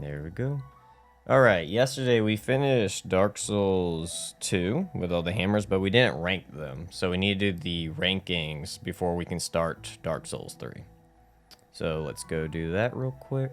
There we go. Alright, yesterday we finished Dark Souls 2 with all the hammers, but we didn't rank them. So we need to do the rankings before we can start Dark Souls 3. So let's go do that real quick.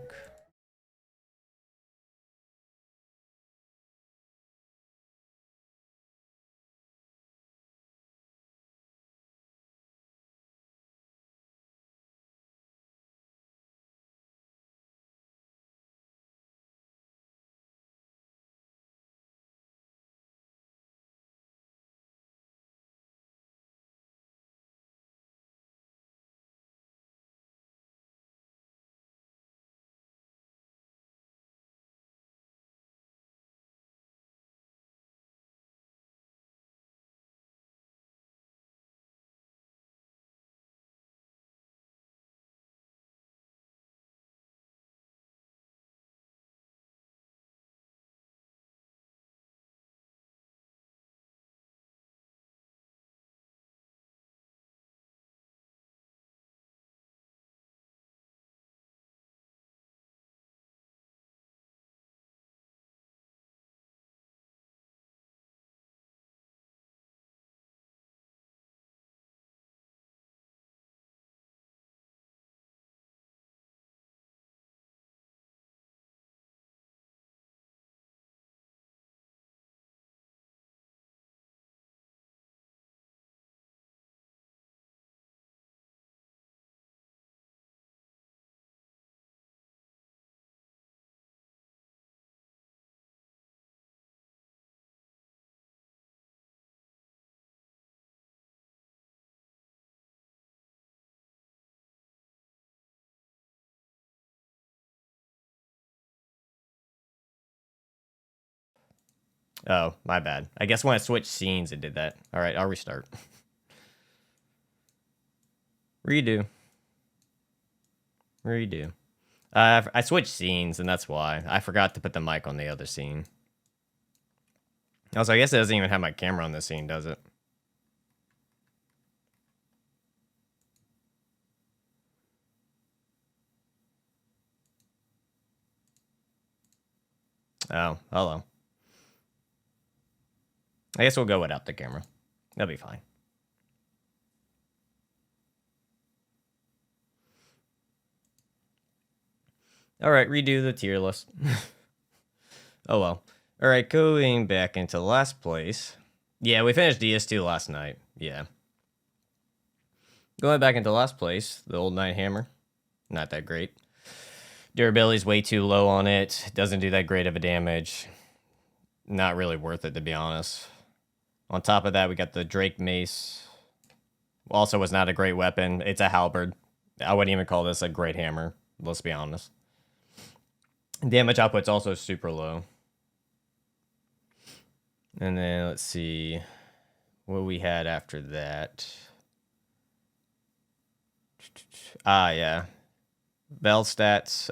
Oh, my bad. I guess when I switched scenes it did that. Alright, I'll restart. Redo. Redo. I switched scenes, and that's why. I forgot to put the mic on the other scene. Also, I guess it doesn't even have my camera on this scene, does it? Oh, hello. I guess we'll go without the camera. That'll be fine. Alright, redo the tier list. Oh well. Alright, going back into last place. Yeah, we finished DS2 last night. Yeah. Going back into last place, the old Knight Hammer. Not that great. Durability's way too low on it. Doesn't do that great of a damage. Not really worth it, to be honest. On top of that, we got the Drake Mace. Also was not a great weapon. It's a halberd. I wouldn't even call this a great hammer. Let's be honest. Damage output's also super low. And then let's see what we had after that. Ah, yeah. Bell stats,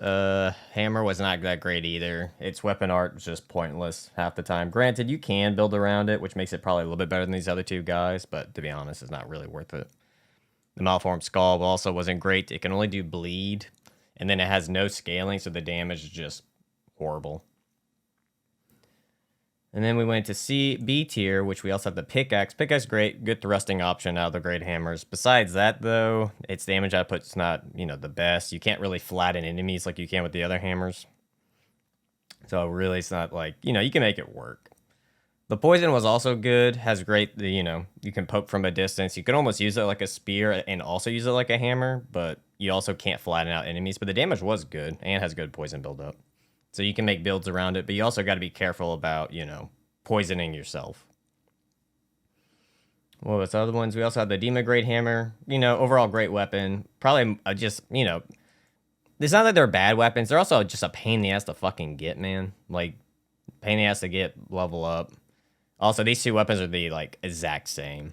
hammer was not that great either. Its weapon art was just pointless half the time. Granted, you can build around it, which makes it probably a little bit better than these other two guys, but to be honest, it's not really worth it. The Malformed Skull also wasn't great. It can only do bleed, and then it has no scaling, so the damage is just horrible. And then we went to B tier, which we also have the Pickaxe. Pickaxe, great, good thrusting option out of the great hammers. Besides that, though, its damage output's not, the best. You can't really flatten enemies like you can with the other hammers. So really, it's not like, you can make it work. The poison was also good, has great, you can poke from a distance. You can almost use it like a spear and also use it like a hammer, but you also can't flatten out enemies. But the damage was good and has good poison buildup. So you can make builds around it, but you also got to be careful about, poisoning yourself. What was the other ones? We also had the Demon Great Hammer. Overall great weapon. Probably just, it's not that they're bad weapons. They're also just a pain in the ass to fucking get, man. Like, pain in the ass to get, level up. Also, these two weapons are the, exact same.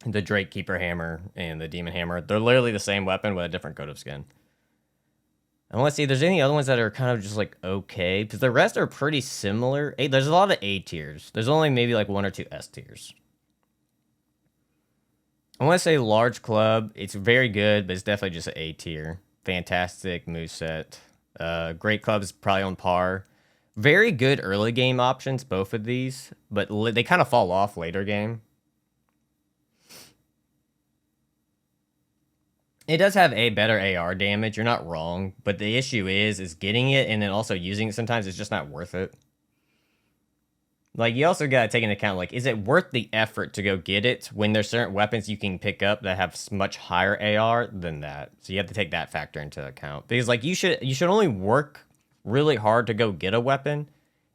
The Drake Keeper Hammer and the Demon Hammer. They're literally the same weapon with a different coat of skin. I want to see if there's any other ones that are kind of just okay, because the rest are pretty similar. There's a lot of A tiers. There's only maybe one or two S tiers. I want to say Large Club. It's very good, but it's definitely just an A tier. Fantastic moveset. Great Club is probably on par. Very good early game options, both of these, but they kind of fall off later game. It does have a better AR damage, you're not wrong, but the issue is getting it and then also using it sometimes is just not worth it. Like, you also gotta take into account, like, is it worth the effort to go get it when there's certain weapons you can pick up that have much higher AR than that? So you have to take that factor into account. Because, like, you should only work really hard to go get a weapon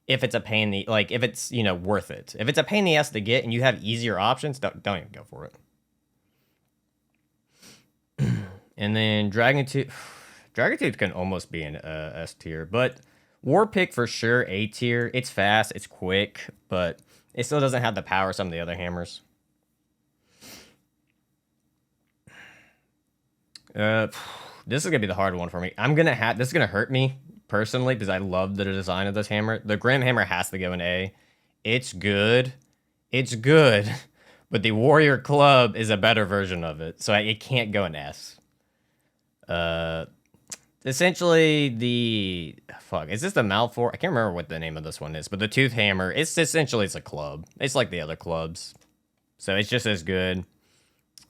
if it's a pain in the, like, if it's, you know, worth it. If it's a pain in the ass to get and you have easier options, don't even go for it. And then Dragon Tooth. Dragon Tooth can almost be an S tier, but War Pick for sure A tier. It's fast, it's quick, but it still doesn't have the power of some of the other hammers. This is gonna be the hard one for me. This is gonna hurt me personally because I love the design of this hammer. The Grim Hammer has to go in A. It's good. It's good. But the Warrior Club is a better version of it. So it can't go in S. Essentially the is this the Malfor? I can't remember what the name of this one is, but the Tooth Hammer, it's a club. It's like the other clubs. So it's just as good.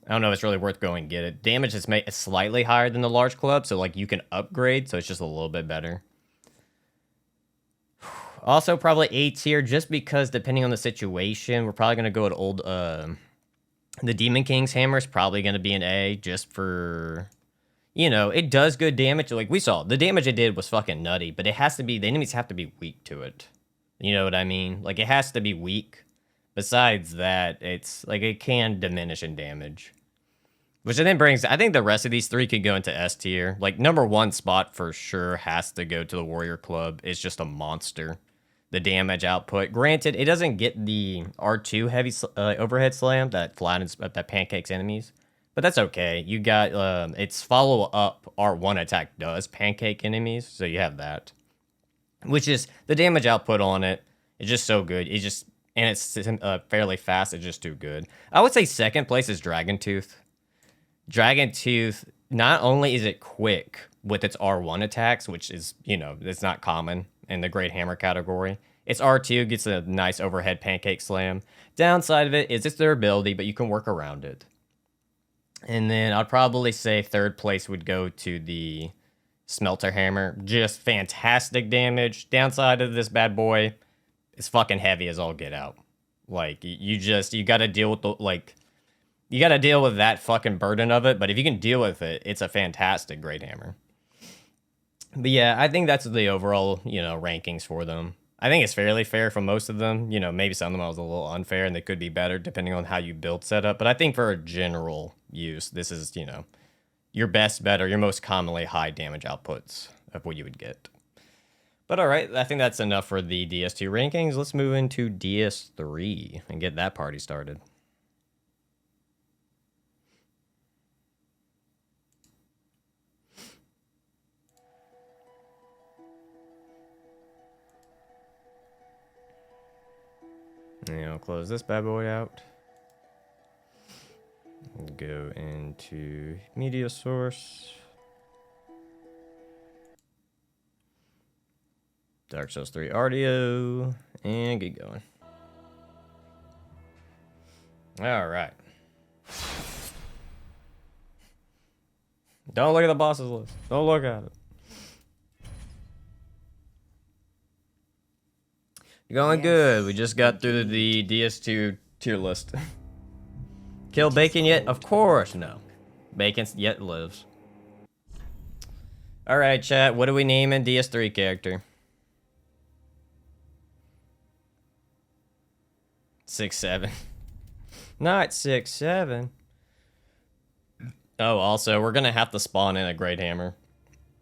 I don't know if it's really worth going and get it. Damage is slightly higher than the large club, so like you can upgrade, so it's just a little bit better. Also probably A tier just because depending on the situation, we're probably gonna go with old the Demon King's hammer is probably gonna be an A just for, you know, it does good damage. Like we saw, the damage it did was fucking nutty, but it has to be, the enemies have to be weak to it. You know what I mean? Like it has to be weak. Besides that, it's like it can diminish in damage. Which then brings, I think the rest of these three could go into S tier. Like number one spot for sure has to go to the Warrior Club. It's just a monster. The damage output. Granted, it doesn't get the R2 heavy overhead slam that flattens, that pancakes enemies. But that's okay. You got, its follow-up R1 attack does pancake enemies, so you have that. Which is, the damage output on it is just so good. It's just, and it's fairly fast, it's just too good. I would say second place is Dragon Tooth. Dragon Tooth, not only is it quick with its R1 attacks, which is, you know, it's not common in the Great Hammer category. Its R2 gets a nice overhead pancake slam. Downside of it is its durability, but you can work around it. And then I'd probably say third place would go to the Smelter Hammer. Just fantastic damage. Downside of this bad boy, it's fucking heavy as all get out. Like, you gotta deal with the, like, you gotta deal with that fucking burden of it, but if you can deal with it, it's a fantastic Great Hammer. But yeah, I think that's the overall, you know, rankings for them. I think it's fairly fair for most of them. You know, maybe some of them was a little unfair and they could be better depending on how you build setup. But I think for a general use, this is, you know, your best bet or your most commonly high damage outputs of what you would get. But all right, I think that's enough for the DS2 rankings. Let's move into DS3 and get that party started. And I'll close this bad boy out. Go into media source. Dark Souls 3 audio. And get going. Alright. Don't look at the bosses list. Don't look at it. Going good. We just got through the DS2 tier list. Kill Bacon yet? Of course, no. Bacon yet lives. Alright, chat. What do we name in DS3 character? 6-7. Not 6-7. Oh, also, we're gonna have to spawn in a Great Hammer.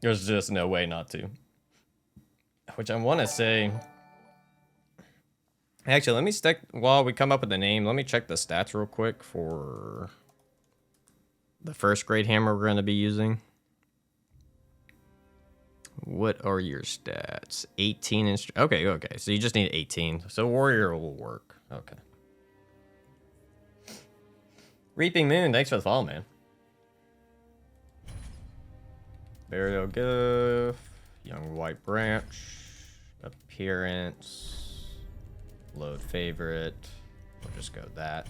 There's just no way not to. Which I want to say... Actually, let me stick, while we come up with the name, let me check the stats real quick for the first Great Hammer we're going to be using. What are your stats? 18 okay, so you just need 18. So Warrior will work. Okay. Reaping Moon, thanks for the follow, man. Burial Gift. Young White Branch. Appearance. Load favorite. We'll just go that.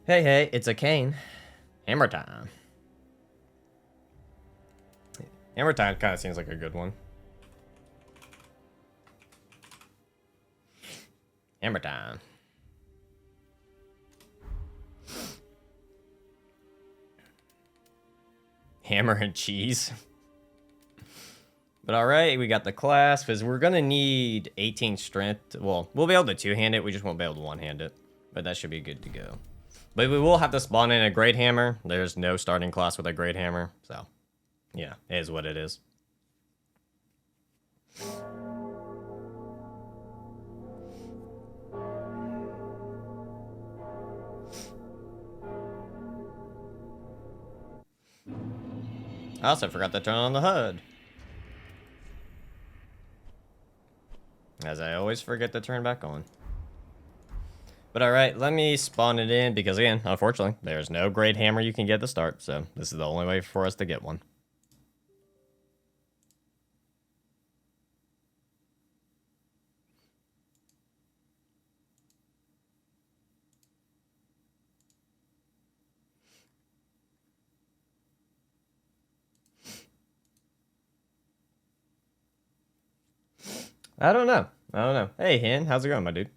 Hey, it's a Kayn. Hammer time. Hammer time kind of seems like a good one. Hammer time. Hammer and cheese. But alright, we got the class, because we're going to need 18 strength. Well, we'll be able to two-hand it, we just won't be able to one-hand it. But that should be good to go. But we will have to spawn in a Great Hammer. There's no starting class with a Great Hammer, so yeah, it is what it is. I also forgot to turn on the HUD. As I always forget to turn back on. But alright, let me spawn it in because again, unfortunately, there's no Great Hammer you can get to start, so this is the only way for us to get one. I don't know. Hey, Hen, how's it going, my dude?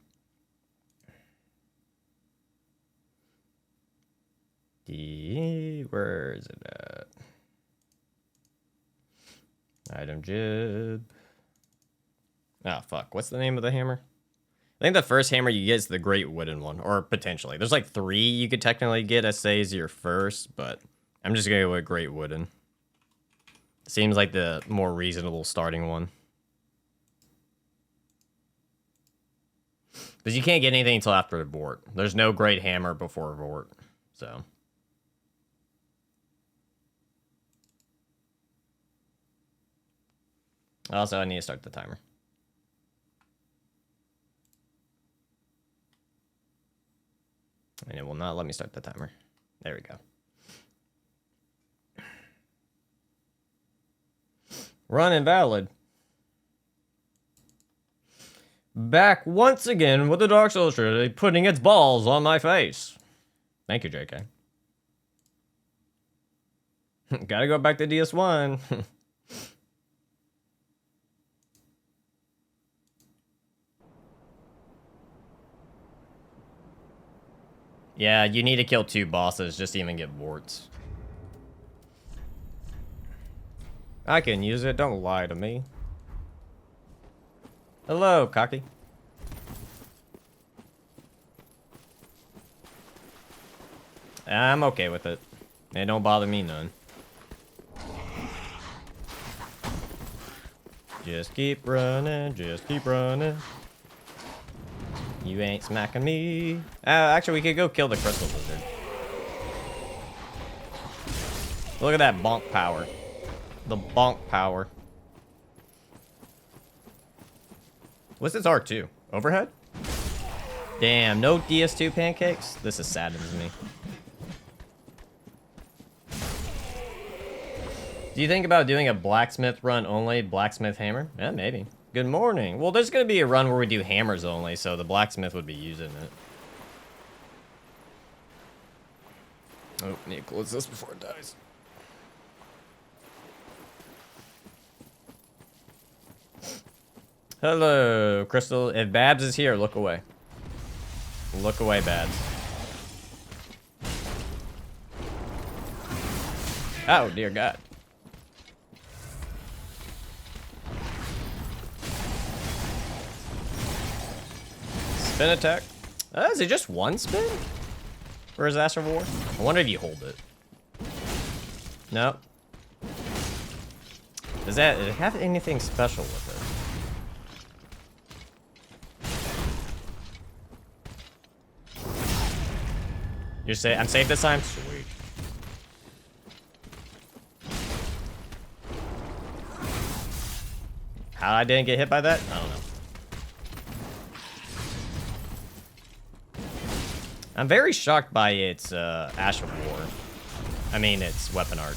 Where is it at? Item jib. Oh, fuck. What's the name of the hammer? I think the first hammer you get is the Great Wooden one, or potentially. There's like 3 you could technically get as say as your first, but I'm just gonna go with Great Wooden. Seems like the more reasonable starting one. Because you can't get anything until after Vort. There's no Great Hammer before Vort, so. Also, I need to start the timer. And it will not let me start the timer. There we go. Run invalid. Back once again with the Dark Souls trilogy, putting its balls on my face. Thank you, JK. Gotta go back to DS1. Yeah, you need to kill 2 bosses just to even get warts. I can use it, don't lie to me. Hello, Cocky. I'm okay with it. It don't bother me none. Just keep running, just keep running. You ain't smacking me. Actually, we could go kill the Crystal Lizard. Look at that bonk power. The bonk power. What's this R2? Overhead? Damn, no DS2 pancakes? This is saddens me. Do you think about doing a blacksmith run only, blacksmith hammer? Yeah, maybe. Good morning. Well, there's going to be a run where we do hammers only, so the blacksmith would be using it. Oh, need to close this before it dies. Hello, Crystal. If Babs is here, look away. Look away, Babs. Oh, dear God. Spin attack. Is it just one spin? For his Astral War? I wonder if you hold it. No. Does that have anything special with it? You're safe. I'm safe this time? Sweet. How I didn't get hit by that? I don't know. I'm very shocked by its Astral War. I mean, its weapon art.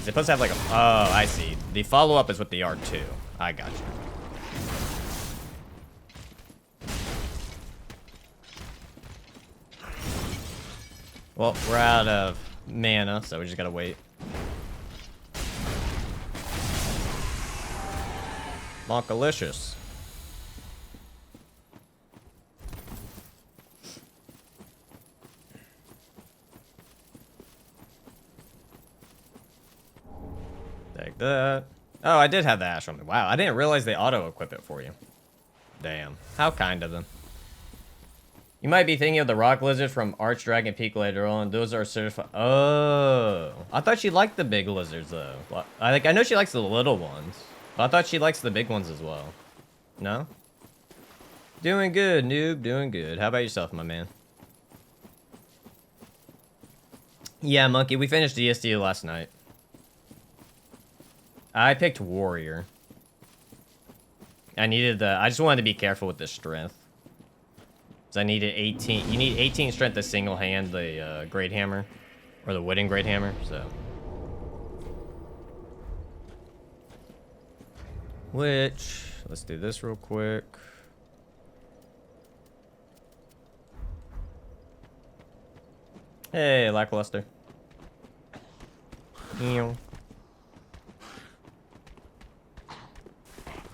It's supposed to have like a... Oh, I see. The follow-up is with the R2. I got you. Well, we're out of mana, so we just gotta wait. Bonkalicious. Take that. Oh, I did have the ash on me. Wow, I didn't realize they auto-equip it for you. Damn. How kind of them. You might be thinking of the rock lizard from Archdragon Peak later on. Those are certified. Oh. I thought she liked the big lizards, though. I know she likes the little ones. But I thought she likes the big ones as well. No? Doing good, noob. Doing good. How about yourself, my man? Yeah, Monkey. We finished DST last night. I picked Warrior. I just wanted to be careful with the strength. I needed 18. You need 18 strength to single hand the Great Hammer, or the wooden Great Hammer. So, let's do this real quick. Hey, Lackluster.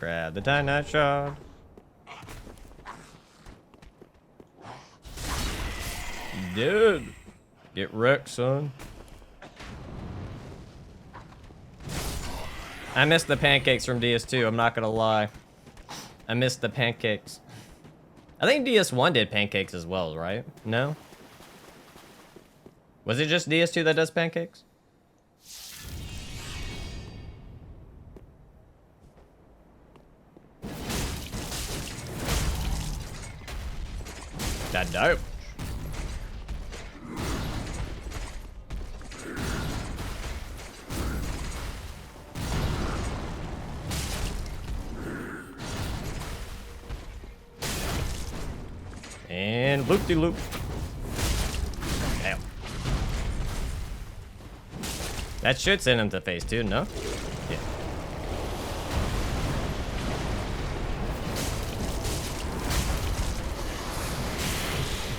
Grab the Dynamite Shard. Dude, get wrecked, son. I missed the pancakes from DS2, I'm not gonna lie. I missed the pancakes. I think DS1 did pancakes as well, right? No? Was it just DS2 that does pancakes? That dope. And loop-de-loop. Damn. That should send him to phase 2, no? Yeah.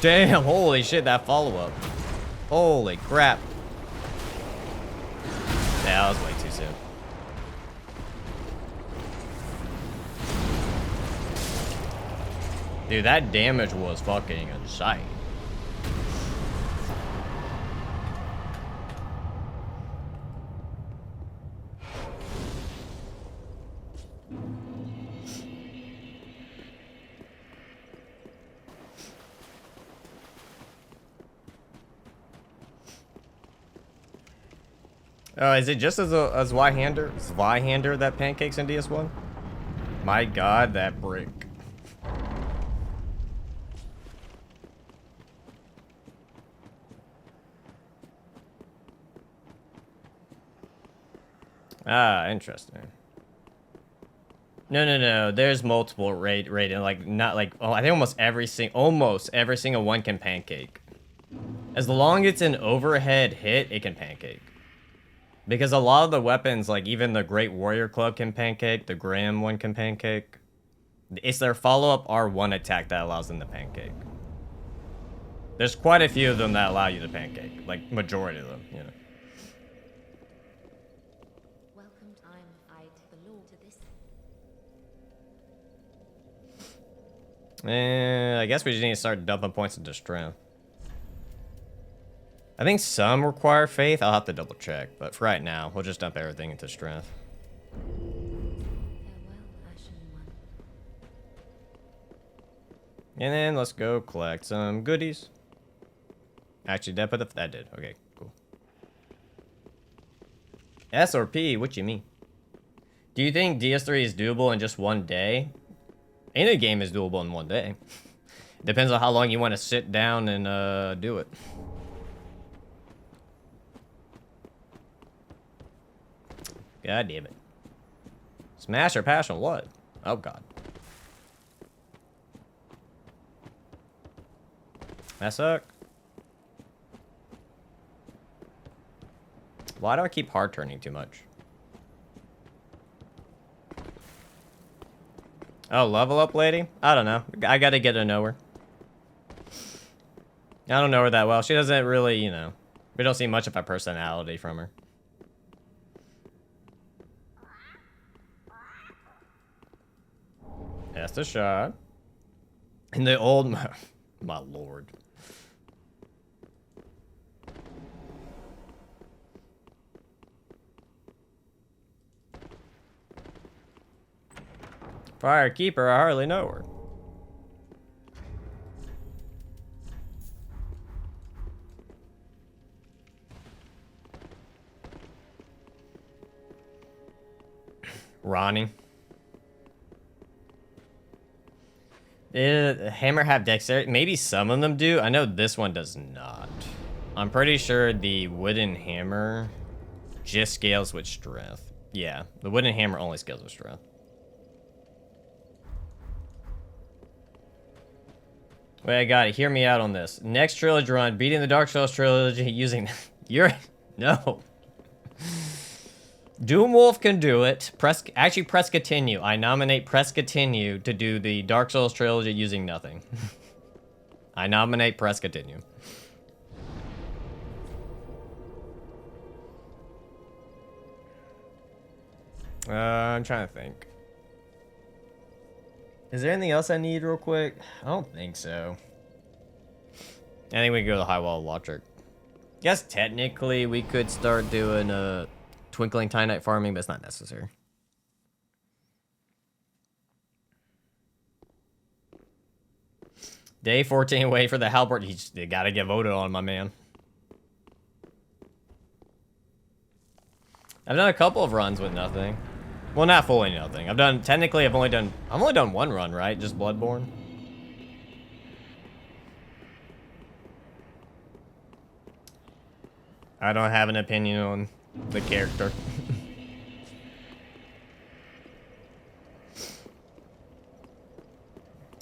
Damn, holy shit, that follow-up. Holy crap. Yeah, that was way too soon. Dude, that damage was fucking insane. Is it just as Zweihander that pancakes in DS1? My god, that brick. Ah, interesting. No. There's multiple rating. Like not like I think almost every single one can pancake. As long as it's an overhead hit, it can pancake. Because a lot of the weapons, like even the Great Warrior Club can pancake, the Graham one can pancake. It's their follow-up R1 attack that allows them to pancake. There's quite a few of them that allow you to pancake, like majority of them, you know. I guess we just need to start dumping points into strength. I think some require faith. I'll have to double check, but for right now, we'll just dump everything into strength. And then let's go collect some goodies. Actually, did I put the... That did. Okay, cool. S or P? What you mean? Do you think DS3 is doable in just one day? Any game is doable in one day. Depends on how long you want to sit down and do it. God damn it. Smash or pass on what? Oh god. That suck. Why do I keep hard turning too much? Oh, level up lady? I don't know. I gotta get to know her. I don't know her that well. She doesn't really, you know. We don't see much of a personality from her. That's the shot. And the old... My lord. Firekeeper, I hardly know her. Ronnie. Hammer have dexterity? Maybe some of them do. I know this one does not. I'm pretty sure the wooden hammer just scales with strength. Yeah, the wooden hammer only scales with strength. Wait, I got it. Hear me out on this. Next trilogy run, beating the Dark Souls trilogy using... No. Doomwolf can do it. Actually, press continue. I nominate press continue to do the Dark Souls trilogy using nothing. I nominate press continue. I'm trying to think. Is there anything else I need real quick? I don't think so. I think we can go to the High Wall of Lothric. Yes, technically we could start doing Twinkling Titanite farming, but it's not necessary. Day 14 wait for the halberd. You gotta get voted on, my man. I've done a couple of runs with nothing. Well, not fully nothing. I've only done one run, right? Just Bloodborne. I don't have an opinion on the character.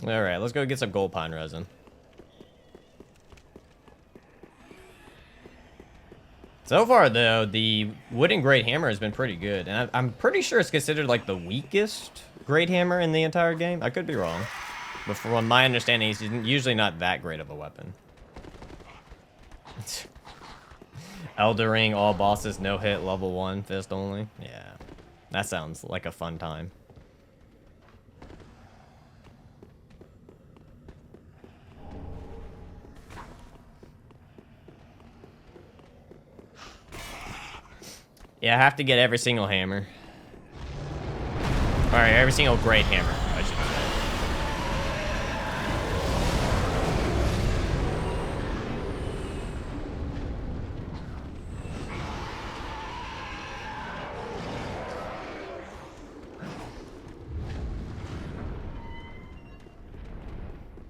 Alright, let's go get some gold pine resin. So far, though, the wooden great hammer has been pretty good. And I'm pretty sure it's considered, like, the weakest great hammer in the entire game. I could be wrong. But from my understanding, it's usually not that great of a weapon. Elden Ring, all bosses, no hit, level 1, fist only. Yeah, that sounds like a fun time. Yeah, I have to get every single hammer. Alright, every single great hammer, I should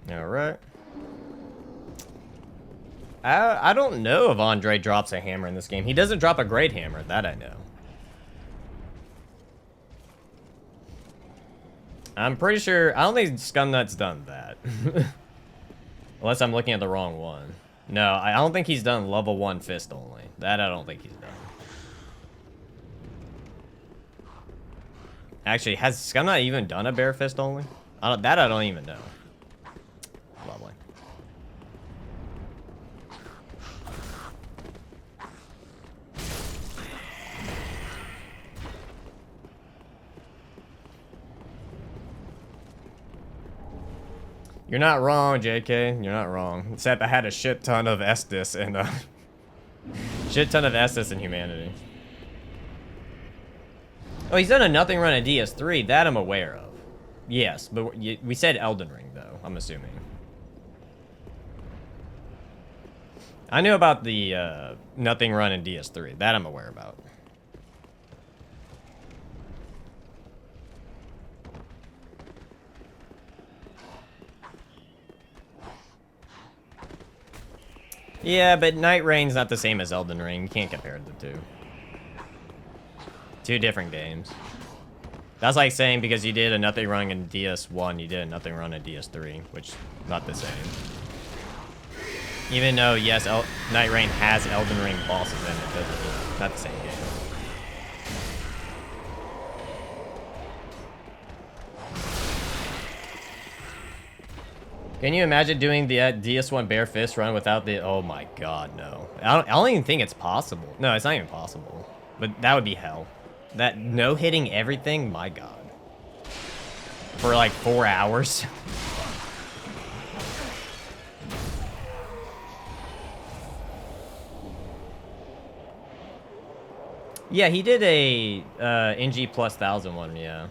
say. Alright. I don't know if Andre drops a hammer in this game. He doesn't drop a great hammer, that I know. I'm pretty sure... I don't think Scumnut's done that. Unless I'm looking at the wrong one. No, I don't think he's done level 1 fist only. That I don't think he's done. Actually, has Scumnut even done a bare fist only? That I don't even know. Lovely. You're not wrong, JK. You're not wrong. Except I had a shit ton of Estus and shit ton of Estus in humanity. Oh, he's done a nothing run at DS3. That I'm aware of. Yes, but we said Elden Ring though. I'm assuming. I knew about the nothing run in DS3. That I'm aware about. Yeah, but Night Rain's not the same as Elden Ring. You can't compare the two. Two different games. That's like saying because you did a nothing run in DS1, you did a nothing run in DS3, which not the same. Even though, yes, Night Rain has Elden Ring bosses in it, but it's not the same game. Can you imagine doing the DS1 Bare Fist run without the... Oh my god, no. I don't even think it's possible. No, it's not even possible. But that would be hell. That no-hitting everything? My god. For like 4 hours? Yeah, he did a NG plus 1000 one, yeah.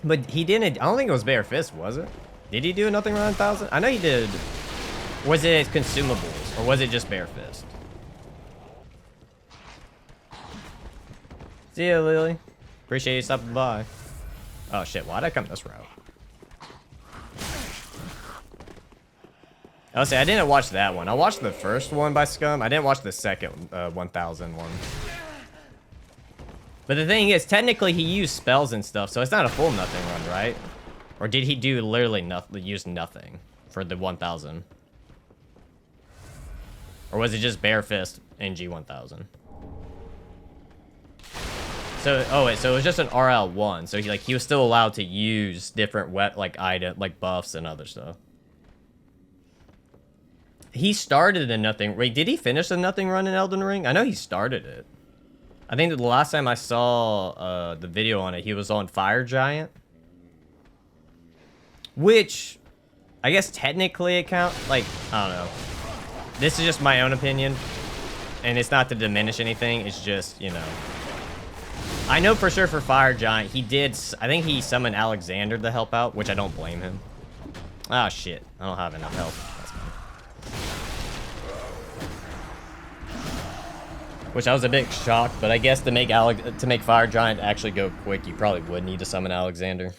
But he didn't... I don't think it was Bare Fist, was it? Did he do Nothing Around 1000? I know he did. Was it consumables, or was it just Bare Fist? See ya, Lily. Appreciate you stopping by. Oh shit, why'd I come this route? I'll say I didn't watch that one. I watched the first one by Scum. I didn't watch the second 1000 one. But the thing is, technically he used spells and stuff, so it's not a full Nothing run, right? Or did he do literally nothing, use nothing for the 1000? Or was it just Bare Fist NG 1000? So, oh wait, so it was just an RL1. So he was still allowed to use different like buffs and other stuff. He started the Nothing. Wait, did he finish the Nothing run in Elden Ring? I know he started it. I think that the last time I saw the video on it, he was on Fire Giant. Which, I guess technically it counts. Like, I don't know. This is just my own opinion. And it's not to diminish anything. It's just, you know. I know for sure for Fire Giant, he did. I think he summoned Alexander to help out, which I don't blame him. Ah, shit. I don't have enough health. That's fine. Which I was a bit shocked, but I guess to make Fire Giant actually go quick, you probably would need to summon Alexander.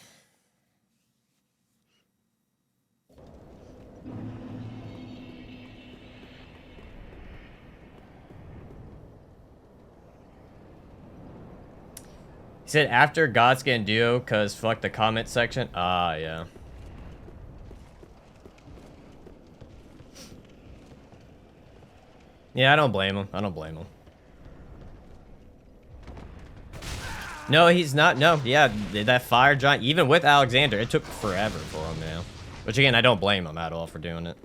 He said after Godskin Duo, cause fuck the comment section. Ah, yeah. Yeah, I don't blame him. I don't blame him. No, he's not. No, yeah, that Fire Giant, even with Alexander, it took forever for him now. Which again, I don't blame him at all for doing it.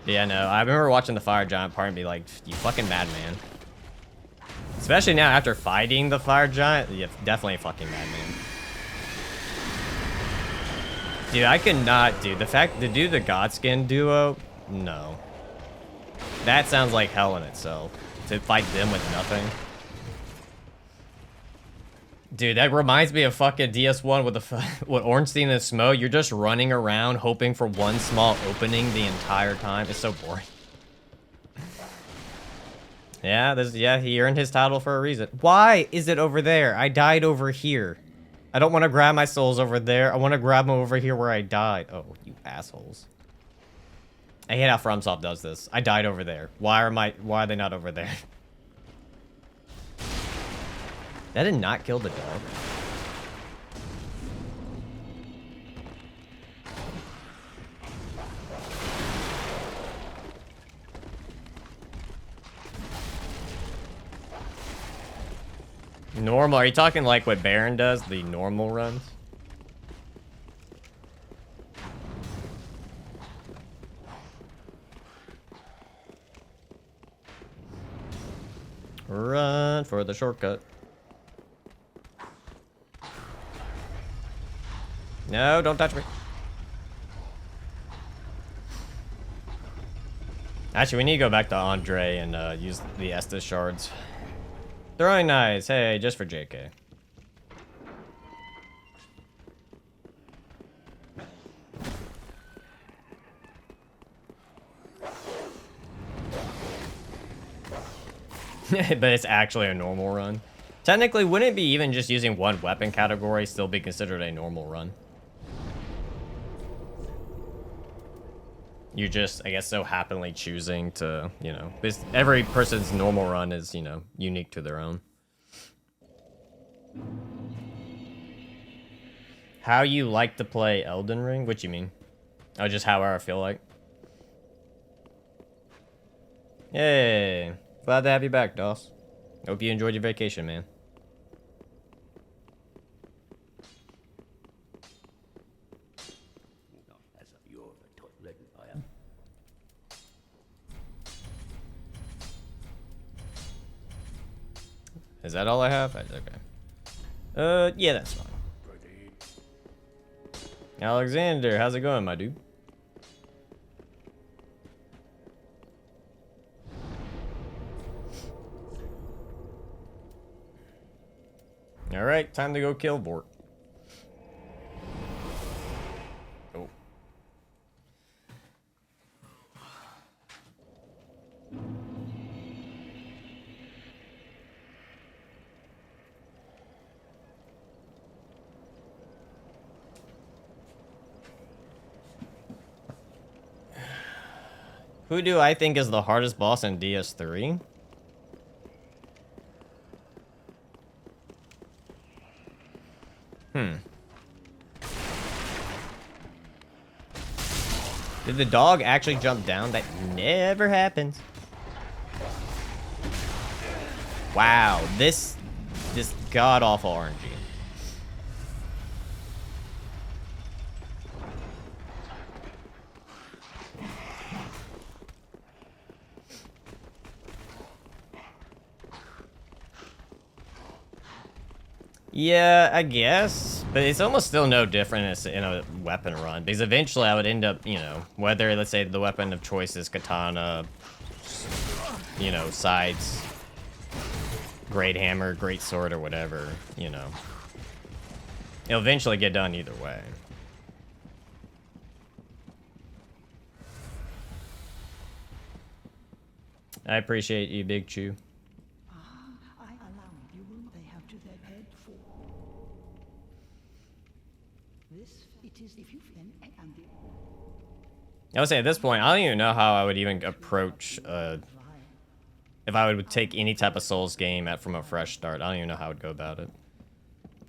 Yeah, no, I remember watching the Fire Giant part and be like, you fucking madman. Especially now after fighting the Fire Giant, yeah, definitely a fucking madman. Dude, I could not, dude. The fact to do the Godskin duo, no. That sounds like hell in itself. To fight them with nothing. Dude, that reminds me of fucking DS1 with Ornstein and Smo. You're just running around hoping for one small opening the entire time. It's so boring. Yeah, he earned his title for a reason. Why is it over there? I died over here. I don't want to grab my souls over there. I want to grab them over here where I died. Oh, you assholes. I hate how FromSoft does this. I died over there. Why are they not over there? That did not kill the dog. Normal? Are you talking like what Baron does? The normal runs? Run for the shortcut. No, don't touch me. Actually, we need to go back to Andre and use the Estus shards. Throwing knives. Hey, just for JK. But it's actually a normal run. Technically, wouldn't it be even just using one weapon category still be considered a normal run? You're just, I guess, so happily choosing to, you know, every person's normal run is, you know, unique to their own. How you like to play Elden Ring? What you mean? Oh, just however I feel like. Yay. Glad to have you back, Doss. Hope you enjoyed your vacation, man. Is that all I have? Okay. Yeah, that's fine. Alexander, how's it going, my dude? Alright, time to go kill Vork. Oh. Who do I think is the hardest boss in DS3? Did the dog actually jump down? That never happens. Wow, this god-awful RNG. Yeah, I guess. But it's almost still no different in a weapon run. Because eventually I would end up, you know, whether, let's say, the weapon of choice is katana, you know, sides, great hammer, great sword, or whatever, you know. It'll eventually get done either way. I appreciate you, Big Chew. I would say at this point, I don't even know how I would even approach, if I would take any type of Souls game from a fresh start. I don't even know how I would go about it.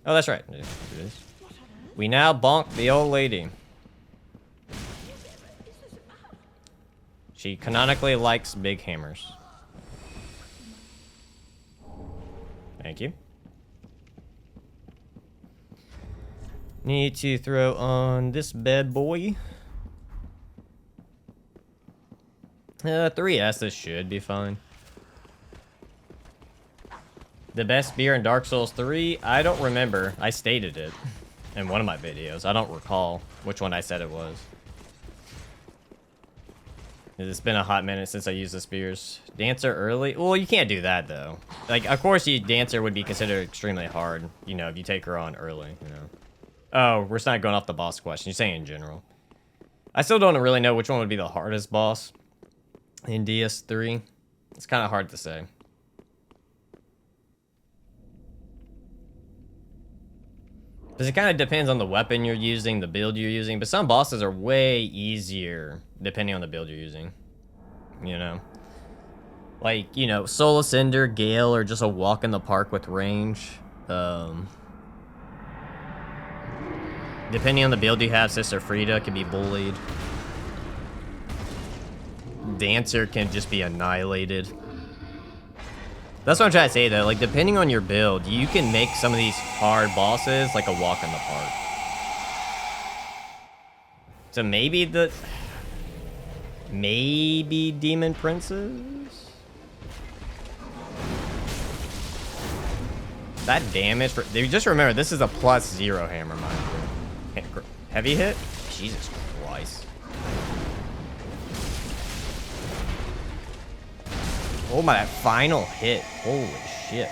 Oh, that's right. It is. We now bonk the old lady. She canonically likes big hammers. Thank you. Need to throw on this bad boy. 3S, this should be fine. The best spear in Dark Souls 3? I don't remember. I stated it in one of my videos. I don't recall which one I said it was. It's been a hot minute since I used the spears. Dancer early? Well, you can't do that, though. Like, of course, Dancer would be considered extremely hard, you know, if you take her on early, you know. Oh, we're not going off the boss question. You're saying in general. I still don't really know which one would be the hardest boss in DS3. It's kind of hard to say. Because it kind of depends on the weapon you're using, the build you're using. But some bosses are way easier depending on the build you're using. You know? Like, you know, Soul Ascender, Gale, or just a walk in the park with range. Depending on the build you have, Sister Frieda can be bullied. Dancer can just be annihilated. That's what I'm trying to say, though. Like, depending on your build, you can make some of these hard bosses like a walk in the park. So maybe maybe Demon Princes? That damage for... Just remember, this is a +0 hammer, mind you. Heavy hit? Jesus Christ. Oh my, that final hit. Holy shit.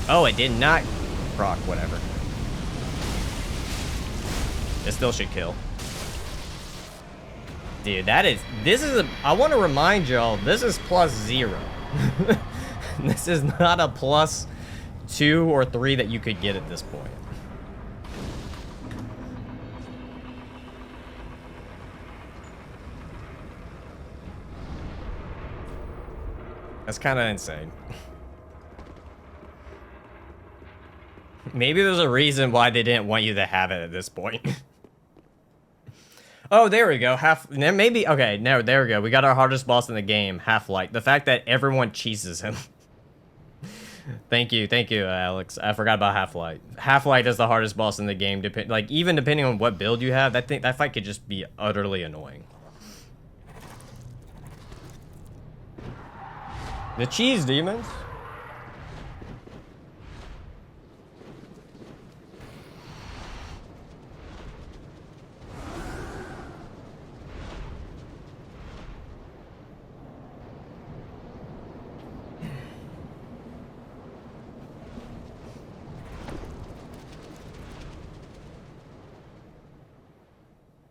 Oh, it did not proc, whatever. It still should kill. Dude, I want to remind y'all, this is +0. This is not a +2 or 3 that you could get at this point. That's kind of insane. Maybe there's a reason why they didn't want you to have it at this point. Oh, there we go. Maybe, okay, no, there we go. We got our hardest boss in the game, Half-Light. The fact that everyone cheeses him. Thank you, Alex. I forgot about Half-Light. Half-Light is the hardest boss in the game. Like, even depending on what build you have, that fight could just be utterly annoying. The cheese demons.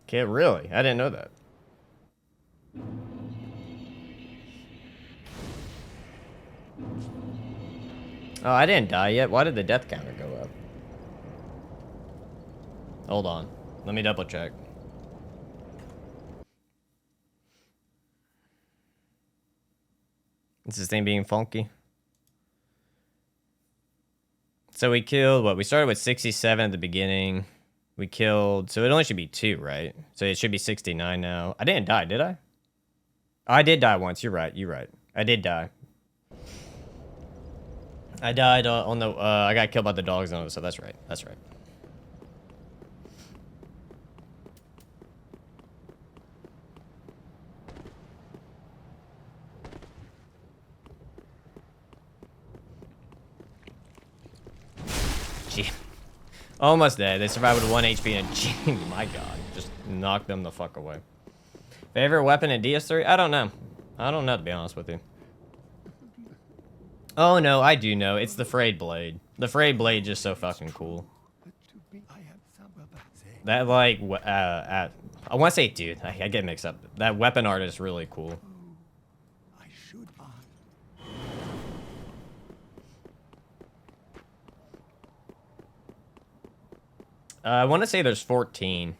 Okay, really? I didn't know that. Oh, I didn't die yet. Why did the death counter go up? Hold on. Let me double check. Is this thing being funky? So we killed, what? We started with 67 at the beginning. We killed, so it only should be 2, right? So it should be 69 now. I didn't die, did I? Oh, I did die once. You're right. I did die. I died on the, I got killed by the dog zone, so that's right. Gee. Almost dead. They survived with 1 HP and gee, my god. Just knocked them the fuck away. Favorite weapon in DS3? I don't know. To be honest with you. Oh no, I do know. It's the Frayed Blade. The Frayed Blade just so fucking cool. That like, I want to say, dude, I get mixed up. That weapon art is really cool. I want to say there's 14.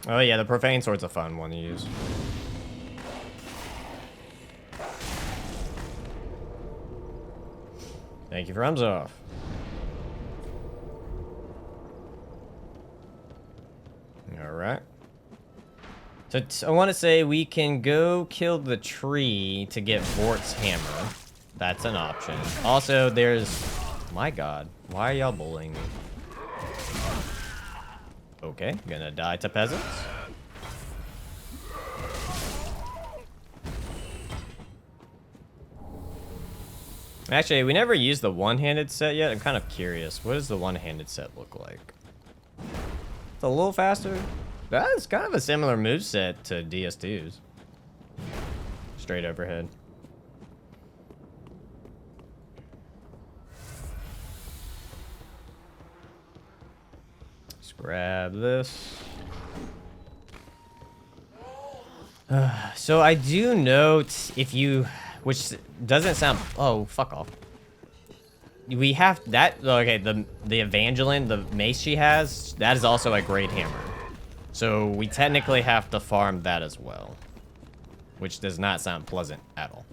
Oh yeah, the Profane Sword's a fun one to use. Thank you for Runs Off. Alright. So I want to say we can go kill the tree to get Vort's hammer. That's an option. Also, there's... My god. Why are y'all bullying me? Okay, gonna die to peasants. Actually, we never used the one-handed set yet. I'm kind of curious. What does the one-handed set look like? It's a little faster. That's kind of a similar moveset to DS2's. Straight overhead. Let's grab this. So I do note if you, which doesn't sound, oh, fuck off. We have that, okay, the Evangeline, the mace she has, that is also a great hammer. So we technically have to farm that as well. Which does not sound pleasant at all.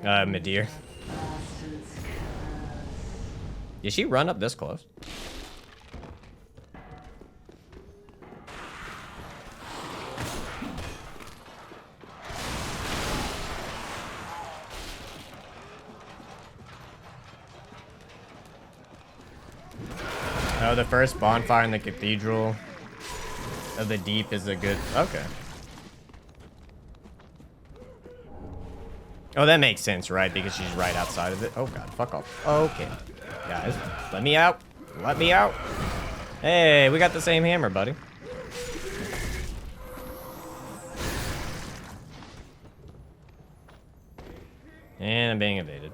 Midir. Did she run up this close? Oh, the first bonfire in the Cathedral of the Deep is a good... Okay. Oh, that makes sense, right? Because she's right outside of it. Oh, God. Fuck off. Okay. Guys, let me out. Let me out. Hey, we got the same hammer, buddy. And I'm being evaded.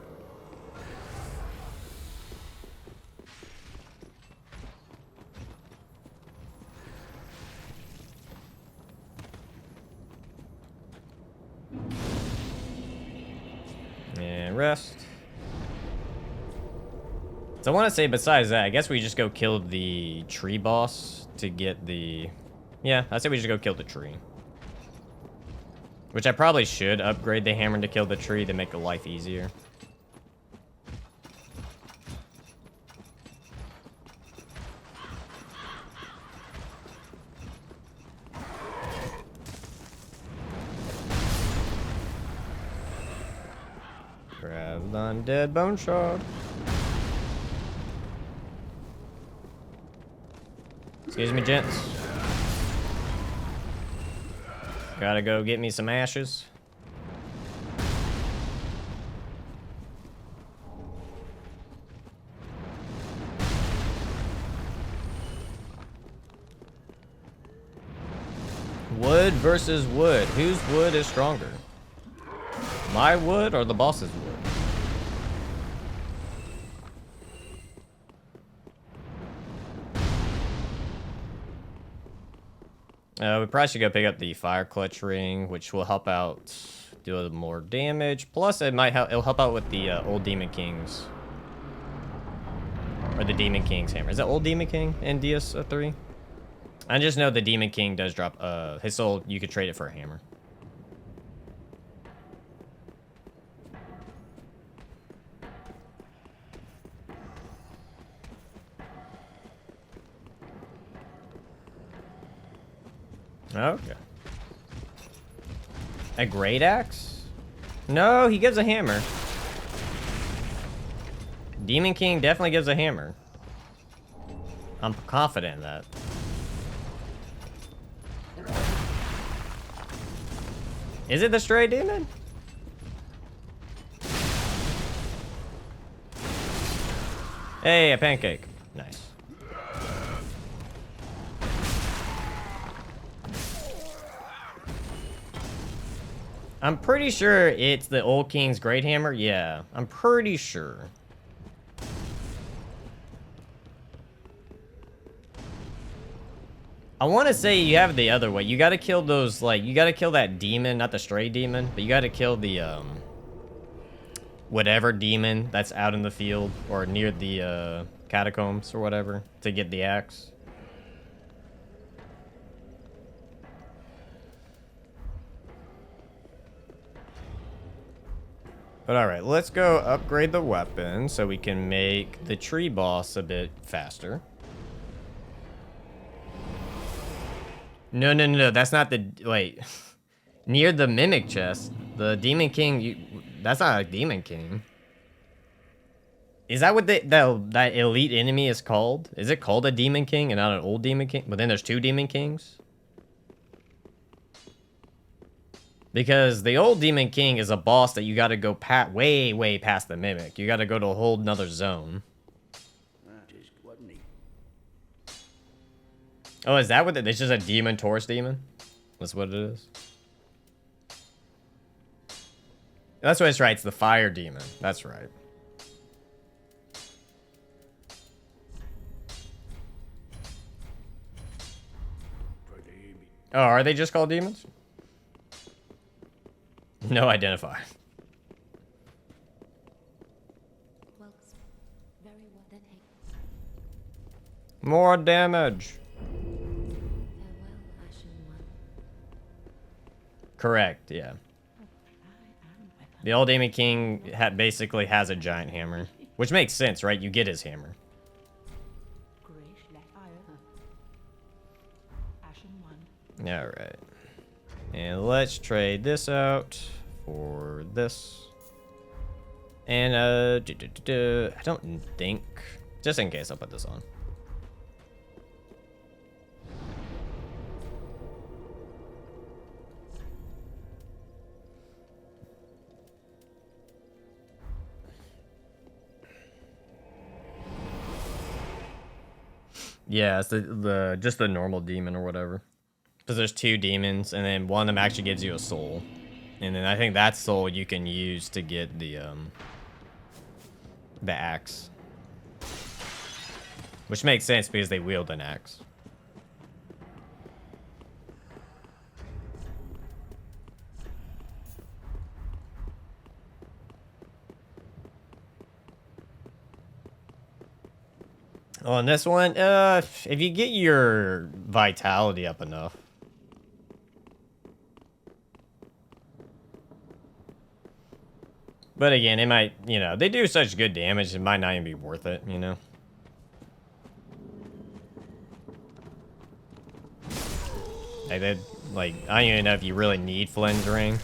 and rest. So I want to say besides that, I guess we just go kill the tree boss to get the... Yeah, I say we just go kill the tree. Which I probably should upgrade the hammer to kill the tree to make the life easier. Grab the undead bone shard. Excuse me, gents. Gotta go get me some ashes. Wood versus wood. Whose wood is stronger? My wood or the boss's wood? We probably should go pick up the fire clutch ring, which will help out do a little more damage. Plus, it might help. It'll help out with the old Demon Kings, or the Demon King's hammer. Is that old Demon King in DS3? I just know the Demon King does drop his soul. You could trade it for a hammer. Okay. A great axe? No, he gives a hammer. Demon King definitely gives a hammer. I'm confident in that. Is it the stray demon? Hey, a pancake. Nice. I'm pretty sure it's the old King's Great Hammer. Yeah, I'm pretty sure. I want to say you have it the other way. You got to kill those, like, you got to kill that demon, not the stray demon, but you got to kill the, whatever demon that's out in the field or near the, catacombs or whatever to get the axe. But alright, let's go upgrade the weapon so we can make the tree boss a bit faster. No, that's not the... Wait. Near the Mimic chest, the Demon King... that's not a Demon King. Is that what that elite enemy is called? Is it called a Demon King and not an old Demon King? But then there's two Demon Kings? Because the old Demon King is a boss that you gotta go way past the Mimic. You gotta go to a whole nother zone. Oh, is that what it's just a demon Taurus demon? That's what it is. That's what it's right. It's the fire demon. That's right. Oh, are they just called demons? No identifier. More damage. Correct, yeah. The old Demon King basically has a giant hammer. Which makes sense, right? You get his hammer. Alright. And let's trade this out for this. And, I don't think... just in case, I'll put this on. Yeah, it's just the normal demon or whatever. Because there's two demons, and then one of them actually gives you a soul. And then I think that soul you can use to get the axe. Which makes sense because they wield an axe. On this one, if you get your vitality up enough. But again, it might, you know, they do such good damage, it might not even be worth it, you know? Like, I don't even know if you really need Flynn's Ring.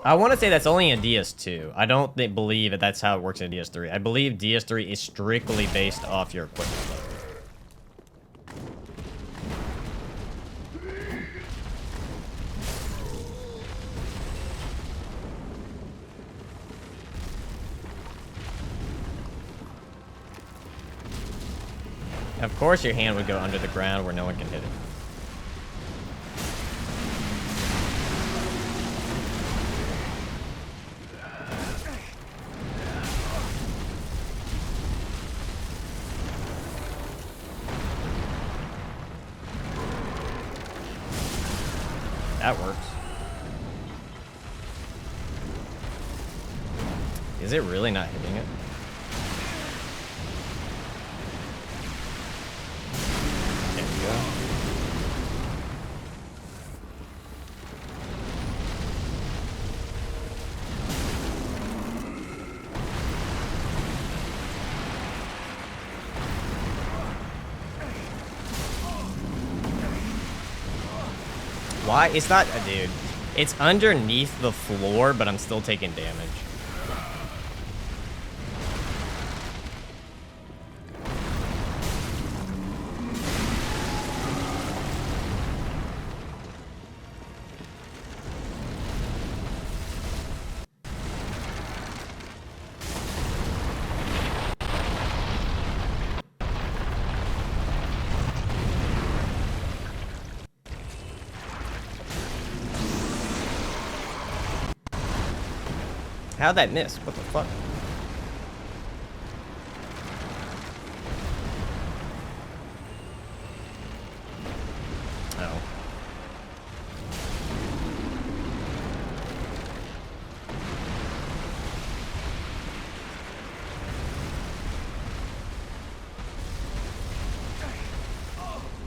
I want to say that's only in DS2. I don't believe that that's how it works in DS3. I believe DS3 is strictly based off your equipment level. Of course your hand would go under the ground where no one can hit it. That works. Is it really not hitting it? There we go. Why? It's not, dude. It's underneath the floor, but I'm still taking damage. How'd that miss? What the fuck? Oh.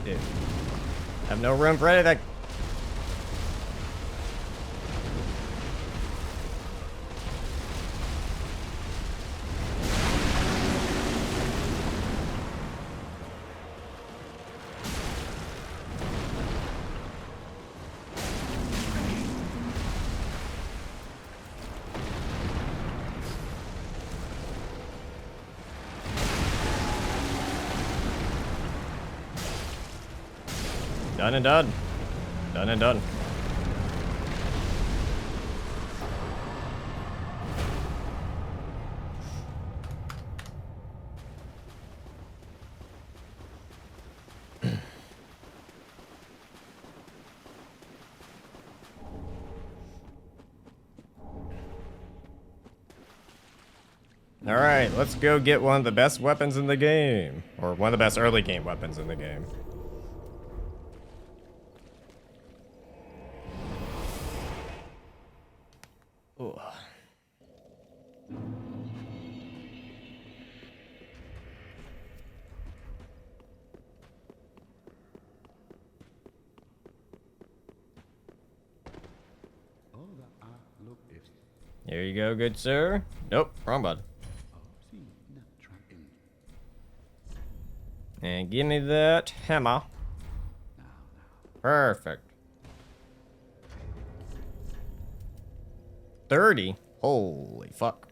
Dude. I have no room for anything. Done and done. Done and done. Alright, let's go get one of the best weapons in the game. Or one of the best early game weapons in the game. Ooh. Here you go, good sir. Nope, wrong button. And give me that hammer. Perfect. 30? Holy fuck.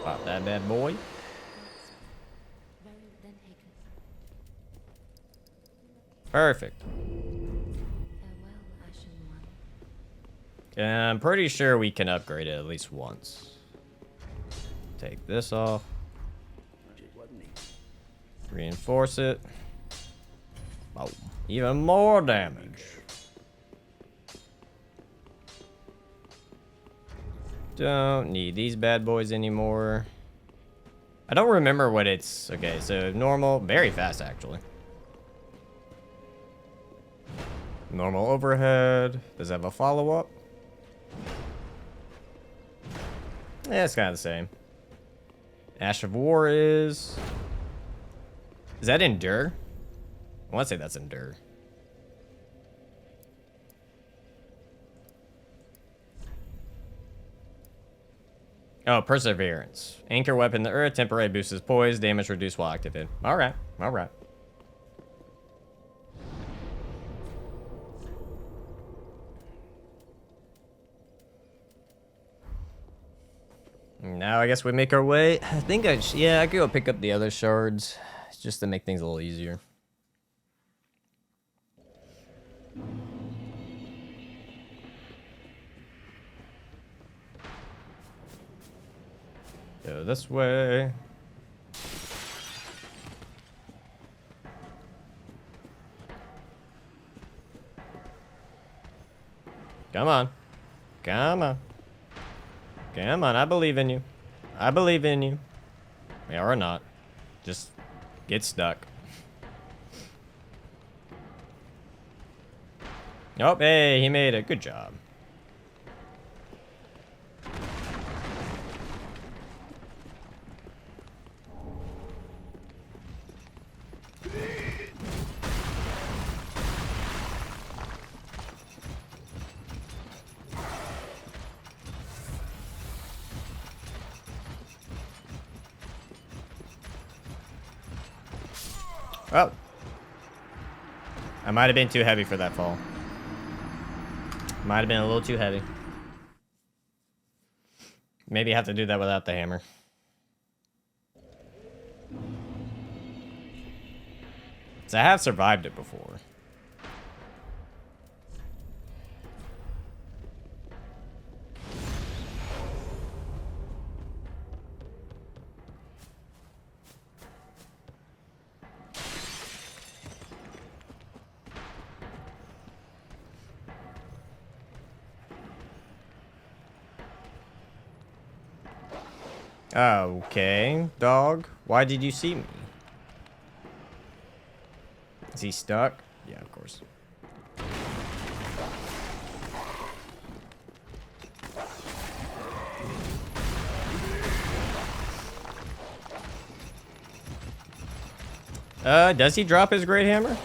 Pop that bad boy. Perfect. And I'm pretty sure we can upgrade it at least once. Take this off. Reinforce it. Oh, even more damage. Don't need these bad boys anymore. I don't remember what it's... Okay, so normal. Very fast, actually. Normal overhead. Does it have a follow-up? Yeah, it's kind of the same. Ash of War is... Is that Endure? I want to say that's Endure. Oh, Perseverance. Anchor weapon the earth, temporary boosts his poise, damage reduced while activated. Alright, alright. Now I guess we make our way. I think I could go pick up the other shards just to make things a little easier. Go this way. Come on. Come on. Come on, I believe in you. I believe in you. Yeah, or not. Just get stuck. Oh, hey, he made it. Good job. Oh. I might have been too heavy for that fall. Might have been a little too heavy. Maybe have to do that without the hammer. So I have survived it before. Okay, dog. Why did you see me? Is he stuck? Yeah, of course. Does he drop his great hammer?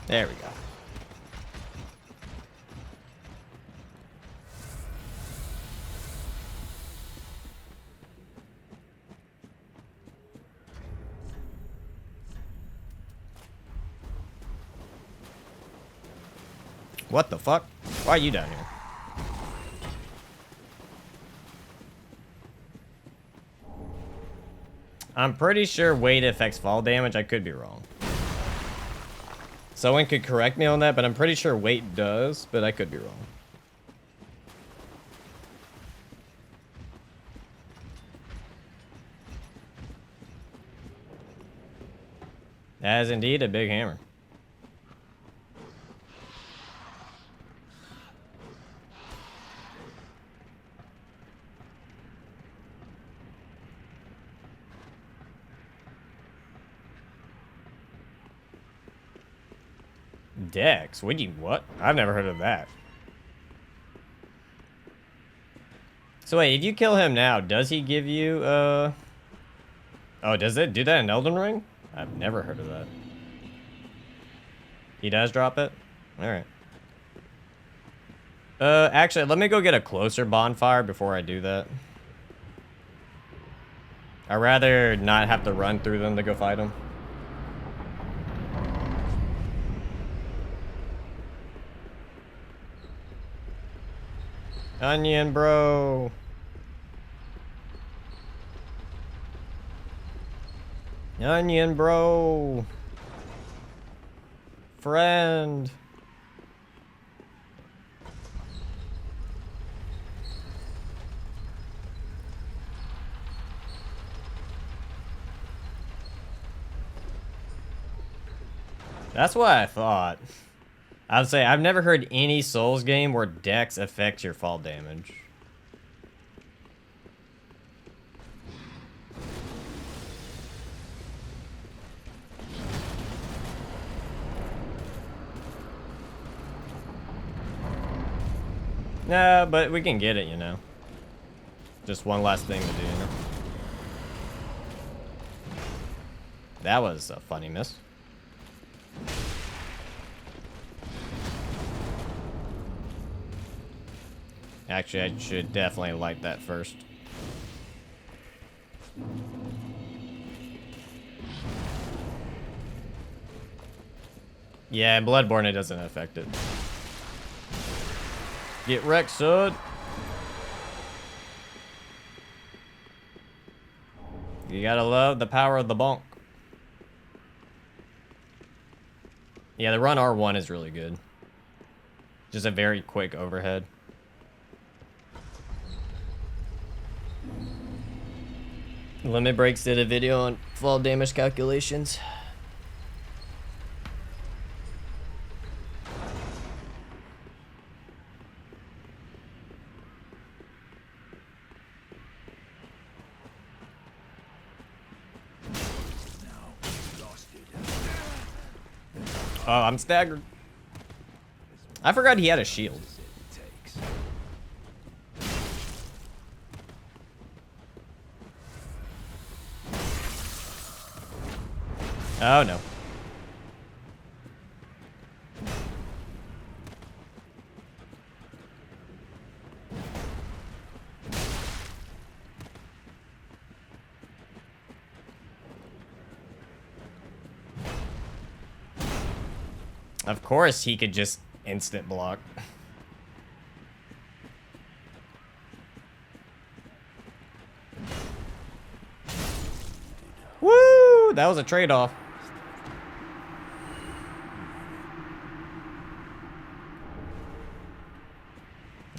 There we go. What the fuck? Why are you down here? I'm pretty sure weight affects fall damage. I could be wrong. Someone could correct me on that, but I'm pretty sure weight does, but I could be wrong. That is indeed a big hammer. Dex? What? I've never heard of that. So wait, if you kill him now, does he give you, Oh, does it do that in Elden Ring? I've never heard of that. He does drop it? Alright. Actually, let me go get a closer bonfire before I do that. I'd rather not have to run through them to go fight them. Onion, bro. Onion, bro. Friend. That's what I thought. I'd say I've never heard any Souls game where Dex affects your fall damage. No, but we can get it, you know. Just one last thing to do, you know. That was a funny miss. Actually, I should definitely light that first. Yeah, in Bloodborne it doesn't affect it. Get wrecked, son. You gotta love the power of the bonk. Yeah, the run R1 is really good. Just a very quick overhead. Limit Breaks did a video on fall damage calculations. Oh, I'm staggered. I forgot he had a shield. Oh no. Of course he could just instant block. Woo! That was a trade-off.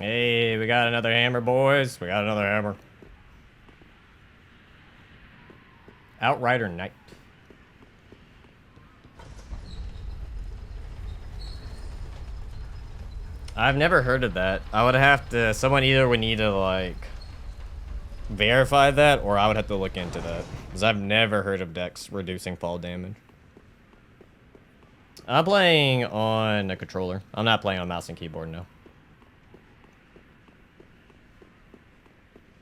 Hey, we got another hammer, boys. We got another hammer. Outrider Knight. I've never heard of that. I would have to... Someone either would need to, like, verify that, or I would have to look into that. Because I've never heard of Dex reducing fall damage. I'm playing on a controller. I'm not playing on mouse and keyboard, no.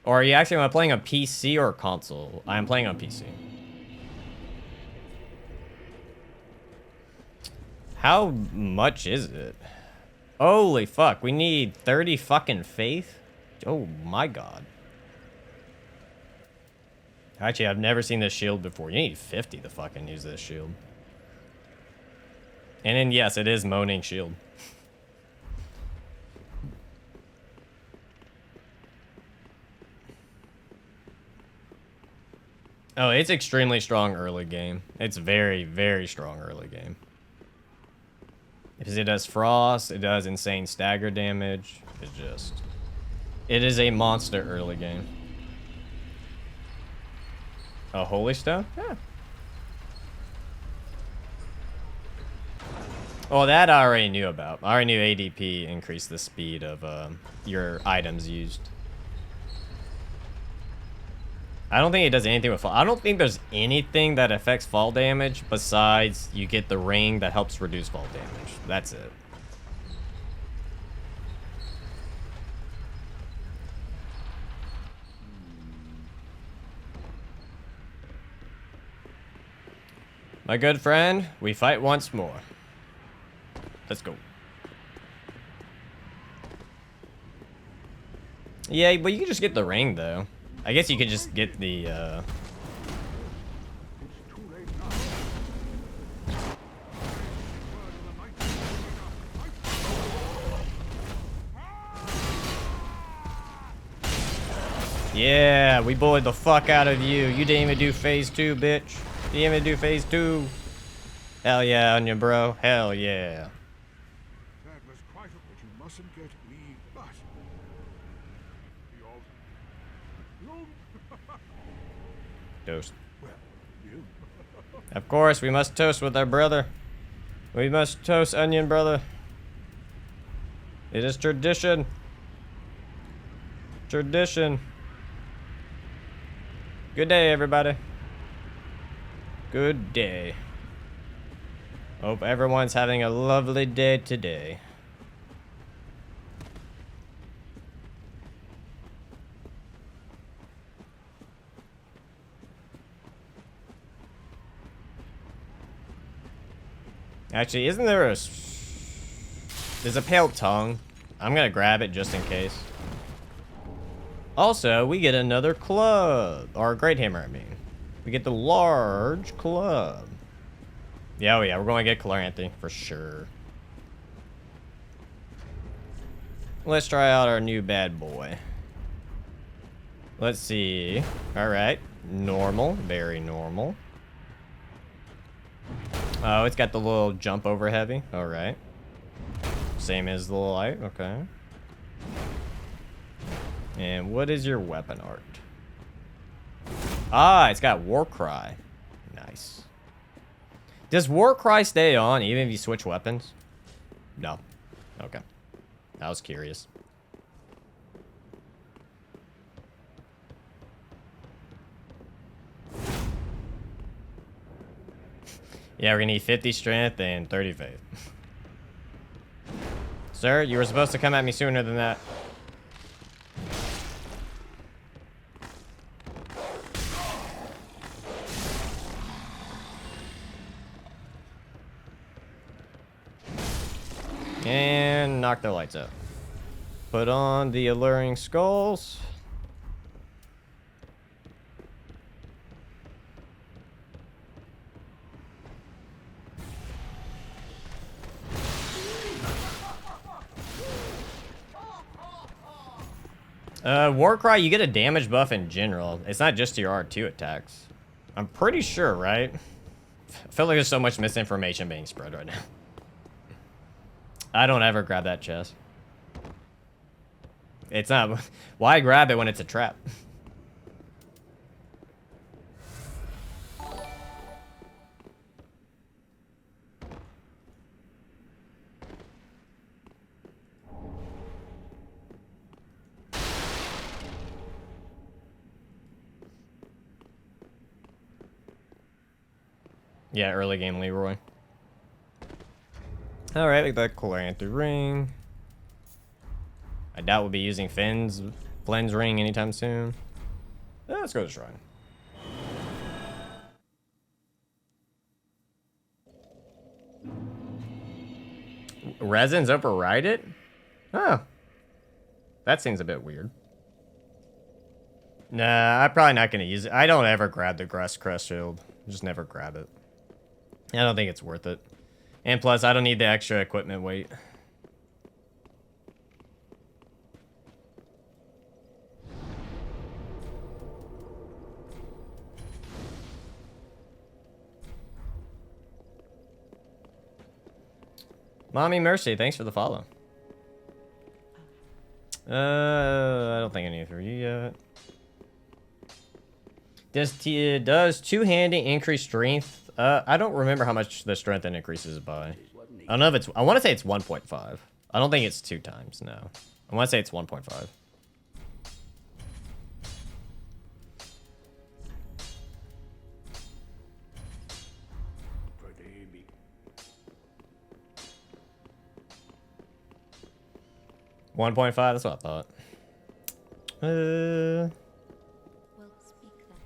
Or are you actually, am I playing on PC or console? I am playing on PC. How much is it? Holy fuck, we need 30 fucking faith? Oh my god. Actually, I've never seen this shield before. You need 50 to fucking use this shield. And then, yes, it is Moaning Shield. Oh, it's extremely strong early game. It's very, very strong early game. Because it does frost, it does insane stagger damage. It is a monster early game. A Holy Stone? Yeah. Oh, that I already knew about. I already knew ADP increased the speed of your items used. I don't think it does anything with fall. I don't think there's anything that affects fall damage besides you get the ring that helps reduce fall damage. That's it. My good friend, we fight once more. Let's go. Yeah, but you can just get the ring, though. I guess you could just get the, Yeah, we bullied the fuck out of you. You didn't even do phase 2, bitch. You didn't even do phase 2. Hell yeah, Onion, bro. Hell yeah. That was quite a but you mustn't get me, but Toast. well, you. Of course, we must toast with our brother. We must toast Onion, brother. It is tradition. Tradition. Good day, everybody. Good day. Hope everyone's having a lovely day today. Actually, isn't there a... There's a pale tongue. I'm gonna grab it just in case. Also, we get another club. Or a great hammer, I mean. We get the large club. Yeah, oh yeah, we're going to get Chloranthy for sure. Let's try out our new bad boy. Let's see. Alright. Normal. Very normal. Oh, it's got the little jump over heavy. Alright. Same as the light. Okay. And what is your weapon art? Ah, it's got Warcry. Nice. Does Warcry stay on even if you switch weapons? No. Okay. I was curious. Yeah, we're gonna need 50 strength and 30 faith. Sir, you were supposed to come at me sooner than that. And knock their lights out. Put on the alluring skulls. Warcry, you get a damage buff in general. It's not just to your R2 attacks. I'm pretty sure, right? I feel like there's so much misinformation being spread right now. I don't ever grab that chest. It's not... Why grab it when it's a trap? Yeah, early game Leroy. Alright, we got Chloranthy ring. I doubt we'll be using Flynn's ring anytime soon. Let's go to Shrine. Resins override it? Oh. That seems a bit weird. Nah, I'm probably not going to use it. I don't ever grab the Crest Shield. Just never grab it. I don't think it's worth it. And plus, I don't need the extra equipment weight. Mommy Mercy, thanks for the follow. I don't think I need it for you yet. Does two-handing increase strength? I don't remember how much the strength increases by. I don't know if it's... I want to say it's 1.5. I don't think it's 2 times, no. I want to say it's 1.5. $1.5, that's what I thought. We'll speak then.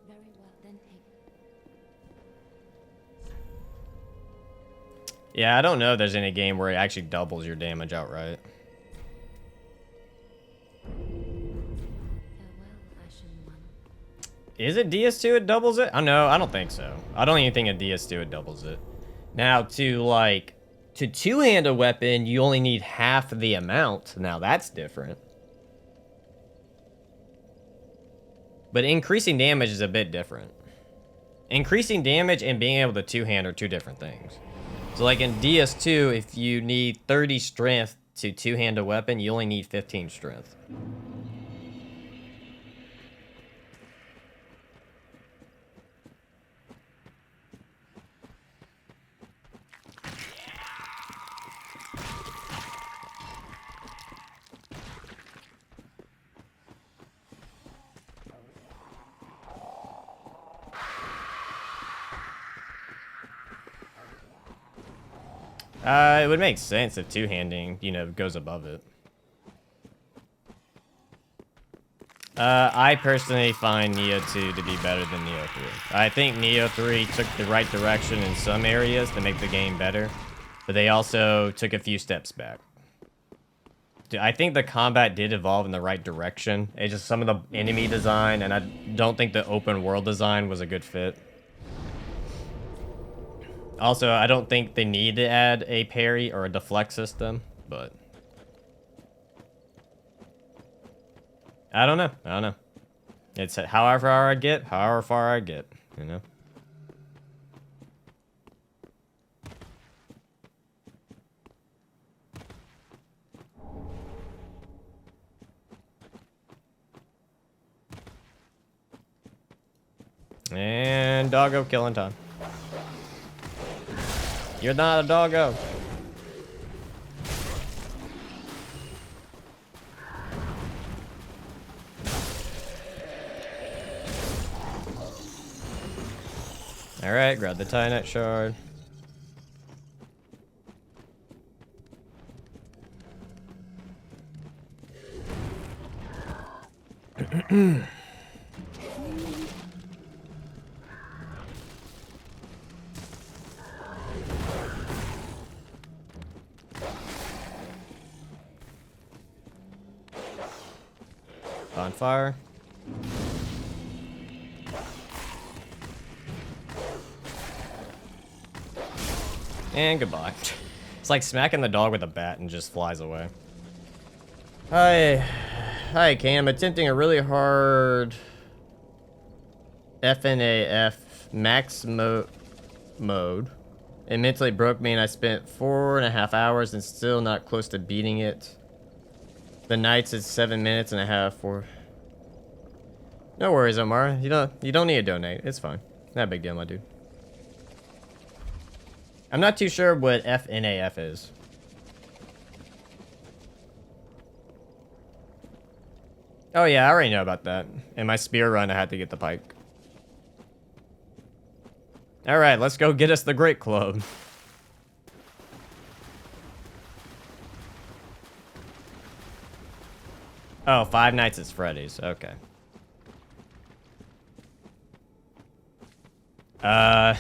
Very well, then take. Yeah, I don't know if there's any game where it actually doubles your damage outright. Farewell, Ashen One. Is it DS2 it doubles it? No, I don't think so. I don't even think a DS2 it doubles it. Now, to two-hand a weapon, you only need half the amount. Now, that's different. But increasing damage is a bit different. Increasing damage and being able to two-hand are two different things. So, like in DS2, if you need 30 strength to two-hand a weapon, you only need 15 strength. It would make sense if two-handing, you know, goes above it. I personally find Neo 2 to be better than Neo 3. I think Neo 3 took the right direction in some areas to make the game better, but they also took a few steps back. I think the combat did evolve in the right direction. It's just some of the enemy design, and I don't think the open world design was a good fit. Also, I don't think they need to add a parry or a deflect system, but I don't know. It's however far I get, you know? And doggo killing time. You're not a doggo. Alright, grab the Tynite shard. On fire. And goodbye. It's like smacking the dog with a bat and just flies away. Hi, Cam. Attempting a really hard FNAF max mode. It mentally broke me and I spent 4.5 hours and still not close to beating it. The nights is 7 minutes and a half for. No worries, Omar. You don't need to donate. It's fine. Not a big deal, my dude. I'm not too sure what FNAF is. Oh yeah, I already know about that. In my spear run, I had to get the pike. Alright, let's go get us the Great Club. Oh, Five Nights at Freddy's. Okay. How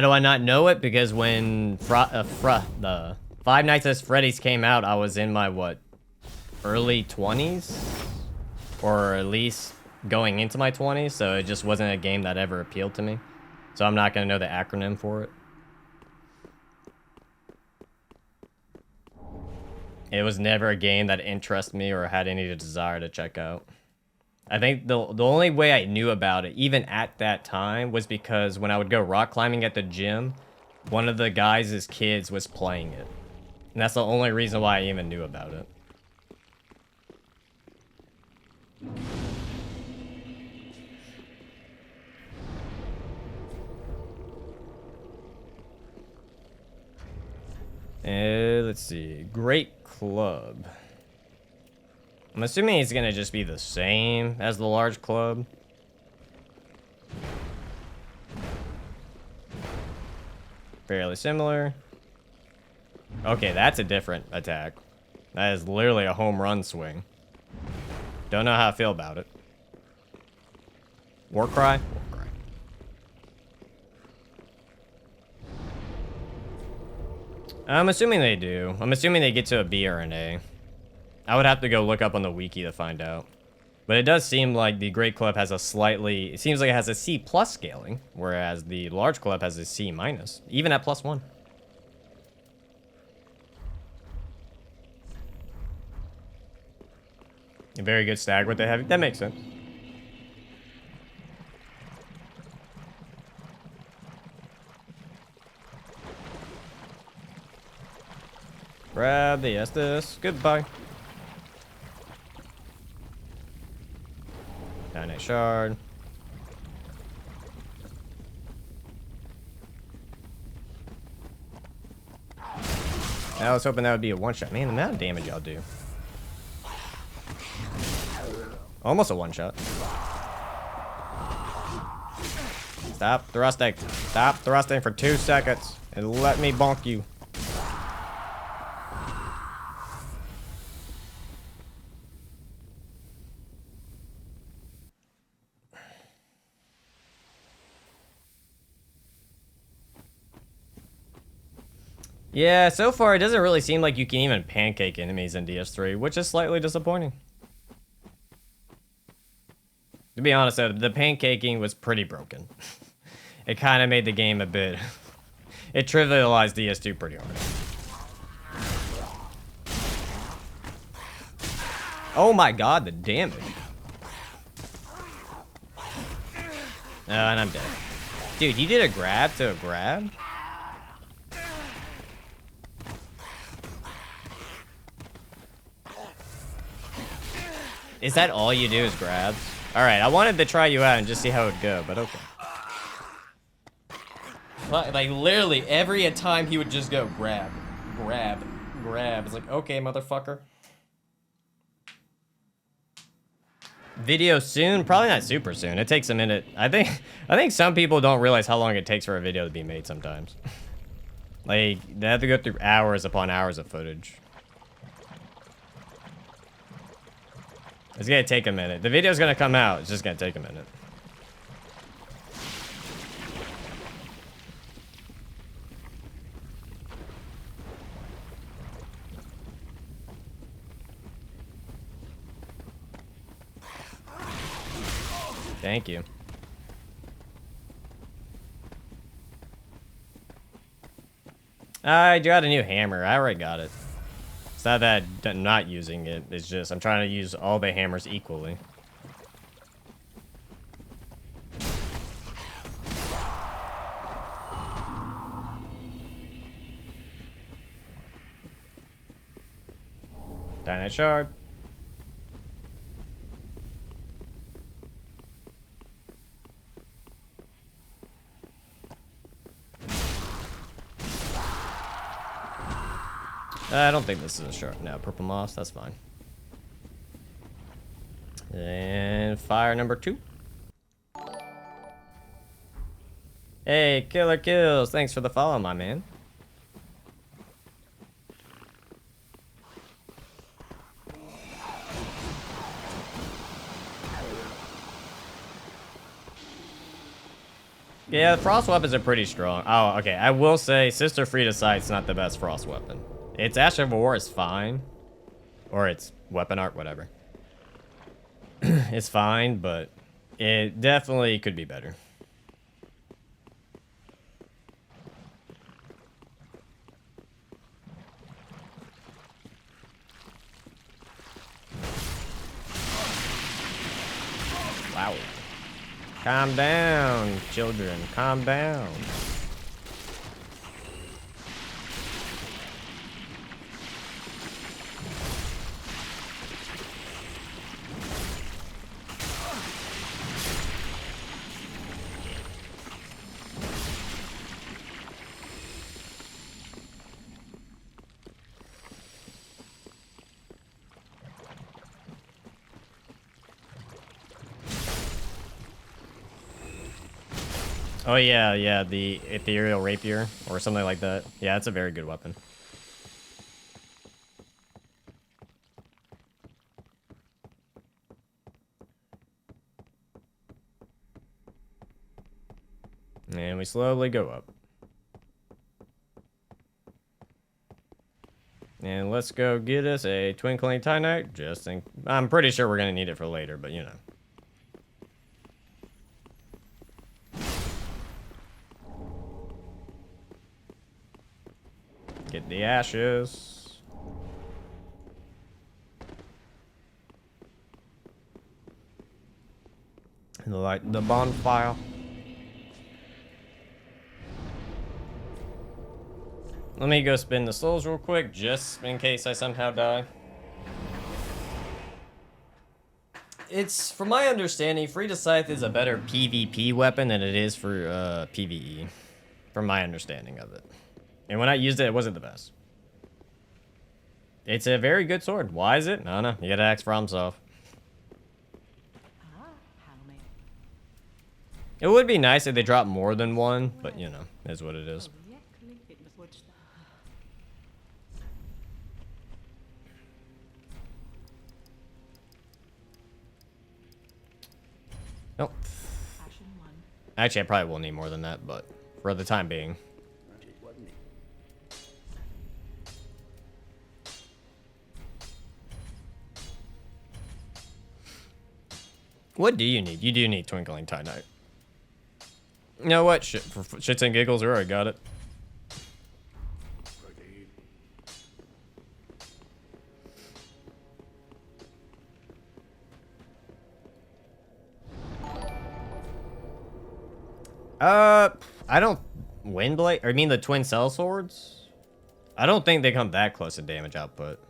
do I not know it? Because when the Five Nights at Freddy's came out, I was in my, what, early 20s? Or at least going into my 20s, so it just wasn't a game that ever appealed to me. So I'm not going to know the acronym for it. It was never a game that interested me or had any desire to check out. I think the only way I knew about it, even at that time, was because when I would go rock climbing at the gym, one of the guys' kids was playing it. And that's the only reason why I even knew about it. Let's see. Great Club. I'm assuming it's gonna just be the same as the large club. Fairly similar. Okay, that's a different attack. That is literally a home run swing. Don't know how I feel about it. Warcry? Warcry. I'm assuming they do. I'm assuming they get to a B or an A. I would have to go look up on the wiki to find out. But it does seem like the Great Club has a slightly... It seems like it has a C+ scaling, whereas the large club has a C-, even at +1. A very good stag with the heavy. That makes sense. Grab the Estus. Goodbye. Tynite shard. I was hoping that would be a one-shot. Man, the amount of damage y'all do. Almost a one-shot. Stop thrusting. Stop thrusting for 2 seconds and let me bonk you. Yeah, so far it doesn't really seem like you can even pancake enemies in DS3, which is slightly disappointing. To be honest, though, the pancaking was pretty broken. It kind of made the game a bit... It trivialized DS2 pretty hard. Oh my god, the damage. And I'm dead. Dude, you did a grab to a grab? Is that all you do is grabs? Alright, I wanted to try you out and just see how it would go, but okay. Like, literally, every time he would just go grab, grab, grab. It's like, okay, motherfucker. Video soon? Probably not super soon. It takes a minute. I think some people don't realize how long it takes for a video to be made sometimes. Like, they have to go through hours upon hours of footage. It's gonna take a minute. The video's gonna come out. It's just gonna take a minute. Thank you. I got a new hammer. I already got it. It's not that I'm not using it. It's just I'm trying to use all the hammers equally. Dynamite shard. I don't think this is a shark. No, purple moss, that's fine. And fire number 2. Hey, Killer Kills, thanks for the follow, my man. Yeah, the frost weapons are pretty strong. Oh, okay. I will say Sister Frieda's Sight's not the best frost weapon. Its Ash of War is fine. Or its weapon art, whatever. It's fine, but it definitely could be better. Wow. Calm down, children. Calm down. Oh yeah, the ethereal rapier or something like that. Yeah, it's a very good weapon. And we slowly go up. And let's go get us a Twinkling Titanite. I'm pretty sure we're gonna need it for later, but you know. Get the ashes. And light the bonfire. Let me go spin the souls real quick, just in case I somehow die. It's, from my understanding, Frieda's Scythe is a better PvP weapon than it is for PvE. From my understanding of it. And when I used it, it wasn't the best. It's a very good sword. Why is it? I don't know. You gotta ask FromSoft. It would be nice if they dropped more than one, but you know, is what it is. Nope. Actually, I probably will need more than that, but for the time being. What do you need? You do need Twinkling Titanite. You know what? Shit, for shits and giggles, we already got it. Proceed. I don't... Windblade? Or you mean the Twin Cell Swords? I don't think they come that close to damage output.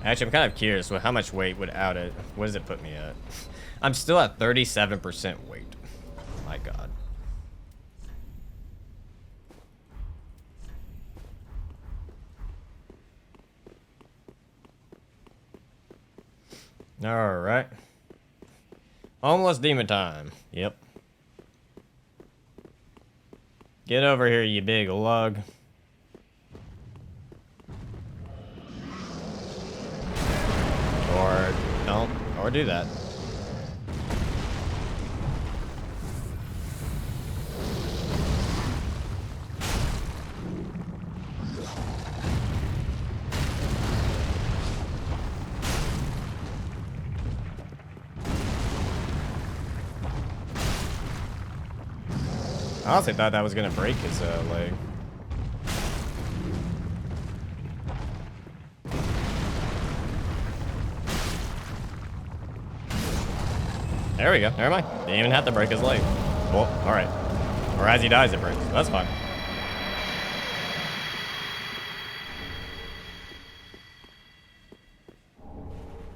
Actually, I'm kind of curious with how much weight would out it. What does it put me at? I'm still at 37% weight. My god. Alright. Homeless demon time. Yep. Get over here, you big lug. Or don't. Or do that. I honestly thought that was gonna break his leg. There we go. Never mind. Didn't even have to break his leg. Well, alright. Or as he dies, it breaks. That's fine.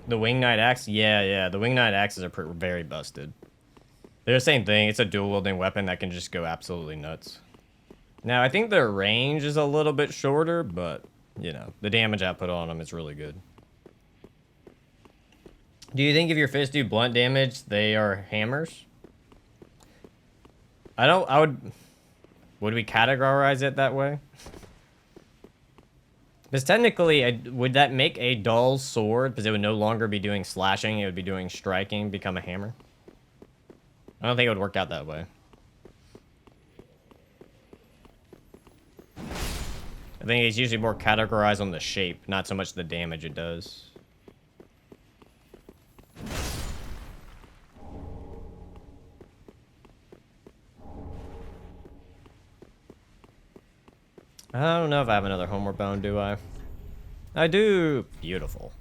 The Wing Knight Axe? Yeah. The Wing Knight Axes are very busted. They're the same thing. It's a dual-wielding weapon that can just go absolutely nuts. Now, I think their range is a little bit shorter, but, you know, the damage output on them is really good. Do you think if your fists do blunt damage, they are hammers? Would we categorize it that way? Because technically, would that make a dull sword, because it would no longer be doing slashing, it would be doing striking, become a hammer? I don't think it would work out that way. I think it's usually more categorized on the shape, not so much the damage it does. I don't know if I have another Homeward Bound, do I? I do. Beautiful.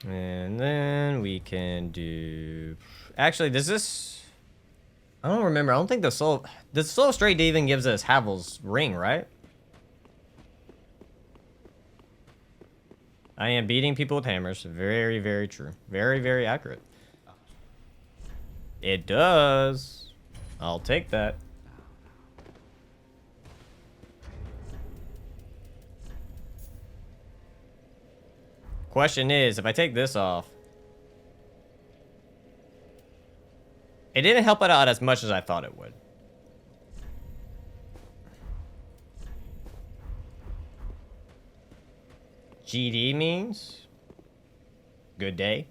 And then we can do... Actually, does this... I don't remember. I don't think the Soul... The Soul Straight even gives us Havel's ring, right? I am beating people with hammers. Very, very true. Very, very accurate. It does. I'll take that. Question is, if I take this off... It didn't help it out as much as I thought it would. GD means good day.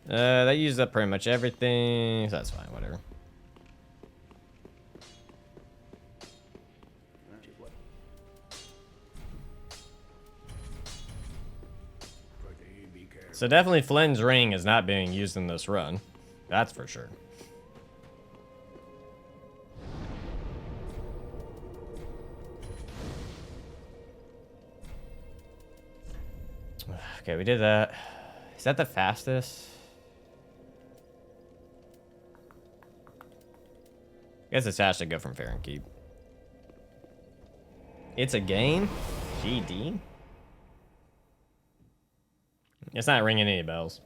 That used up pretty much everything. So that's fine, whatever. So definitely Flynn's ring is not being used in this run. That's for sure. Okay, we did that. Is that the fastest? I guess it's fast to go from Fair and Keep. It's a game? GD? It's not ringing any bells.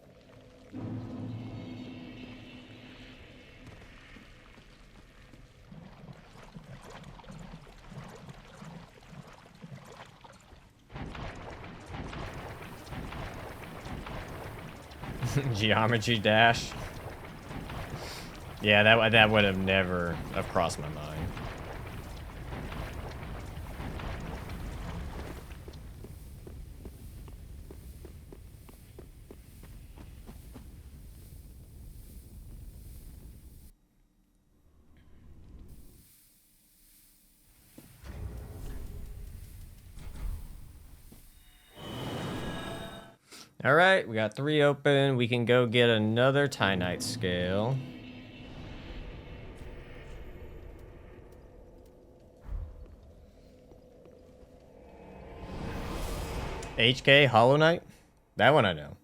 Geometry Dash. Yeah, that would have never have crossed my mind. All right, we got 3 open. We can go get another Titanite scale. HK Hollow Knight? That one I know.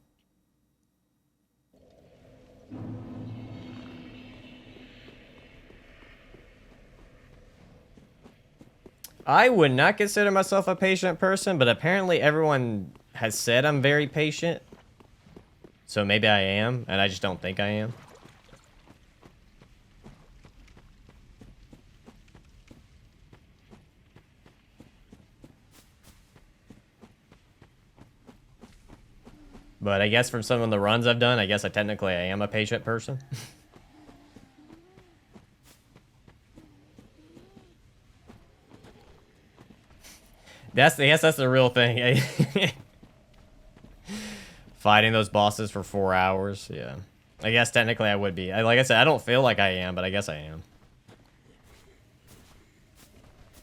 I would not consider myself a patient person, but apparently everyone has said I'm very patient. So maybe I am, and I just don't think I am. But I guess from some of the runs I've done, I guess I am a patient person. I guess that's the real thing. Fighting those bosses for 4 hours, yeah. I guess technically I would be. Like I said, I don't feel like I am, but I guess I am.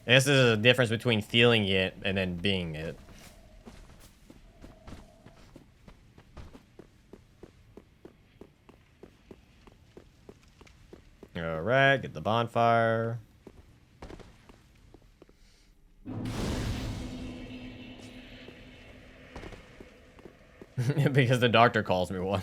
I guess there's a difference between feeling it and then being it. Alright, get the bonfire. Because the doctor calls me one.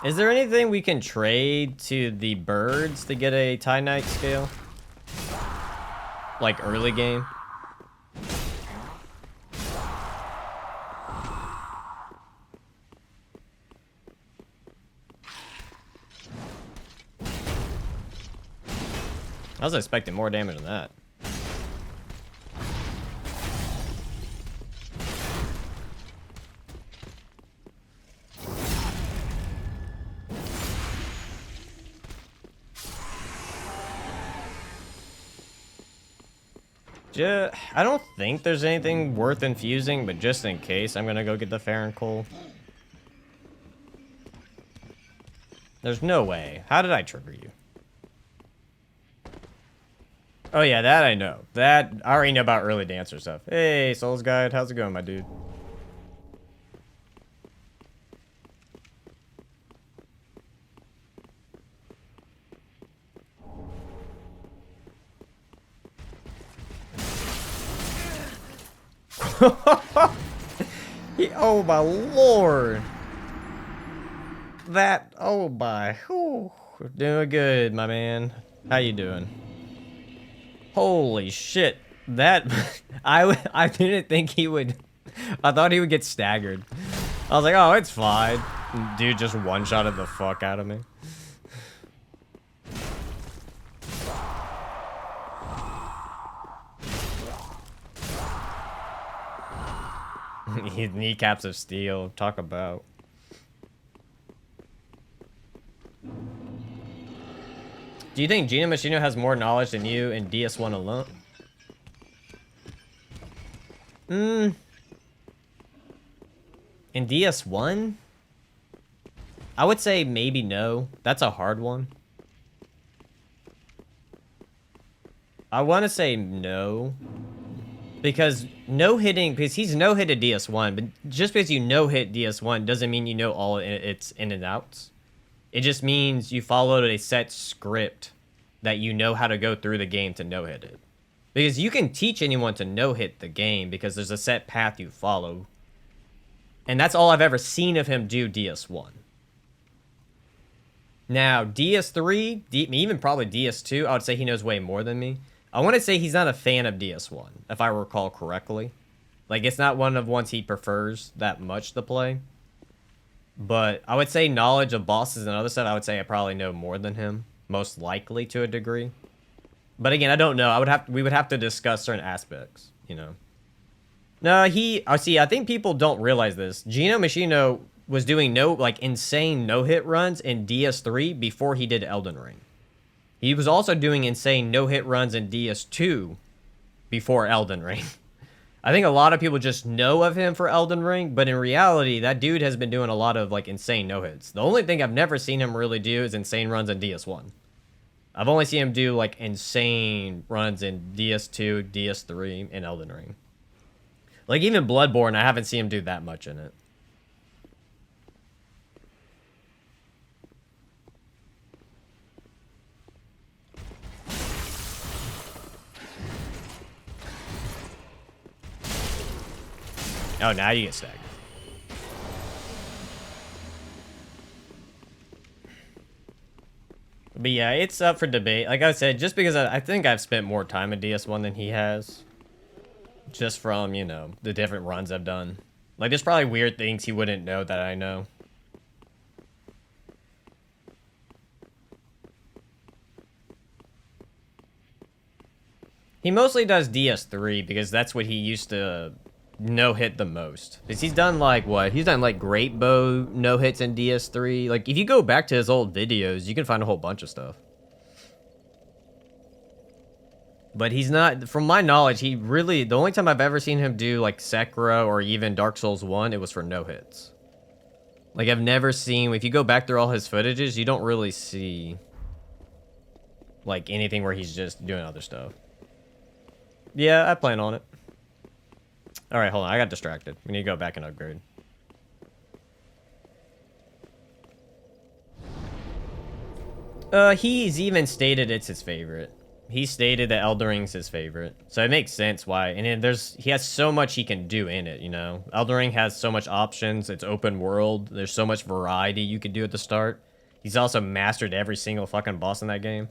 Is there anything we can trade to the birds to get a Titanite scale? Like early game? I was expecting more damage than that. I don't think there's anything worth infusing, but just in case, I'm gonna go get the Farron Coal. There's no way. How did I trigger you? Oh yeah, that I know. That, I already know about early dancer stuff. Hey, Souls Guide, how's it going, my dude? Oh my lord. That, oh my, whew. Doing good, my man. How you doing? Holy shit. That, I didn't think he would, I thought he would get staggered. I was like, oh, it's fine. Dude just one-shotted the fuck out of me. Kneecaps of steel. Talk about. Do you think Gina Machino has more knowledge than you in DS1 alone? In DS1? I would say maybe no. That's a hard one. I want to say no. Because because he's no-hitted DS1, but just because you no-hit DS1 doesn't mean you know all its in and outs. It just means you followed a set script that you know how to go through the game to no-hit it. Because you can teach anyone to no-hit the game because there's a set path you follow. And that's all I've ever seen of him do DS1. Now, DS3, even probably DS2, I would say he knows way more than me. I want to say he's not a fan of DS1, if I recall correctly. Like, it's not one of ones he prefers that much to play. But I would say knowledge of bosses and other stuff, I would say I probably know more than him. Most likely to a degree. But again, I don't know. We would have to discuss certain aspects, you know. No, see, I think people don't realize this. Gino Machino was doing insane no-hit runs in DS3 before he did Elden Ring. He was also doing insane no-hit runs in DS2 before Elden Ring. I think a lot of people just know of him for Elden Ring, but in reality, that dude has been doing a lot of insane no-hits. The only thing I've never seen him really do is insane runs in DS1. I've only seen him do insane runs in DS2, DS3, and Elden Ring. Even Bloodborne, I haven't seen him do that much in it. Oh, now you get staggered. But yeah, it's up for debate. Like I said, just because I think I've spent more time in DS1 than he has. Just from, the different runs I've done. There's probably weird things he wouldn't know that I know. He mostly does DS3 because that's what he used to no-hit the most. Because he's done what? He's done Great Bow no-hits in DS3. If you go back to his old videos, you can find a whole bunch of stuff. But he's not, from my knowledge, the only time I've ever seen him do Sekiro or even Dark Souls 1, it was for no-hits. I've never seen, if you go back through all his footages, you don't really see anything where he's just doing other stuff. Yeah, I plan on it. Alright, hold on, I got distracted. We need to go back and upgrade. He's even stated it's his favorite. He stated that Elden Ring's his favorite. So it makes sense why. And then he has so much he can do in it, Elden Ring has so much options. It's open world. There's so much variety you can do at the start. He's also mastered every single fucking boss in that game.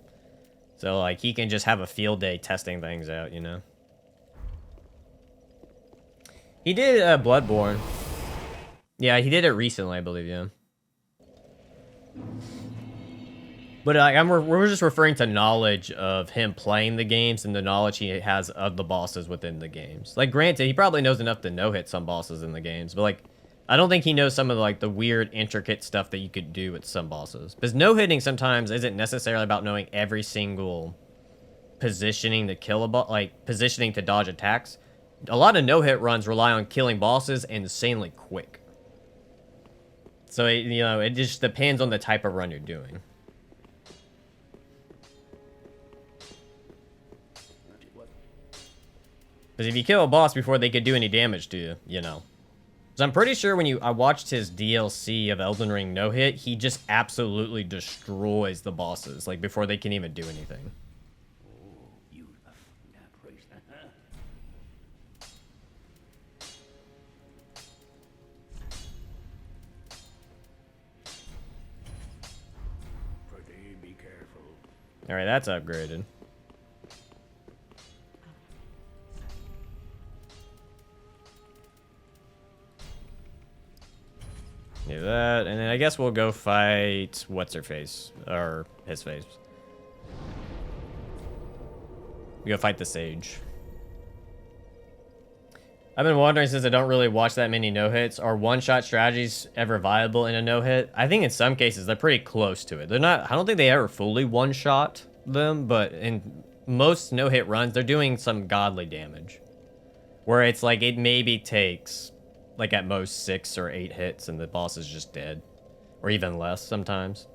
So, he can just have a field day testing things out, He did Bloodborne. Yeah, he did it recently, I believe, yeah. But we're just referring to knowledge of him playing the games and the knowledge he has of the bosses within the games. Granted, he probably knows enough to no-hit some bosses in the games, but I don't think he knows some of the weird, intricate stuff that you could do with some bosses. Because no-hitting sometimes isn't necessarily about knowing every single positioning to kill a boss, positioning to dodge attacks. A lot of no-hit runs rely on killing bosses insanely quick. So, it just depends on the type of run you're doing. Because if you kill a boss before they could do any damage to you, So I'm pretty sure when I watched his DLC of Elden Ring no-hit, he just absolutely destroys the bosses, before they can even do anything. Be careful. Alright, that's upgraded. Do that, and then I guess we'll go fight what's-her-face, or his face. We go fight the Sage. I've been wondering, since I don't really watch that many no-hits, are one-shot strategies ever viable in a no-hit? I think in some cases they're pretty close to it. They're not, I don't think they ever fully one-shot them, but in most no-hit runs, they're doing some godly damage. Where it's it maybe takes at most 6 or 8 hits and the boss is just dead. Or even less sometimes.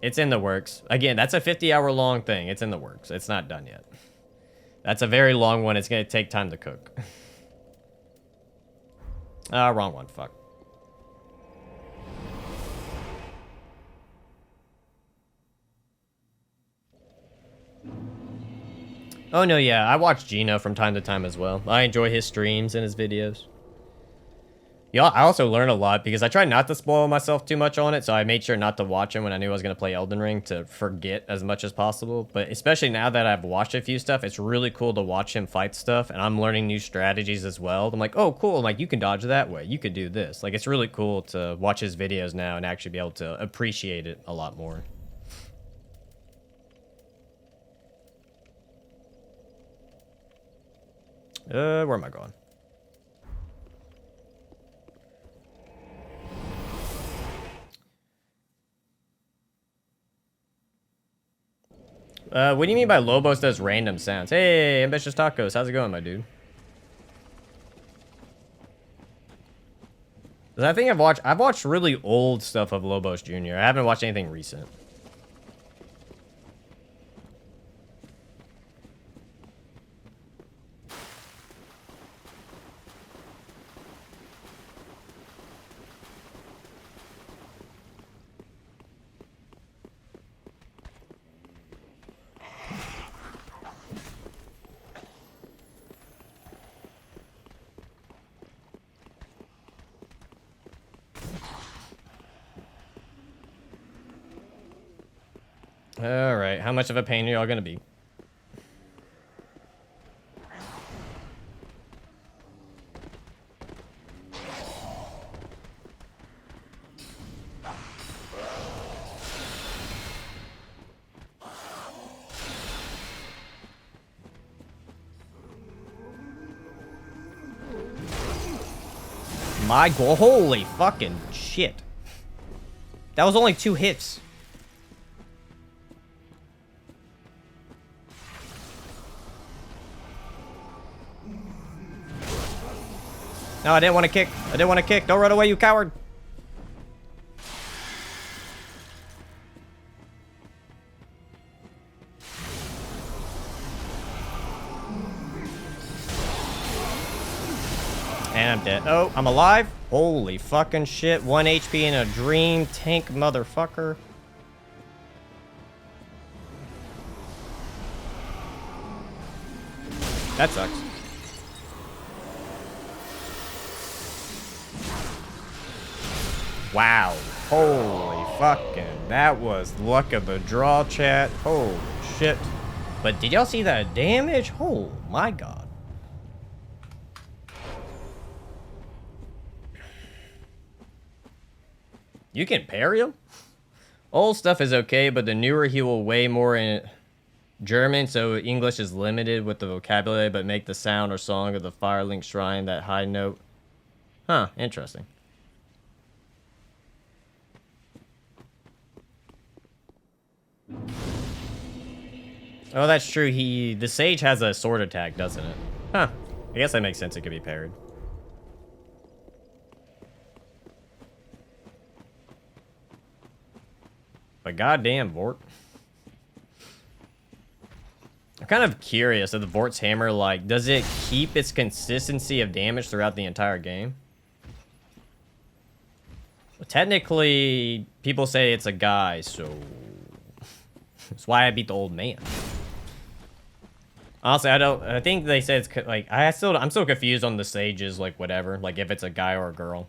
It's in the works. Again, that's a 50-hour long thing. It's in the works. It's not done yet. That's a very long one. It's going to take time to cook. Wrong one. Fuck. Oh, no, yeah. I watch Gino from time to time as well. I enjoy his streams and his videos. Yeah, I also learn a lot because I try not to spoil myself too much on it, so I made sure not to watch him when I knew I was going to play Elden Ring to forget as much as possible. But especially now that I've watched a few stuff, it's really cool to watch him fight stuff, and I'm learning new strategies as well. I'm like, oh, cool. You can dodge that way. You could do this. It's really cool to watch his videos now and actually be able to appreciate it a lot more. Where am I going? What do you mean by Lobos does random sounds? Hey, Ambitious Tacos, how's it going, my dude? 'Cause I think I've watched really old stuff of Lobos Jr. I haven't watched anything recent. Alright, how much of a pain are y'all gonna be? My god, holy fucking shit. That was only 2 hits. No, I didn't want to kick. I didn't want to kick. Don't run away, you coward. And I'm dead. Oh, I'm alive? Holy fucking shit. 1 HP in a dream tank motherfucker. That sucks. Wow. Holy fucking. That was luck of the draw, chat. Holy shit. But did y'all see that damage? Oh my god. You can parry him? Old stuff is okay, but the newer he will weigh more in German, so English is limited with the vocabulary, but make the sound or song of the Firelink Shrine that high note. Huh, interesting. Oh, that's true. The Sage has a sword attack, doesn't it? Huh. I guess that makes sense. It could be parried. But goddamn, Vort. I'm kind of curious of the Vort's hammer. Like, does it keep its consistency of damage throughout the entire game? Well, technically, people say it's a guy, so that's why I beat the old man. Honestly, I think they said it's like I'm still confused on the Sages, like whatever, like if it's a guy or a girl.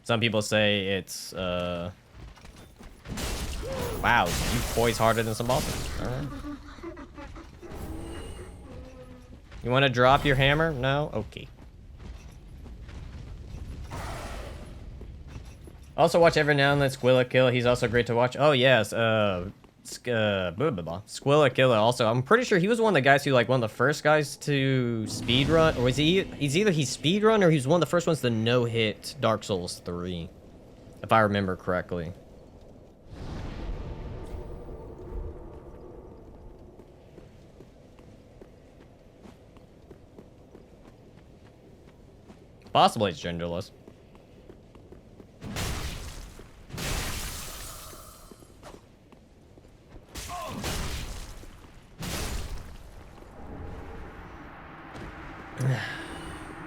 Some people say it's wow, you poise harder than some bosses. All right. You want to drop your hammer? No? Okay. Also watch every now and then Squilla Kill. He's also great to watch. Oh yes, Squilla Killer also. I'm pretty sure he was one of the guys who, like, one of the first guys to speedrun, or he's either speedrun or he's one of the first ones to no-hit Dark Souls 3, if I remember correctly. Possibly it's genderless.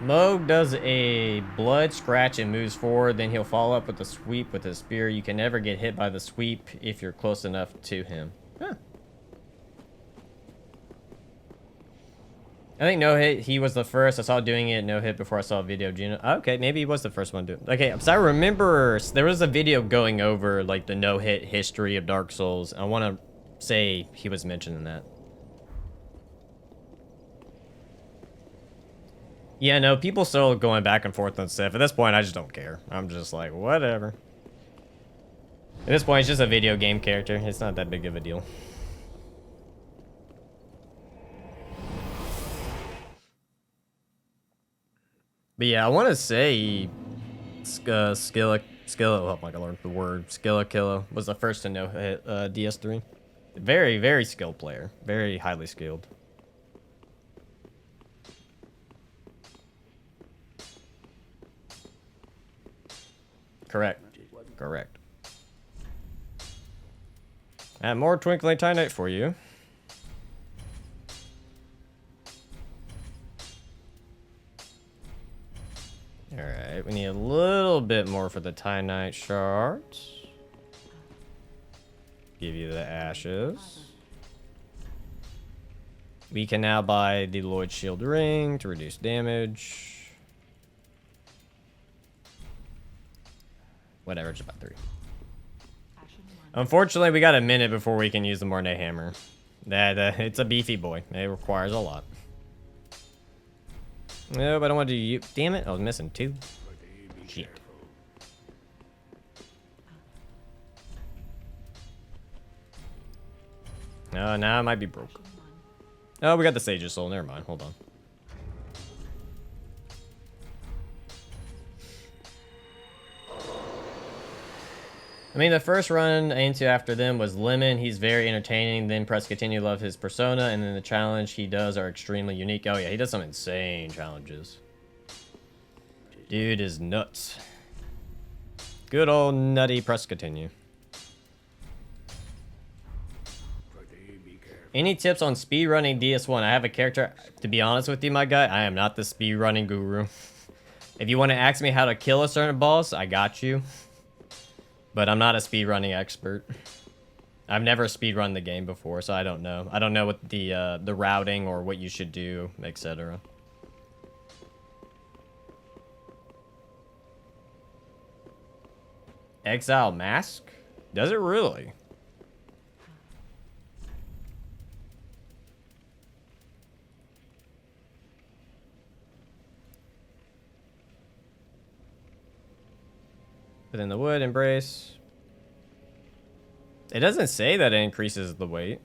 Moog does a blood scratch and moves forward, then he'll follow up with a sweep with his spear. You can never get hit by the sweep if you're close enough to him. Huh. I think no hit, he was the first. I saw doing it no hit before I saw a video of Gino. Okay, maybe he was the first one to do it. Okay, so I remember there was a video going over like the no hit history of Dark Souls. I want to say he was mentioning that. Yeah, no, people still going back and forth on stuff. At this point, I just don't care. I'm just like, whatever. At this point, it's just a video game character. It's not that big of a deal. But yeah, I want to say Skilla, oh my god, I learned the word. Skillakilla was the first to know hit DS3. Very, very skilled player. Very highly skilled. Correct. Correct. And more Twinkling Titanite for you. Alright, we need a little bit more for the Titanite shards. Give you the ashes. We can now buy the Lloyd Shield Ring to reduce damage. Whatever, just about 3. Unfortunately, we got a minute before we can use the Mornay Hammer. It's a beefy boy. It requires a lot. No, but I don't want to do you. Damn it, I was missing 2. Shit. No, now I might be broke. Oh, we got the Sage's Soul. Never mind. Hold on. I mean, the first run into after them was Lemon. He's very entertaining. Then press continue, love his persona. And then the challenge he does are extremely unique. Oh, yeah, he does some insane challenges. Dude is nuts. Good old nutty press continue. Any tips on speedrunning DS1? I have a character. To be honest with you, my guy, I am not the speedrunning guru. If you want to ask me how to kill a certain boss, I got you. But I'm not a speedrunning expert. I've never speedrun the game before, so I don't know. I don't know what the routing or what you should do, etc. Exile Mask? Does it really? Within the wood, embrace. It doesn't say that it increases the weight.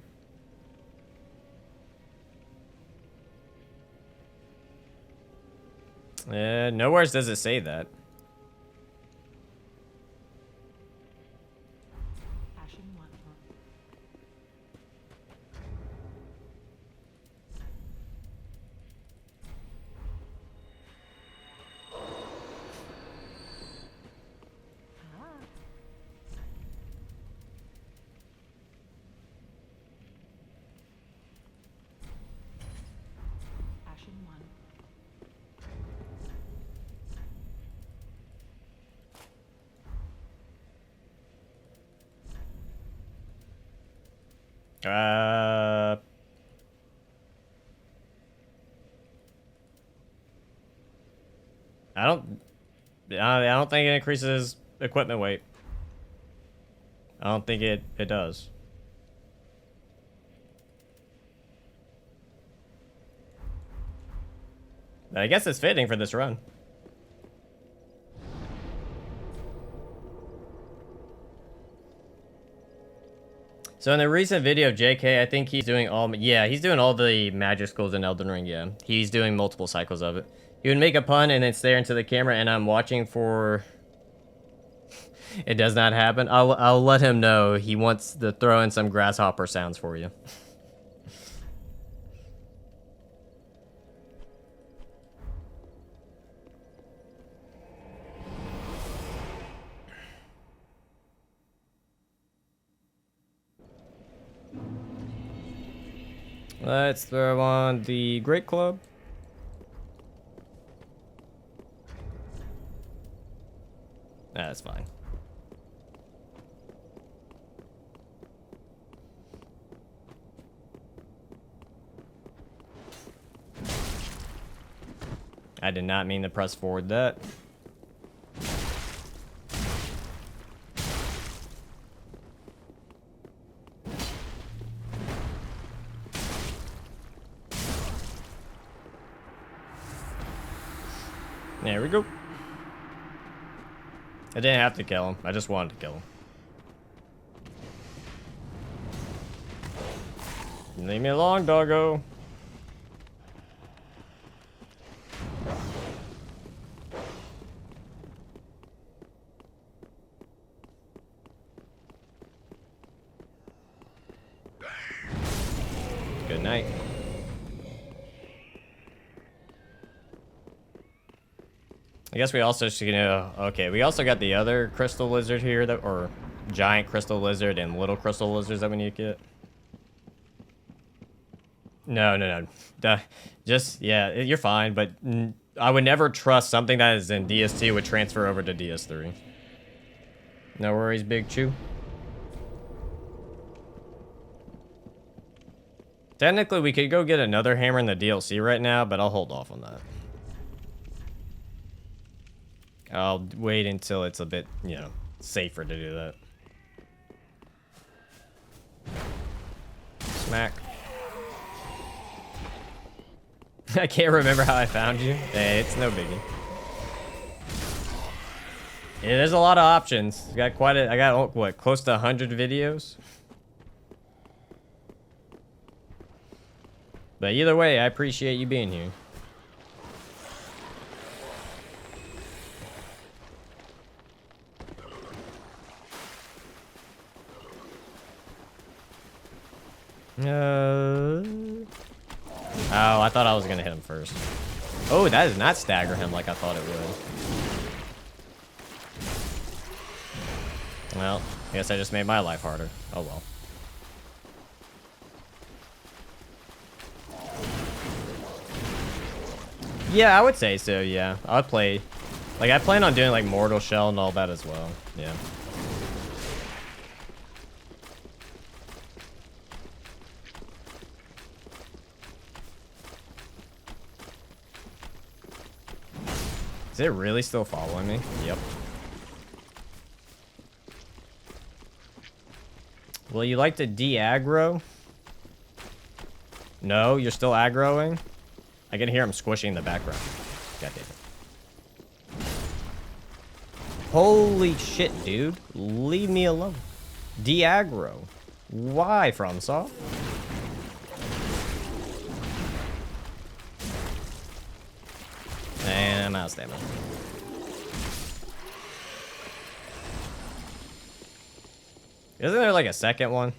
Nowhere does it say that. I don't think it increases equipment weight. I don't think it does. But I guess it's fitting for this run. So in the recent video of JK, I think he's doing he's doing all the magic schools in Elden Ring, yeah. He's doing multiple cycles of it. He would make a pun and then stare into the camera, and I'm watching for... It does not happen. I'll let him know he wants to throw in some grasshopper sounds for you. Let's throw on the Great Club. That's fine. I did not mean to press forward that. There we go. I didn't have to kill him. I just wanted to kill him. Leave me alone, doggo. night. I guess we also should, okay, we also got the other crystal lizard here, that, or giant crystal lizard and little crystal lizards that we need to get. No. Just, yeah, you're fine, but I would never trust something that is in DS2 would transfer over to DS3. No worries, Big Chew. Technically, we could go get another hammer in the DLC right now, but I'll hold off on that. I'll wait until it's a bit, safer to do that. Smack. I can't remember how I found you. Hey, it's no biggie. Yeah, there's a lot of options. I got what, close to 100 videos? But either way, I appreciate you being here. Oh, I thought I was gonna hit him first. Oh, that does not stagger him like I thought it would. Well, I guess I just made my life harder. Oh well. Yeah, I would say so, yeah. I would play... Like, I plan on doing, like, Mortal Shell and all that as well. Yeah. Is it really still following me? Yep. Will you like to de-aggro? No, you're still aggroing? I can hear him squishing in the background. God damn it. Holy shit, dude. Leave me alone. De-aggro. Why, FromSoft? And I'm out of stamina. Isn't there like a second one?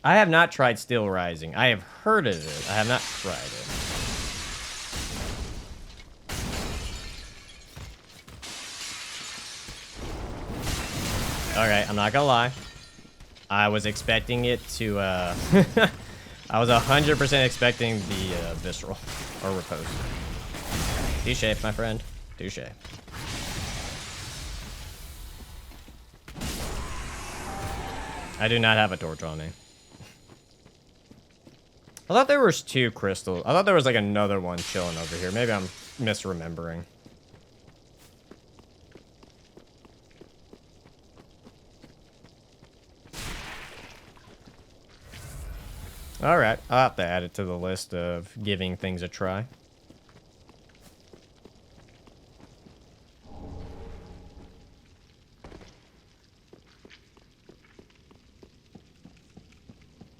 I have not tried Steel Rising. I have heard of it. I have not tried it. Alright, I'm not gonna lie. I was expecting it to, I was 100% expecting the, Visceral. Or Repose. Touche, my friend. Touche. I do not have a torch on me. I thought there was 2 crystals. I thought there was like another one chilling over here. Maybe I'm misremembering. Alright, I'll have to add it to the list of giving things a try.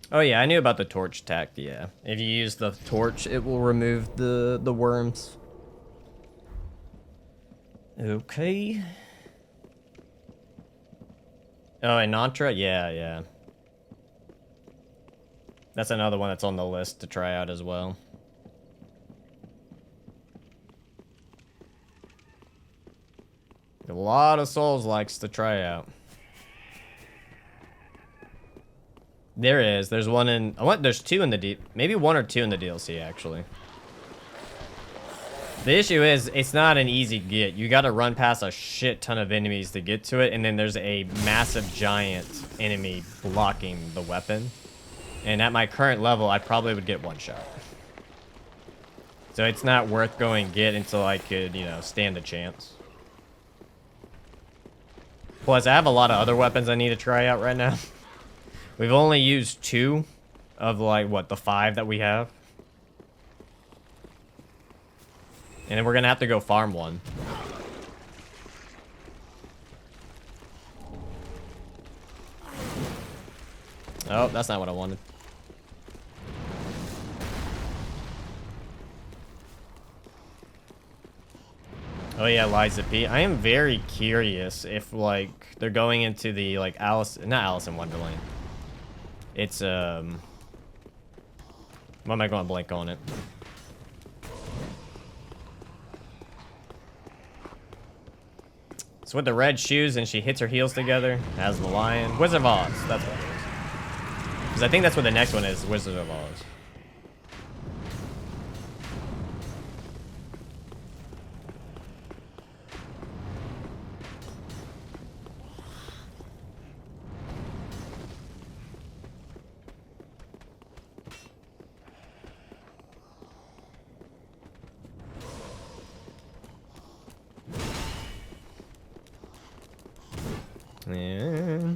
Oh yeah, I knew about the torch tech, yeah. If you use the torch, it will remove the worms. Okay. Oh, and Nantra? Yeah. That's another one that's on the list to try out as well. A lot of Souls likes to try out. There is. There's one in... there's 2 in the... maybe 1 or 2 in the DLC, actually. The issue is, it's not an easy get. You gotta run past a shit ton of enemies to get to it, and then there's a massive giant enemy blocking the weapon. And at my current level, I probably would get 1 shot. So it's not worth going get until I could, stand a chance. Plus, I have a lot of other weapons I need to try out right now. We've only used 2 of, like, what, the 5 that we have. And then we're gonna have to go farm 1. Oh, that's not what I wanted. Oh yeah, Liza P. I am very curious if like they're going into the like not Alice in Wonderland. It's why am I going blank on it? It's with the red shoes and she hits her heels together as the lion. Wizard of Oz, that's what it is. Because I think that's what the next one is, Wizard of Oz. Yeah.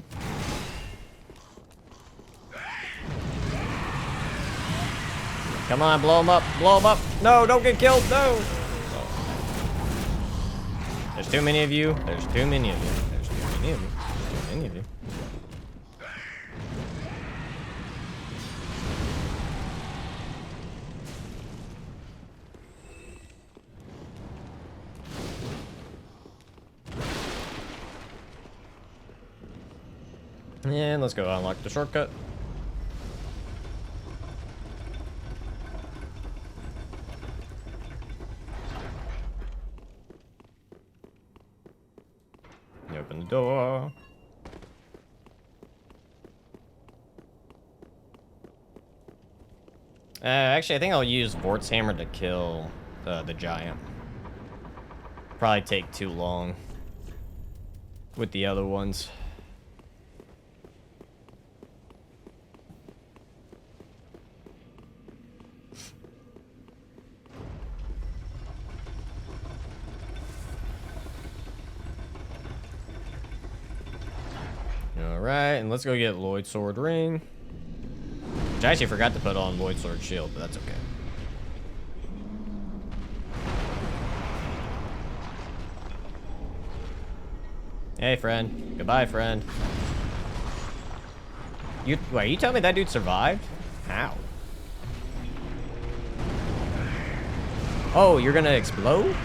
Come on, blow him up, blow him up. No, don't get killed, no. There's too many of you. There's too many of you. There's too many of you. There's too many of you. And let's go unlock the shortcut. You open the door. Actually, I think I'll use Vort's hammer to kill the giant. Probably take too long with the other ones. Alright, and let's go get Lloyd's sword ring. Which I actually forgot to put on Lloyd's sword shield, but that's okay. Hey, friend. Goodbye, friend. Wait, you telling me that dude survived? How? Oh, you're gonna explode?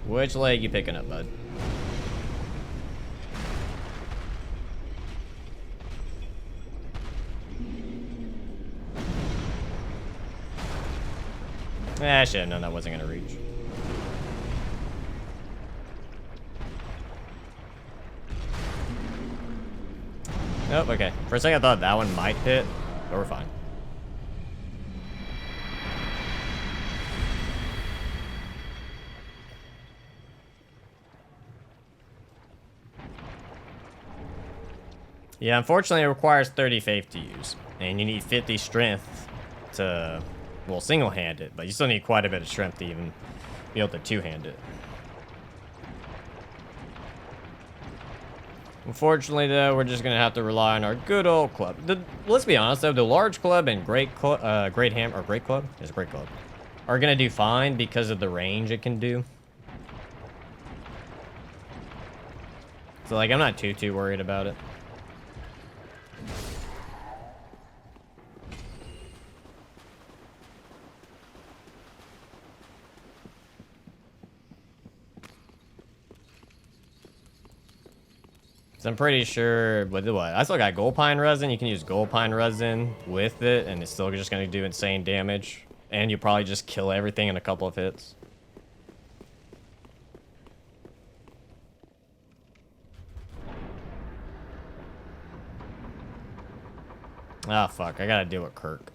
Which leg you picking up, bud? Ah, shit, no, that wasn't gonna reach. Nope, okay. For a second I thought that one might hit, but we're fine. Yeah, unfortunately it requires 30 faith to use. And you need 50 strength to, well, single-hand it, but you still need quite a bit of strength to even be able to two-hand it. Unfortunately, though, we're just gonna have to rely on our good old club. Let's be honest, though, the large club and great club are gonna do fine because of the range it can do. So, like, I'm not too worried about it. So I'm pretty sure, but what? I still got gold pine resin. You can use gold pine resin with it, and it's still just going to do insane damage. And you probably just kill everything in a couple of hits. Ah, fuck. I got to deal with Kirk.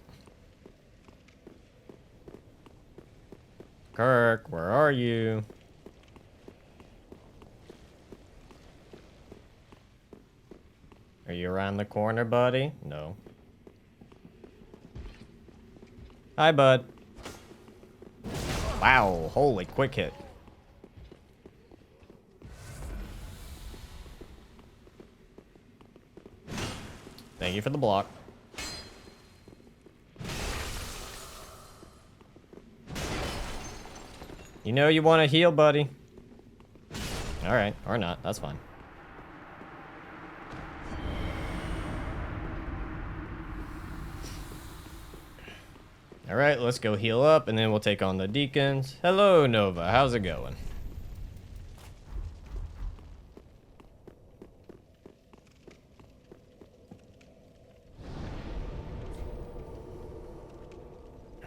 Kirk, where are you? Are you around the corner, buddy? No. Hi, bud. Wow, holy quick hit. Thank you for the block. You know you want to heal, buddy. Alright, or not, that's fine. All right, let's go heal up, and then we'll take on the deacons. Hello, Nova. How's it going?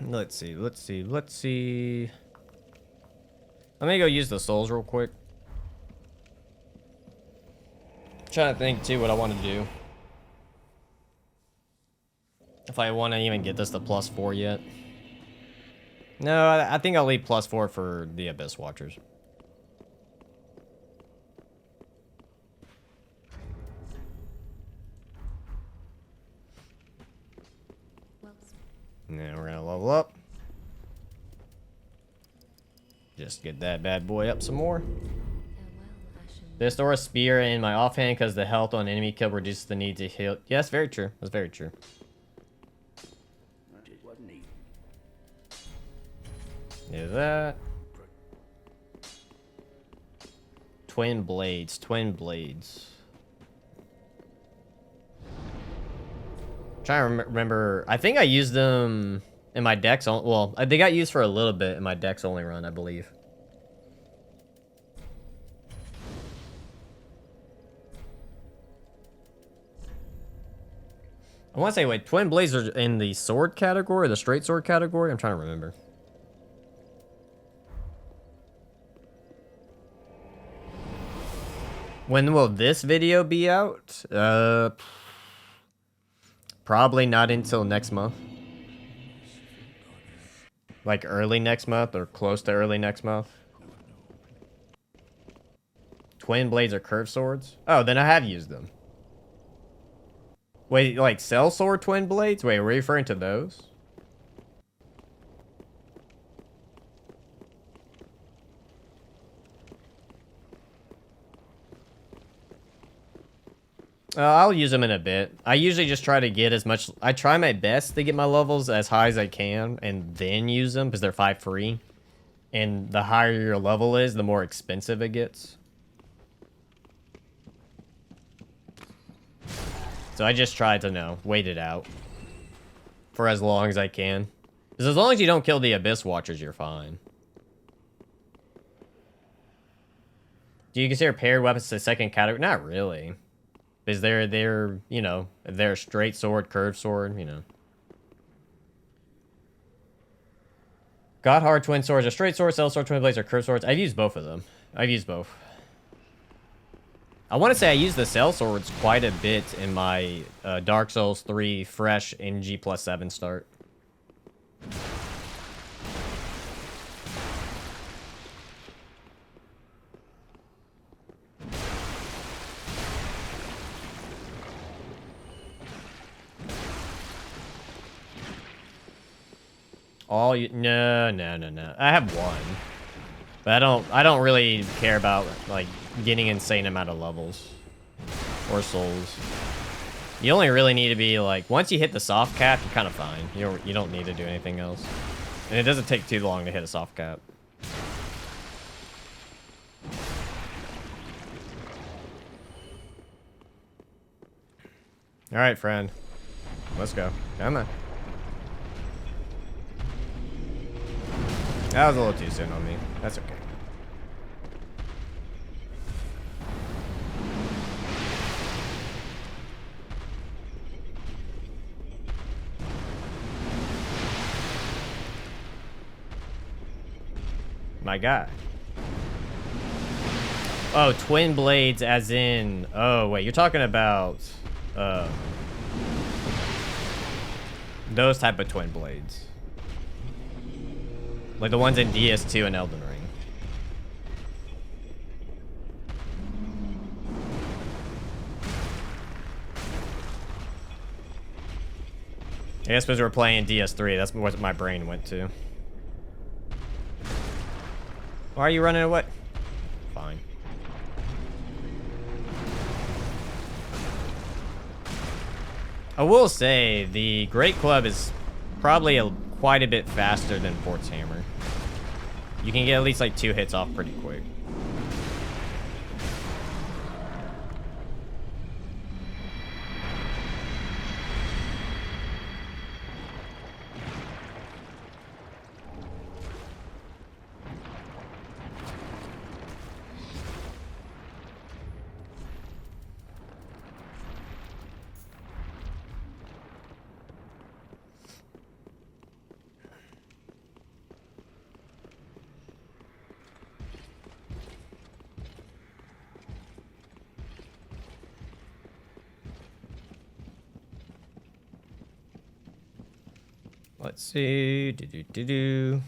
Let's see. Let me go use the souls real quick. Trying to think too what I want to do. If I want to even get this to +4 yet. No, I think I'll leave +4 for the Abyss Watchers. Well, Now we're gonna level up. Just get that bad boy up some more. farewell, Ashen. They store a spear in my offhand because the health on enemy kill reduces the need to heal. Yes, very true. That's very true. That it wasn't easy. Do that. Twin blades. Trying to remember. I think I used them in my decks. Well, they got used for a little bit in my decks only run, I believe. I want to say, wait, twin blades are in the sword category, the straight sword category? I'm trying to remember. When will this video be out? Probably not until next month. Like early next month or close to early next month. Twin blades are curved swords? Oh, then I have used them. Wait, like cell sword twin blades? Wait, were you referring to those? I'll use them in a bit. I usually just try to get as much... I try my best to get my levels as high as I can and then use them because they're 5 free. And the higher your level is, the more expensive it gets. So I just try to, wait it out. For as long as I can. Because as long as you don't kill the Abyss Watchers, you're fine. Do you consider paired weapons the second category? Not really. Because they're they're straight sword, curved sword, Godhard twin swords are straight swords, cell sword twin blades are curved swords. I've used both of them. I've used both. I want to say I used the cell swords quite a bit in my Dark Souls 3 fresh NG+7 start. No. I have one. But I don't really care about like getting insane amount of levels or souls. You only really need to be like once you hit the soft cap, you're kind of fine. You don't need to do anything else. And it doesn't take too long to hit a soft cap. All right, friend. Let's go. Come on. That was a little too soon on me. That's okay. My God. Oh, twin blades as in... Oh, wait. You're talking about... those type of twin blades. Like the ones in DS2 and Elden Ring. I guess because we were playing DS3, that's what my brain went to. Why are you running away? Fine. I will say, the Great Club is probably quite a bit faster than Fort's Hammer. You can get at least like 2 hits off pretty quick. Let's see. Do.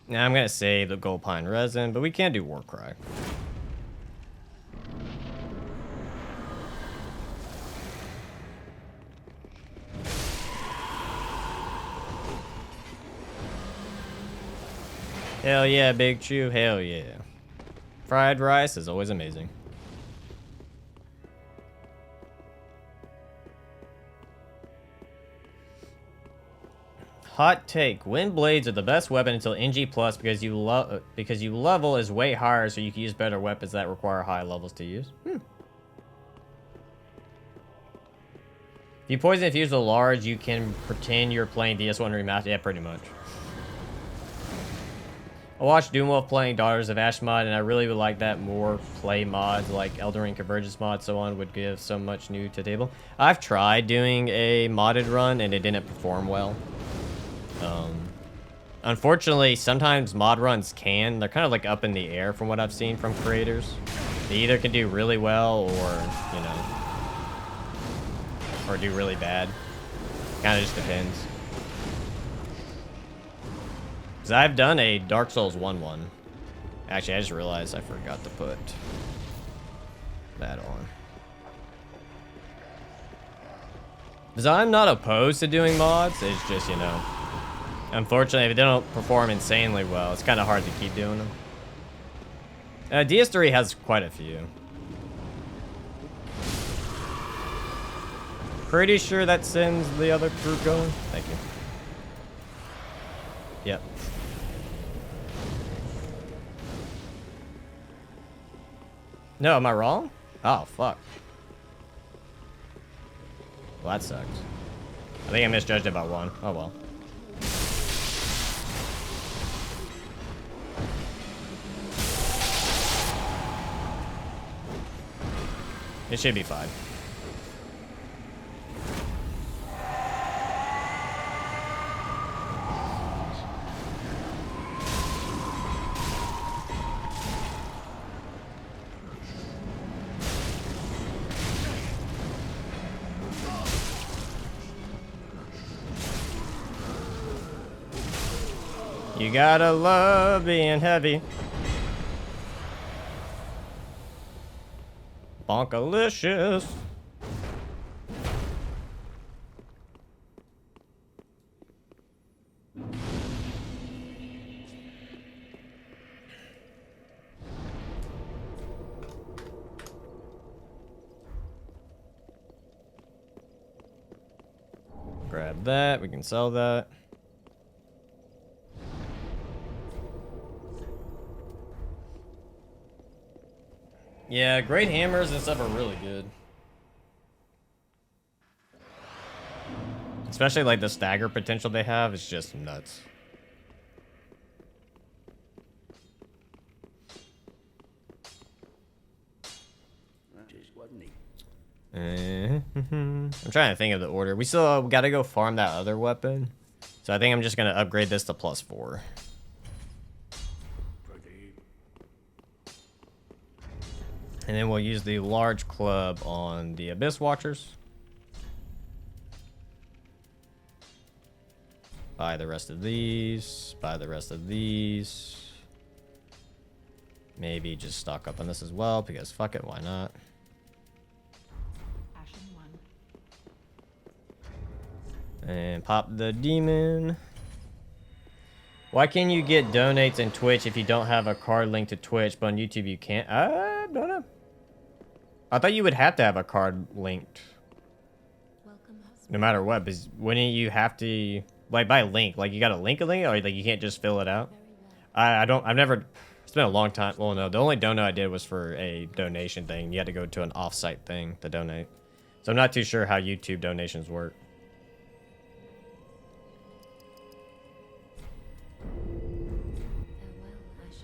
Now I'm gonna say the Gold Pine Resin, but we can't do Warcry. Hell yeah, Big Chew. Hell yeah. Fried rice is always amazing. Hot take: Wind blades are the best weapon until NG plus because you level is way higher, so you can use better weapons that require high levels to use. If you poison infuse a large, you can pretend you're playing DS1 remastered. Yeah, pretty much. I watched Doomwolf playing Daughters of Ash mod, and I really would like that more play mods like Elden Ring Convergence mod, so on, would give so much new to the table. I've tried doing a modded run, and it didn't perform well. Unfortunately, sometimes mod runs they're kind of like up in the air from what I've seen from creators. They either can do really well or, you know, or do really bad. Kind of just depends. Because I've done a Dark Souls 1-1. Actually, I just realized I forgot to put that on. Because I'm not opposed to doing mods, it's just, you know, unfortunately, if they don't perform insanely well, it's kind of hard to keep doing them. DS3 has quite a few. Pretty sure that sends the other group going. Thank you. Yep. No, am I wrong? Oh, fuck. Well, that sucks. I think I misjudged it by one. Oh, well. It should be fine. You gotta love being heavy. Bonkalicious. Grab that. We can sell that. Yeah, great hammers and stuff are really good. Especially like the stagger potential they have is just nuts. I'm trying to think of the order. We still gotta go farm that other weapon. So I think I'm just gonna upgrade this to +4. And then we'll use the large club on the Abyss Watchers. Buy the rest of these. Buy the rest of these. Maybe just stock up on this as well, because fuck it, why not? And pop the demon. Why can't you get donates in Twitch if you don't have a card linked to Twitch, but on YouTube you can't? I don't know. I thought you would have to have a card linked. No matter what, because wouldn't you have to, like, by link, like you gotta link a link, or like you can't just fill it out? I've never, it's been a long time. Well, no, the only donut I did was for a donation thing. You had to go to an off-site thing to donate. So I'm not too sure how YouTube donations work.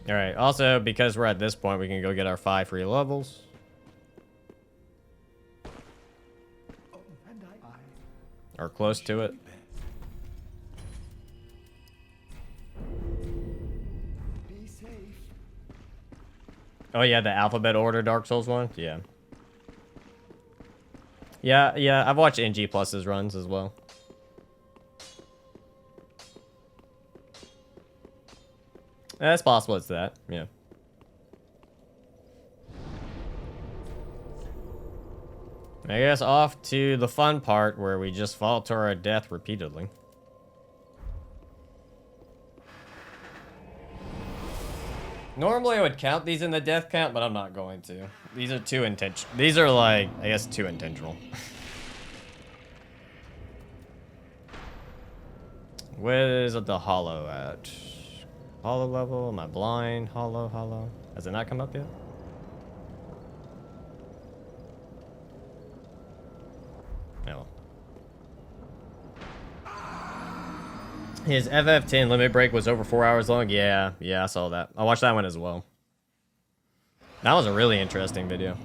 Alright, also, because we're at this point, we can go get our 5 free levels. Or close to it. Oh yeah, the alphabet order Dark Souls one? Yeah. Yeah, I've watched NG Plus's runs as well. It's possible it's that, yeah. I guess off to the fun part where we just fall to our death repeatedly. Normally I would count these in the death count, but I'm not going to. These are too intentional. These are like, I guess, too intentional. Where is the hollow at? Hollow level? Am I blind? Hollow? Has it not come up yet? No. His FF10 limit break was over 4 hours long. Yeah, I saw that. I watched that one as well. That was a really interesting video.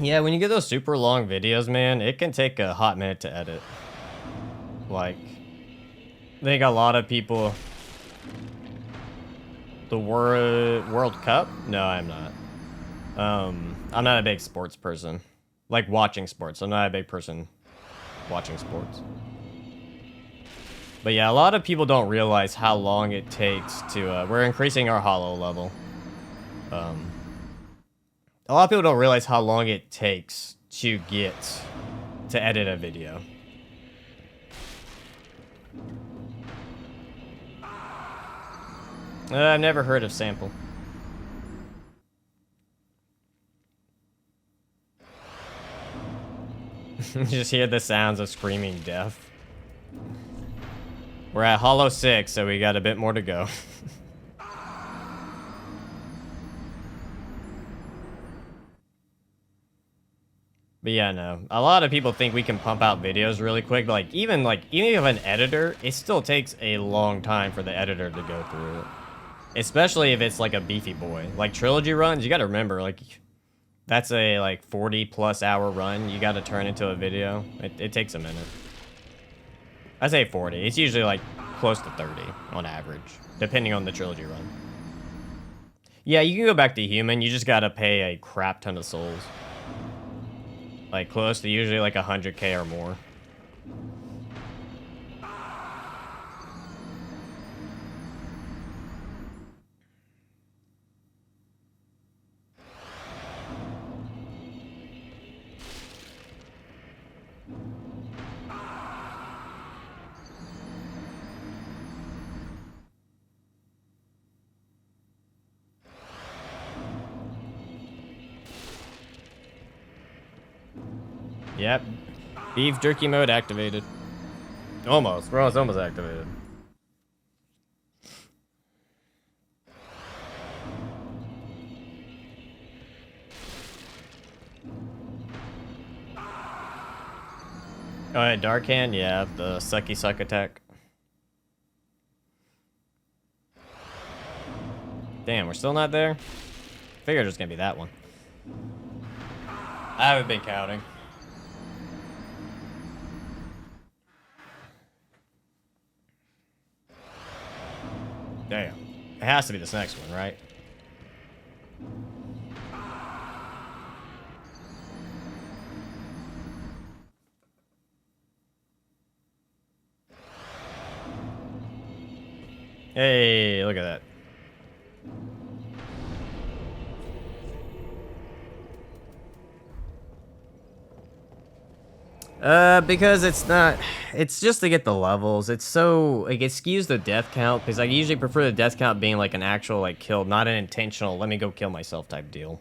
Yeah, when you get those super long videos, man, it can take a hot minute to edit. Like, I think a lot of people... The World Cup? No, I'm not. I'm not a big sports person. Like, watching sports. I'm not a big person watching sports. But yeah, a lot of people don't realize how long it takes to... we're increasing our hollow level. A lot of people don't realize how long it takes to get to edit a video. I've never heard of Sample. Just hear the sounds of screaming death. We're at Hollow 6, so we got a bit more to go. But yeah, no. A lot of people think we can pump out videos really quick. But even if you have an editor, it still takes a long time for the editor to go through it. Especially if it's like a beefy boy. Like trilogy runs, you gotta remember, like, that's a like 40+ hour run. You gotta turn into a video. It takes a minute. I say 40. It's usually like close to 30 on average, depending on the trilogy run. Yeah, you can go back to human. You just gotta pay a crap ton of souls. Like close to usually like 100k or more. Yep. Beef jerky mode activated. Almost. Bro, it's almost activated. Oh, yeah, Dark Hand? Yeah, the sucky suck attack. Damn, we're still not there? Figured it was gonna be that one. I haven't been counting. Damn. It has to be this next one, right? Hey, look at that. Because it's just to get the levels. It's so, like, it skews the death count, because I usually prefer the death count being, like, an actual, like, kill, not an intentional, let me go kill myself type deal.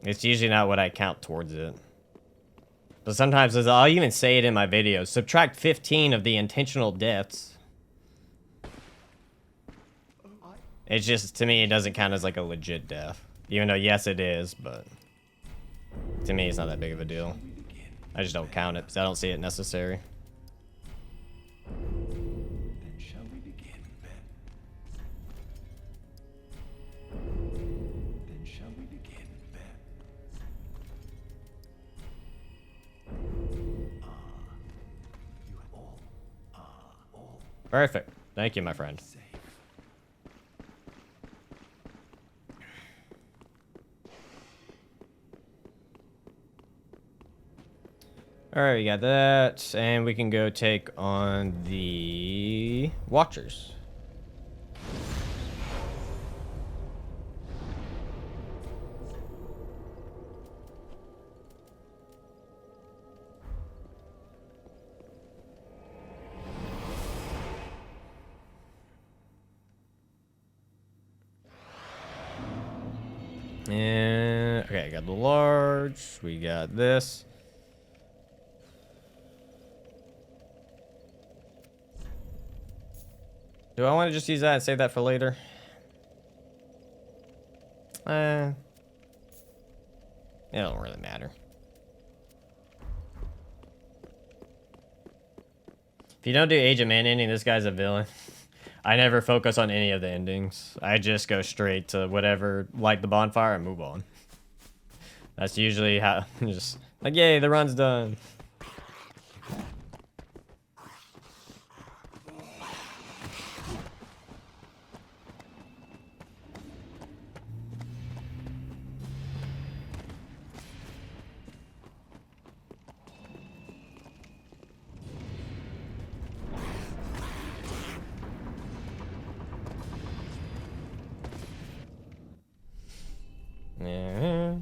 It's usually not what I count towards it. But sometimes, as I'll even say it in my videos, subtract 15 of the intentional deaths. It's just, to me, it doesn't count as, like, a legit death. Even though, yes, it is, but to me, it's not that big of a deal. I just don't count it because I don't see it necessary. Then shall we begin, Ben? Then shall we begin, Ben? Perfect. Thank you, my friend. Safe. Alright, we got that. And we can go take on the Watchers. And okay, I got the large. We got this. Do I want to just use that and save that for later? It don't really matter. If you don't do Age of Man ending, this guy's a villain. I never focus on any of the endings. I just go straight to whatever, light the bonfire and move on. That's usually how, just like, yay, the run's done. Yeah.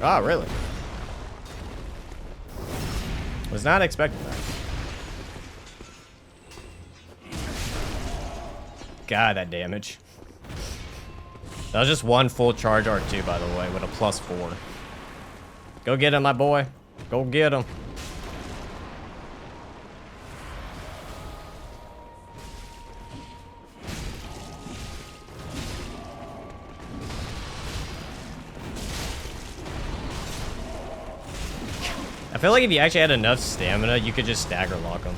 Oh, really? Was not expecting that. God, that damage. That was just one full charge R2, by the way, with a +4. Go get him, my boy. Go get him. I feel like if you actually had enough stamina, you could just stagger lock him.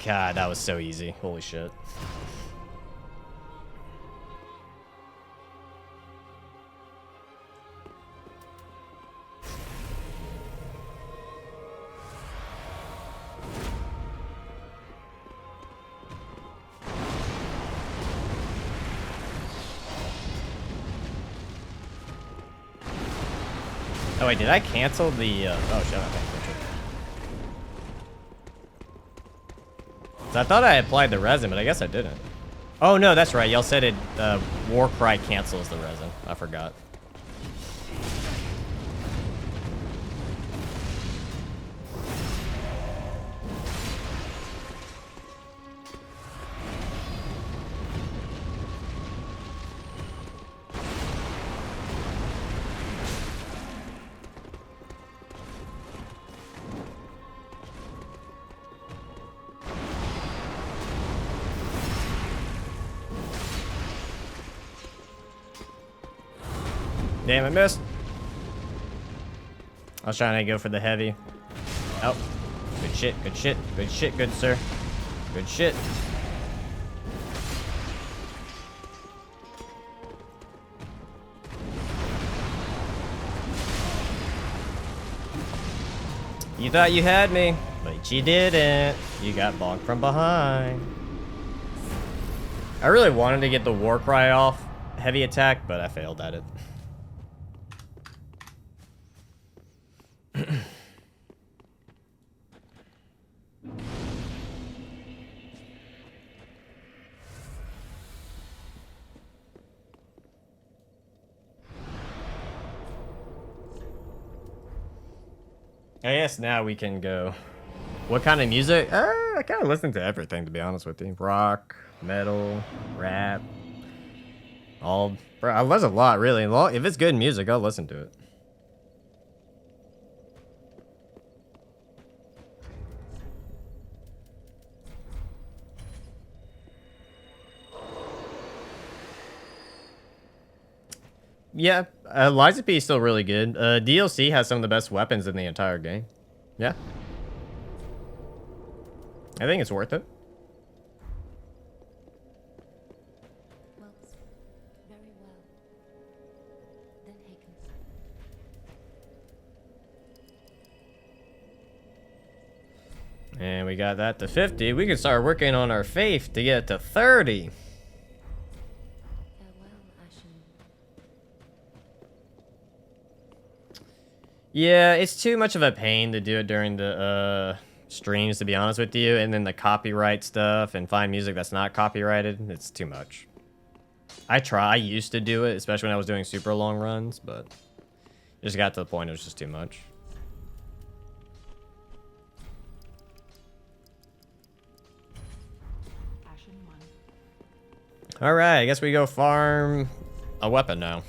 God, that was so easy. Holy shit. Oh wait, did I cancel the, oh shit, I canceled it. So I thought I applied the resin, but I guess I didn't. Oh no, that's right, y'all said it, Warcry cancels the resin. I forgot. Damn, I missed. I was trying to go for the heavy. Oh, good shit, good shit, good shit, good sir. Good shit. You thought you had me, but you didn't. You got bonked from behind. I really wanted to get the Warcry off heavy attack, but I failed at it. I guess now we can go. What kind of music? I kind of listen to everything, to be honest with you. Rock, metal, rap. All. Bro, I listen a lot, really. If it's good music, I'll listen to it. Yeah, Liza P is still really good. DLC has some of the best weapons in the entire game. Yeah. I think it's worth it. Well, very well. Then Haken. And we got that to 50. We can start working on our faith to get it to 30. Farewell, Ashen. Yeah, it's too much of a pain to do it during the streams, to be honest with you. And then the copyright stuff and find music that's not copyrighted. It's too much. I used to do it, especially when I was doing super long runs, but it just got to the point it was just too much. Alright, I guess we go farm a weapon now.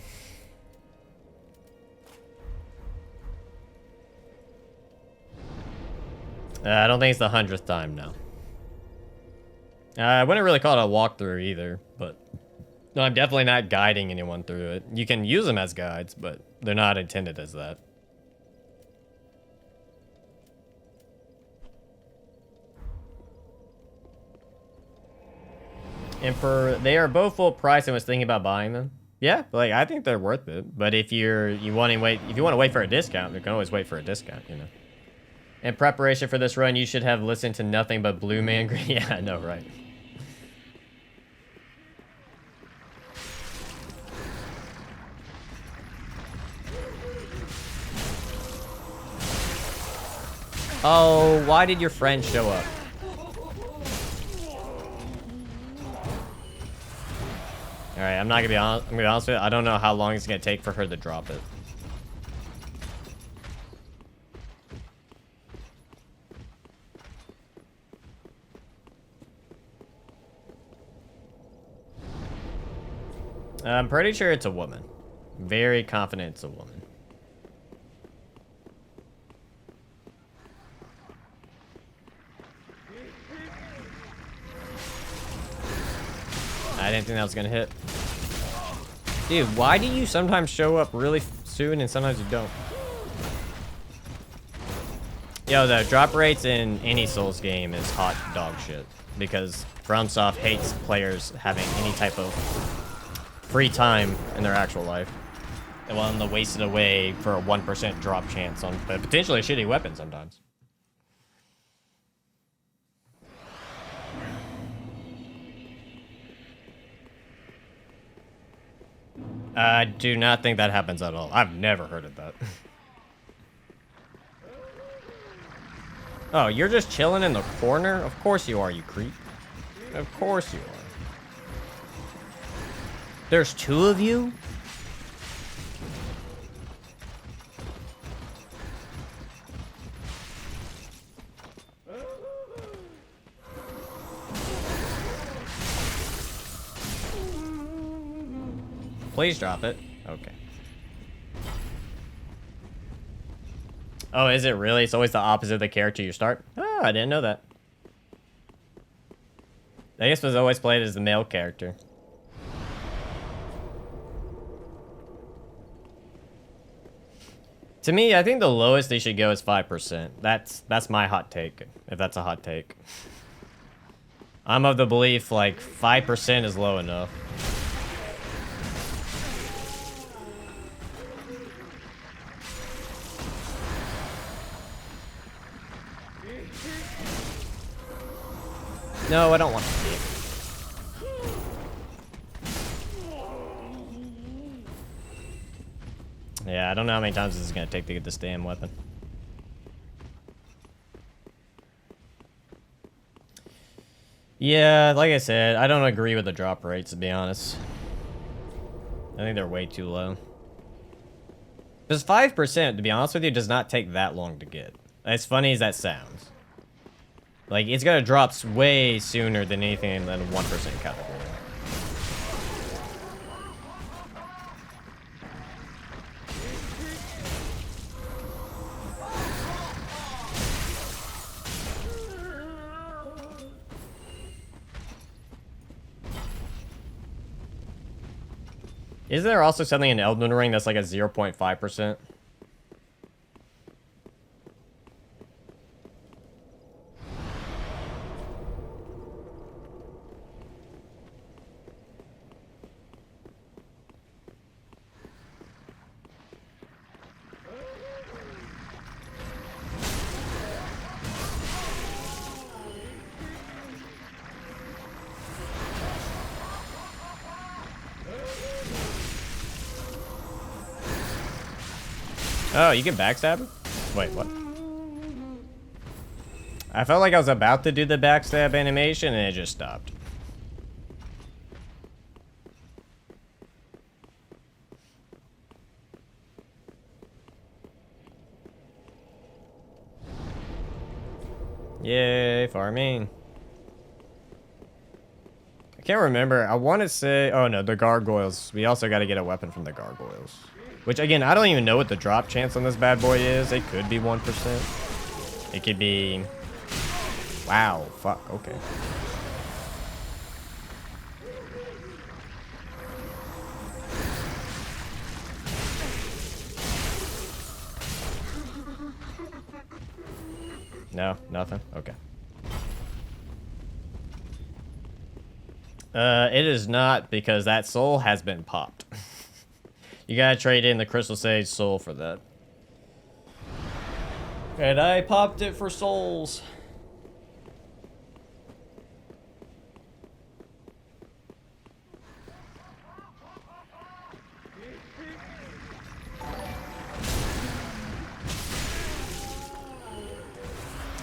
I don't think it's the 100th time now. I wouldn't really call it a walkthrough either, but no, I'm definitely not guiding anyone through it. You can use them as guides, but they're not intended as that. Emperor, they are both full price and was thinking about buying them. Yeah, like I think they're worth it. But if you want to wait for a discount, you can always wait for a discount, you know. In preparation for this run, you should have listened to nothing but Blue Man Group. Yeah, I know, right? Oh, why did your friend show up? Alright, I'm gonna be honest with you. I don't know how long it's gonna take for her to drop it. I'm pretty sure it's a woman. Very confident it's a woman. I didn't think that was gonna hit. Dude, why do you sometimes show up really soon and sometimes you don't? Yo, the drop rates in any Souls game is hot dog shit. Because FromSoft hates players having any type of free time in their actual life. They want them to waste it away for a 1% drop chance on potentially a shitty weapon sometimes. I do not think that happens at all. I've never heard of that. Oh, you're just chilling in the corner? Of course you are, you creep. Of course you are. There's two of you? Please drop it. Okay. Oh, is it really? It's always the opposite of the character you start? Oh, I didn't know that. I guess it was always played as the male character. To me, I think the lowest they should go is 5%. That's my hot take, if that's a hot take. I'm of the belief, like, 5% is low enough. No, I don't want to see it. Yeah, I don't know how many times this is going to take to get this damn weapon. Yeah, like I said, I don't agree with the drop rates, to be honest. I think they're way too low. Because 5%, to be honest with you, does not take that long to get. As funny as that sounds. Like, it's gonna drop way sooner than anything than 1% category. Is there also something in Elden Ring that's like a 0.5%? Oh, you can backstab her? Wait, what? I felt like I was about to do the backstab animation and it just stopped. Yay, farming. I can't remember. I want to say... Oh, no, the gargoyles. We also got to get a weapon from the gargoyles. Which, again, I don't even know what the drop chance on this bad boy is. It could be 1%. It could be... Wow, fuck, okay. No, nothing? Okay. It is not because that soul has been popped. You gotta trade in the Crystal Sage soul for that. And I popped it for souls.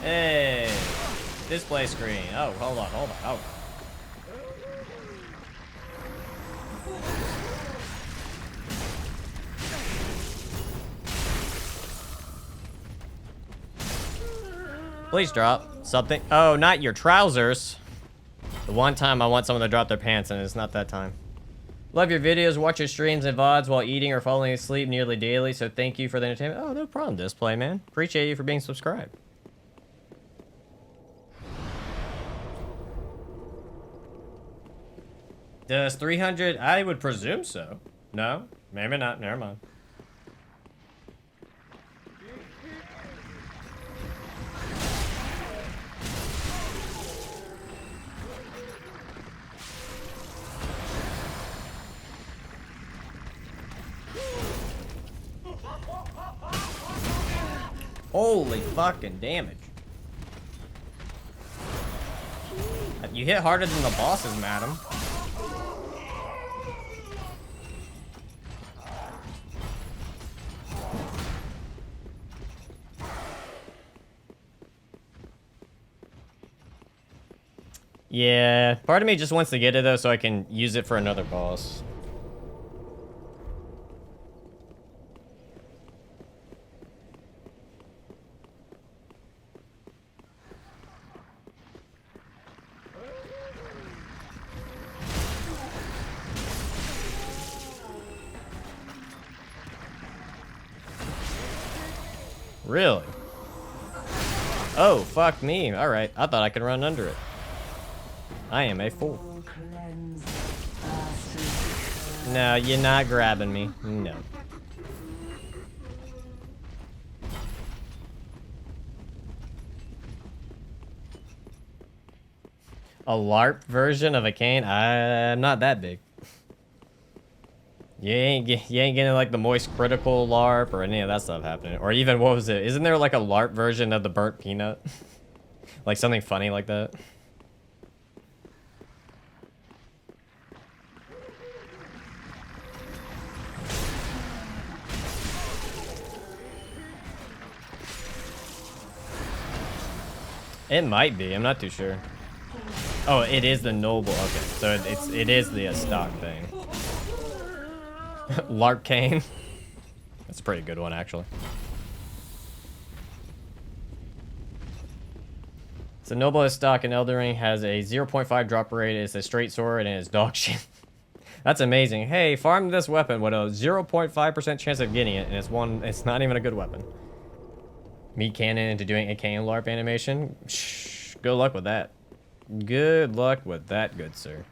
Hey, display screen. Oh, hold on. Oh. Please drop something. Oh, not your trousers. The one time I want someone to drop their pants and it's not that time. Love your videos, watch your streams and VODs while eating or falling asleep nearly daily, so thank you for the entertainment. Oh, no problem, display, man. Appreciate you for being subscribed. Does 300? I would presume so. No? Maybe not. Never mind. Holy fucking damage. You hit harder than the bosses, madam. Yeah, part of me just wants to get it though so I can use it for another boss. Really? Oh, fuck me. Alright, I thought I could run under it. I am a fool. No, you're not grabbing me. No. A LARP version of a cane? I'm not that big. You ain't getting like the moist critical LARP or any of that stuff happening. Or even, what was it? Isn't there like a LARP version of the burnt peanut? Like something funny like that? It might be. I'm not too sure. Oh, it is the noble. Okay, so it is the stock thing. LARP cane. That's a pretty good one, actually. So noble is stock and Elden Ring has a 0.5 drop rate. It's a straight sword and it's dog shit. That's amazing. Hey, farm this weapon with a 0.5% chance of getting it, and it's not even a good weapon. Meat cannon into doing a cane LARP animation. Shh, good luck with that. Good luck with that, good sir.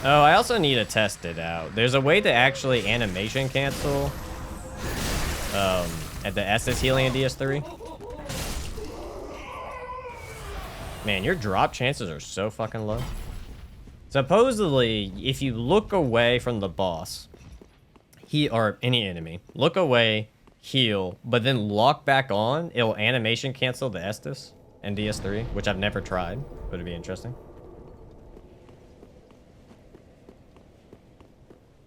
Oh, I also need to test it out. There's a way to actually animation cancel at the Estus healing in DS3. Man, your drop chances are so fucking low. Supposedly, if you look away from the boss, or any enemy, look away, heal, but then lock back on, it'll animation cancel the Estus NDS3, which I've never tried, but it'd be interesting.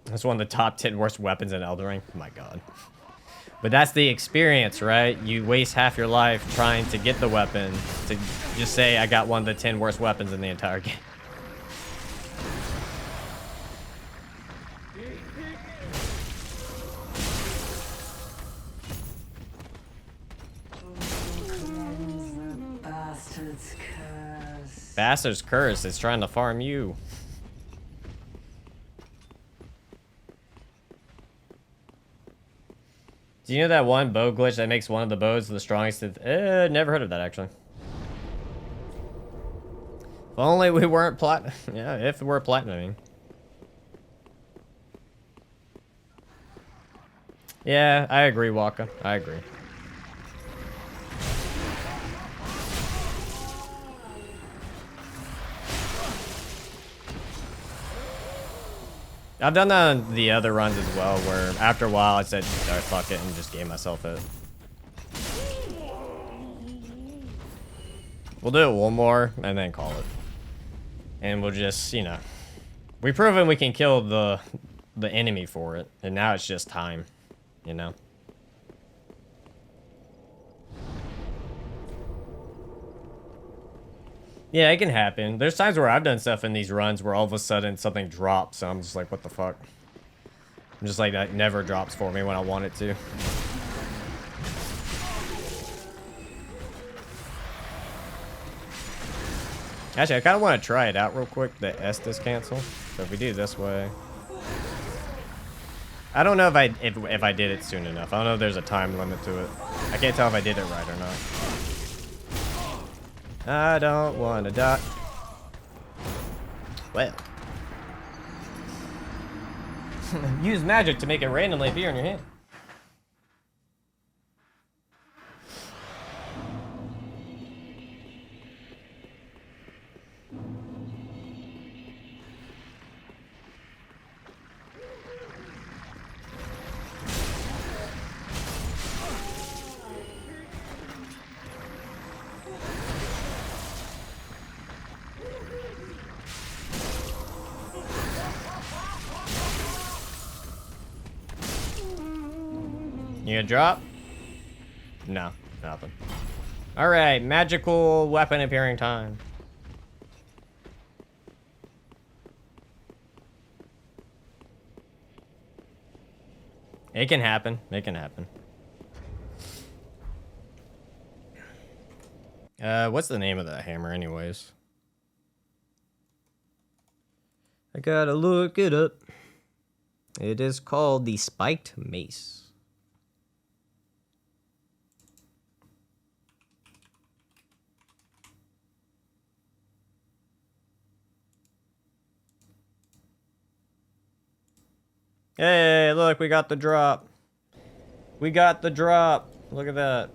That's one of the top 10 worst weapons in Elden Ring. Oh my god. But that's the experience, right? You waste half your life trying to get the weapon to just say, I got one of the 10 worst weapons in the entire game. Bastard's curse. Bastard's Curse is trying to farm you. Do you know that one bow glitch that makes one of the bows the strongest? Never heard of that, actually. If only we weren't platinum. Yeah, if we were platinuming. Yeah, I agree, Waka. I agree. I've done that on the other runs as well, where after a while I said, "Alright, fuck it," and just gave myself it. We'll do it one more, and then call it. And we'll just, you know... We've proven we can kill the enemy for it, and now it's just time, you know? Yeah, it can happen. There's times where I've done stuff in these runs where all of a sudden something drops, so I'm just like, what the fuck? I'm just like, that never drops for me when I want it to. Actually, I kind of want to try it out real quick, the Estus cancel. So if we do this way... I don't know if I did it soon enough. I don't know if there's a time limit to it. I can't tell if I did it right or not. I don't want to die. Well. Use magic to make it randomly appear in your hand. You gonna drop? No, nothing. Alright, magical weapon appearing time. It can happen. It can happen. What's the name of that hammer anyways? I gotta look it up. It is called the Spiked Mace. Hey, look, we got the drop. We got the drop. Look at that.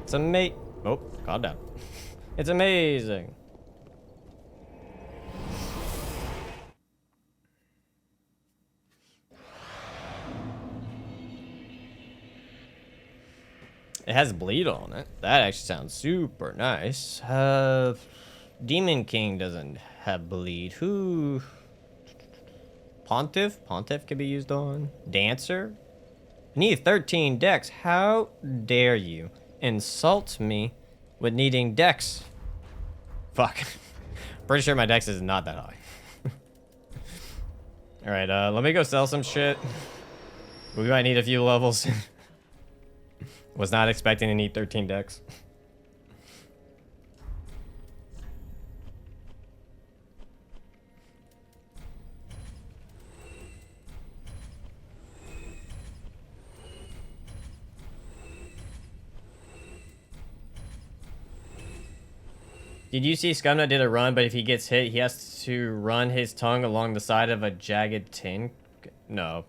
It's amazing. Oh, calm down. It's amazing. It has bleed on it. That actually sounds super nice. Demon King doesn't have bleed. Who? Pontiff? Pontiff can be used on. Dancer? I need 13 dex. How dare you insult me with needing dex? Fuck. Pretty sure my dex is not that high. Alright, let me go sell some shit. We might need a few levels. Was not expecting to need 13 dex. Did you see Scumnut did a run, but if he gets hit, he has to run his tongue along the side of a jagged tin? No.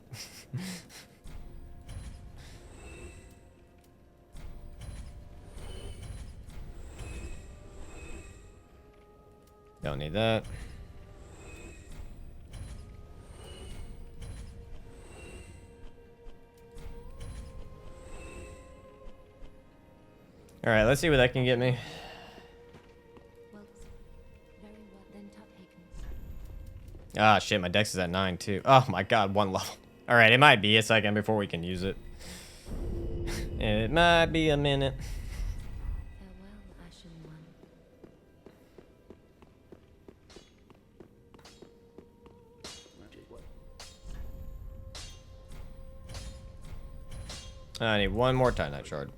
Don't need that. All right, let's see what that can get me. Well, very well then, top Hakens. Ah, shit, my dex is at 9 too. Oh my god, 1 level. All right, it might be a second before we can use it. It might be a minute. Farewell, Ashen One. I need one more Titanite shard.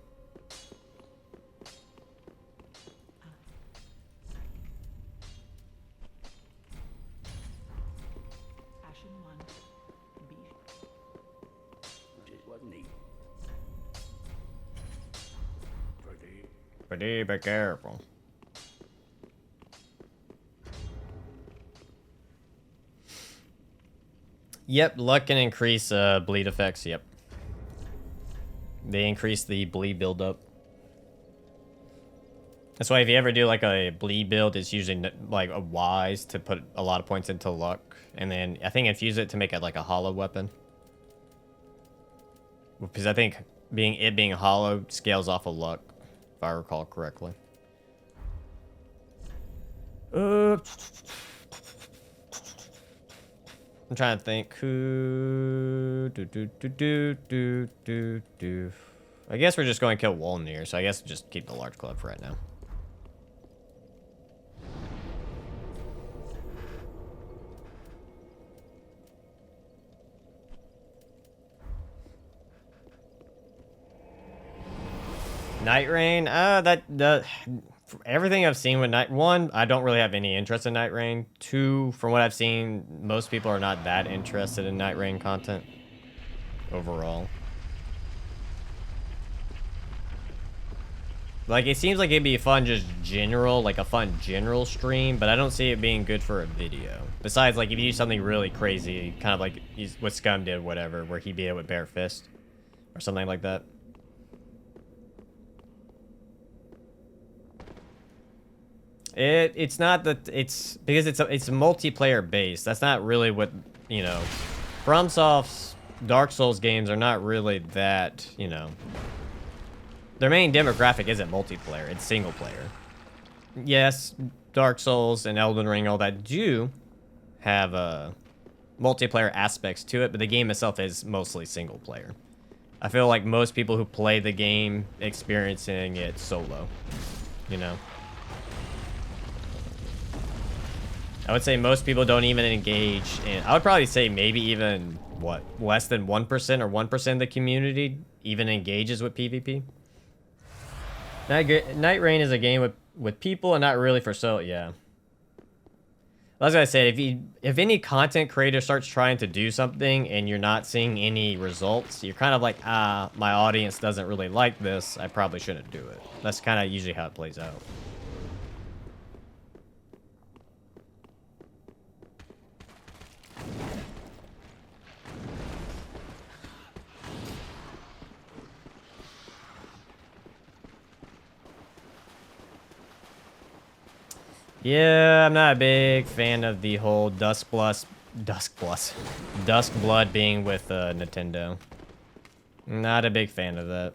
Ashen one. B. It wasn't easy. Pretty be careful. Yep, luck can increase bleed effects. Yep. They increase the bleed buildup. That's why if you ever do like a bleed build, it's usually like a wise to put a lot of points into luck, and then I think infuse it to make it like a hollow weapon. Because I think being hollow scales off of luck, if I recall correctly. I'm trying to think who. I guess we're just going to kill Wolnir, so I guess just keep the large club for right now. Night Rain, everything I've seen with One, I don't really have any interest in Night Rain. 2, from what I've seen, most people are not that interested in Night Rain content overall. Like, it seems like it'd be fun just general, like a fun general stream, but I don't see it being good for a video. Besides, like, if you do something really crazy, kind of like what Scum did, whatever, where he beat it with bare fist or something like that. It's not that it's because it's a multiplayer base. That's not really what, you know, FromSoft's Dark Souls games are not really that, you know. Their main demographic isn't multiplayer, it's single player. Yes, Dark Souls and Elden Ring, all that do have multiplayer aspects to it, but the game itself is mostly single player. I feel like most people who play the game experiencing it solo, you know. I would say most people don't even engage in, I would probably say maybe even, what, less than 1% or 1% of the community even engages with PvP. Night Rain is a game with people and not really for solo, yeah. As I said, if any content creator starts trying to do something and you're not seeing any results, you're kind of like, my audience doesn't really like this, I probably shouldn't do it. That's kind of usually how it plays out. Yeah, I'm not a big fan of the whole Duskblood being with Nintendo. Not a big fan of that.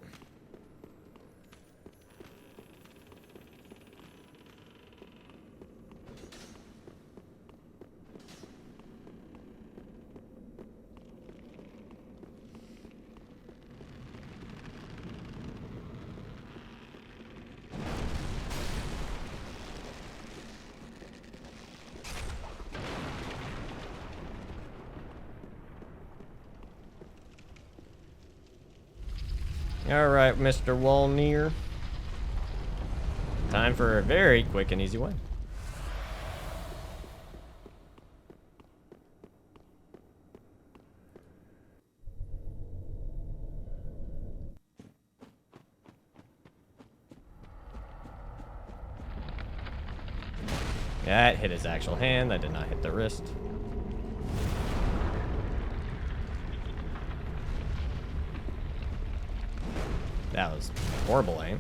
Alright, Mr. Wolnir. Time for a very quick and easy one. That hit his actual hand, that did not hit the wrist. That was horrible aim.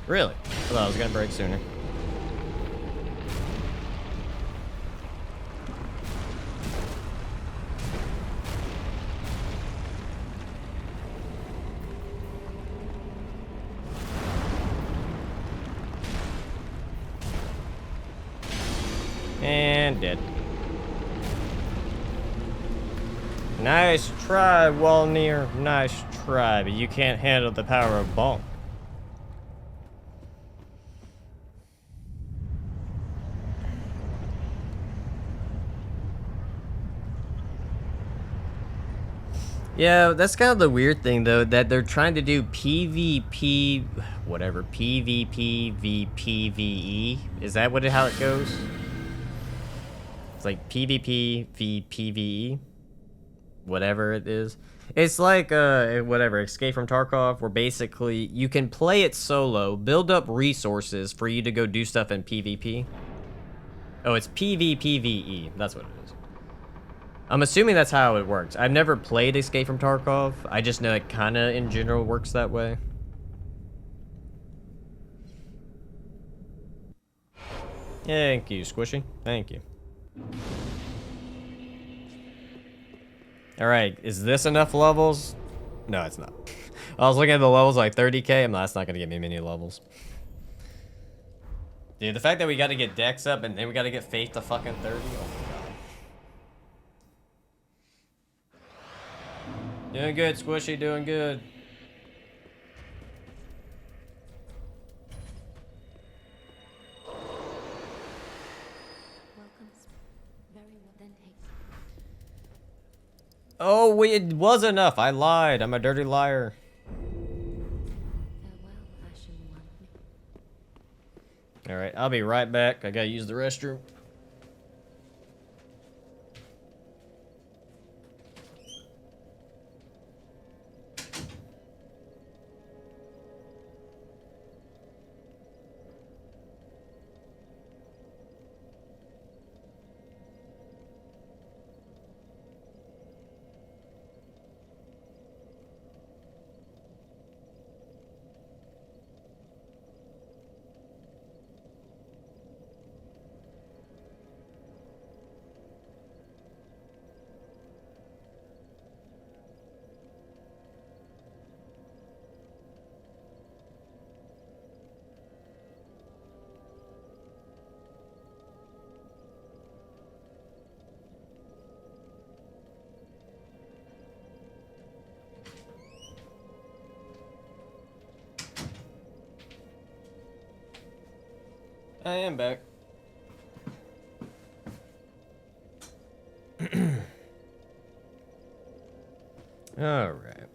Really? I thought I was gonna break sooner. And dead. Nice try, Walnir. Nice try, but you can't handle the power of Bonk. Yeah, that's kind of the weird thing, though, that they're trying to do PvP, whatever, PvP v PvE. Is that how it goes? It's like PvP v PvE, whatever it is. It's like, whatever, Escape from Tarkov, where basically you can play it solo, build up resources for you to go do stuff in PvP. Oh, it's PvPvE, that's what it is. I'm assuming that's how it works. I've never played Escape from Tarkov. I just know it kind of, in general, works that way. Thank you, Squishy. Thank you. Alright, is this enough levels? No, it's not. I was looking at the levels like 30k. That's not going to get me many levels. Dude, the fact that we got to get Dex up and then we got to get Faith to fucking 30. Oh my god. Doing good, Squishy, doing good. Welcome. Very well, then take. Oh, it was enough. I lied. I'm a dirty liar. Farewell, Ashen One. Alright, I'll be right back. I gotta use the restroom. I am back. All right.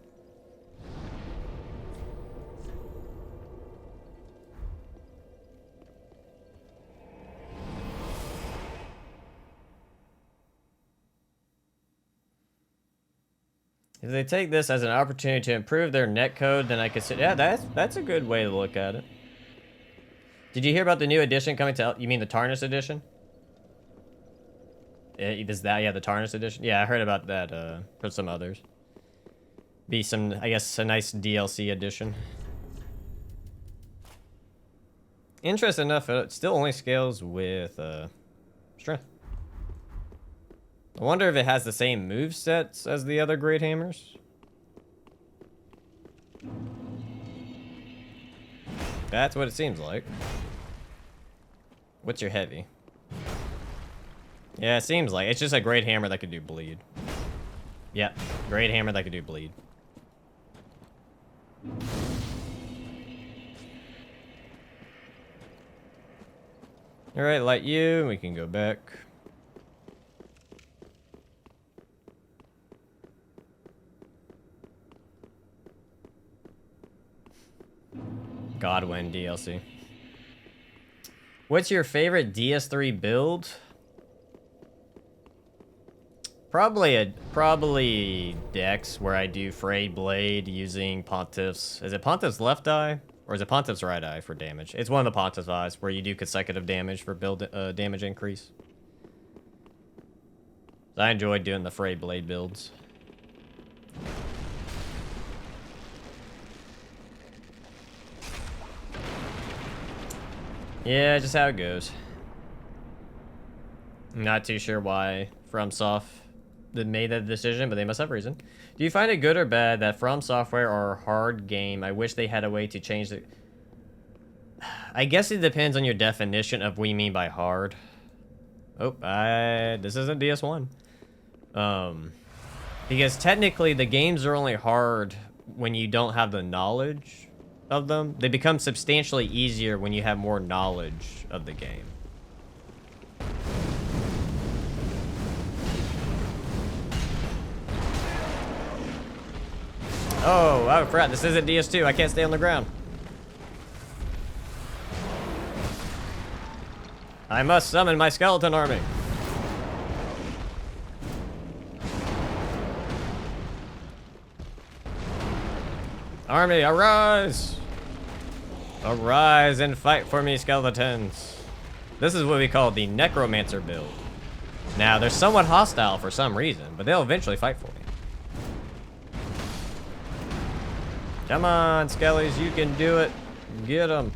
If they take this as an opportunity to improve their netcode, then I could say, yeah, that's a good way to look at it. Did you hear about the new edition coming to? You mean the Tarnished edition? Is that, yeah, the Tarnished edition? Yeah, I heard about that for some others. Be some, I guess, a nice DLC edition. Interesting enough, it still only scales with strength. I wonder if it has the same move sets as the other Great Hammers. That's what it seems like. What's your heavy? Yeah, it seems like it's just a Great Hammer that could do bleed. Yeah, Great Hammer that could do bleed. Alright, light you, we can go back. Godwin DLC. What's your favorite DS3 build? Probably Dex, where I do Frayed Blade using Pontiff's. Is it Pontiff's left eye? Or is it Pontiff's right eye for damage? It's one of the Pontiff's eyes where you do consecutive damage for build damage increase. I enjoyed doing the Frayed Blade builds. Yeah, just how it goes. I'm not too sure why FromSoft made that decision, but they must have reason. Do you find it good or bad that From Software are a hard game? I wish they had a way to change the... I guess it depends on your definition of what you mean by hard. Oh, this isn't DS1. Because technically the games are only hard when you don't have the knowledge of them. They become substantially easier when you have more knowledge of the game. Oh, I forgot. This isn't DS2. I can't stay on the ground. I must summon my skeleton army. Army, arise! Arise and fight for me, skeletons. This is what we call the Necromancer build. Now, they're somewhat hostile for some reason, but they'll eventually fight for me. Come on, Skellies, you can do it. Get them.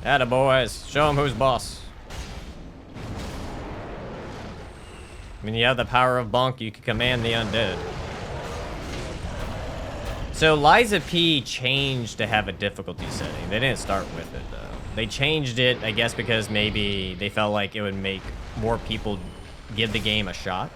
Atta boys, show them who's boss. When you have the power of Bonk, you can command the undead. So Liza P changed to have a difficulty setting. They didn't start with it, though. They changed it, I guess, because maybe they felt like it would make more people give the game a shot.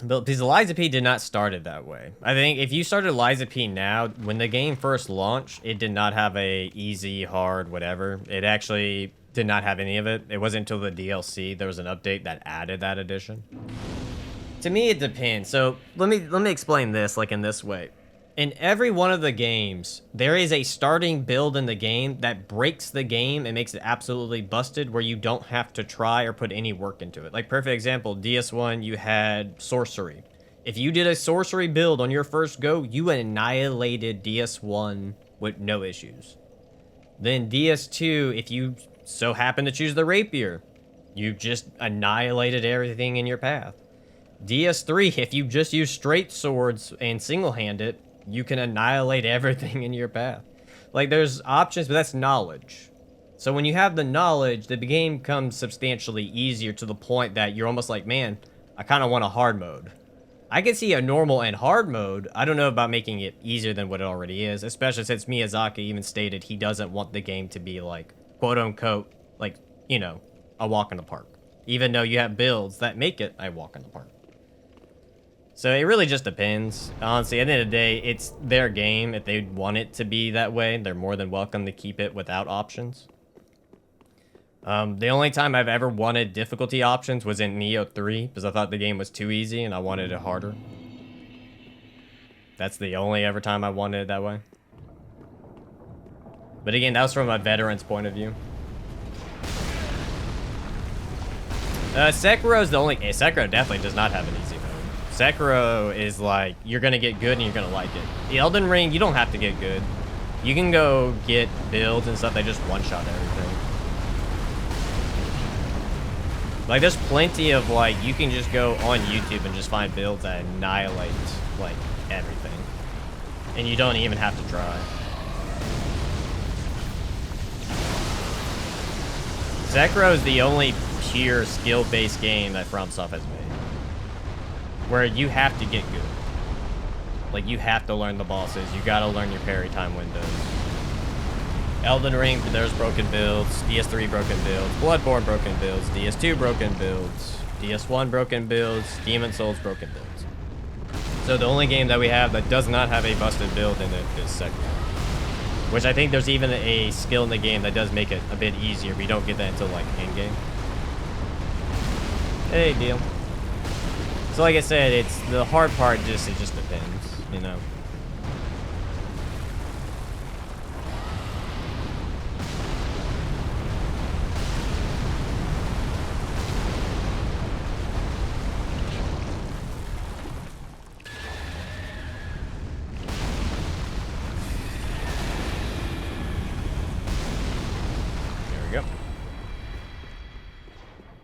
But because Liza P did not start it that way. I think if you started Liza P now, when the game first launched, it did not have a easy, hard, whatever. It actually did not have any of it. It wasn't until the DLC there was an update that added that addition. To me, it depends. So let me explain this like in this way. In every one of the games, there is a starting build in the game that breaks the game and makes it absolutely busted where you don't have to try or put any work into it. Like, perfect example, DS1, you had sorcery. If you did a sorcery build on your first go, you annihilated DS1 with no issues. Then DS2, if you so happen to choose the rapier, you just annihilated everything in your path. DS3, if you just use straight swords and single-hand it, you can annihilate everything in your path. Like, there's options, but that's knowledge. So when you have the knowledge, the game becomes substantially easier to the point that you're almost like, man, I kind of want a hard mode. I can see a normal and hard mode. I don't know about making it easier than what it already is, especially since Miyazaki even stated he doesn't want the game to be like, quote-unquote, like, you know, a walk in the park. Even though you have builds that make it a walk in the park. So it really just depends. Honestly, at the end of the day, it's their game. If they want it to be that way, they're more than welcome to keep it without options. The only time I've ever wanted difficulty options was in Neo 3, because I thought the game was too easy and I wanted it harder. That's the only ever time I wanted it that way. But again, that was from a veteran's point of view. Sekiro is the only... Sekiro definitely does not have an easy mode. Sekiro is like, you're gonna get good and you're gonna like it. The Elden Ring, you don't have to get good. You can go get builds and stuff that just one-shot everything. Like, there's plenty of, like, you can just go on YouTube and just find builds that annihilate, like, everything. And you don't even have to try. Sekiro is the only pure skill-based game that FromSoft has made. Where you have to get good. Like, you have to learn the bosses. You gotta learn your parry time windows. Elden Ring, there's broken builds. DS3 broken builds. Bloodborne broken builds. DS2 broken builds. DS1 broken builds. Demon Souls broken builds. So the only game that we have that does not have a busted build in it is Sekiro. Which I think there's even a skill in the game that does make it a bit easier. We don't get that until, like, endgame. Hey, deal. So like I said, it's the hard part, it just depends, you know.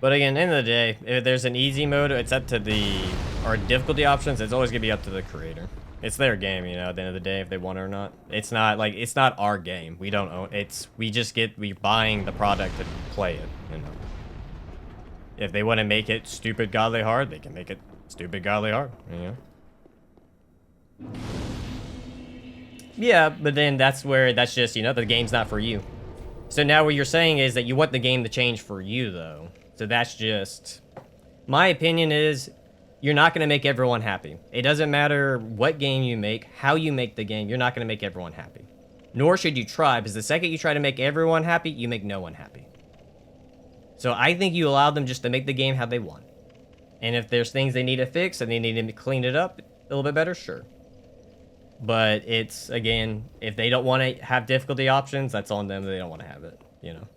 But again, at the end of the day, if there's an easy mode, it's up to or difficulty options, it's always gonna be up to the creator. It's their game, you know, at the end of the day, if they want it or not. It's not like, it's not our game. We don't own we're buying the product to play it, you know. If they want to make it stupid godly hard, they can make it Stupid godly heart, you know? Yeah, but then that's just, you know, the game's not for you. So now what you're saying is that you want the game to change for you, though. So that's just... My opinion is, you're not going to make everyone happy. It doesn't matter what game you make, how you make the game, you're not going to make everyone happy. Nor should you try, because the second you try to make everyone happy, you make no one happy. So I think you allow them just to make the game how they want. And if there's things they need to fix and they need to clean it up a little bit better, sure. But it's, again, if they don't want to have difficulty options, that's on them. They don't want to have it, you know.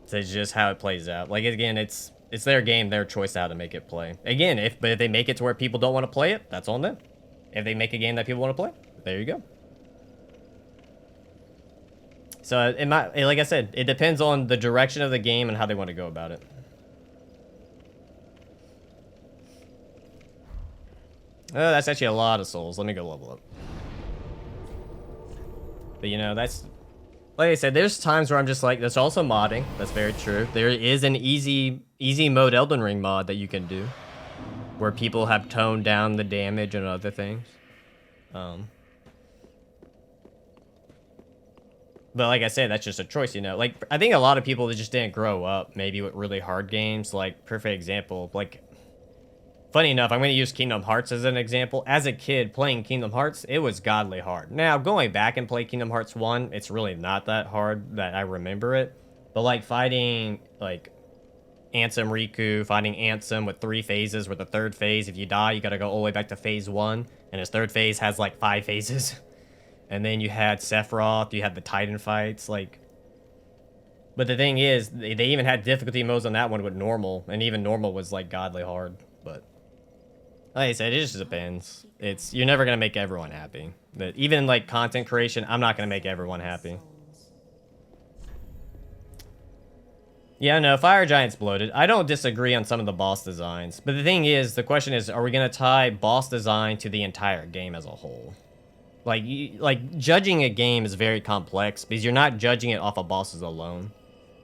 So it's just how it plays out. Like, again, it's their game, their choice how to make it play. Again, if they make it to where people don't want to play it, that's on them. If they make a game that people want to play, there you go. So, like I said, it depends on the direction of the game and how they want to go about it. Oh, that's actually a lot of souls. Let me go level up. But, you know, that's... Like I said, there's times where I'm just like, there's also modding. That's very true. There is an easy mode Elden Ring mod that you can do. Where people have toned down the damage and other things. But like I said, that's just a choice, you know. Like, I think a lot of people that just didn't grow up, maybe with really hard games. Like, perfect example, like... Funny enough, I'm going to use Kingdom Hearts as an example. As a kid, playing Kingdom Hearts, it was godly hard. Now, going back and play Kingdom Hearts 1, it's really not that hard that I remember it. But, like, fighting, like, Ansem Riku, fighting Ansem with 3 phases, with the 3rd phase, if you die, you gotta go all the way back to phase 1. And his 3rd phase has, like, 5 phases. And then you had Sephiroth, you had the Titan fights, like... But the thing is, they even had difficulty modes on that one with normal. And even normal was, like, godly hard, but... Like I said, it just depends. You're never gonna make everyone happy. But even like content creation, I'm not gonna make everyone happy. Yeah, no, Fire Giant's bloated. I don't disagree on some of the boss designs. But the thing is, the question is, are we gonna tie boss design to the entire game as a whole? Like, judging a game is very complex because you're not judging it off of bosses alone.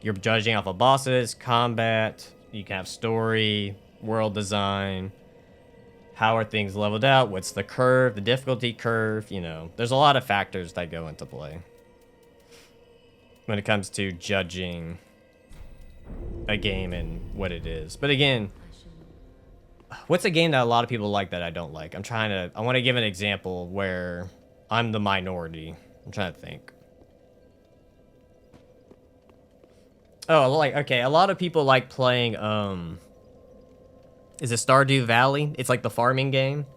You're judging off of bosses, combat, you can have story, world design. How are things leveled out? What's the curve, the difficulty curve? You know, there's a lot of factors that go into play when it comes to judging a game and what it is. But again, what's a game that a lot of people like that I don't like? I want to give an example where I'm the minority. I'm trying to think. Oh, like, okay, a lot of people like playing, is it Stardew Valley? It's like the farming game.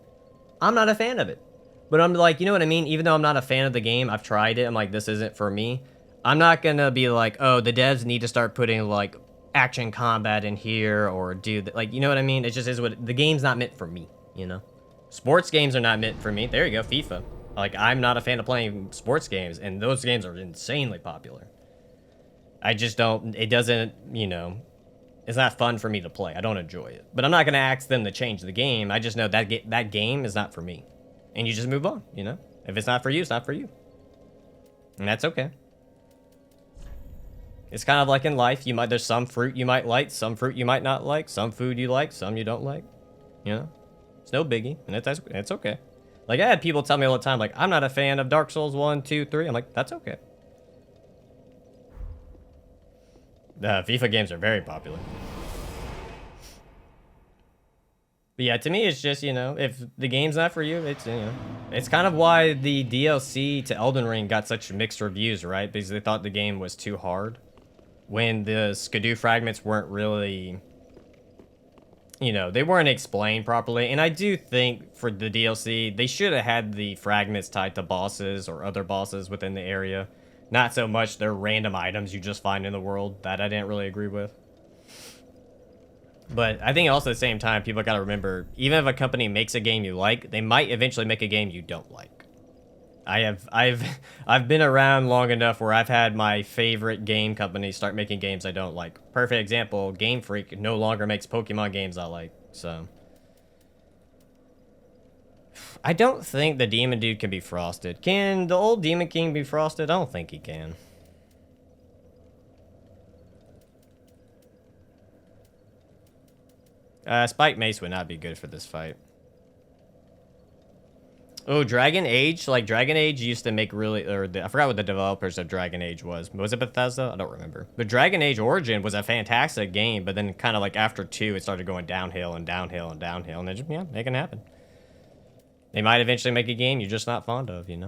I'm not a fan of it. But I'm like, you know what I mean? Even though I'm not a fan of the game, I've tried it. I'm like, this isn't for me. I'm not gonna be like, oh, the devs need to start putting like action combat in here or do that. Like, you know what I mean? It just is what the game's not meant for me, you know? Sports games are not meant for me. There you go, FIFA. Like, I'm not a fan of playing sports games, and those games are insanely popular. I just don't, it doesn't, you know, it's not fun for me to play. I don't enjoy it. But I'm not going to ask them to change the game. I just know that game is not for me. And you just move on, you know? If it's not for you, it's not for you. And that's okay. It's kind of like in life. There's some fruit you might like, some fruit you might not like, some food you like, some you don't like. You know? It's no biggie. And it's okay. Like, I had people tell me all the time, like, I'm not a fan of Dark Souls 1, 2, 3. I'm like, that's okay. FIFA games are very popular. But yeah, to me, it's just, you know, if the game's not for you, it's, you know, it's kind of why the DLC to Elden Ring got such mixed reviews, right? Because they thought the game was too hard. When the Skidoo fragments weren't really, you know, they weren't explained properly. And I do think for the DLC, they should have had the fragments tied to bosses or other bosses within the area. Not so much they're random items you just find in the world. That I didn't really agree with. But I think also at the same time, people gotta remember, even if a company makes a game you like, they might eventually make a game you don't like. I've been around long enough where I've had my favorite game companies start making games I don't like. Perfect example, Game Freak no longer makes Pokemon games I like, so. I don't think the Demon Dude can be frosted. Can the old Demon King be frosted? I don't think he can. Spike Mace would not be good for this fight. Oh, Dragon Age? Like, Dragon Age used to make really... I forgot what the developers of Dragon Age was. Was it Bethesda? I don't remember. But Dragon Age Origin was a fantastic game, but then kind of like after 2, it started going downhill and downhill and downhill, and they just, yeah, make it happen. They might eventually make a game you're just not fond of, you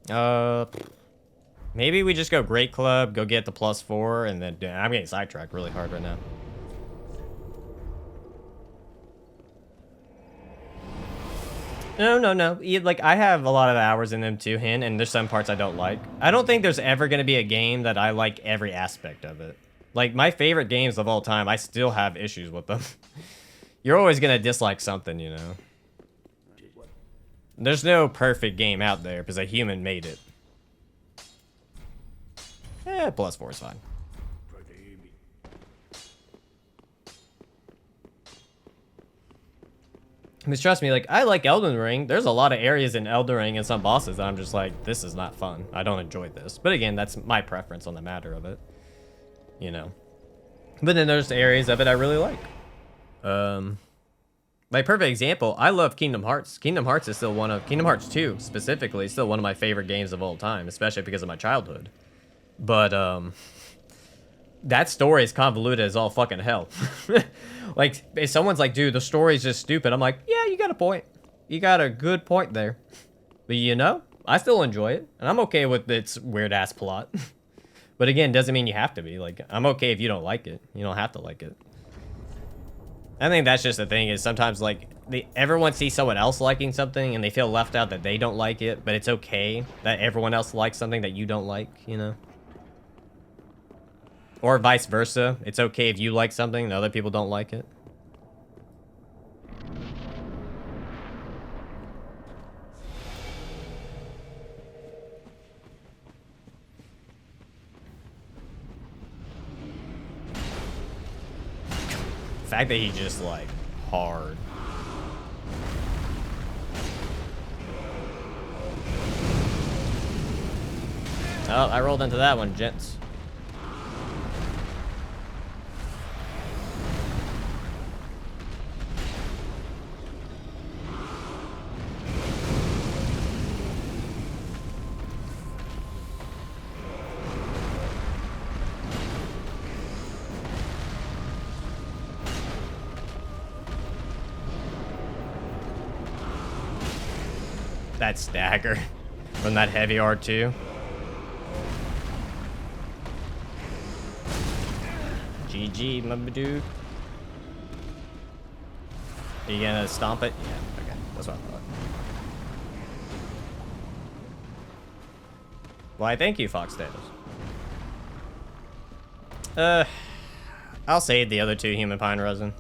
know? Maybe we just go Great Club, go get the +4, and then... I'm getting sidetracked really hard right now. No. Like, I have a lot of hours in them too, and there's some parts I don't like. I don't think there's ever going to be a game that I like every aspect of it. Like, my favorite games of all time, I still have issues with them. You're always going to dislike something, you know? There's no perfect game out there because a human made it. +4 is fine. Because trust me, like, I like Elden Ring. There's a lot of areas in Elden Ring and some bosses that I'm just like, this is not fun. I don't enjoy this. But again, that's my preference on the matter of it. You know. But then there's areas of it I really like. My perfect example, I love Kingdom Hearts. Kingdom Hearts is still Kingdom Hearts 2 specifically, is still one of my favorite games of all time, especially because of my childhood. But, that story is convoluted as all fucking hell. Like, if someone's like, dude, the story's just stupid, I'm like, yeah, you got a point. You got a good point there. But you know, I still enjoy it, and I'm okay with its weird-ass plot. But again, doesn't mean you have to be. Like, I'm okay if you don't like it. You don't have to like it. I think that's just the thing, is sometimes, like, everyone sees someone else liking something, and they feel left out that they don't like it, but it's okay that everyone else likes something that you don't like, you know? Or vice versa. It's okay if you like something and other people don't like it. The fact that he just, like, hard. Oh, I rolled into that one, gents. That stagger from that heavy R2. GG, my dude. Are you gonna stomp it? Yeah, okay. That's what I thought. Why, thank you, Fox Tails. I'll save the other 2 human pine resin.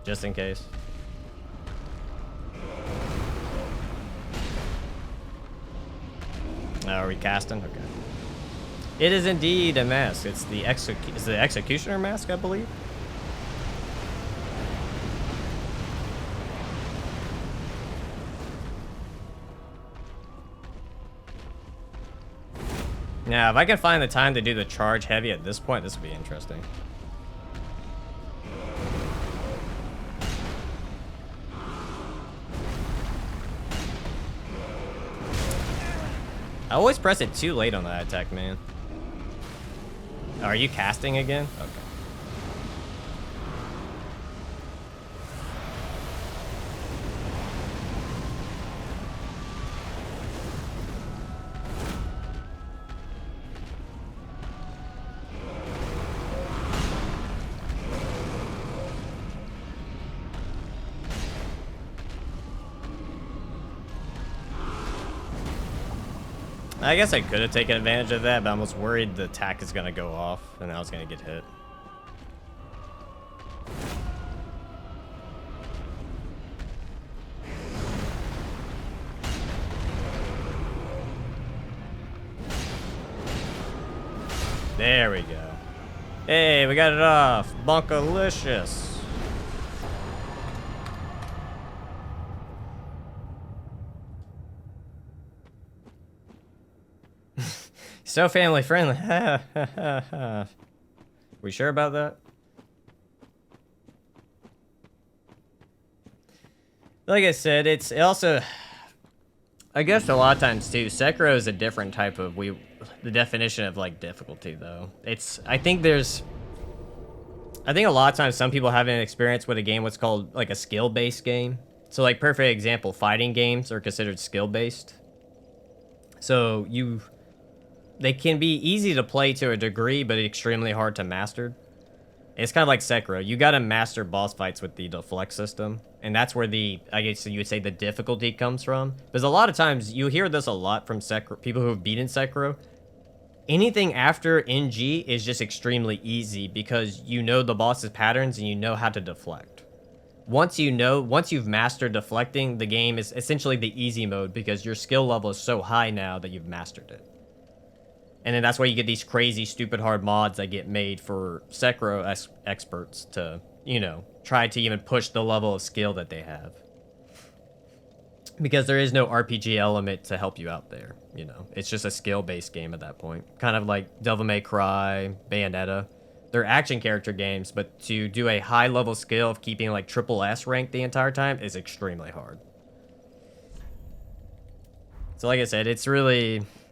Just in case. Are we casting? Okay. It is indeed a mask. It's the executioner mask, I believe. Now, if I can find the time to do the charge heavy at this point, this would be interesting. I always press it too late on that attack, man. Are you casting again? Okay. I guess I could have taken advantage of that, but I was worried the attack is going to go off and I was going to get hit. There we go. Hey, we got it off. Bonkalicious. So family friendly. We sure about that? Like I said, it also, I guess a lot of times too, Sekiro is a different type of the definition of like difficulty though. I think a lot of times some people have an experience with a game what's called like a skill-based game. So like perfect example, fighting games are considered skill-based. So they can be easy to play to a degree, but extremely hard to master. It's kind of like Sekiro. You gotta master boss fights with the deflect system. And that's where I guess you would say the difficulty comes from. Because a lot of times, you hear this a lot from people who have beaten Sekiro. Anything after NG is just extremely easy because you know the boss's patterns and you know how to deflect. Once you've mastered deflecting, the game is essentially the easy mode because your skill level is so high now that you've mastered it. And then that's why you get these crazy, stupid hard mods that get made for Sekiro experts to, try to even push the level of skill that they have. Because there is no RPG element to help you out there, It's just a skill-based game at that point. Kind of like Devil May Cry, Bayonetta. They're action character games, but to do a high-level skill of keeping like triple S rank the entire time is extremely hard. So like I said, it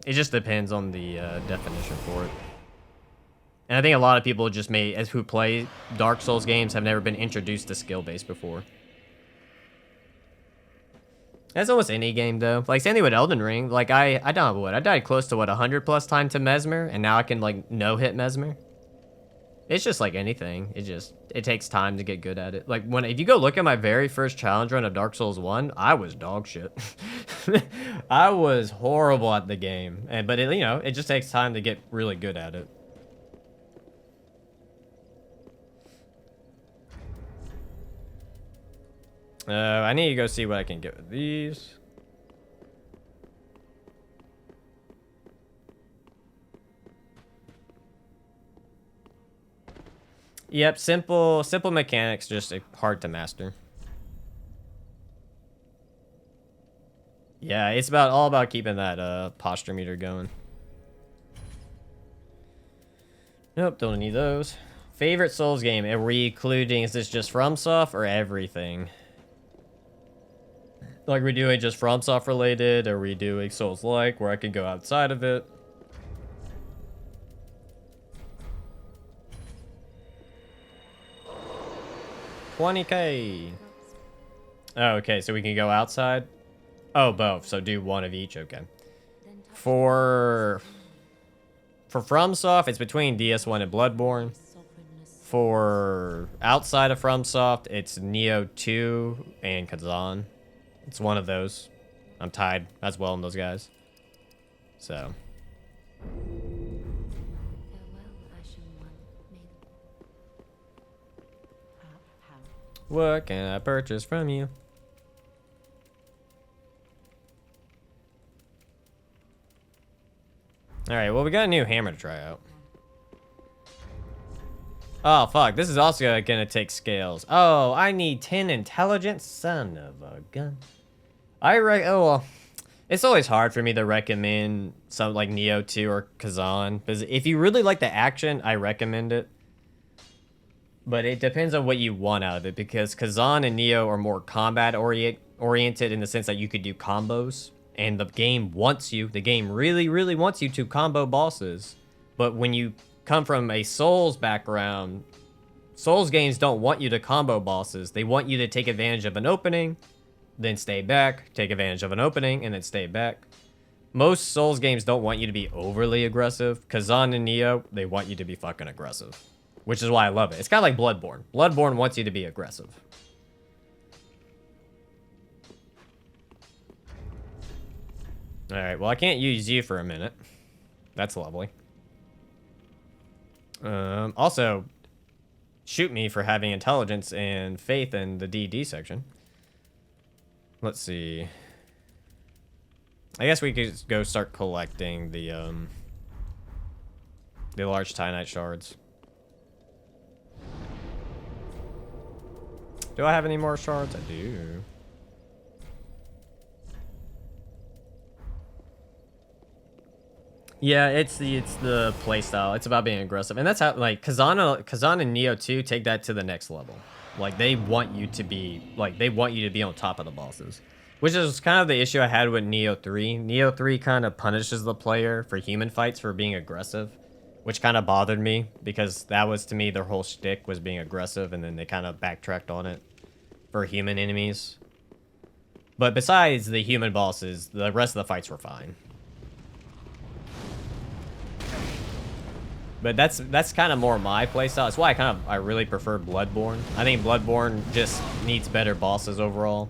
just depends on the definition for it. And I think a lot of people who play Dark Souls games have never been introduced to skill-based before. That's almost any game, though. Like, same thing with Elden Ring. Like, I don't know I died close to, 100+ times to Mesmer, and now I can, like, no-hit Mesmer. It's just like anything. It takes time to get good at it. Like, if you go look at my very first challenge run of Dark Souls 1, I was dog shit. I was horrible at the game. But, it just takes time to get really good at it. I need to go see what I can get with these. Yep, simple mechanics, just hard to master. Yeah, it's all about keeping that posture meter going. Nope, don't need those. Favorite Souls game? Are we including, is this just FromSoft or everything? Like, we're doing just FromSoft related, or are we doing Souls-like, where I can go outside of it? $20K. Oh, okay, so we can go outside? Oh, both, so do one of each, okay. For FromSoft, it's between DS1 and Bloodborne. For outside of FromSoft, it's Neo 2 and Kazan. It's one of those. I'm tied as well on those guys. So. Farewell, Ashen One. What can I purchase from you? Alright, well, we got a new hammer to try out. Oh, fuck. This is also gonna take scales. Oh, I need 10 intelligence? Son of a gun. Oh, well. It's always hard for me to recommend something like Neo 2 or Kazan. Because if you really like the action, I recommend it. But it depends on what you want out of it. Because Kazan and Neo are more combat oriented in the sense that you could do combos. And the game really, really wants you to combo bosses. But when you come from a Souls background, Souls games don't want you to combo bosses. They want you to take advantage of an opening, then stay back, take advantage of an opening, and then stay back. Most Souls games don't want you to be overly aggressive. Kazan and Neo, they want you to be fucking aggressive. Which is why I love it. It's kind of like Bloodborne. Bloodborne wants you to be aggressive. Alright, well, I can't use you for a minute. That's lovely. Also, shoot me for having intelligence and faith in the D&D section. Let's see. I guess we could go start collecting the large Titanite shards. Do I have any more shards? I do. Yeah, it's the play style. It's about being aggressive, and that's how like Kazan and Neo 2 take that to the next level. Like they want you to be on top of the bosses, which is kind of the issue I had with Neo 3. Neo 3 kind of punishes the player for human fights for being aggressive, which kind of bothered me because that was to me their whole shtick was being aggressive, and then they kind of backtracked on it for human enemies. But besides the human bosses, the rest of the fights were fine. But that's kind of more my playstyle. That's why I really prefer Bloodborne. I think Bloodborne just needs better bosses overall.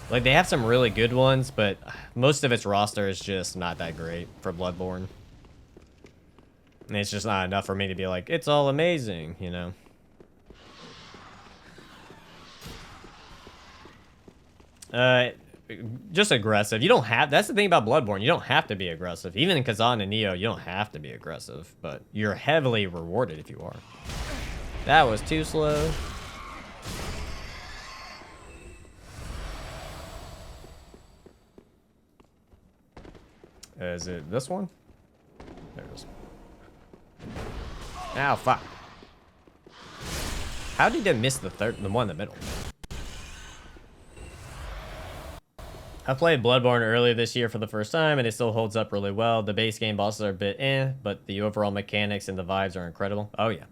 Like they have some really good ones, but most of its roster is just not that great for Bloodborne. And it's just not enough for me to be like, it's all amazing, you know. Just aggressive. You don't have. That's the thing about Bloodborne. You don't have to be aggressive. Even in Kazan and Neo, you don't have to be aggressive, but you're heavily rewarded if you are. That was too slow. Is it this one? There it is. Ow, fuck. How did I miss the one in the middle? I played Bloodborne earlier this year for the first time, and it still holds up really well. The base game bosses are a bit but the overall mechanics and the vibes are incredible. Oh, yeah.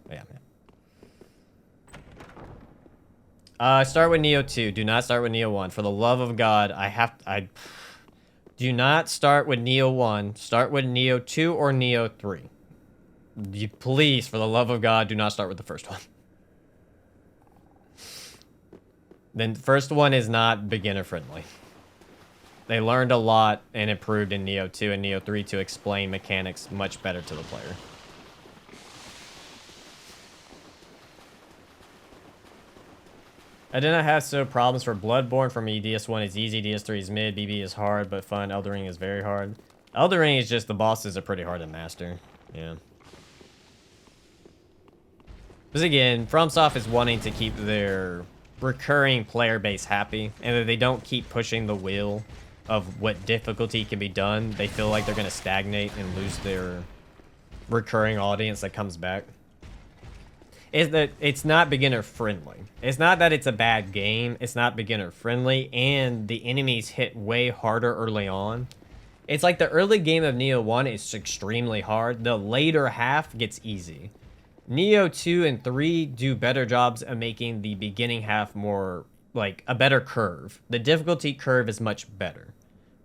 Start with Neo 2. Do not start with Neo 1. For the love of God, do not start with Neo 1. Start with Neo 2 or Neo 3. Please, for the love of God, do not start with the first one. The first one is not beginner friendly. They learned a lot and improved in Neo 2 and Neo 3 to explain mechanics much better to the player. I did not have so problems for Bloodborne. For me, DS1 is easy, DS3 is mid, BB is hard but fun, Elden Ring is very hard. Elden Ring is just the bosses are pretty hard to master. Yeah. Because again, FromSoft is wanting to keep their recurring player base happy, and that they don't keep pushing the wheel of what difficulty can be done. They feel like they're going to stagnate and lose their recurring audience that comes back. Is that it's not beginner friendly. It's not that it's a bad game. It's not beginner friendly, and the enemies hit way harder early on. It's like the early game of Neo 1 is extremely hard. The later half gets easy. Neo 2 and 3 do better jobs of making the beginning half more like a better curve. The difficulty curve is much better.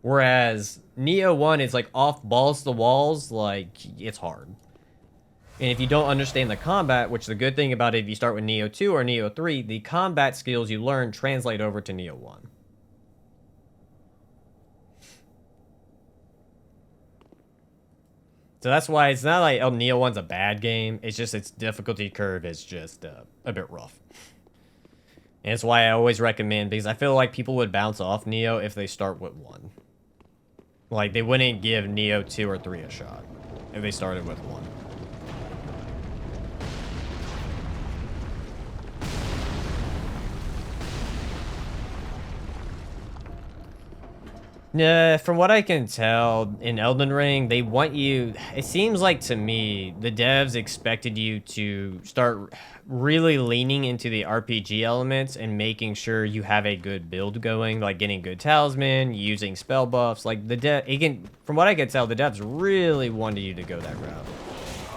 Whereas Neo 1 is like off balls to walls, like it's hard. And if you don't understand the combat, which the good thing about it, if you start with Neo 2 or Neo 3, the combat skills you learn translate over to Neo 1. So that's why it's not like Neo 1's a bad game. It's just its difficulty curve is just a bit rough. And it's why I always recommend, because I feel like people would bounce off Neo if they start with 1. Like, they wouldn't give Neo 2 or 3 a shot if they started with 1. Yeah, from what I can tell, in Elden Ring, they want you... It seems like, to me, the devs expected you to start really leaning into the RPG elements and making sure you have a good build going, like getting good talisman, using spell buffs. Like, from what I can tell, the devs really wanted you to go that route.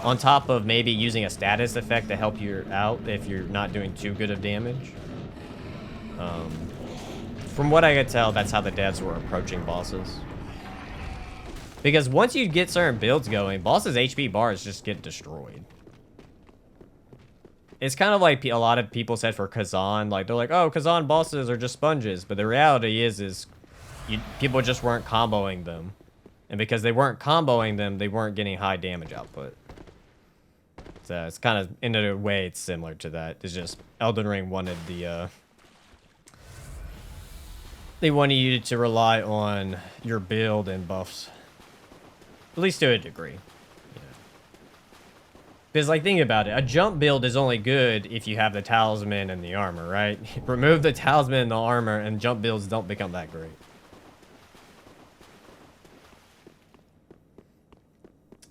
On top of maybe using a status effect to help you out if you're not doing too good of damage. From what I could tell, that's how the devs were approaching bosses. Because once you get certain builds going, bosses' HP bars just get destroyed. It's kind of like a lot of people said for Kazan. Like, they're like, oh, Kazan bosses are just sponges. But the reality is people just weren't comboing them. And because they weren't comboing them, they weren't getting high damage output. So it's kind of, in a way, it's similar to that. It's just Elden Ring wanted the... They wanted you to rely on your build and buffs. At least to a degree. Yeah. Because, like, think about it. A jump build is only good if you have the talisman and the armor, right? Remove the talisman and the armor, and jump builds don't become that great.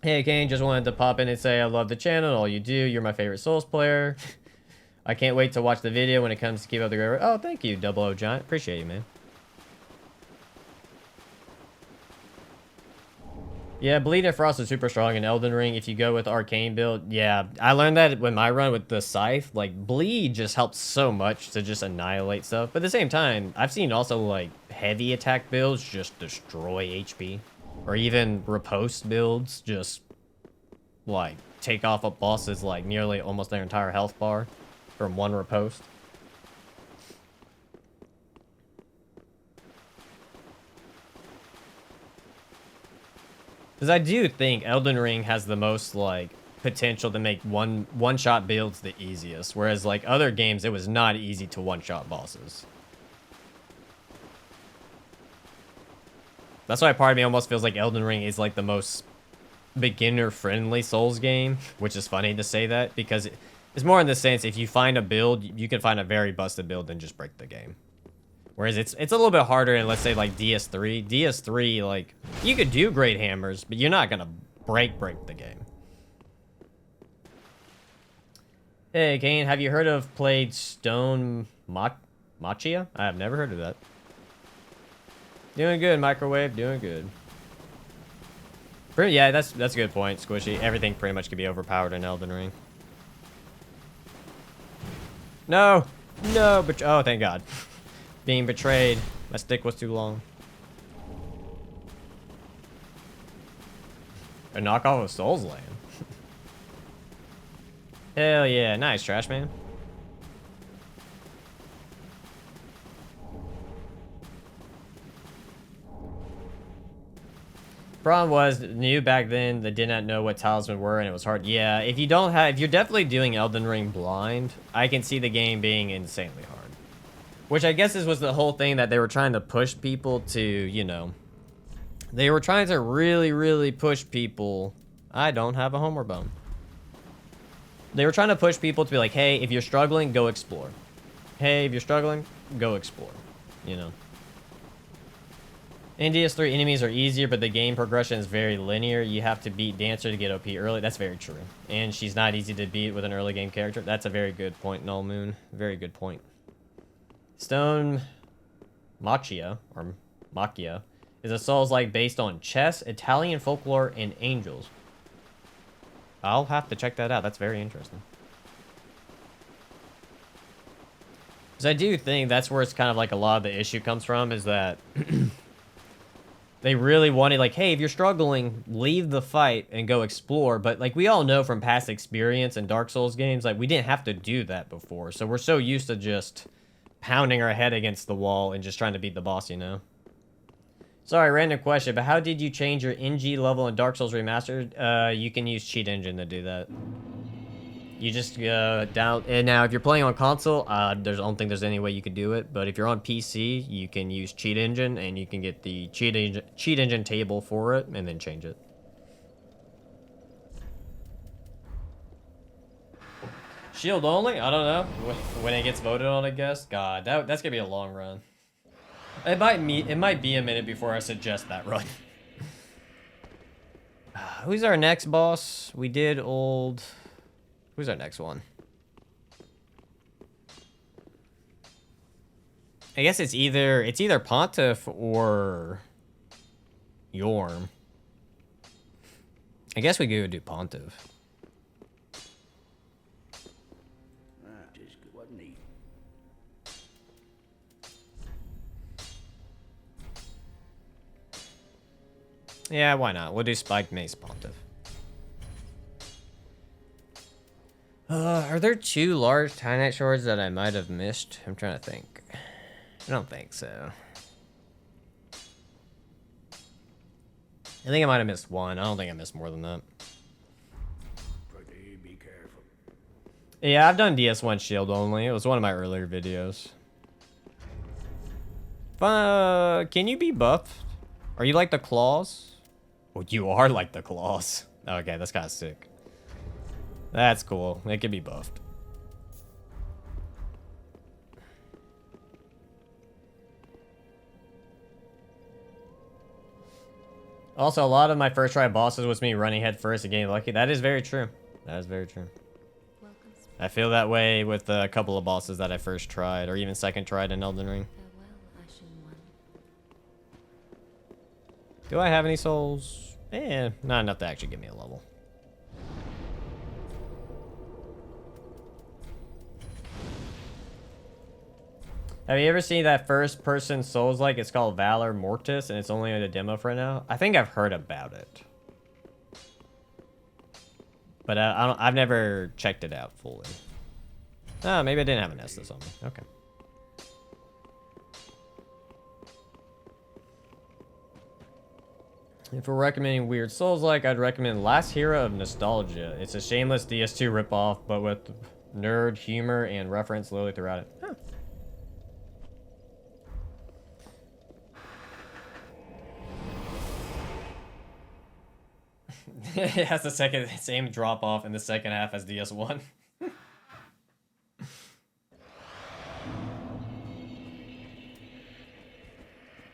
Hey, Kane, just wanted to pop in and say I love the channel, all you do. You're my favorite Souls player. I can't wait to watch the video when it comes to keep up the great work. Oh, thank you, Double O Giant. Appreciate you, man. Yeah, Bleed and Frost is super strong in Elden Ring if you go with Arcane build. Yeah, I learned that when my run with the Scythe. Like, Bleed just helps so much to just annihilate stuff. But at the same time, I've seen also, like, heavy attack builds just destroy HP. Or even riposte builds just, like, take off a boss's, like, nearly almost their entire health bar from one riposte. Because I do think Elden Ring has the most, like, potential to make one-shot builds the easiest. Whereas, like, other games, it was not easy to one-shot bosses. That's why part of me almost feels like Elden Ring is, like, the most beginner-friendly Souls game. Which is funny to say that, because it's more in the sense, if you find a build, you can find a very busted build and just break the game. Whereas it's a little bit harder in, let's say, like, DS3. DS3, like, you could do great hammers, but you're not gonna break the game. Hey, Kane, have you played Stone Machia? I have never heard of that. Doing good, Microwave, doing good. Yeah, that's a good point, Squishy. Everything pretty much can be overpowered in Elden Ring. No! No, but oh, thank God. Being betrayed. My stick was too long. A knockoff of Souls Land. Hell yeah. Nice, Trash Man. Problem was new back then. They did not know what talisman were, and it was hard. Yeah, if you're definitely doing Elden Ring blind, I can see the game being insanely hard. Which I guess was the whole thing that they were trying to push people to, you know. They were trying to really, really push people. I don't have a Homer bone. They were trying to push people to be like, hey, if you're struggling, go explore. Hey, if you're struggling, go explore. You know. In DS3, enemies are easier, but the game progression is very linear. You have to beat Dancer to get OP early. That's very true. And she's not easy to beat with an early game character. That's a very good point, Null Moon. Very good point. Stone Machia, or Machia, is a Souls-like based on chess, Italian folklore, and angels. I'll have to check that out. That's very interesting. Because I do think that's where it's kind of like a lot of the issue comes from, is that they really wanted, like, hey, if you're struggling, leave the fight and go explore. But, like, we all know from past experience in Dark Souls games, like, we didn't have to do that before. So we're so used to just pounding our head against the wall and just trying to beat the boss, you know? Sorry, random question, but how did you change your NG level in Dark Souls Remastered? You can use Cheat Engine to do that. You just down... And now, if you're playing on console, I don't think there's any way you could do it. But if you're on PC, you can use Cheat Engine, and you can get the Cheat Engine table for it, and then change it. Shield only? I don't know. When it gets voted on, I guess. God, that's gonna be a long run. It might be a minute before I suggest that run. Who's our next boss? We did old... Who's our next one? I guess it's either Pontiff or Yorm. I guess we could do Pontiff. Yeah, why not? We'll do Spiked Mace Pontiff. Are there 2 large Titanite swords that I might have missed? I'm trying to think. I don't think so. I think I might have missed 1. I don't think I missed more than that. Be careful. Yeah, I've done DS1 shield only. It was one of my earlier videos. Can you be buffed? Are you like the claws? Oh, you are like the claws. Okay, that's kind of sick. That's cool. It can be buffed. Also, a lot of my first try bosses was me running head first and getting lucky. That is very true. That is very true. Welcome, spring. I feel that way with a couple of bosses that I first tried, or even second tried in Elden Ring. Farewell, Ashen One. Do I have any souls? Not enough to actually give me a level. Have you ever seen that first person Souls like? It's called Valor Mortis, and it's only in a demo for now. I think I've heard about it, but I've never checked it out fully. Oh, maybe I didn't have an Estus on me. Okay. If we're recommending weird Souls like, I'd recommend Last Hero of Nostalgia. It's a shameless DS2 ripoff, but with nerd humor and reference slowly throughout it. Huh. It has the same drop off in the second half as DS1.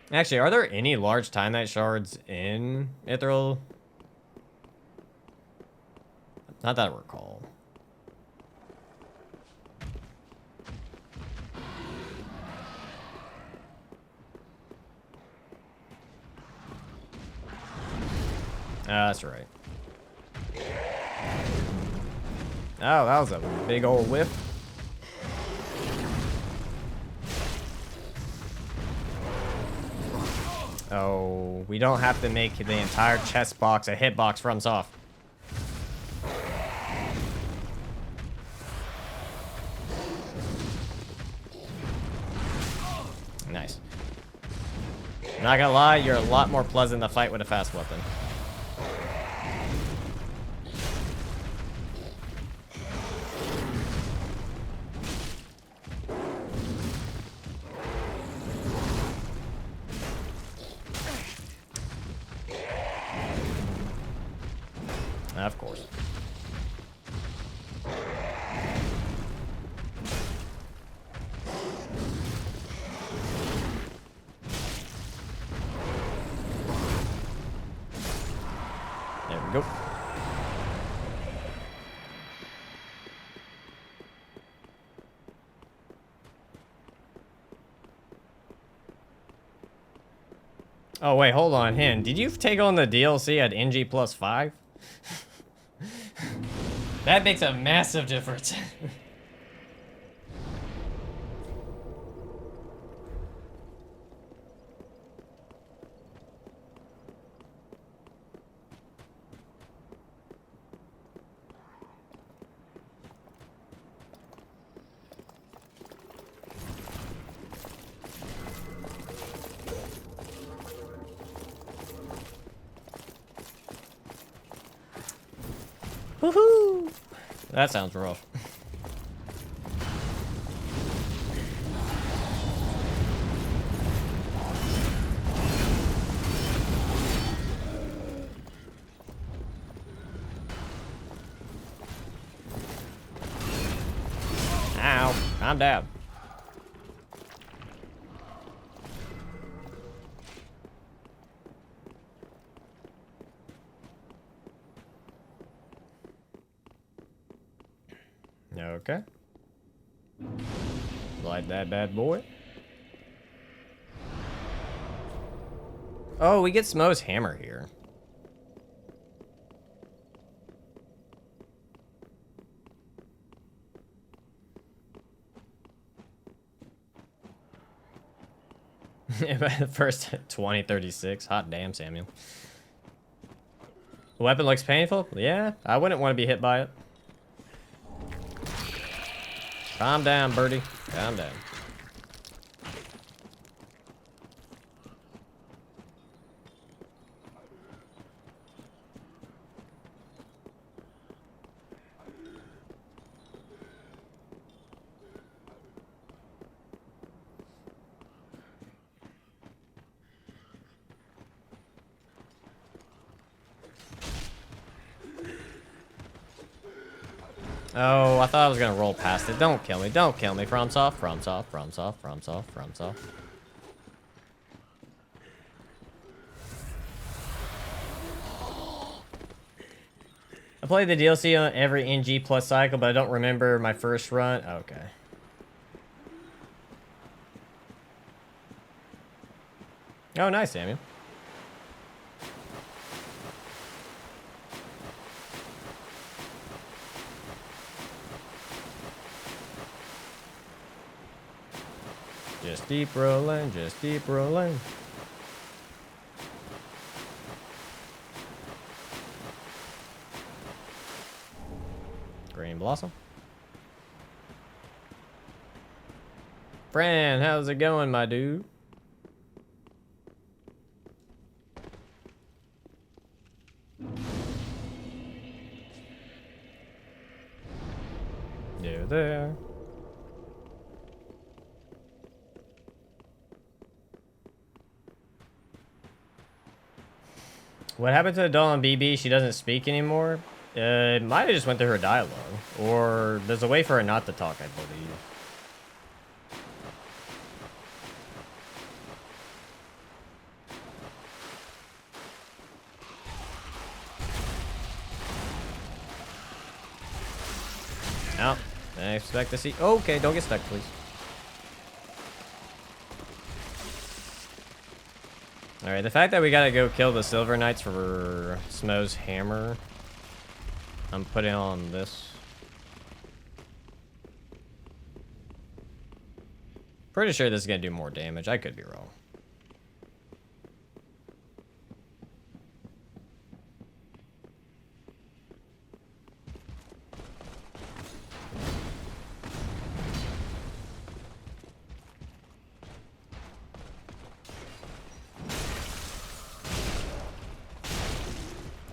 Actually, are there any large Titanite shards in Ithral? Not that I recall. That's right. Oh, that was a big old whiff. Oh, we don't have to make the entire chest box a hitbox from soft. Nice. Not gonna lie, you're a lot more pleasant to fight with a fast weapon. Of course. There we go. Oh wait, hold on, Hen. Did you take on the DLC at NG plus 5? That makes a massive difference. Woohoo! That sounds rough. Ow, calm down. Okay. Light that bad boy. Oh, we get Smo's hammer here. First 2036. Hot damn, Samuel. The weapon looks painful? Yeah, I wouldn't want to be hit by it. Calm down, birdie. Calm down. Oh, I thought I was gonna roll past it. Don't kill me. Don't kill me. FromSoft, FromSoft, FromSoft, FromSoft, FromSoft. I played the DLC on every NG plus cycle, but I don't remember my first run. Okay. Oh, nice, Samuel. Just deep rolling, just deep rolling. Green Blossom. Fran, how's it going, my dude? There. What happened to the doll on BB? She doesn't speak anymore? It might have just went through her dialogue. Or there's a way for her not to talk, I believe. Oh, I expect to see. Okay, don't get stuck, please. Alright, the fact that we gotta go kill the Silver Knights for Smo's hammer, I'm putting on this. Pretty sure this is gonna do more damage. I could be wrong.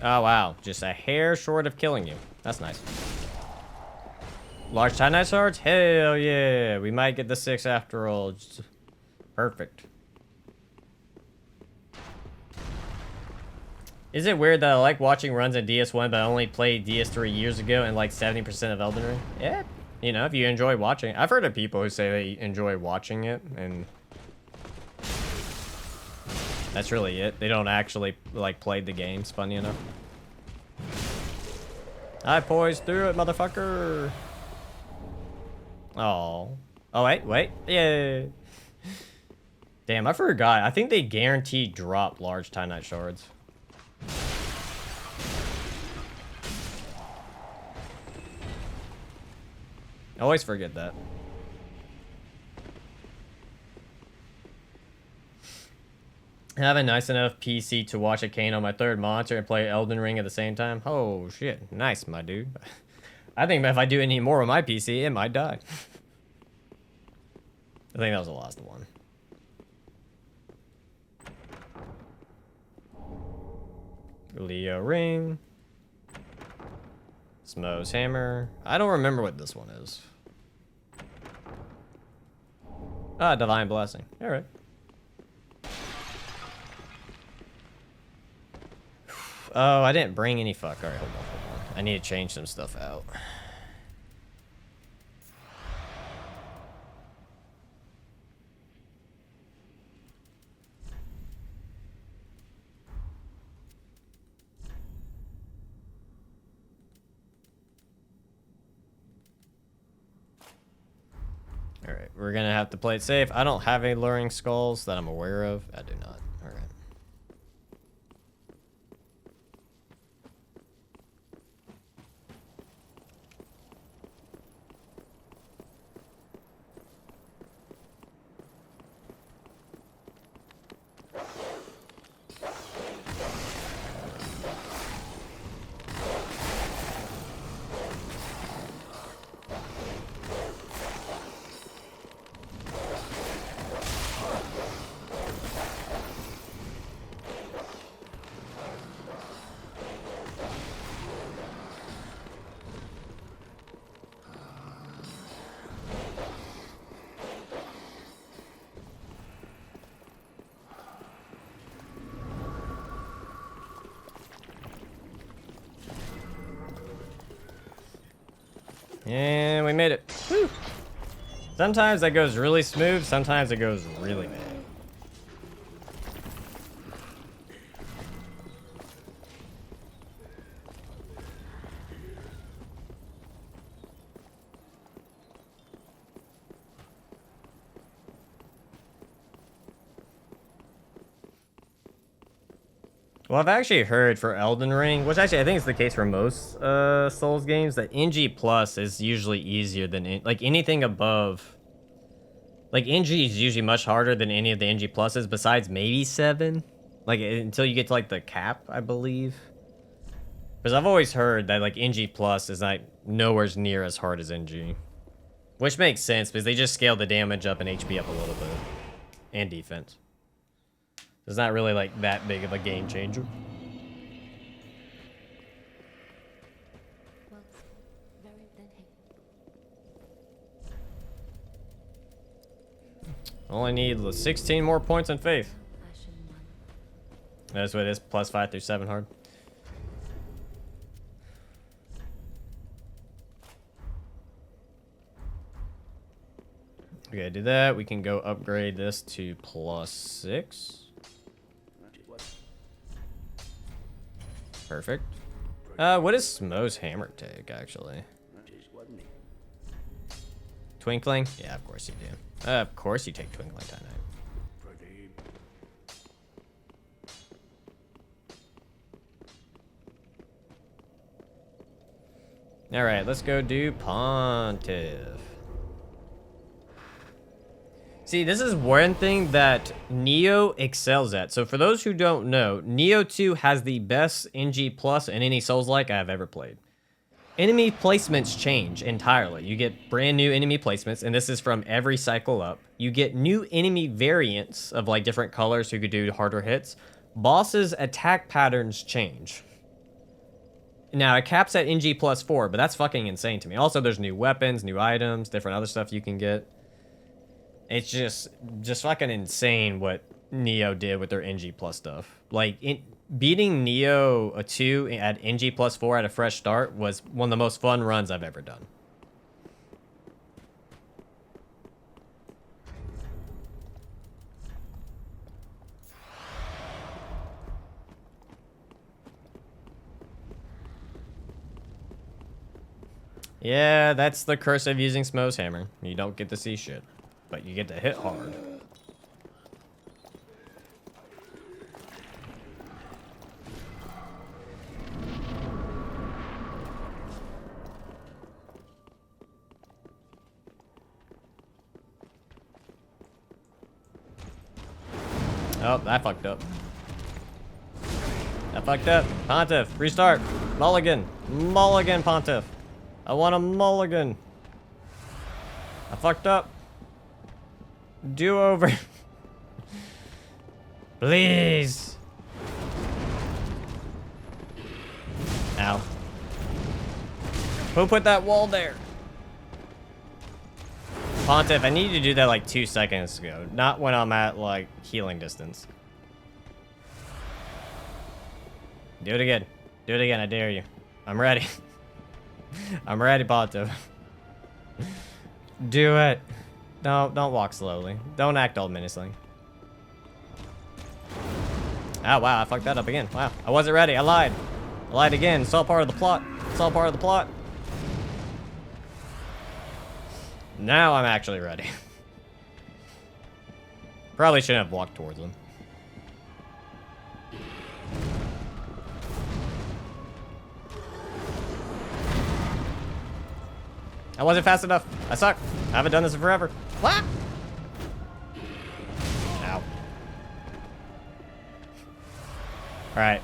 Oh, wow. Just a hair short of killing you. That's nice. Large Titanite swords? Hell yeah. We might get the 6 after all. Just perfect. Is it weird that I like watching runs in DS1, but I only played DS3 years ago and like 70% of Elden Ring? Yeah. You know, if you enjoy watching. I've heard of people who say they enjoy watching it, and that's really it. They don't actually, like, play the games, funny enough. I poised through it, motherfucker. Oh. Oh, wait. Yeah. Damn, I forgot. I think they guaranteed drop large Titanite shards. I always forget that. I have a nice enough PC to watch a Kane on my third monitor and play Elden Ring at the same time. Oh, shit. Nice, my dude. I think if I do any more with my PC, it might die. I think that was the last one. Leo Ring. Smo's hammer. I don't remember what this one is. Ah, Divine Blessing. Alright. Oh, I didn't bring any fuck. Alright, hold on. I need to change some stuff out. Alright, we're gonna have to play it safe. I don't have any luring skulls that I'm aware of. I do not. Alright. And we made it. Woo. Sometimes that goes really smooth, sometimes it goes really bad. Well, I've actually heard for Elden Ring, which actually I think is the case for most Souls games, that NG Plus is usually easier than like anything above. Like NG is usually much harder than any of the NG Pluses, besides maybe 7. Like until you get to like the cap, I believe. Because I've always heard that like NG Plus is like nowhere near as hard as NG, which makes sense because they just scale the damage up and HP up a little bit, and defense. It's not really like that big of a game changer. Well, very then Only need 16 more points in faith. Ashen one. That's what it is. Plus 5 through 7 hard. Okay, do that. We can go upgrade this to +6. Perfect. What does Smo's hammer take, actually? Twinkling? Yeah, of course you do. Of course you take Twinkling Titanite. Alright, let's go do Pontiff. See, this is one thing that Neo excels at. So for those who don't know, Neo 2 has the best NG Plus in any Souls-like I've ever played. Enemy placements change entirely. You get brand new enemy placements, and this is from every cycle up. You get new enemy variants of like different colors who could do harder hits. Bosses' attack patterns change. Now, it caps at NG plus 4, but that's fucking insane to me. Also, there's new weapons, new items, different other stuff you can get. It's just fucking insane what Neo did with their NG plus stuff. Like, beating Neo 2 at NG plus 4 at a fresh start was one of the most fun runs I've ever done. Yeah, that's the curse of using Smo's hammer. You don't get to see shit, but you get to hit hard. Oh, I fucked up. I fucked up. Pontiff, restart. Mulligan. Mulligan, Pontiff. I want a mulligan. I fucked up. Do over. Please. Ow. Who put that wall there? Pontiff, I need you to do that like 2 seconds ago. Not when I'm at like healing distance. Do it again. Do it again, I dare you. I'm ready. I'm ready, Pontiff. Do it. No, don't walk slowly. Don't act all menacing. Oh, wow, I fucked that up again. Wow, I wasn't ready. I lied. I lied again. It's all part of the plot. It's all part of the plot. Now I'm actually ready. Probably shouldn't have walked towards him. I wasn't fast enough. I suck. I haven't done this in forever. What? Ow. Alright.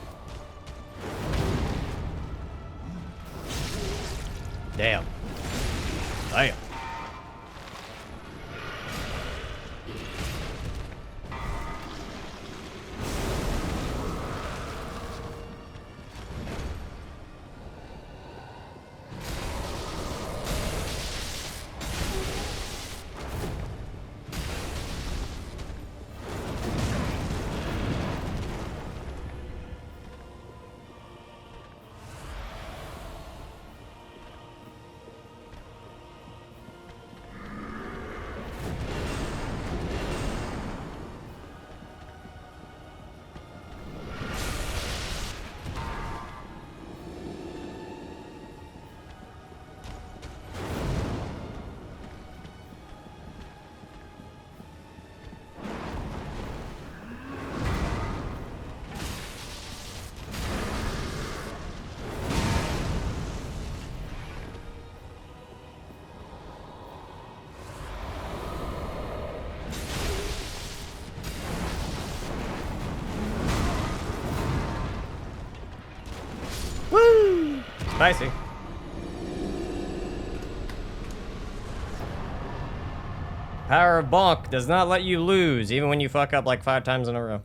Damn. Damn. Spicy. Power of Bonk does not let you lose, even when you fuck up like 5 times in a row.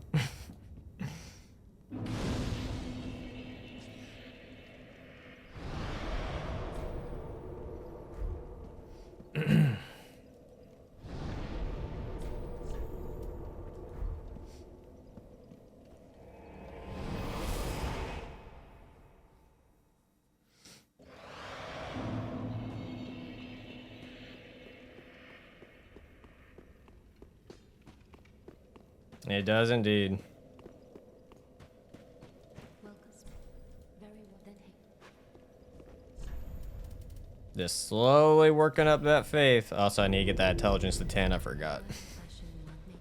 It does indeed. Welcome. Very well then. Just slowly working up that faith. Also, I need to get that intelligence to 10. I forgot. Fashion one me.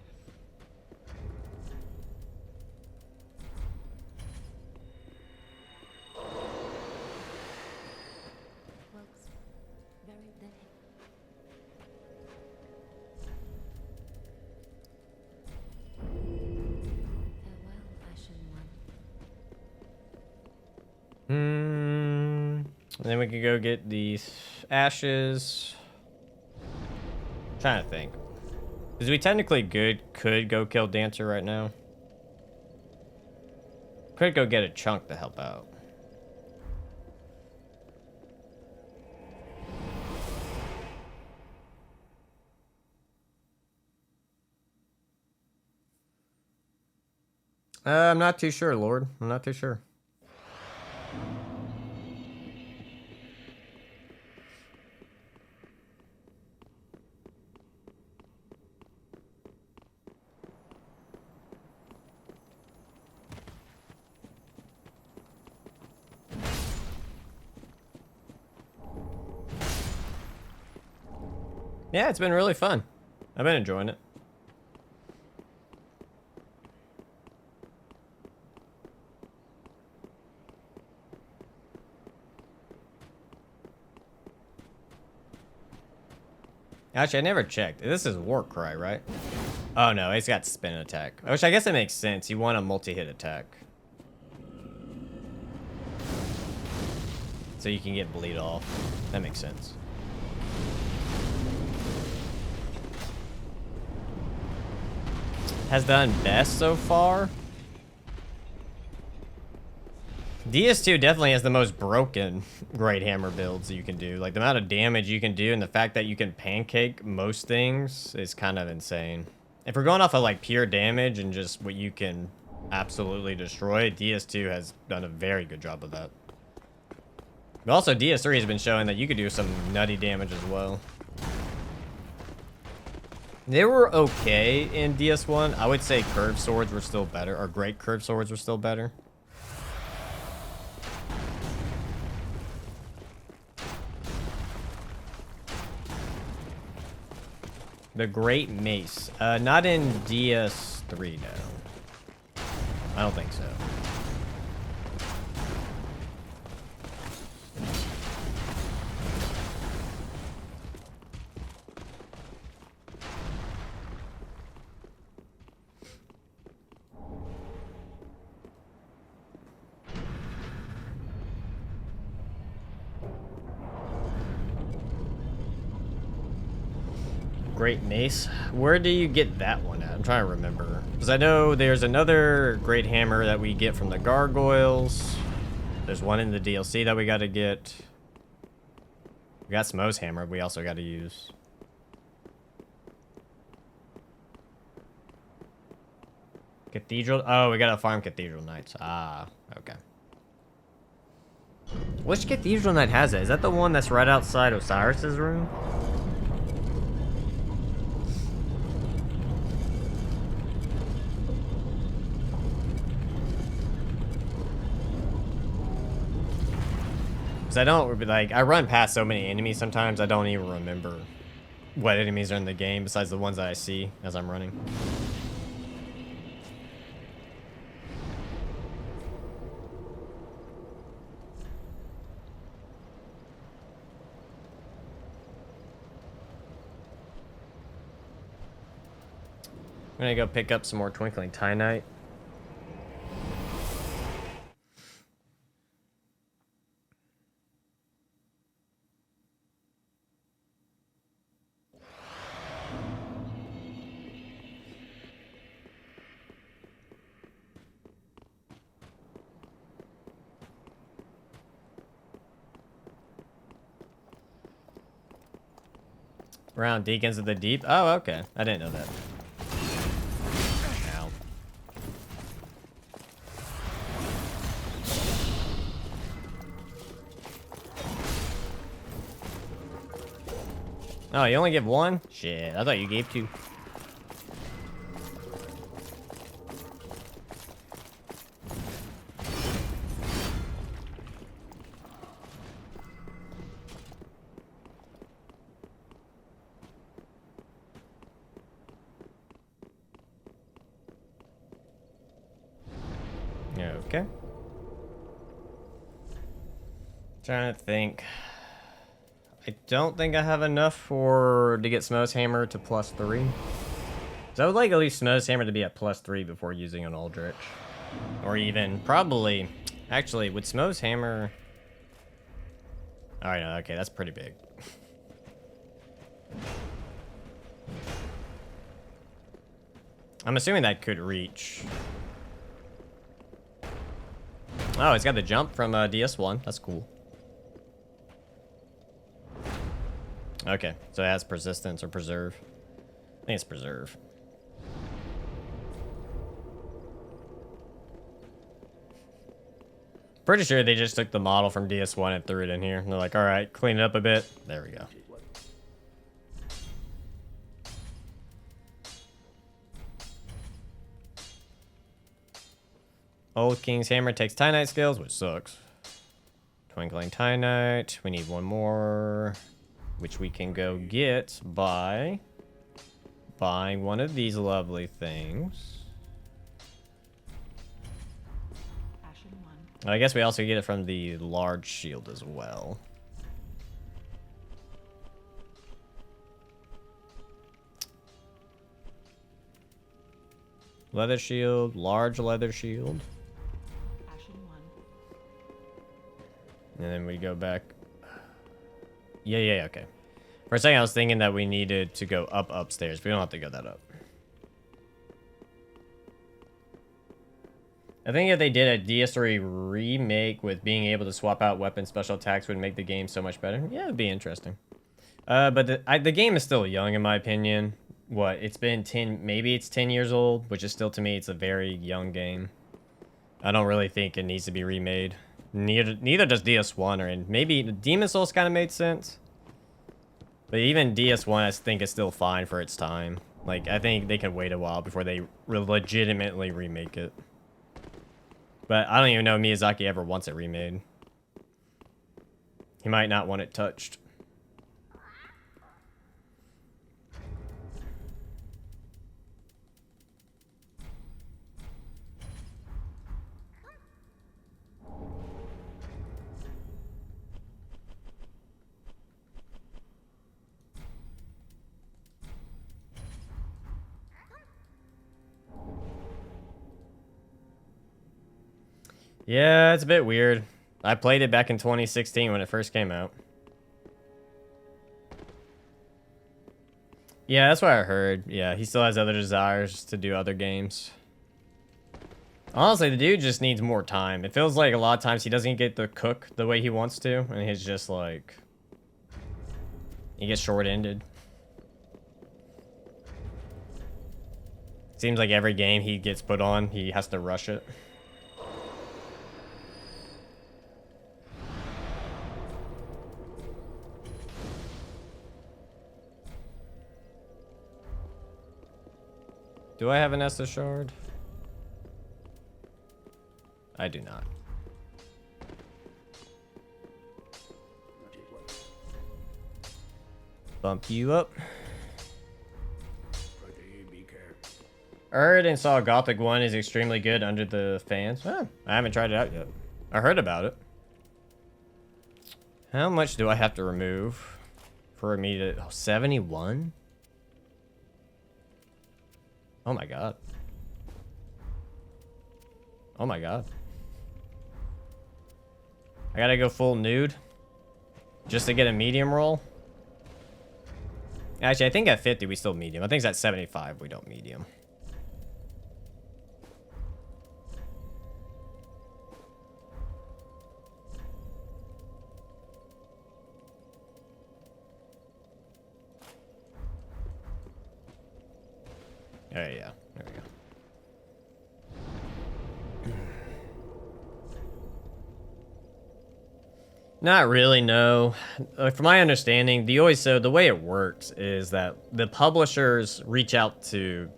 Welcome. Very then. Farewell, fashion one. Then we can go get these ashes. Trying to think. Because we technically could go kill Dancer right now. Could go get a chunk to help out. I'm not too sure, Lord. I'm not too sure. Yeah, it's been really fun. I've been enjoying it. Actually, I never checked. This is Warcry, right? Oh no, it's got spin attack. Which I guess it makes sense. You want a multi-hit attack. So you can get bleed off. That makes sense. Has done best so far. DS2 definitely has the most broken Great Hammer builds you can do. Like, the amount of damage you can do and the fact that you can pancake most things is kind of insane. If we're going off of, like, pure damage and just what you can absolutely destroy, DS2 has done a very good job of that. But also, DS3 has been showing that you could do some nutty damage as well. They were okay in DS1. I would say curved swords were still better, or great curved swords were still better. The Great Mace. Not in DS3, no. I don't think so. Great Mace. Where do you get that one at? I'm trying to remember. Because I know there's another Great Hammer that we get from the Gargoyles. There's one in the DLC that we got to get. We got Smo's Hammer we also got to use. Cathedral. Oh, we got to farm Cathedral Knights. Ah, okay. Which Cathedral Knight has it? Is that the one that's right outside Osiris's room? Because I don't, like, I run past so many enemies sometimes, I don't even remember what enemies are in the game besides the ones that I see as I'm running. I'm gonna go pick up some more Twinkling Titanite. Around Deacons of the Deep? Oh, okay. I didn't know that. Ow. Oh, you only give one? Shit, I thought you gave two. Okay. Trying to think. I don't think I have enough to get Smo's Hammer to +3. So I would like at least Smo's Hammer to be at +3 before using an Aldrich. Or even, probably, actually, with Smo's Hammer... Alright, okay, that's pretty big. I'm assuming that could reach. Oh, it's got the jump from DS1. That's cool. Okay, so it has persistence or preserve. I think it's preserve. Pretty sure they just took the model from DS1 and threw it in here. And they're like, all right, clean it up a bit. There we go. Old King's Hammer takes Tynite skills, which sucks. Twinkling Tynite. We need one more, which we can go get by buying one of these lovely things. Ashen 1. I guess we also get it from the large shield as well. Leather shield, large leather shield. Ashen 1. And then we go back. Yeah, okay. For a second, I was thinking that we needed to go up upstairs, but we don't have to go that up. I think if they did a DS3 remake with being able to swap out weapon special attacks would make the game so much better. Yeah, it'd be interesting. But the game is still young, in my opinion. What, it's been 10, maybe it's 10 years old, which is still, to me, it's a very young game. I don't really think it needs to be remade. Neither does DS1, or maybe Demon's Souls kind of made sense. But even DS1, I think, is still fine for its time. Like, I think they can wait a while before they legitimately remake it. But I don't even know if Miyazaki ever wants it remade. He might not want it touched. Yeah, it's a bit weird. I played it back in 2016 when it first came out. Yeah, that's what I heard. Yeah, he still has other desires to do other games. Honestly, the dude just needs more time. It feels like a lot of times he doesn't get to cook the way he wants to, and he's just like... He gets short-ended. Seems like every game he gets put on, he has to rush it. Do I have an Estus shard? I do not. Bump you up. I heard and saw Gothic 1 is extremely good under the fans. Huh, I haven't tried it out yet. I heard about it. How much do I have to remove for me to... Oh, 71? Oh my god. Oh my god. I gotta go full nude just to get a medium roll. Actually, I think at 50 we still medium. I think it's at 75 we don't medium. Oh yeah, there we go. Not really, no. From my understanding, the way it works is that the publishers reach out to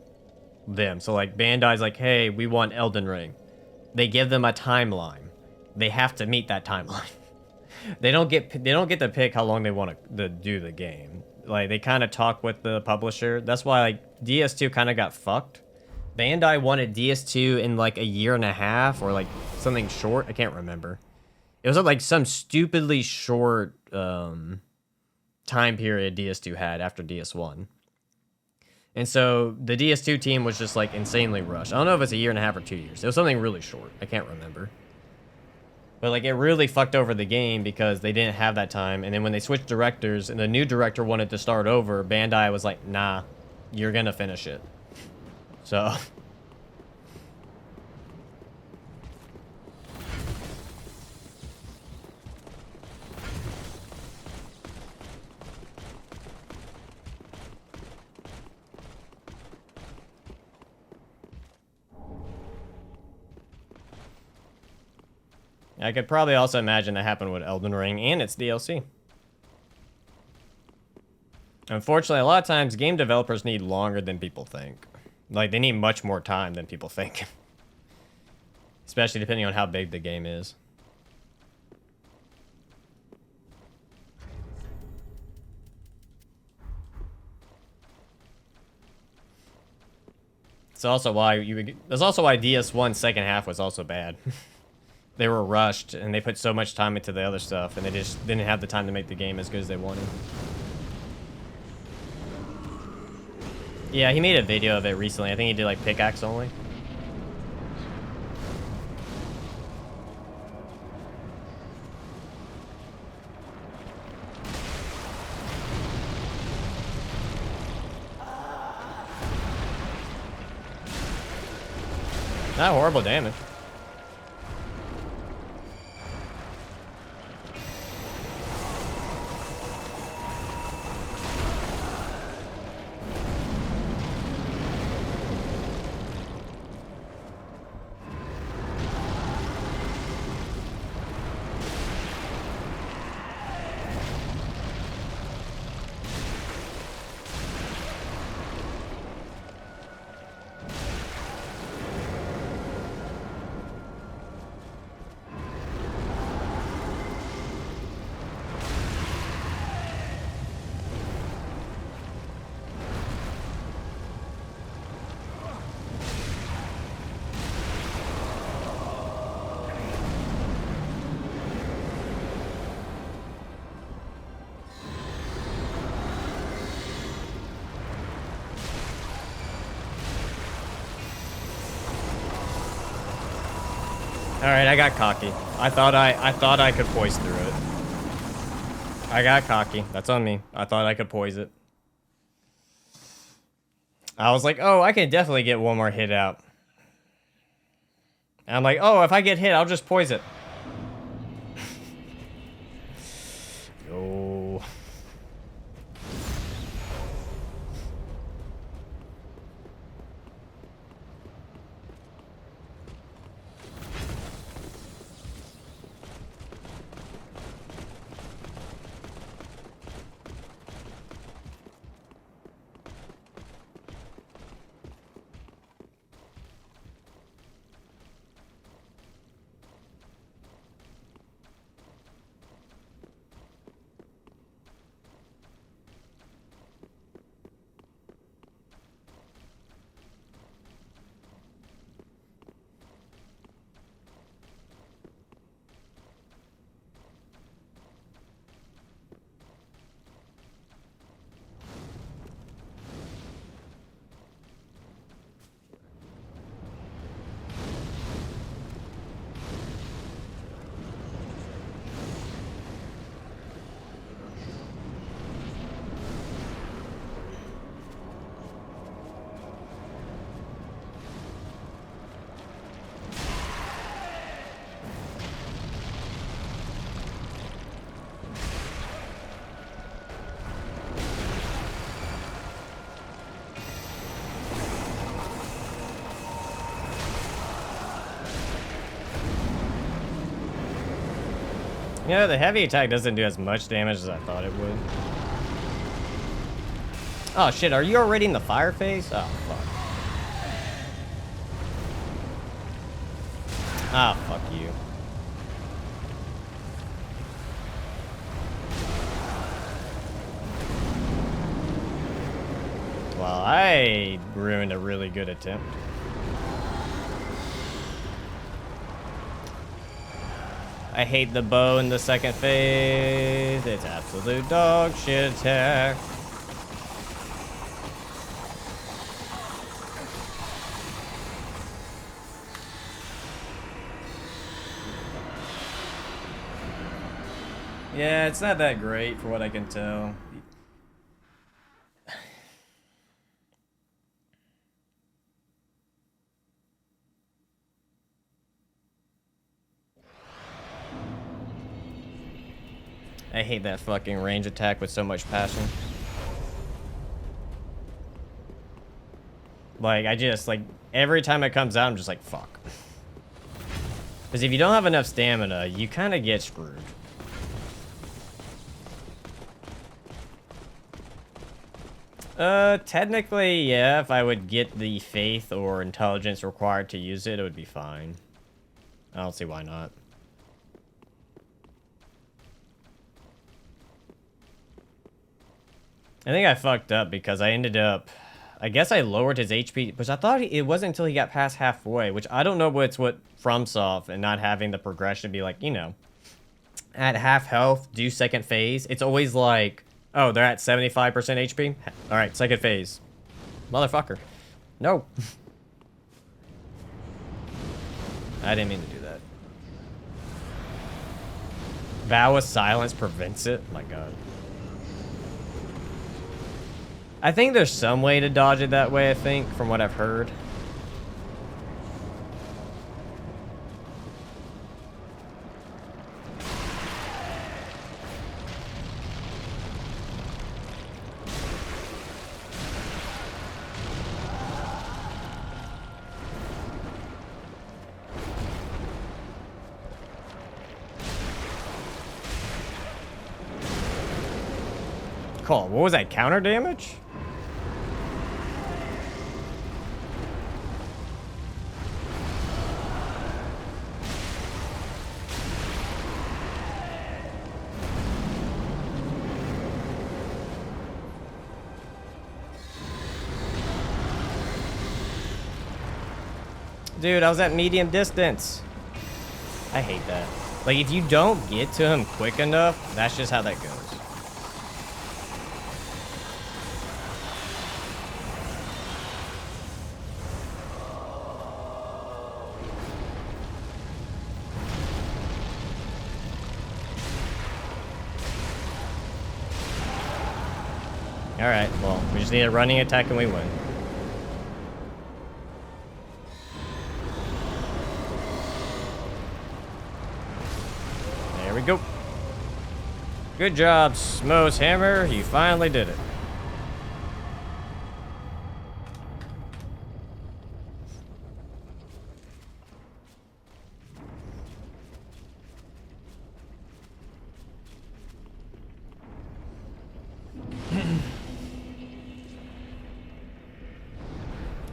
them. So like Bandai's like, hey, we want Elden Ring. They give them a timeline. They have to meet that timeline. They don't get to pick how long they want to do the game. Like they kind of talk with the publisher. That's why like DS2 kind of got fucked. Bandai wanted DS2 in like a year and a half or like something short. I can't remember. It was like some stupidly short time period DS2 had after DS1. And so the DS2 team was just like insanely rushed. I don't know if it's a year and a half or 2 years. It was something really short. I can't remember. But like it really fucked over the game because they didn't have that time. And then when they switched directors and the new director wanted to start over, Bandai was like, nah, you're going to finish it. So... I could probably also imagine that happened with Elden Ring and its DLC. Unfortunately, a lot of times game developers need longer than people think. Like, they need much more time than people think. Especially depending on how big the game is. That's also why DS1 second half was also bad. They were rushed, and they put so much time into the other stuff, and they just didn't have the time to make the game as good as they wanted. Yeah, he made a video of it recently. I think he did, like, pickaxe only. Not horrible damage. All right, I got cocky. I thought I could poise through it. I got cocky. That's on me. I thought I could poise it. I was like, oh, I can definitely get one more hit out. And I'm like, oh, if I get hit, I'll just poise it. Yo. Yeah, the heavy attack doesn't do as much damage as I thought it would. Oh shit, are you already in the fire phase? Oh fuck. Ah, fuck you. Well, I ruined a really good attempt. I hate the bow in the second phase. It's absolute dog shit attack. Yeah, it's not that great for what I can tell. I hate that fucking range attack with so much passion. Like, I just, like, every time it comes out, I'm just like, fuck. Because if you don't have enough stamina, you kind of get screwed. Technically, yeah, if I would get the faith or intelligence required to use it, it would be fine. I don't see why not. I think I fucked up because I ended up... I guess I lowered his HP, but I thought it wasn't until he got past halfway, which I don't know what's what FromSoft and not having the progression be like, you know, at half health, do second phase. It's always like, oh, they're at 75% HP? All right, second phase. Motherfucker. No. I didn't mean to do that. Vow of Silence prevents it? My god. I think there's some way to dodge it that way, I think, from what I've heard. Cool. What was that? Counter damage? Dude, I was at medium distance. I hate that. Like, if you don't get to him quick enough, that's just how that goes. Alright, well, we just need a running attack and we win. There we go. Good job, Smos Hammer. You finally did it.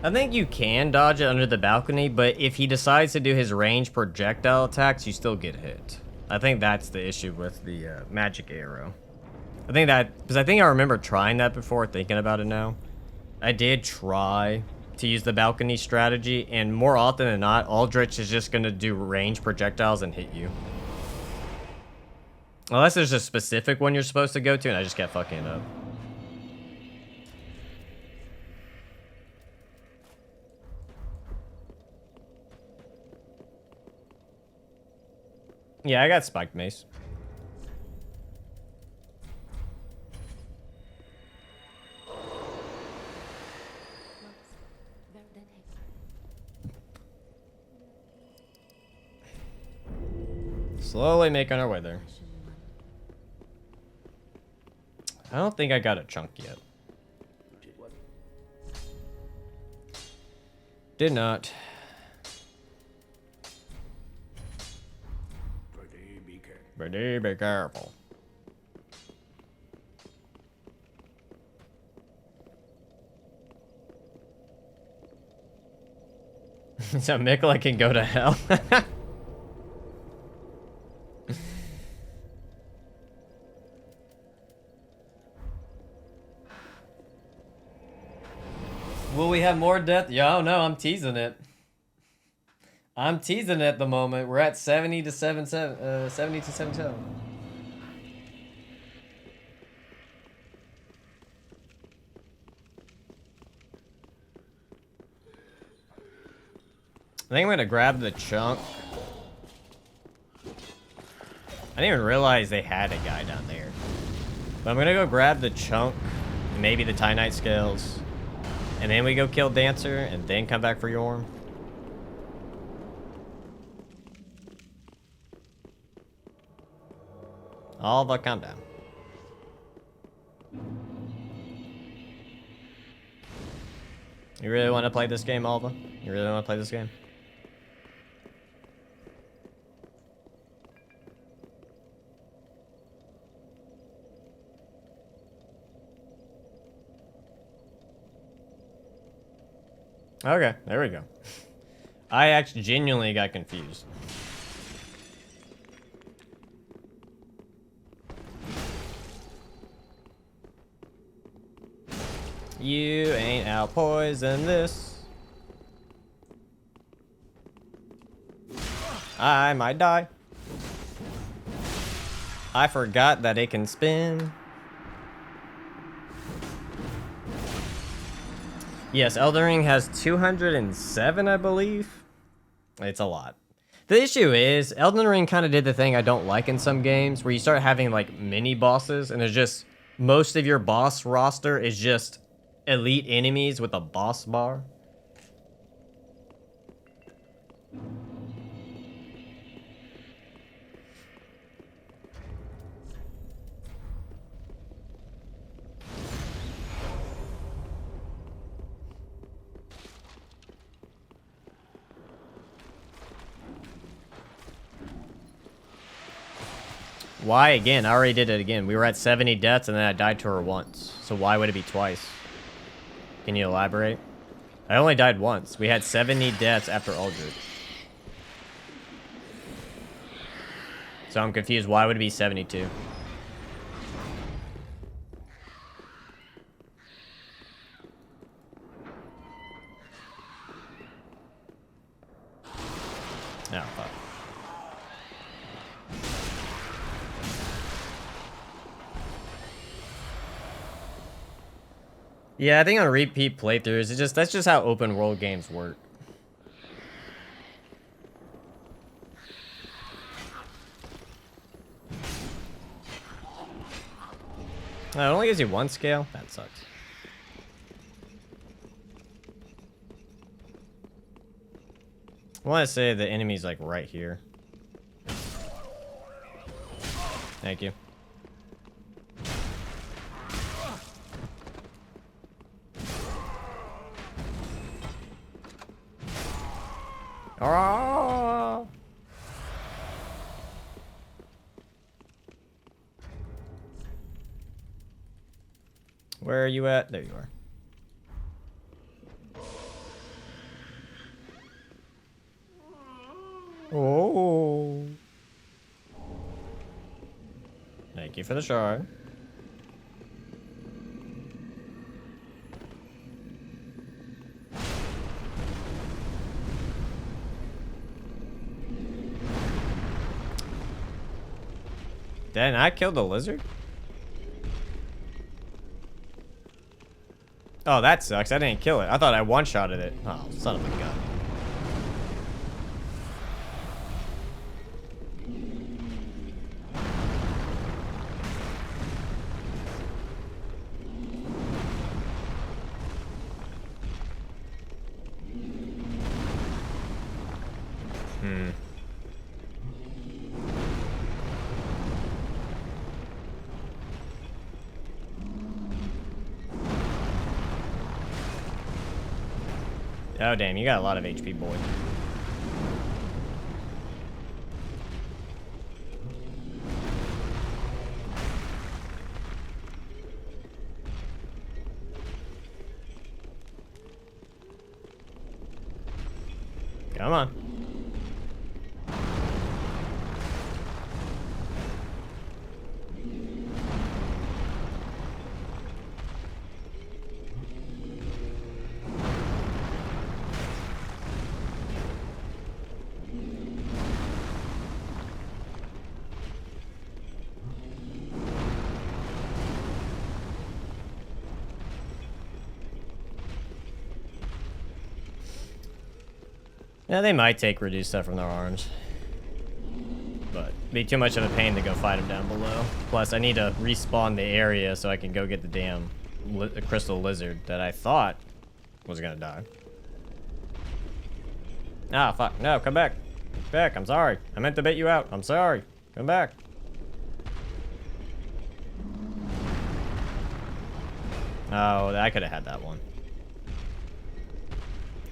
I think you can dodge it under the balcony, but if he decides to do his range projectile attacks, you still get hit. I think that's the issue with the magic arrow. I think that, because I think I remember trying that before, thinking about it now. I did try to use the balcony strategy, and more often than not, Aldrich is just going to do range projectiles and hit you. Unless there's a specific one you're supposed to go to, and I just kept fucking it up. Yeah, I got spiked mace. Slowly making our way there. I don't think I got a chunk yet. Did not. Be careful. So Mikola can go to hell. Will we have more death? Yeah, I don't know. I'm teasing it. I'm teasing it at the moment. We're at 70 to 77. 70 to 77. I think I'm gonna grab the chunk. I didn't even realize they had a guy down there. But I'm gonna go grab the chunk, and maybe the Titanite scales, and then we go kill Dancer, and then come back for Yorm. Alva, calm down. You really want to play this game, Alva? You really want to play this game? Okay, there we go. I actually genuinely got confused. You ain't out poison this. I might die. I forgot that it can spin. Yes, Elden Ring has 207, I believe. It's a lot. The issue is, Elden Ring kind of did the thing I don't like in some games, where you start having like mini bosses, and there's just most of your boss roster is just elite enemies with a boss bar. Why again? I already did it again. We were at 70 deaths and then I died to her once. So why would it be twice? Can you elaborate? I only died once. We had 70 deaths after Uldred. So I'm confused. Why would it be 72? Oh, fuck. Yeah, I think on repeat playthroughs, that's just how open world games work. Oh, it only gives you one scale? That sucks. I want to say the enemy's like right here. Thank you. Oh! Where are you at? There you are. Oh. Thank you for the shard. Didn't I kill the lizard? Oh, that sucks. I didn't kill it. I thought I one-shotted it. Oh, son of a gun. Oh, damn, you got a lot of HP, boy. Come on. Yeah, they might take reduced stuff from their arms. But be too much of a pain to go fight them down below. Plus, I need to respawn the area so I can go get the damn crystal lizard that I thought was gonna die. Ah, fuck. No, come back. Back, I'm sorry. I meant to bait you out. I'm sorry. Come back. Oh, I could have had that one.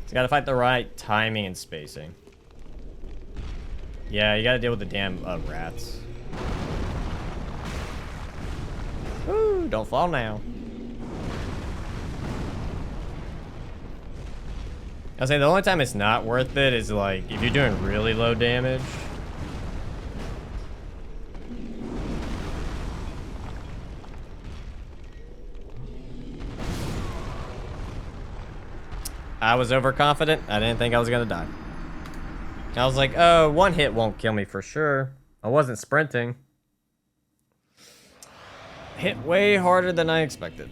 You gotta fight the right timing and spacing. Yeah, you gotta deal with the damn rats. Woo, don't fall now. I'll say the only time it's not worth it is like if you're doing really low damage. I was overconfident. I didn't think I was gonna die. I was like, oh, one hit won't kill me for sure. I wasn't sprinting. Hit way harder than I expected.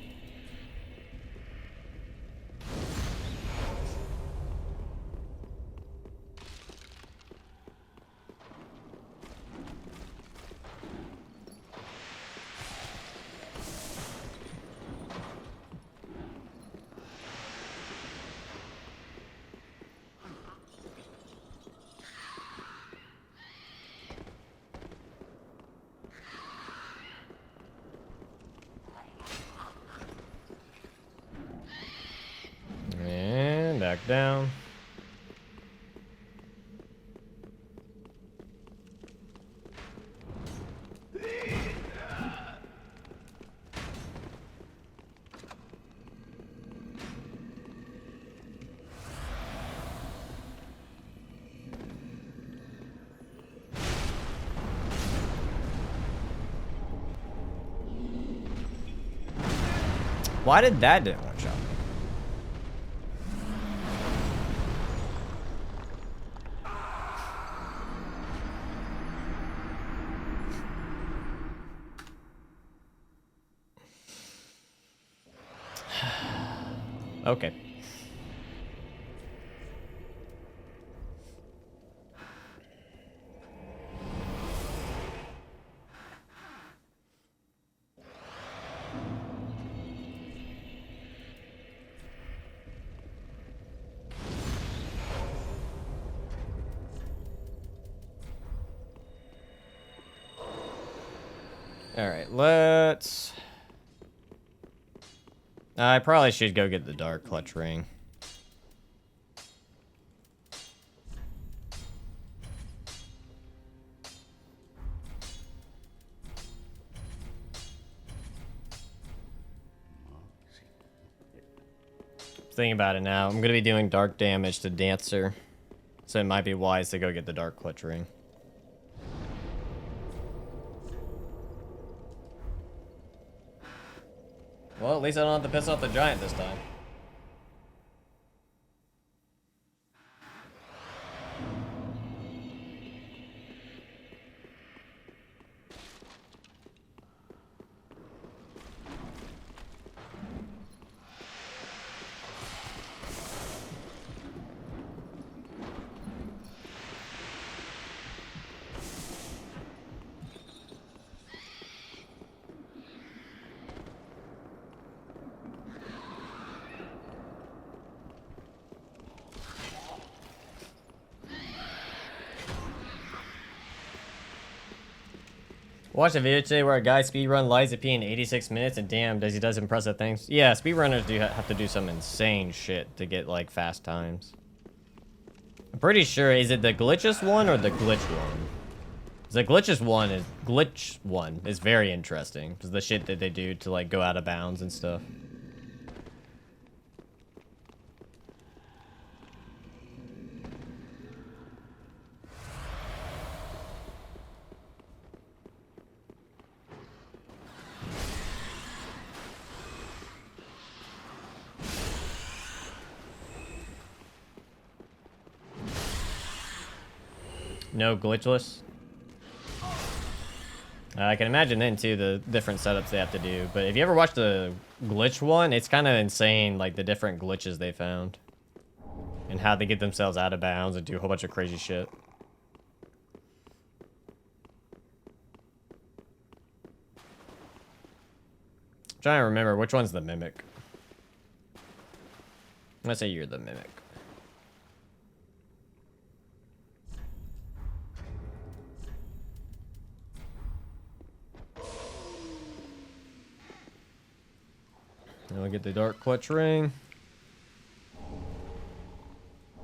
And back down. Why did that didn't one shot me? Okay. All right, let's... I probably should go get the dark clutch ring. Thinking about it now, I'm gonna be doing dark damage to Dancer, so it might be wise to go get the dark clutch ring. Well, at least I don't have to piss off the giant this time. Watched a video today where a guy speedrun Lies of P in 86 minutes, and damn, he does impressive things. Yeah, speedrunners do have to do some insane shit to get, like, fast times. I'm pretty sure, is it the glitches one or the glitch one? The glitch one is very interesting, because the shit that they do to, like, go out of bounds and stuff. No glitchless. I can imagine then too the different setups they have to do. But if you ever watched the glitch one, it's kind of insane, like the different glitches they found and how they get themselves out of bounds and do a whole bunch of crazy shit. I'm trying to remember which one's the mimic. Let's say you're the mimic. Then we'll get the dark clutch ring.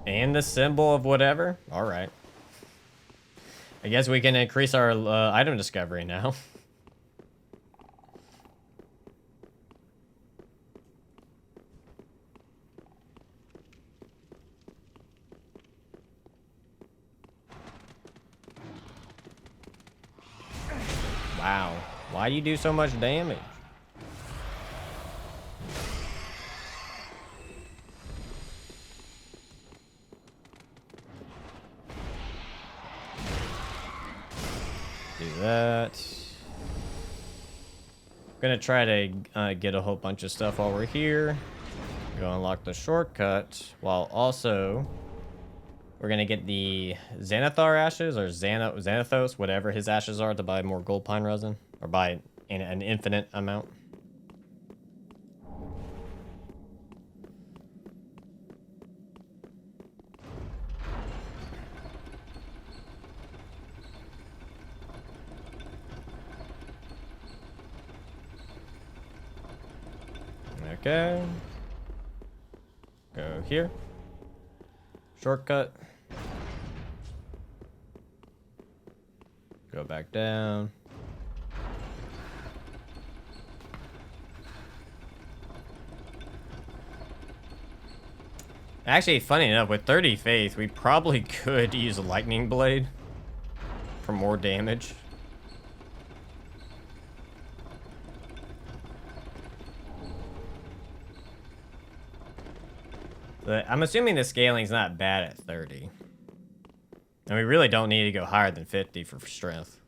And the symbol of whatever. Alright. I guess we can increase our item discovery now. Wow. Why do you do so much damage? Do that. Gonna try to get a whole bunch of stuff while we're here. Go unlock the shortcut while also we're gonna get the Xanathar ashes or Xanathos, whatever his ashes are, to buy more gold pine resin or buy an infinite amount. Okay. Go here. Shortcut. Go back down. Actually, funny enough, with 30 faith, we probably could use a lightning blade for more damage. But I'm assuming the scaling's not bad at 30. And we really don't need to go higher than 50 for strength.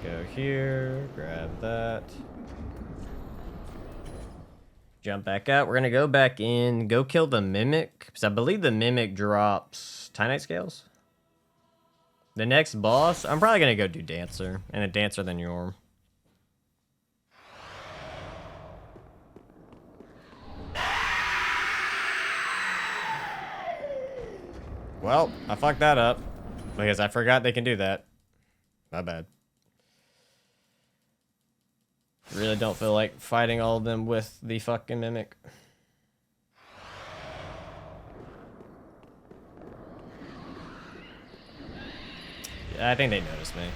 Go here, grab that. Jump back out. We're gonna go back in, go kill the mimic, because I believe the mimic drops Titanite scales. The next boss, I'm probably gonna go do Dancer, and a Dancer then Yorm. Well, I fucked that up because I forgot they can do that. My bad. Really don't feel like fighting all of them with the fucking mimic. Yeah, I think they noticed me.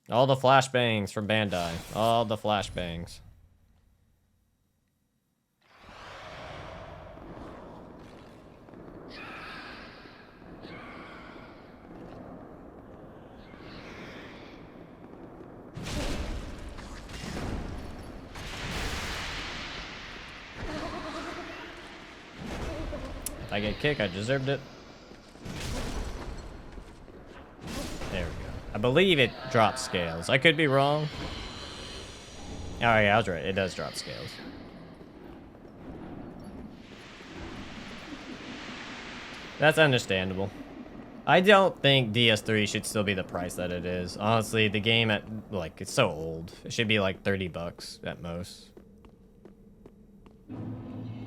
All the flashbangs from Bandai. All the flashbangs. If I get kicked, I deserved it. There we go. I believe it drops scales. I could be wrong. Oh yeah, I was right. It does drop scales. That's understandable. I don't think DS3 should still be the price that it is. Honestly, the game it's so old. It should be like $30 at most.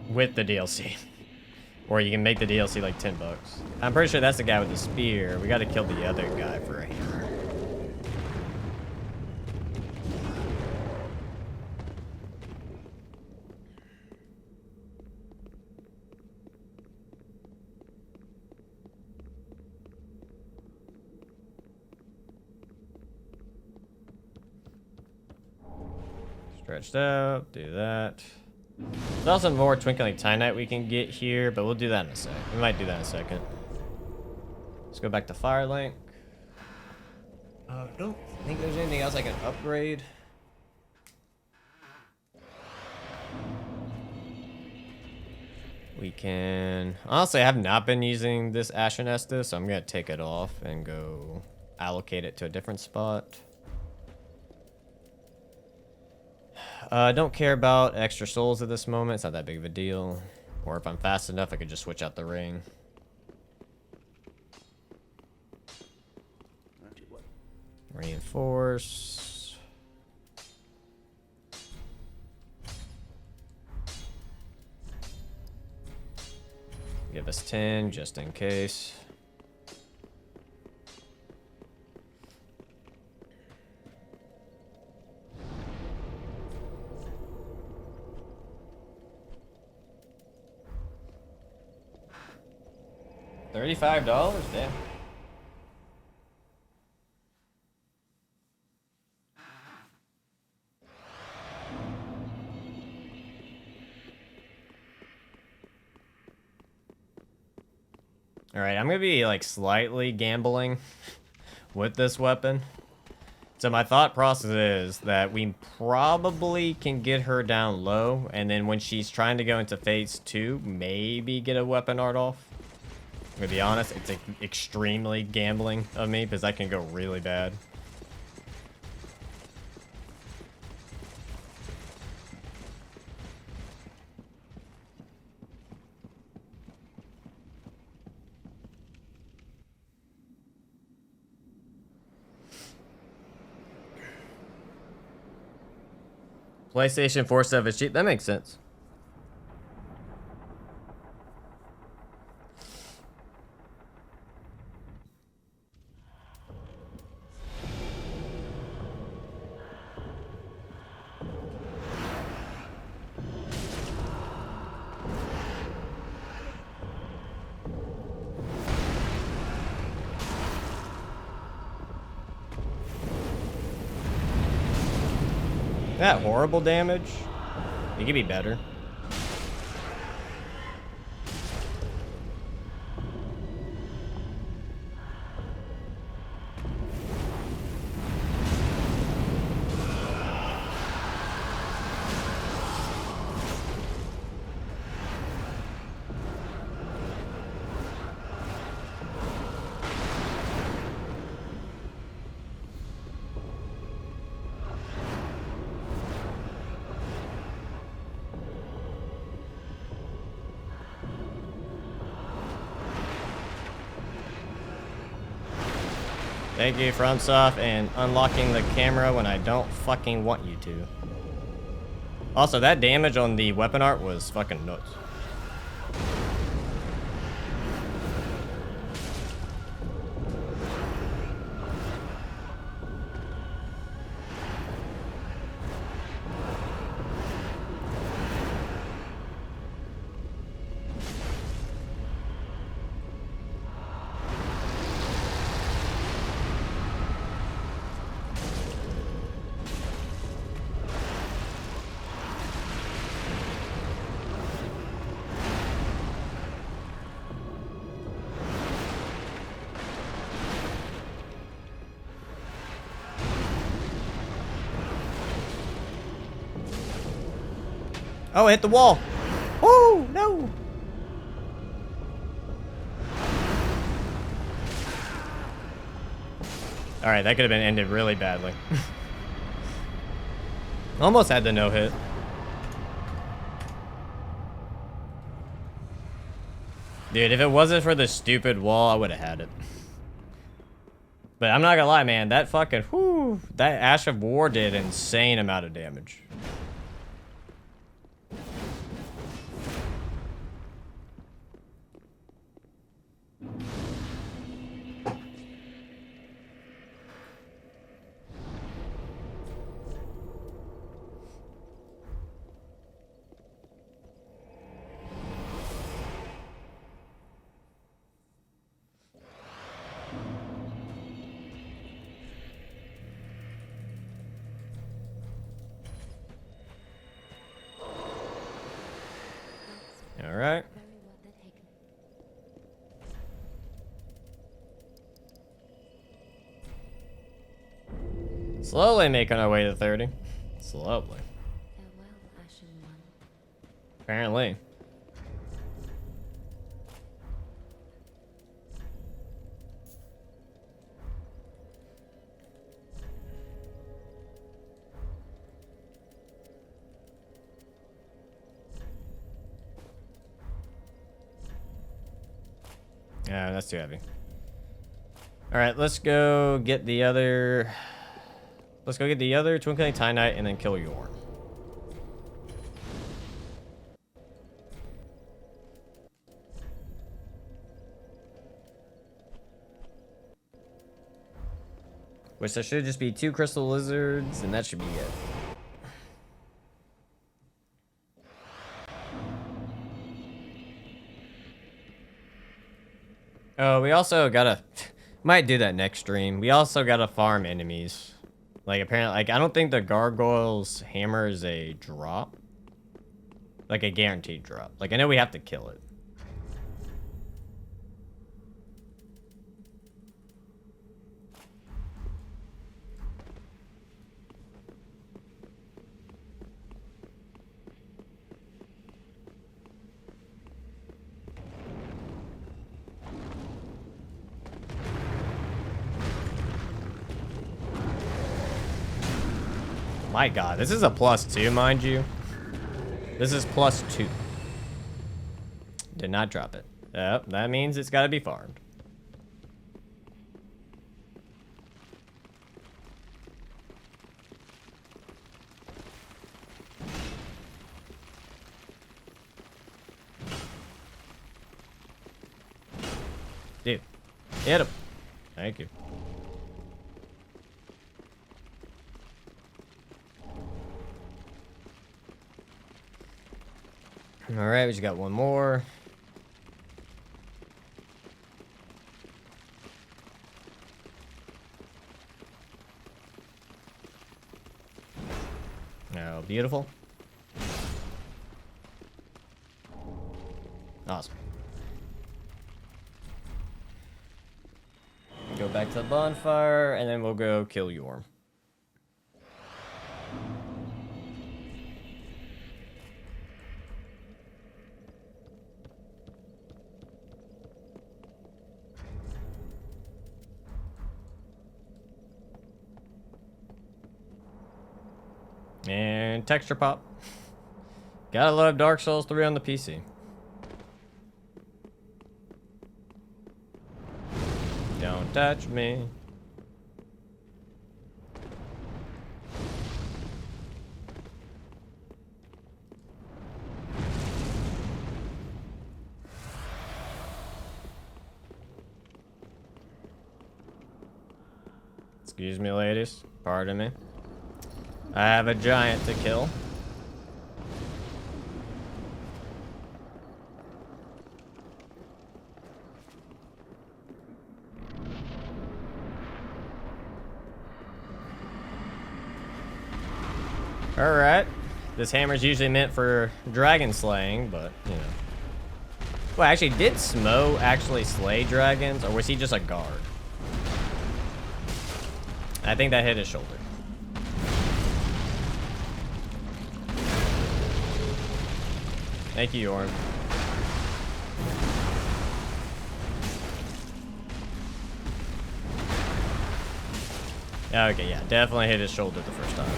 With the DLC. Or you can make the DLC like $10. I'm pretty sure that's the guy with the spear. We gotta kill the other guy for a hammer. Stretched out, do that. There's also more Twinkling Titanite we can get here, but we'll do that in a sec. We might do that in a second. Let's go back to Firelink. Don't think there's anything else I can upgrade. We can... Honestly, I have not been using this Ashen Estus, so I'm going to take it off and go allocate it to a different spot. Don't care about extra souls at this moment. It's not that big of a deal. Or if I'm fast enough, I could just switch out the ring. Reinforce. Give us 10 just in case. $35? Damn. Alright, I'm gonna be like slightly gambling with this weapon. So my thought process is that we probably can get her down low, and then when she's trying to go into phase 2, maybe get a weapon art off. I'm gonna be honest, it's extremely gambling of me because that can go really bad. PlayStation 4 stuff is cheap. That makes sense. That horrible damage? It could be better. Thank you, FromSoft, and unlocking the camera when I don't fucking want you to. Also, that damage on the weapon art was fucking nuts. Oh, it hit the wall. Oh, no. All right, that could have been ended really badly. Almost had the no-hit. Dude, if it wasn't for the stupid wall, I would have had it. But I'm not gonna lie, man. That fucking, whoo, that Ash of War did an insane amount of damage. Alright. Very well that Hagen. Slowly making our way to 30. Slowly. Farewell, Ashen One. Apparently. Yeah, that's too heavy. Alright, let's go get the other... Let's go get the other Twinkling Tie Knight and then kill Yorm. Which there should just be 2 crystal lizards, and that should be it. Oh, we also gotta... Might do that next stream. We also gotta farm enemies. Like, apparently... Like, I don't think the Gargoyle's hammer is a drop. Like, a guaranteed drop. Like, I know we have to kill it. My god, this is a +2, mind you. This is +2. Did not drop it. Yep, that means it's gotta be farmed. Dude, hit him. Thank you. All right, we just got one more. Oh, beautiful. Awesome. Go back to the bonfire, and then we'll go kill Yorm. And texture pop. Gotta love Dark Souls 3 on the PC. Don't touch me. Excuse me, ladies. Pardon me. I have a giant to kill. Alright. This hammer's usually meant for dragon slaying, but, you know. Well, actually, did Smo actually slay dragons, or was he just a guard? I think that hit his shoulder. Thank you, Yorm. Okay, yeah, definitely hit his shoulder the first time.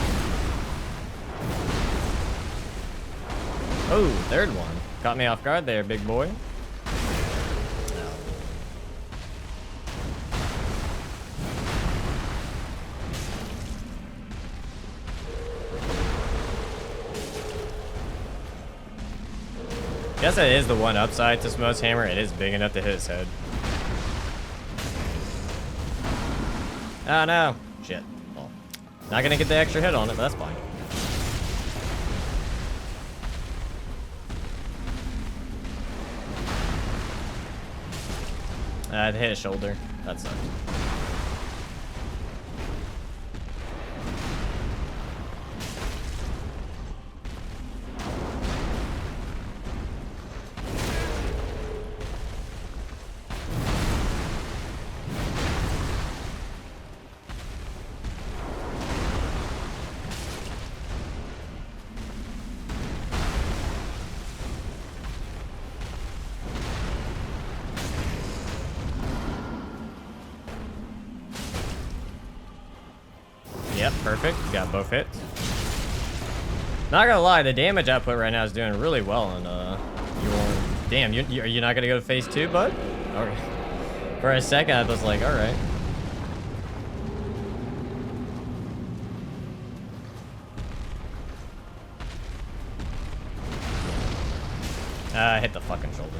Oh, third one. Caught me off guard there, big boy. Guess that is the one upside to Smo's hammer. It is big enough to hit his head. Oh no. Shit. Well, not gonna get the extra hit on it, but that's fine. It hit his shoulder. That sucks. Perfect. Got both hits. Not gonna lie, the damage output right now is doing really well on your... Damn, are you not gonna go to phase 2, bud? Okay. For a second, I was like, alright. Hit the fucking shoulder.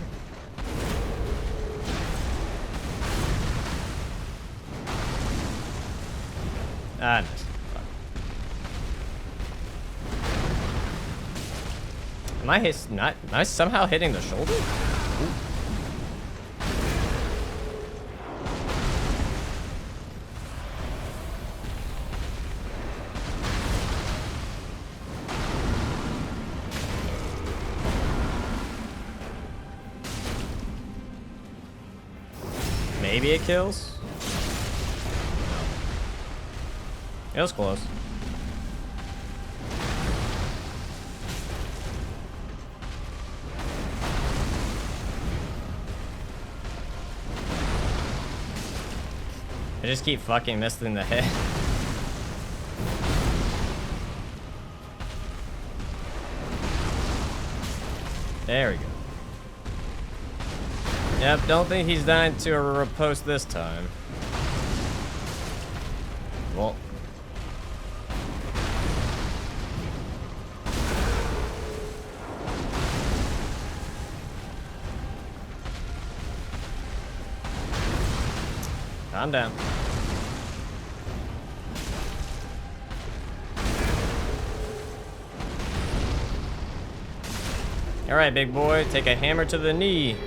Ah, nice. Fuck. Am I somehow hitting the shoulder? Ooh. Maybe it kills? It was close. I just keep fucking missing the head. There we go. Yep, don't think he's dying to a riposte this time. Well. Calm down. All right, big boy, take a hammer to the knee.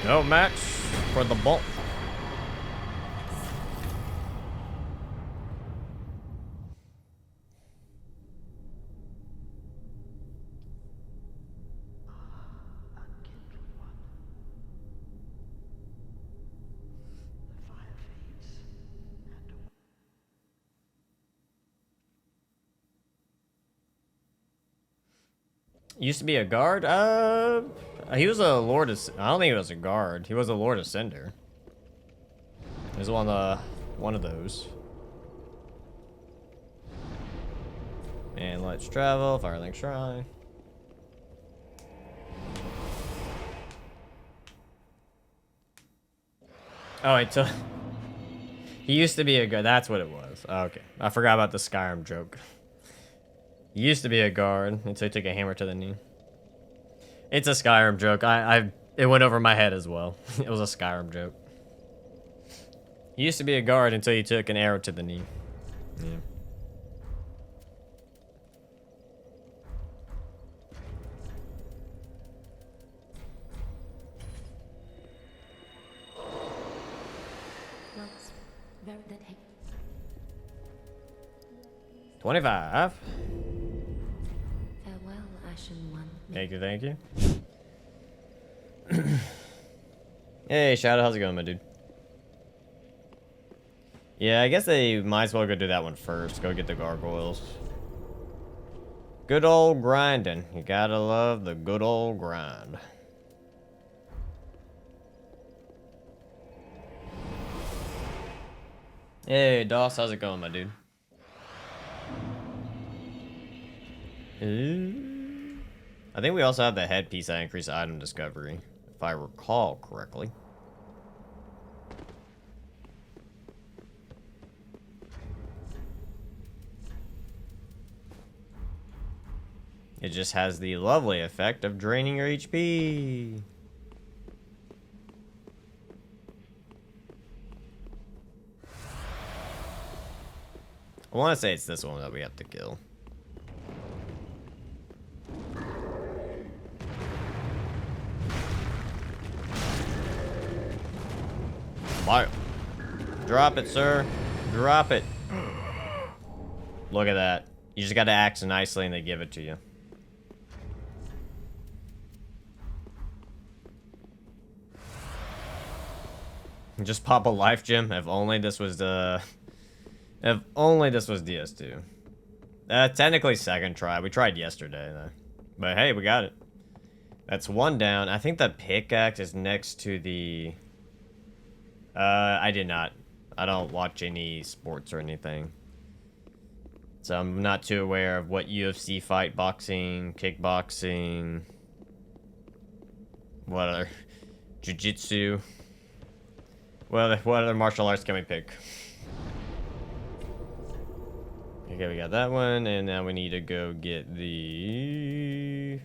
No match for the bolt. Unkindled one. The fire fades, and Used to be a guard? He was a Lord of... I don't think he was a guard. He was a Lord of Cinder. He was one of those. And let's travel. Firelink Shrine. Oh, wait, so... He used to be a guard. That's what it was. Okay. I forgot about the Skyrim joke. He used to be a guard until he took a hammer to the knee. It's a Skyrim joke. It went over my head as well. It was a Skyrim joke. He used to be a guard until he took an arrow to the knee. Yeah. Looks very that he 25. farewell, Ashen One. Thank you, thank you. Hey, Shadow, how's it going, my dude? Yeah, I guess they might as well go do that one first. Go get the gargoyles. Good old grinding. You gotta love the good old grind. Hey, Doss, how's it going, my dude? I think we also have the headpiece that increased item discovery, if I recall correctly. It just has the lovely effect of draining your HP. I want to say it's this one that we have to kill. Fire. Drop it, sir. Drop it. Look at that. You just gotta act nicely and they give it to you. Just pop a life gem. If only this was If only this was DS2. Technically second try. We tried yesterday though. But hey, we got it. That's one down. I think the pickaxe is next to the... I did not. I don't watch any sports or anything. So I'm not too aware of what UFC fight, boxing, kickboxing, what other, jiu-jitsu. What other martial arts can we pick? Okay, we got that one, and now we need to go get the...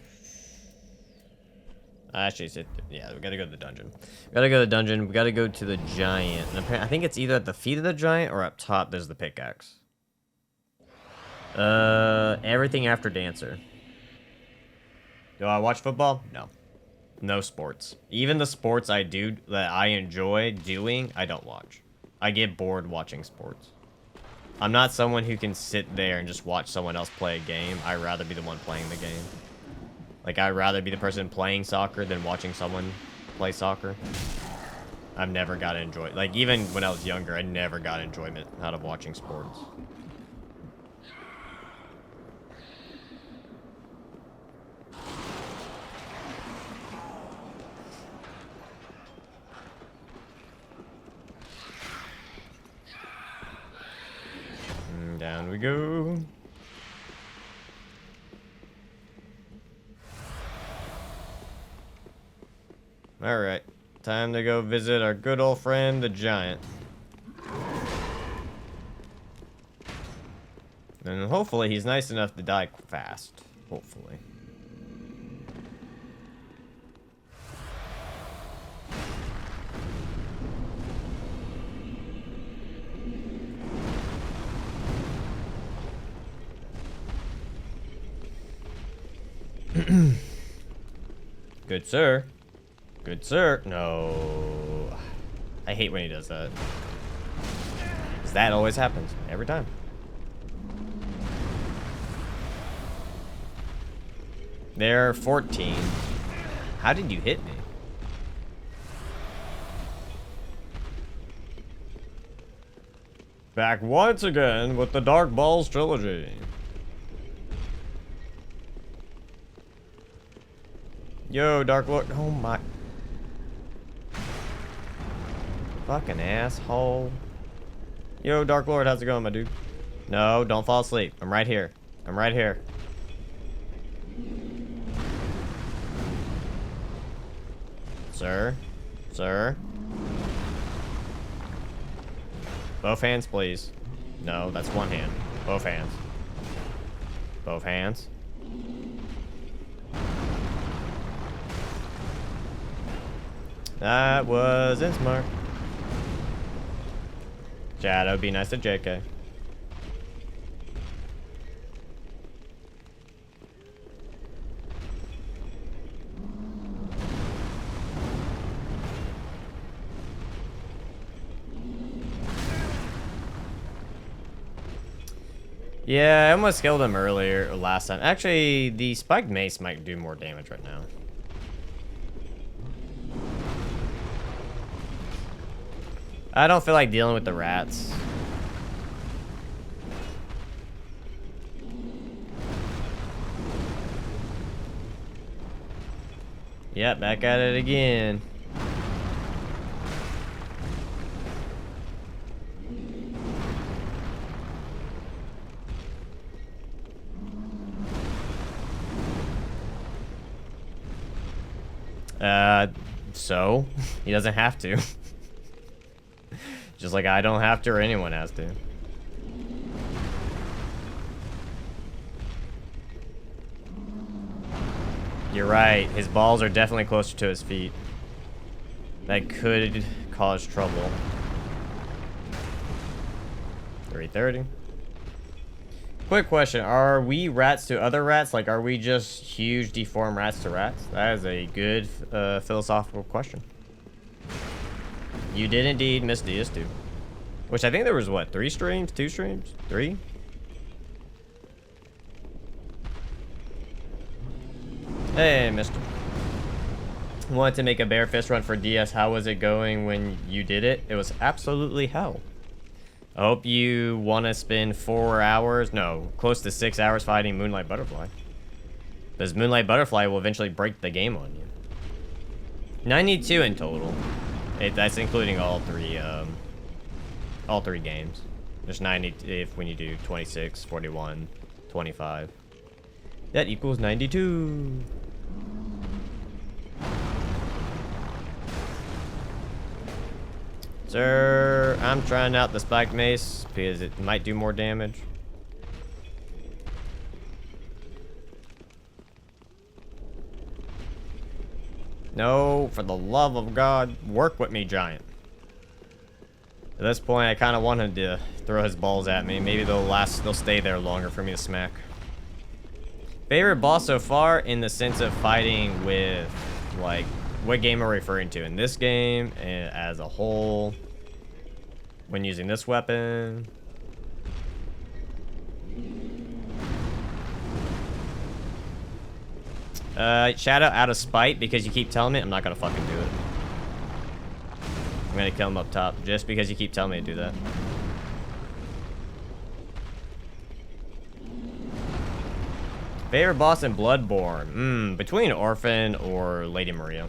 Actually, yeah, we gotta go to the dungeon. We gotta go to the dungeon, we gotta go to the giant. And apparently, I think it's either at the feet of the giant or up top there's the pickaxe. Everything after Dancer. Do I watch football? No. No sports. Even the sports I do that I enjoy doing, I don't watch. I get bored watching sports. I'm not someone who can sit there and just watch someone else play a game. I'd rather be the one playing the game. Like, I'd rather be the person playing soccer than watching someone play soccer. I've never got to enjoy it. Like, even when I was younger, I never got enjoyment out of watching sports. Down we go. Alright. Time to go visit our good old friend, the giant. And hopefully he's nice enough to die fast. Hopefully. Good sir. Good sir. No. I hate when he does that. 'Cause that always happens. Every time. There are 14. How did you hit me? Back once again with the Dark Balls trilogy. Yo, Dark Lord. Oh my. Fucking asshole. Yo, Dark Lord, how's it going, my dude? No, don't fall asleep. I'm right here. I'm right here. Sir? Sir? Both hands, please. No, that's one hand. Both hands. Both hands. That wasn't smart. Shadow, be nice to JK. Yeah, I almost killed him earlier, last time. Actually, the spiked mace might do more damage right now. I don't feel like dealing with the rats. Yep, back at it again. So? He doesn't have to. Just like I don't have to or anyone has to. You're right. His balls are definitely closer to his feet. That could cause trouble. 330. Quick question. Are we rats to other rats? Like, are we just huge deformed rats to rats? That is a good philosophical question. You did indeed miss DS2. Which I think there was, what, 3 streams? 2 streams? 3? Hey, mister. Wanted to make a bare fist run for DS. How was it going when you did it? It was absolutely hell. I hope you want to spend 4 hours, no, close to 6 hours fighting Moonlight Butterfly. Because Moonlight Butterfly will eventually break the game on you. 92 in total. That's including all three games. There's 90 if when you do 26, 41, 25. That equals 92. Sir, I'm trying out the spiked mace because it might do more damage. No, for the love of God, work with me, giant. At this point, I kind of wanted to throw his balls at me. Maybe they'll stay there longer for me to smack. Favorite boss so far in the sense of fighting with, like, what game are we referring to? In this game, as a whole, when using this weapon. Shadow out of spite because you keep telling me. I'm not gonna fucking do it. I'm gonna kill him up top just because you keep telling me to do that. Favorite boss in Bloodborne? Between Orphan or Lady Maria.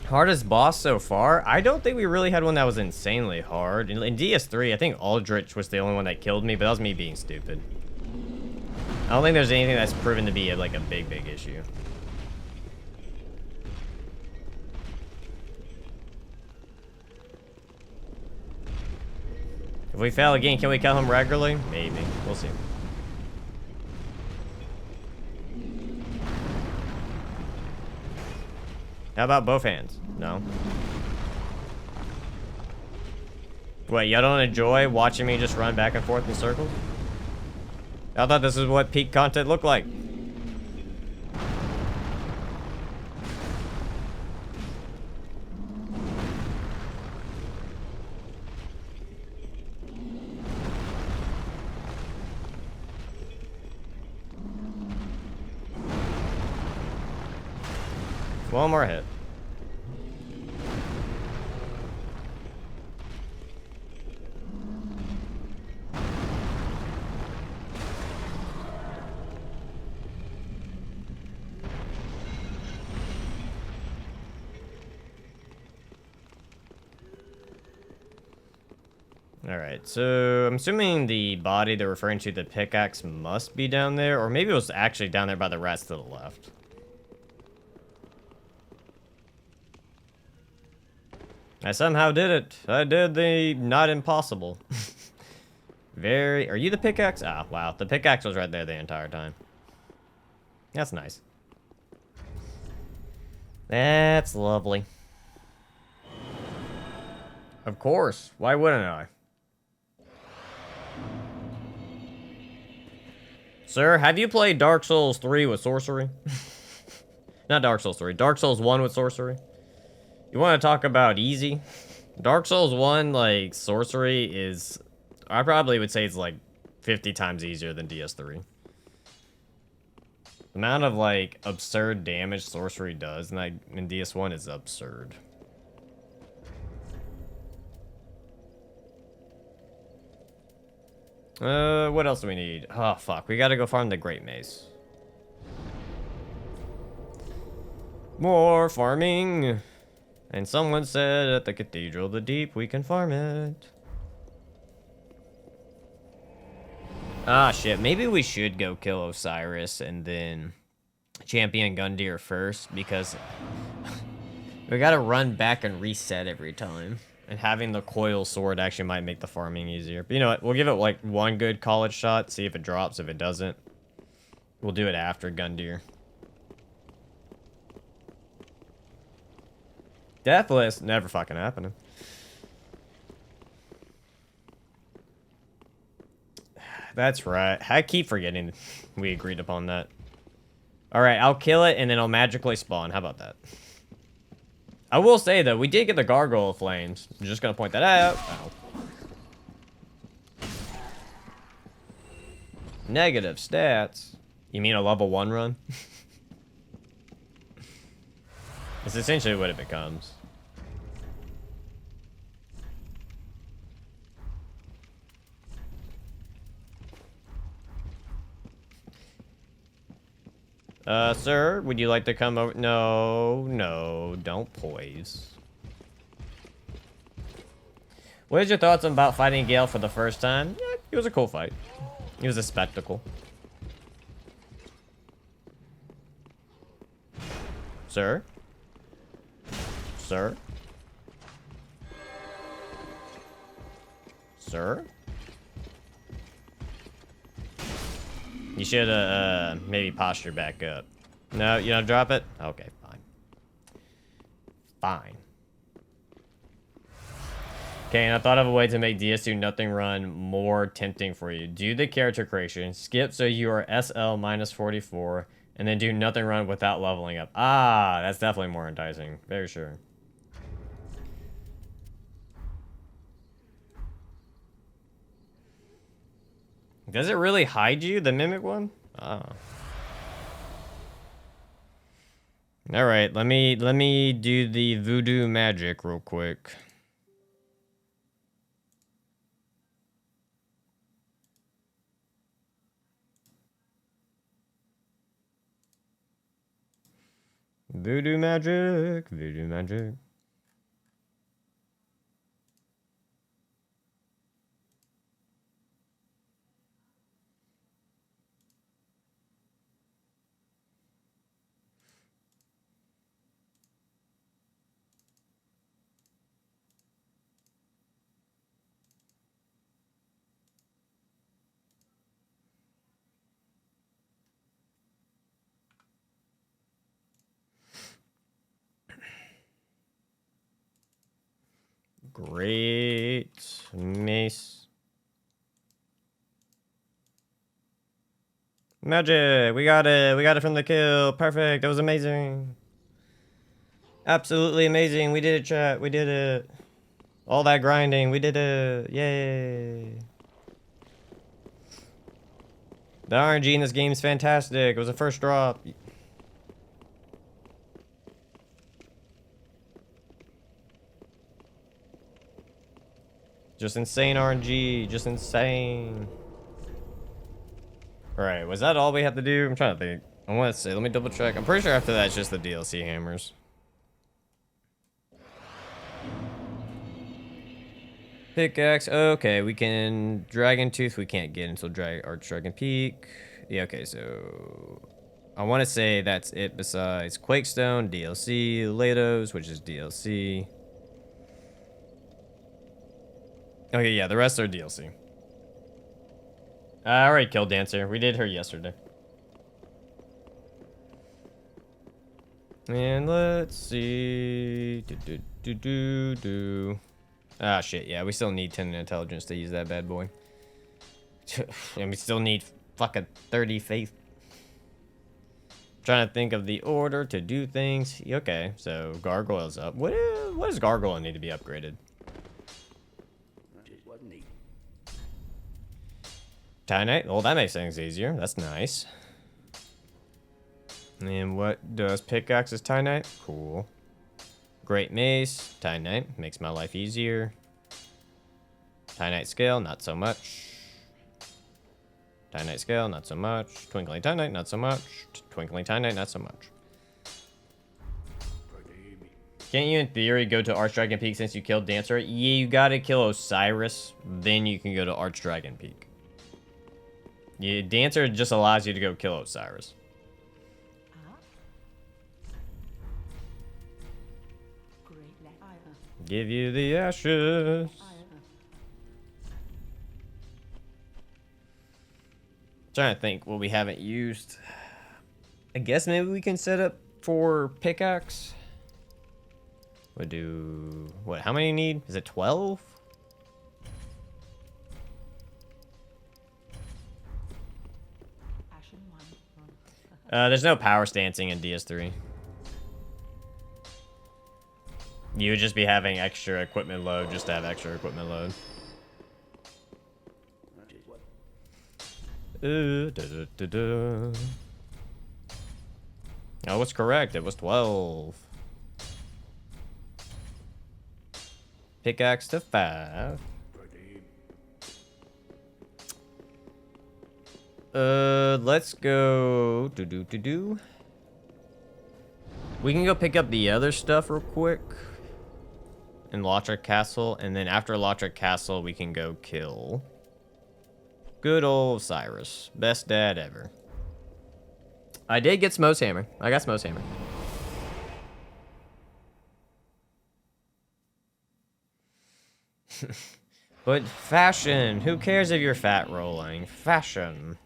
Hardest boss so far? I don't think we really had one that was insanely hard. In DS3, I think Aldrich was the only one that killed me, but that was me being stupid. I don't think there's anything that's proven to be like a big issue. If we fail again, can we kill him regularly? Maybe. We'll see. How about both hands? No. Wait, y'all don't enjoy watching me just run back and forth in circles? I thought this is what peak content looked like. One more hit. Alright, so I'm assuming the body they're referring to, the pickaxe, must be down there, or maybe it was actually down there by the rats to the left. I somehow did it. I did the not impossible. Are you the pickaxe? Ah, wow. The pickaxe was right there the entire time. That's nice. That's lovely. Of course. Why wouldn't I? Sir, have you played Dark Souls 3 with sorcery? Not Dark Souls 3. Dark Souls 1 with sorcery? You want to talk about easy? Dark Souls 1, like, sorcery is... I probably would say it's, like, 50 times easier than DS3. The amount of, like, absurd damage sorcery does in DS1 is absurd. What else do we need? Oh, fuck. We gotta go farm the Great Mace. More farming! And someone said at the Cathedral of the Deep, we can farm it. Ah, shit. Maybe we should go kill Osiris and then champion Gundyr first, because we gotta run back and reset every time. And having the coil sword actually might make the farming easier. But you know what? We'll give it, like, one good college shot, see if it drops. If it doesn't, we'll do it after Gundyr. Deathless, never fucking happening. That's right. I keep forgetting we agreed upon that. Alright, I'll kill it and then I'll magically spawn. How about that? I will say, though, we did get the Gargoyle Flames. I'm just gonna point that out. Ow. Negative stats. You mean a level 1 run? It's essentially what it becomes. Sir, would you like to come over? No, no, don't poise. What is your thoughts about fighting Gale for the first time? Yeah, it was a cool fight. It was a spectacle. Sir? Sir? Sir? You should maybe posture back up. No, you don't drop it? Okay, fine. Fine. Okay, and I thought of a way to make DS2 Nothing Run more tempting for you. Do the character creation, skip so you are SL minus 44, and then do Nothing Run without leveling up. Ah, that's definitely more enticing. Very sure. Does it really hide you, the Mimic one? Ah. All right, let me do the voodoo magic real quick. Voodoo magic, voodoo magic. Great mace. Magic! We got it! We got it from the kill! Perfect! That was amazing! Absolutely amazing! We did it, chat! We did it! All that grinding, we did it! Yay! The RNG in this game is fantastic! It was a first drop! Just insane RNG, just insane. Alright, was that all we have to do? I'm trying to think. I want to say, let me double check. I'm pretty sure after that it's just the DLC hammers. Pickaxe, okay, we can... Dragon Tooth we can't get until Archdragon Peak. Yeah, okay, so... I want to say that's it besides Quakestone, DLC, Lados, which is DLC. Okay, yeah, the rest are DLC. Alright, Kill Dancer. We did her yesterday. And let's see. Ah, shit, yeah, we still need 10 intelligence to use that bad boy. And we still need fucking 30 faith. Trying to think of the order to do things. Okay, so Gargoyle's up. What does Gargoyle need to be upgraded? Titanite? Well, that makes things easier. That's nice. And what does Pickaxe's Titanite? Cool. Great Mace. Titanite. Makes my life easier. Titanite Scale, not so much. Titanite Scale, not so much. Twinkling Titanite, not so much. Twinkling Titanite, not so much. Can't you, in theory, go to Archdragon Peak since you killed Dancer? Yeah, you gotta kill Osiris, then you can go to Archdragon Peak. Yeah, Dancer just allows you to go kill Osiris. Give you the ashes. Trying to think what we haven't used. I guess maybe we can set up for pickaxe. We'll do what? How many you need? Is it 12? There's no power stancing in DS3. You would just be having extra equipment load just to have extra equipment load. Oh, what's correct? It was 12. Pickaxe to 5. Let's go. We can go pick up the other stuff real quick in Lothric Castle, and then after Lothric Castle, we can go kill good old Cyrus. Best dad ever. I did get Smo's hammer. I got Smo's hammer. But fashion. Who cares if you're fat rolling? Fashion.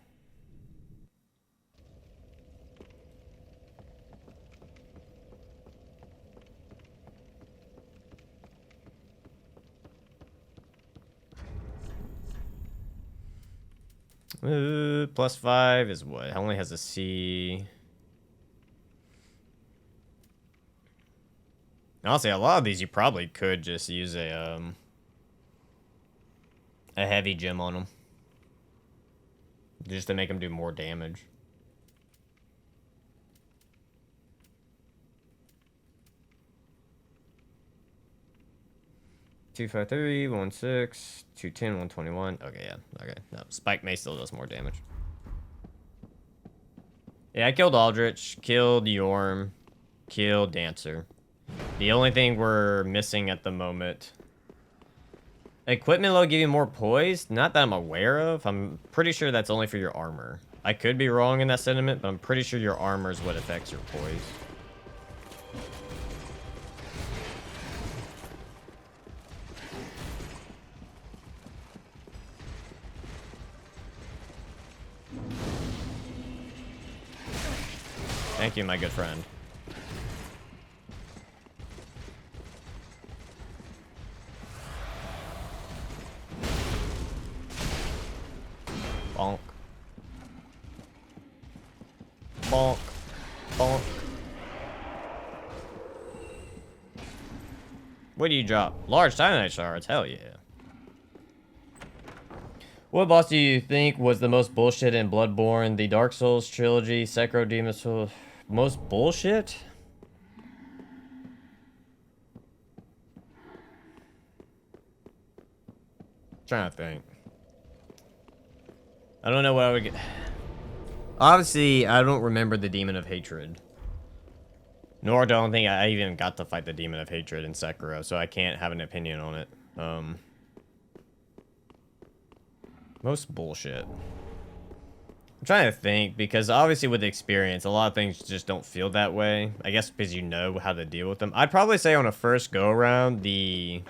+5 is what? It only has a C. Honestly, a lot of these you probably could just use a heavy gem on them, just to make them do more damage. $253, 1/6, 210, 121. Okay, yeah. Okay. No, Spike Mace still does more damage. Yeah, I killed Aldrich, killed Yorm, killed Dancer. The only thing we're missing at the moment. Equipment will give you more poise? Not that I'm aware of. I'm pretty sure that's only for your armor. I could be wrong in that sentiment, but I'm pretty sure your armor is what affects your poise. Thank you, my good friend. Bonk. Bonk. Bonk. What do you drop? Large Titanite shards? Hell yeah. What boss do you think was the most bullshit in Bloodborne, the Dark Souls trilogy, Sekiro, Demon Souls? Most bullshit? Trying to think. I don't know what I would get. Obviously, I don't remember the Demon of Hatred. Nor don't think I even got to fight the Demon of Hatred in Sekiro, so I can't have an opinion on it. Most bullshit. I'm trying to think, because obviously with experience, a lot of things just don't feel that way. I guess because you know how to deal with them. I'd probably say on a first go-around, the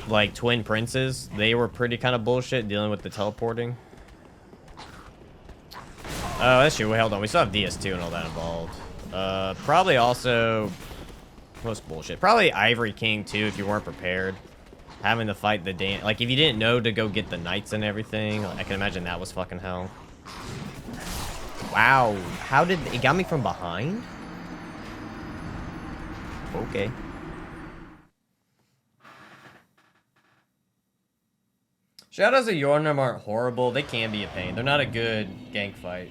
like Twin Princes, they were pretty kind of bullshit dealing with the teleporting. Oh, that's true. Wait, hold on. We still have DS2 and all that involved. Probably also most bullshit. Probably Ivory King too, if you weren't prepared. Having to fight the like if you didn't know to go get the knights and everything, I can imagine that was fucking hell. Wow, how did it got me from behind? Okay. Shadows of Yharnam aren't horrible. They can be a pain. They're not a good gank fight,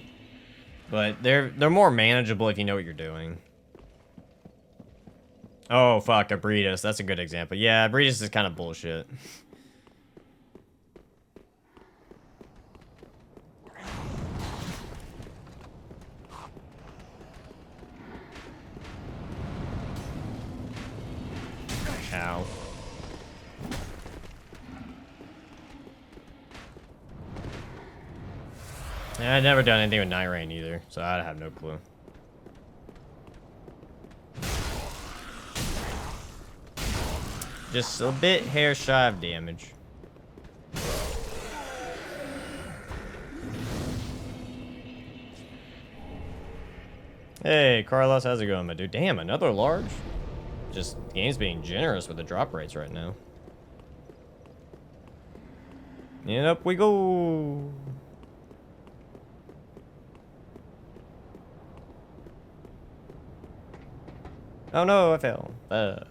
but they're more manageable if you know what you're doing. Oh fuck, Abridus. That's a good example. Yeah, Abridus is kind of bullshit. Ow. Yeah, I've never done anything with Night Rain either, so I have no clue. Just a bit hair shy of damage. Hey, Carlos, how's it going, my dude? Damn, another large? Just, the game's being generous with the drop rates right now. And up we go. Oh no, I fell. Fuck.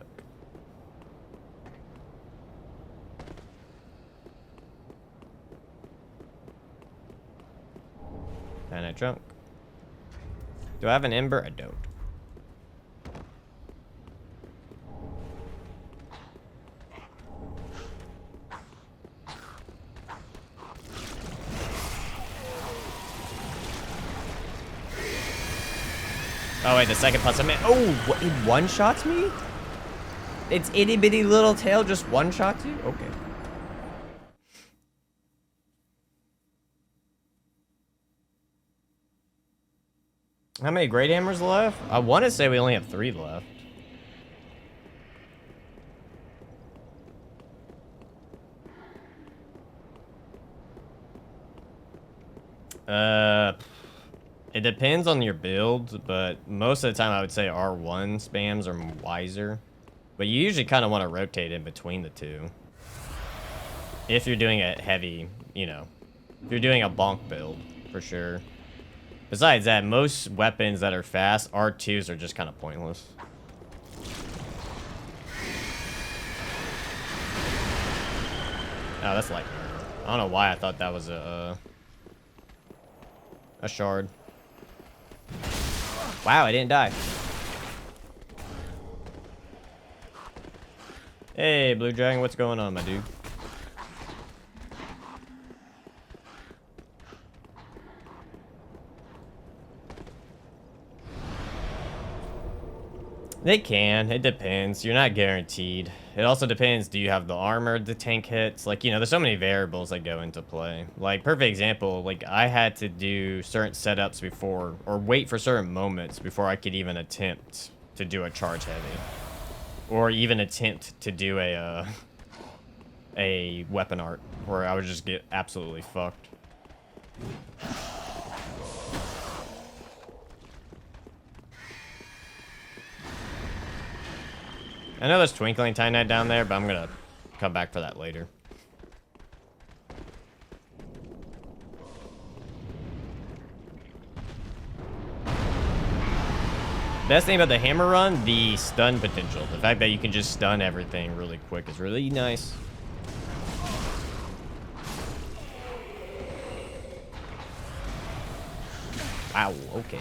And I drunk. Do I have an ember? I don't. Oh wait, the second plus I mean, oh, what, it one-shots me? Its itty bitty little tail just one-shots you? Okay. How many Great Hammers left? I want to say we only have 3 left. It depends on your build, but most of the time I would say R1 spams are wiser. But you usually kind of want to rotate in between the two. If you're doing a heavy, you know, if you're doing a bonk build, for sure. Besides that, most weapons that are fast, R2s are just kind of pointless. Oh, that's like, I don't know why I thought that was a shard. Wow, I didn't die. Hey, Blue Dragon, what's going on, my dude? They can. It depends. You're not guaranteed. It also depends. Do you have the armor the tank hits? Like, you know, there's so many variables that go into play. Like, perfect example, like, I had to do certain setups before, or wait for certain moments before I could even attempt to do a charge heavy. Or even attempt to do a weapon art, where I would just get absolutely fucked. I know there's Twinkling Titanite down there, but I'm gonna come back for that later. Best thing about the hammer run, the stun potential. The fact that you can just stun everything really quick is really nice. Wow, okay.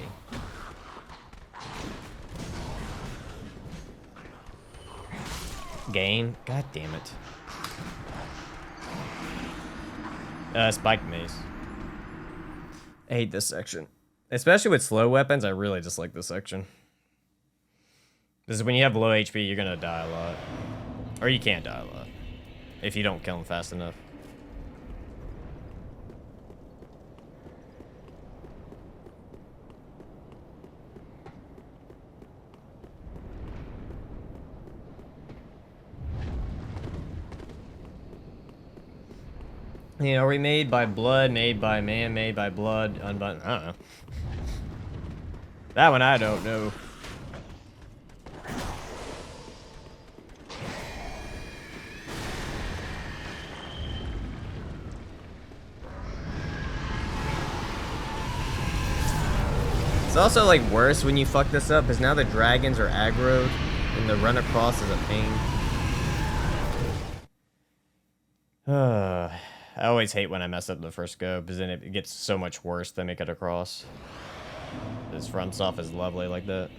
Gain? God damn it. Spiked mace. I hate this section. Especially with slow weapons, I really dislike this section. Because when you have low HP, you're gonna die a lot. Or you can't die a lot. If you don't kill them fast enough. You know, are we made by blood, made by man, made by blood, unbuttoned? I don't know. That one I don't know. It's also like worse when you fuck this up, because now the dragons are aggroed and the run across is a pain. I always hate when I mess up the first go, because then it gets so much worse to make it across. This front off is lovely like that.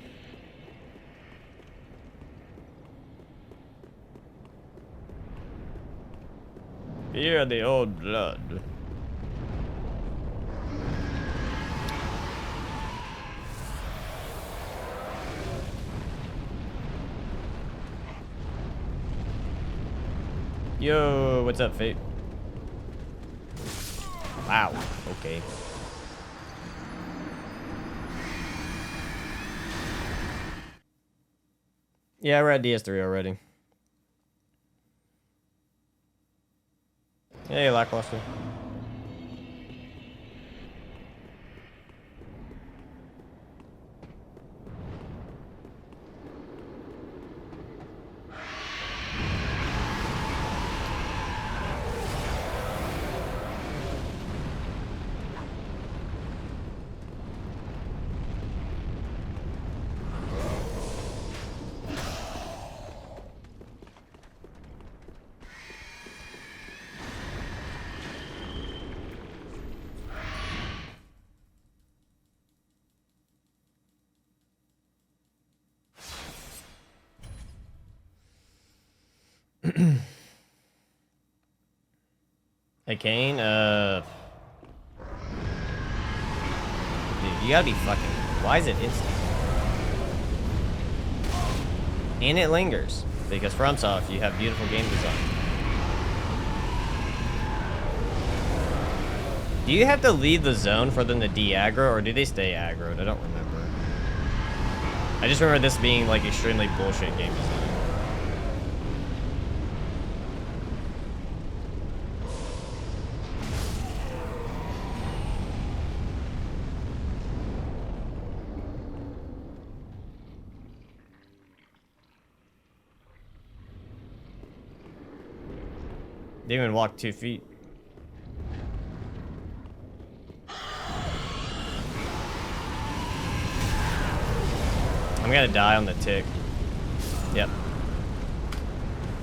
Fear the old blood. Yo, what's up, Fate? Wow, okay. Yeah, we're at DS3 already. Hey, Lackluster. Hey, Kane, dude, you gotta be fucking... Why is it instant? And it lingers. Because FromSoft, you have beautiful game design. Do you have to leave the zone for them to de-aggro, or do they stay aggroed? I don't remember. I just remember this being like extremely bullshit game design. Didn't even walk 2 feet. I'm gonna die on the tick. Yep.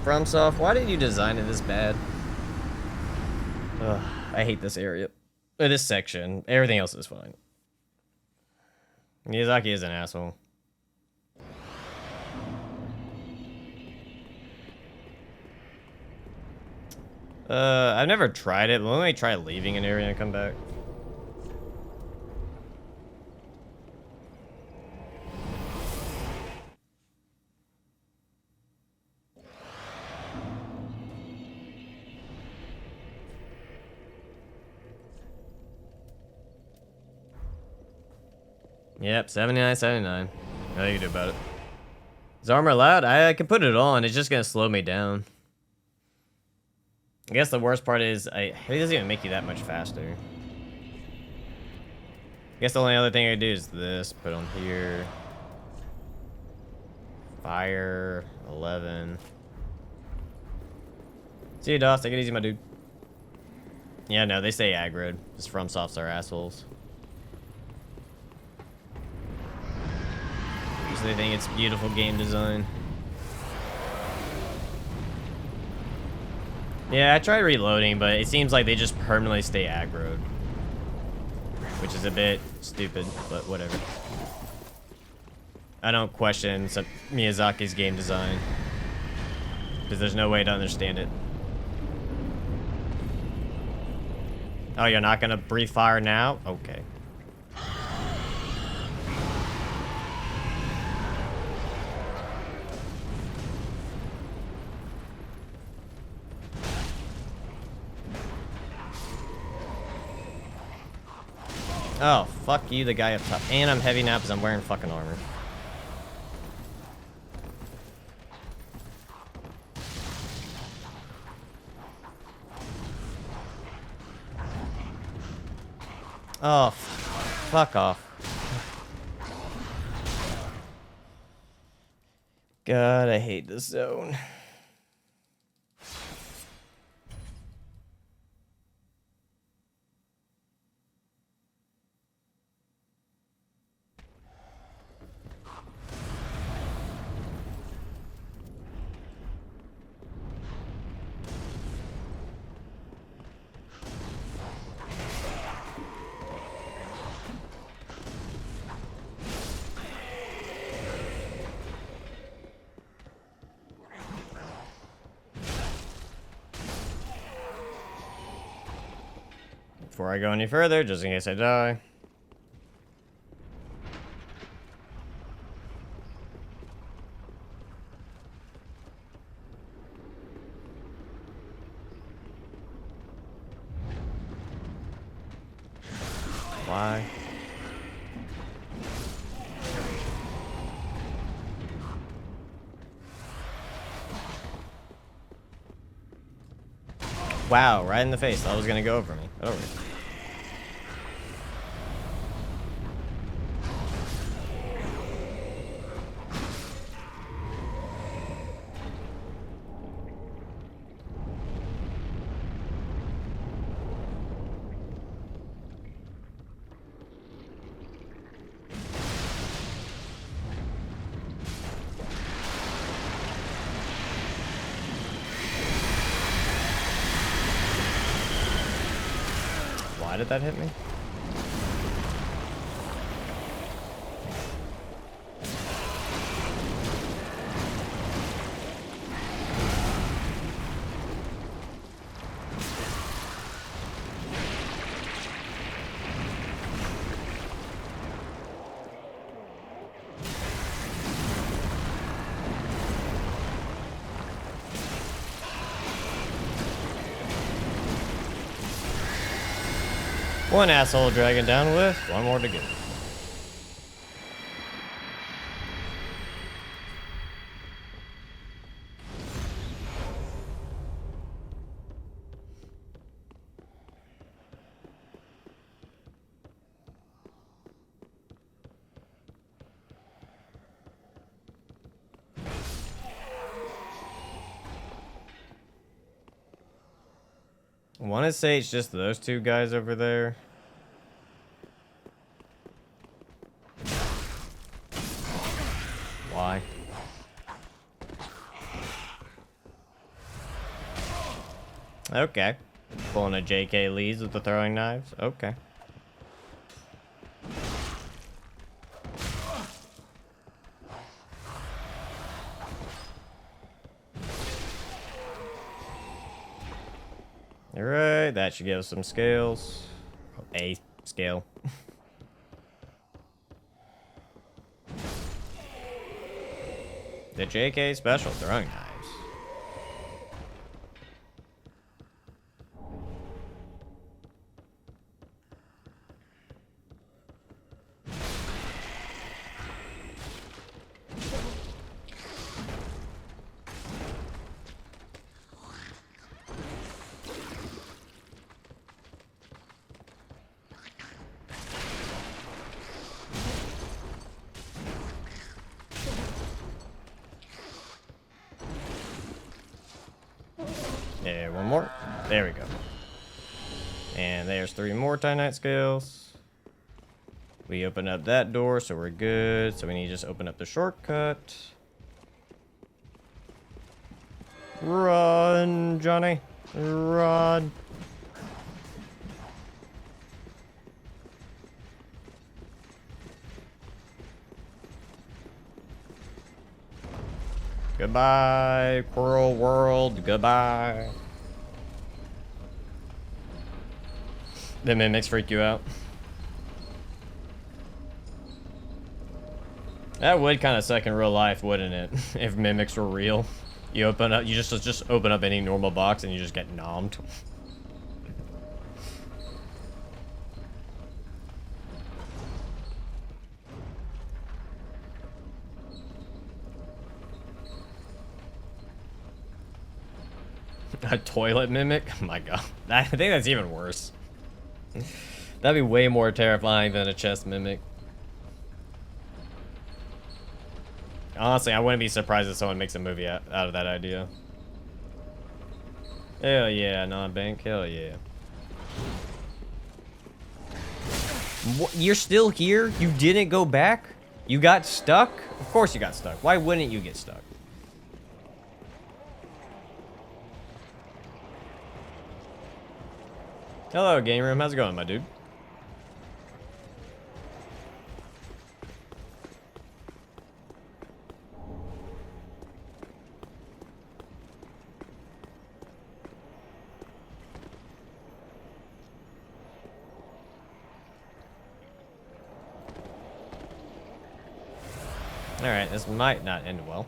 FromSoft, why did you design it this bad? Ugh, I hate this area. Or this section. Everything else is fine. Miyazaki is an asshole. I've never tried it, but let me try leaving an area and come back. Yep, 79.79. Nothing you can do about it. Is armor allowed? I can put it on. It's just gonna slow me down. I guess the worst part is it doesn't even make you that much faster. I guess the only other thing I do is this. Put on here. Fire 11. See you, Doss. Take it easy, my dude. Yeah, no, they stay aggroed. Just FromSofts are assholes. So they think it's beautiful game design. Yeah, I tried reloading, but it seems like they just permanently stay aggroed. Which is a bit stupid, but whatever. I don't question Miyazaki's game design. Because there's no way to understand it. Oh, you're not gonna breathe fire now? Okay. Oh, fuck you, the guy up top. And I'm heavy now because I'm wearing fucking armor. Oh, fuck off. God, I hate this zone. Before I go any further, just in case I die. Why? Wow, right in the face. That was gonna go over me. Over. Why did that hit me? One asshole dragon down with, one more to go. I want to say it's just those two guys over there. Why? Okay. Pulling a J.K. Lee's with the throwing knives. Okay. Alright, that should give us some scales. A scale. The JK special throwing knives. Yeah, one more. There we go. And there's 3 more Titanite scales. We open up that door, so we're good. So we need to just open up the shortcut. Run, Johnny. Run. Goodbye, Coral World. Goodbye. The mimics freak you out. That would kind of suck in real life, wouldn't it? If mimics were real. You open up, you just open up any normal box and you just get nommed. A toilet mimic? Oh my god. I think that's even worse. That'd be way more terrifying than a chest mimic. Honestly, I wouldn't be surprised if someone makes a movie out of that idea. Hell yeah, non-bank. Hell yeah. What? You're still here? You didn't go back? You got stuck? Of course you got stuck. Why wouldn't you get stuck? Hello, game room. How's it going, my dude? Alright, this might not end well.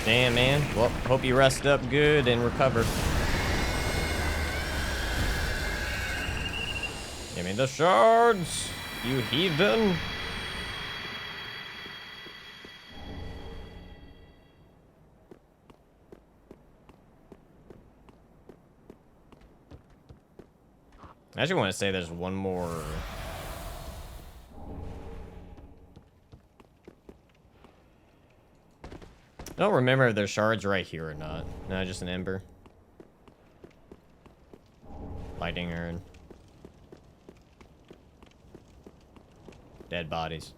Damn, man. Well, hope you rest up good and recover. Give me the shards, you heathen. I actually want to say there's one more. I don't remember if there's shards right here or not. No, just an ember. Lightning urn. Dead bodies.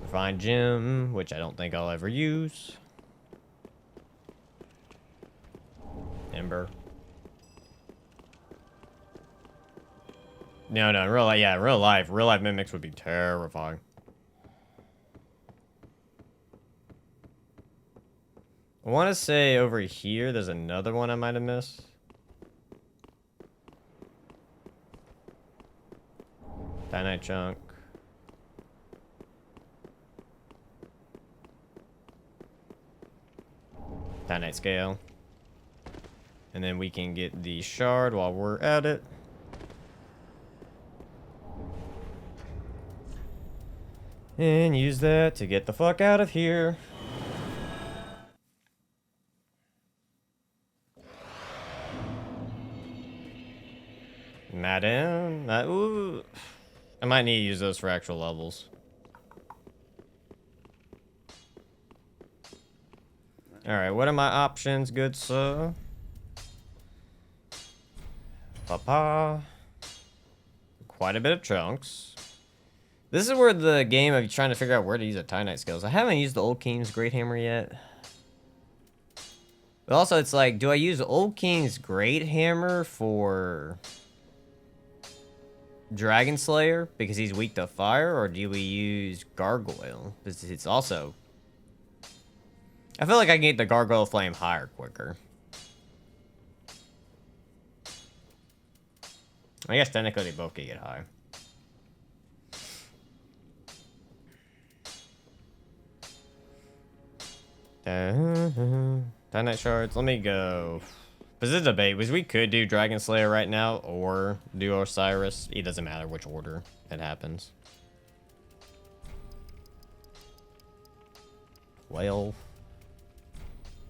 Refined gem, which I don't think I'll ever use. Ember. No, in real life, yeah, in real life mimics would be terrifying. I want to say over here, there's another one I might have missed. Titanite chunk. Titanite scale. And then we can get the shard while we're at it. And use that to get the fuck out of here. Madden. Ooh. I might need to use those for actual levels. Alright, what are my options, good sir? Papa. Quite a bit of chunks. This is where the game of trying to figure out where to use the Titanite skills. I haven't used the Old King's Great Hammer yet. But also, it's like, do I use Old King's Great Hammer for Dragon Slayer because he's weak to fire, or do we use Gargoyle? Because it's also... I feel like I can get the Gargoyle Flame higher quicker. I guess technically they both can get high. Titanite shards. Let me go. This is a debate, because we could do Dragon Slayer right now or do Osiris. It doesn't matter which order it happens. 12.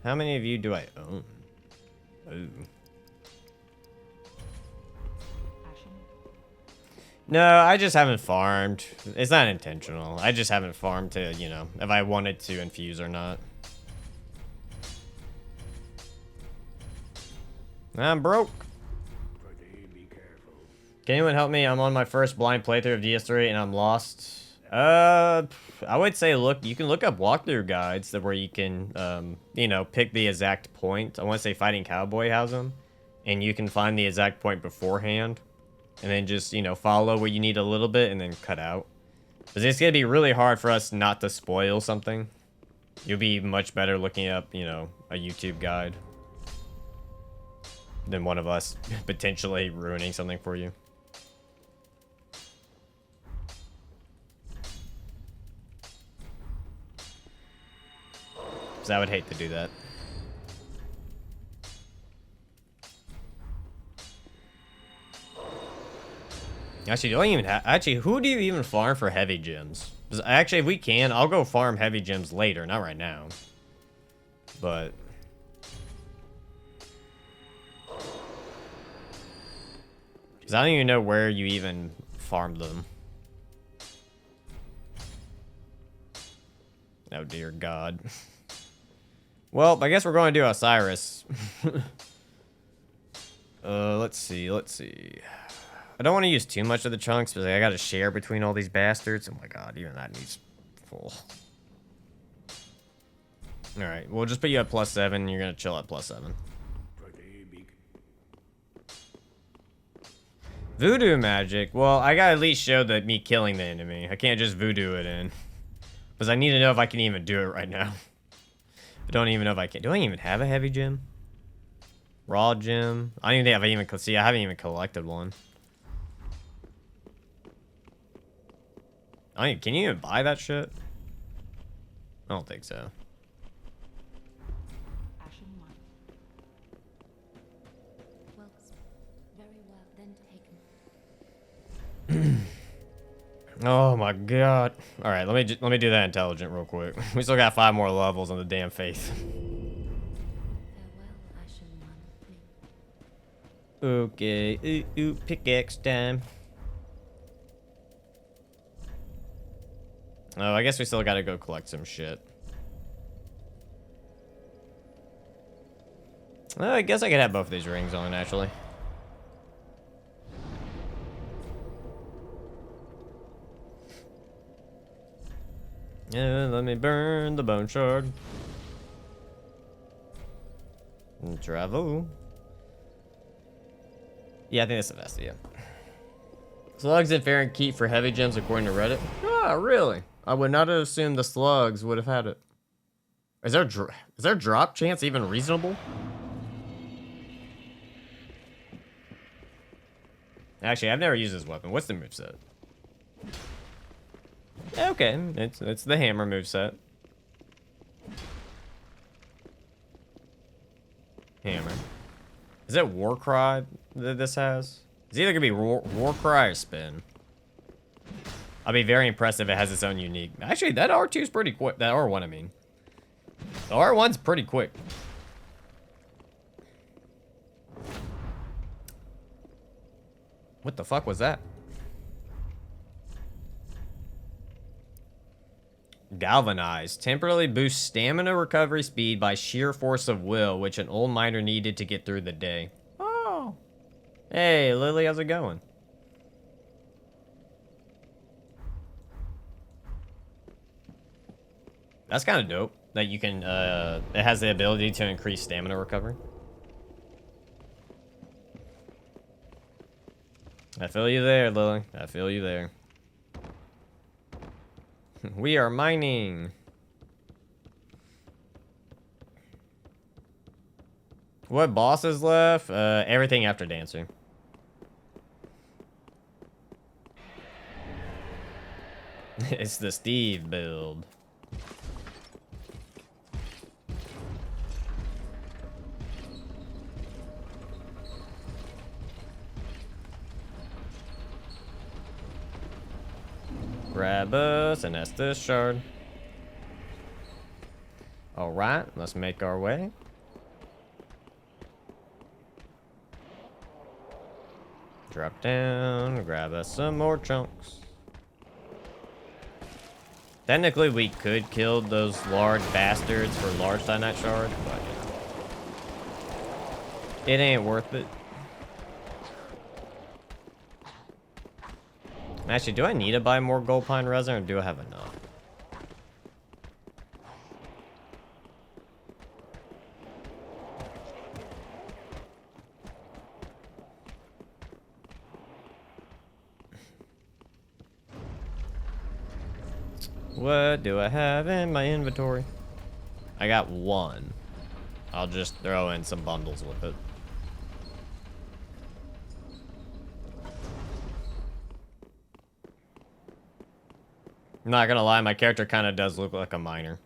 How many of you do I own? Ooh. Ashen. No, I just haven't farmed. It's not intentional. I just haven't farmed to, you know, if I wanted to infuse or not. I'm broke. Be careful. Can anyone help me? I'm on my first blind playthrough of DS3 and I'm lost. I would say you can look up walkthrough guides that where you can, you know, pick the exact point. I want to say Fighting Cowboy has them. And you can find the exact point beforehand. And then just, you know, follow where you need a little bit and then cut out. Because it's going to be really hard for us not to spoil something. You'll be much better looking up, you know, a YouTube guide than one of us potentially ruining something for you. Because I would hate to do that. Actually, don't even actually, who do you even farm for heavy gems? Actually, if we can, I'll go farm heavy gems later, not right now. But because I don't even know where you even farmed them. Oh dear God. Well, I guess we're going to do Osiris. Let's see. I don't want to use too much of the chunks because I got to share between all these bastards. Oh my God, even that needs full. All right, we'll just put you at +7. And you're gonna chill at +7. Voodoo magic. Well, I gotta at least show that me killing the enemy. I can't just voodoo it in. Because I need to know if I can even do it right now. I don't even know if I can. Do I even have a heavy gem? Raw gem? I don't even think I've even... See, I haven't even collected one. Can you even buy that shit? I don't think so. Ashen 1. Well, very well then taken. Oh my God. All right, let me do that intelligent real quick. We still got 5 more levels on the damn faith. Farewell, Ashen One. Okay. Ooh, pickaxe time. Oh, I guess we still gotta go collect some shit. Oh, I guess I could have both of these rings on, actually. Yeah, let me burn the bone shard. And travel. Yeah, I think that's the best, yeah. Slugs and Farron keep for heavy gems according to Reddit. Ah, really? I would not have assumed the slugs would have had it. Is there drop chance even reasonable? Actually, I've never used this weapon. What's the moveset? Okay, it's the hammer moveset. Hammer. Is it Warcry that this has? It's either gonna be Warcry or Spin. I'll be very impressed if it has its own unique. Actually, that R2 is pretty quick. That R1, I mean. The R1's pretty quick. What the fuck was that? Galvanize. Temporarily boosts stamina recovery speed by sheer force of will, which an old miner needed to get through the day. Oh. Hey, Lily, how's it going? That's kind of dope. That you can, it has the ability to increase stamina recovery. I feel you there, Lily. I feel you there. We are mining. What bosses left? Everything after Dancer. It's the Steve build. Grab us an Estus shard. Alright, let's make our way. Drop down, grab us some more chunks. Technically, we could kill those large bastards for large Titanite shards, but it ain't worth it. Actually, do I need to buy more gold pine resin, or do I have enough? What do I have in my inventory? I got one. I'll just throw in some bundles with it. I'm not gonna lie, my character kind of does look like a miner.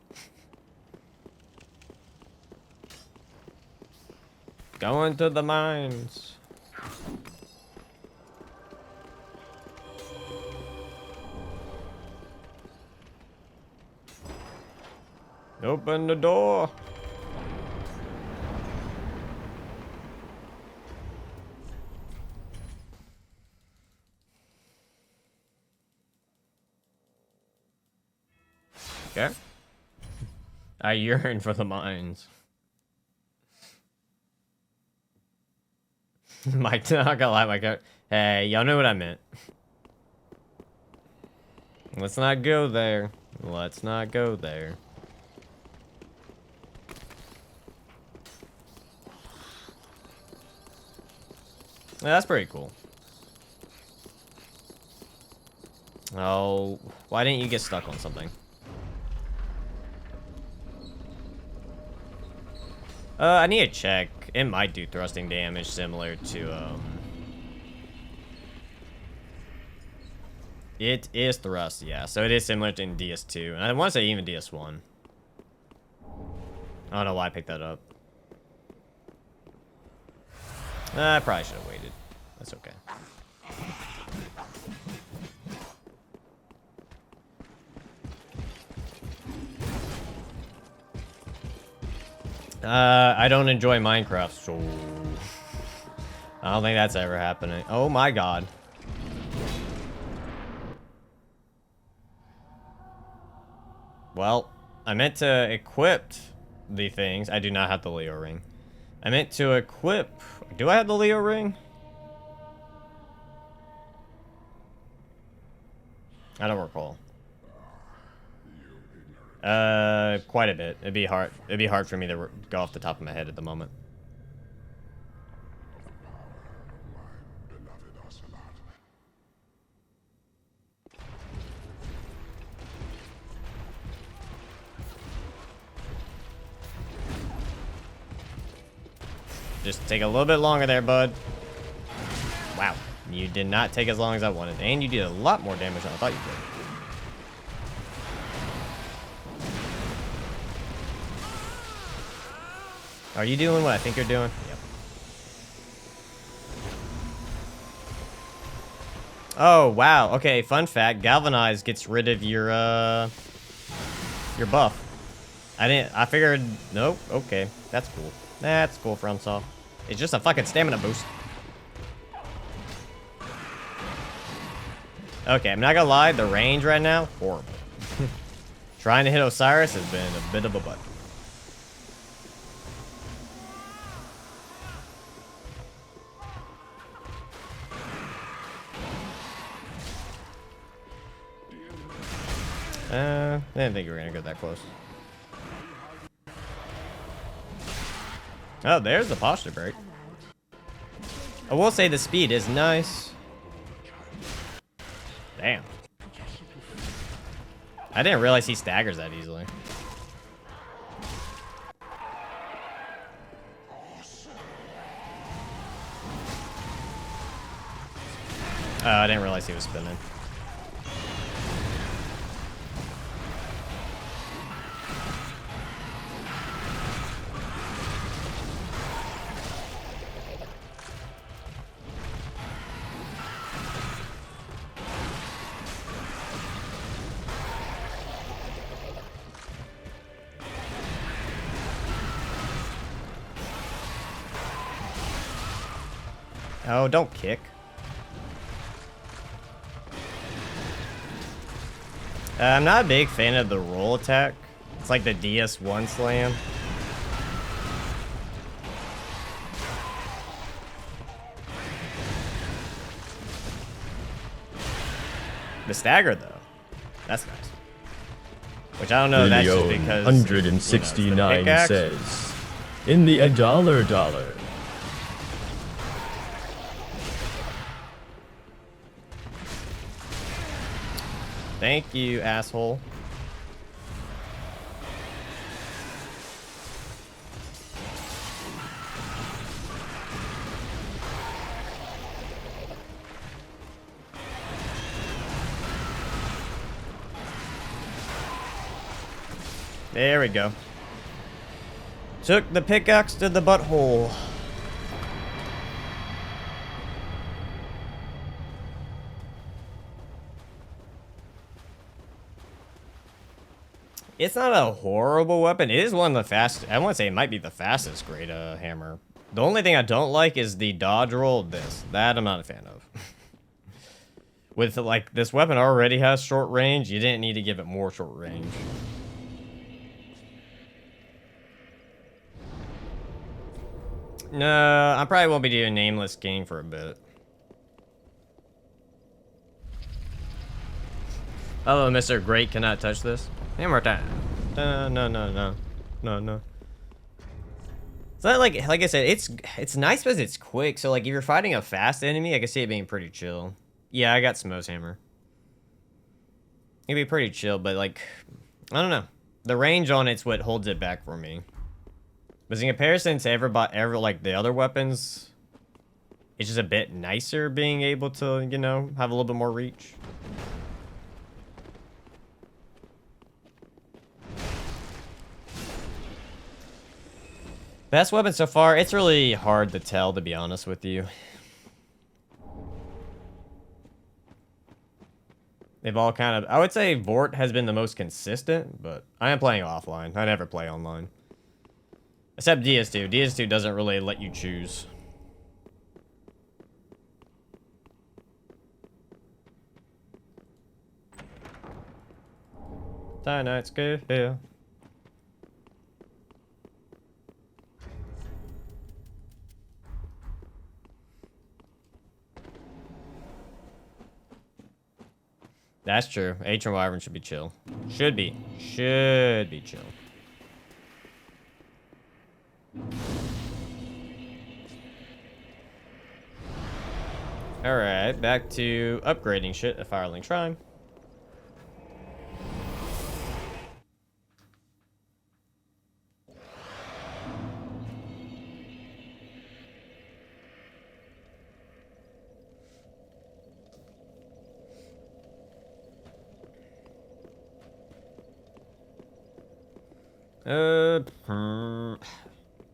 Going to the mines. Open the door. Okay. I yearn for the mines. Mike, not gonna lie, my character. Hey, y'all know what I meant. Let's not go there. Let's not go there. Yeah, that's pretty cool. Oh, why didn't you get stuck on something? I need to check. It might do thrusting damage similar to, It is thrust, yeah. So it is similar to in DS2. And I want to say even DS1. I don't know why I picked that up. I probably should have waited. That's okay. I don't enjoy Minecraft, so I don't think that's ever happening. Oh my god. Well, I meant to equip the things. I do not have the Leo ring. I meant to equip. Do I have the Leo ring? I don't recall. Quite a bit. It'd be hard for me to go off the top of my head at the moment. Just take a little bit longer there, bud. Wow. You did not take as long as I wanted. And you did a lot more damage than I thought you did. Are you doing what I think you're doing? Yep. Oh, wow. Okay, fun fact. Galvanize gets rid of your buff. I figured, nope. Okay, that's cool. That's cool, FromSoft. It's just a fucking stamina boost. Okay, I'm not gonna lie. The range right now, horrible. Trying to hit Osiris has been a bit of a butt. I didn't think you were gonna go that close. Oh, there's the posture break. I will say the speed is nice. Damn. I didn't realize he staggers that easily. Oh, I didn't realize he was spinning. Oh, don't kick. I'm not a big fan of the roll attack. It's like the DS1 slam. The stagger, though. That's nice. Which I don't know if that's just because... 169 you know, it's the pickaxe. says, in the $1. Thank you, asshole. There we go. Took the pickaxe to the butthole. It's not a horrible weapon. It is one of the fastest. I want to say it might be the fastest great hammer. The only thing I don't like is the dodge roll. That I'm not a fan of. With like this weapon already has short range, you didn't need to give it more short range. No, I probably won't be doing Nameless King for a bit. Oh, Mr. Great cannot touch this. Hammer time. No. It's not like I said, it's nice because it's quick. So like if you're fighting a fast enemy, I can see it being pretty chill. Yeah, I got Smo's hammer. It'd be pretty chill, but like, I don't know. The range on it's what holds it back for me. But in comparison to ever like the other weapons, it's just a bit nicer being able to, you know, have a little bit more reach. Best weapon so far, it's really hard to tell, to be honest with you. They've all kind of... I would say Vort has been the most consistent, but I am playing offline. I never play online. Except DS2. DS2 doesn't really let you choose. Tonight's good. Yeah. That's true. Ancient Wyvern should be chill. Should be chill. Alright, back to upgrading shit at Firelink Shrine.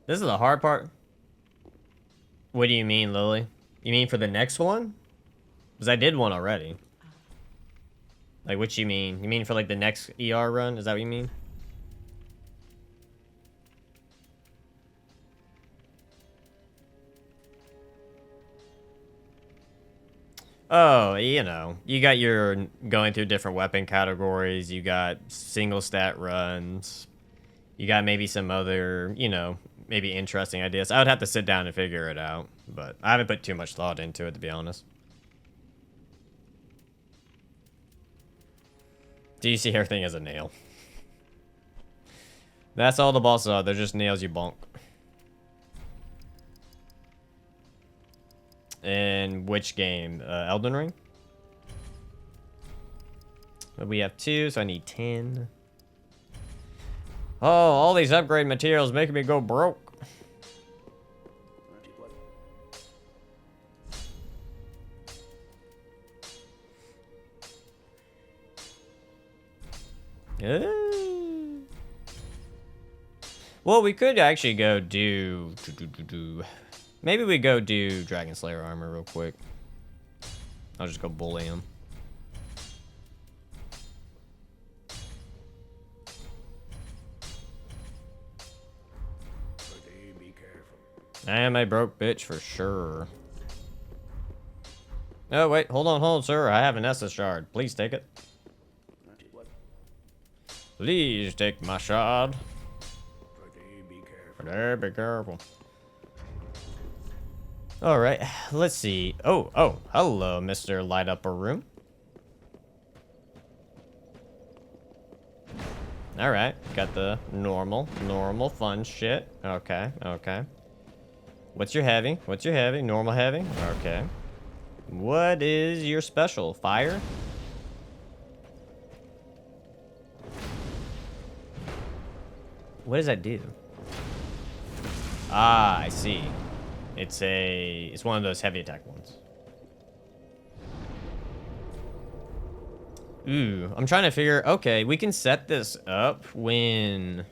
This is the hard part. What do you mean, Lily? You mean for the next one? Because I did one already. Like, what you mean? You mean for, like, the next ER run? Is that what you mean? Oh, you know, you got your going through different weapon categories. You got single stat runs. You got maybe some other, you know, maybe interesting ideas. I would have to sit down and figure it out, but I haven't put too much thought into it, to be honest. Do you see everything as a nail? That's all the bosses are. They're just nails you bonk. In which game? Elden Ring? We have 2, so I need 10. Oh, all these upgrade materials making me go broke. Well, we could actually go do... Maybe we go do Dragon Slayer armor real quick. I'll just go bully him. Be careful. I am a broke bitch for sure. Oh, wait. Hold on, sir. I have an Estus shard. Please take it. Please take my shard. Be careful. Be careful. Alright, let's see. Oh, hello, Mr. Light Up a Room. Alright, got the normal fun shit. Okay. What's your heavy? Normal heavy? Okay. What is your special? Fire? What does that do? Ah, I see. It's one of those heavy attack ones. Ooh, I'm trying to figure, okay, we can set this up when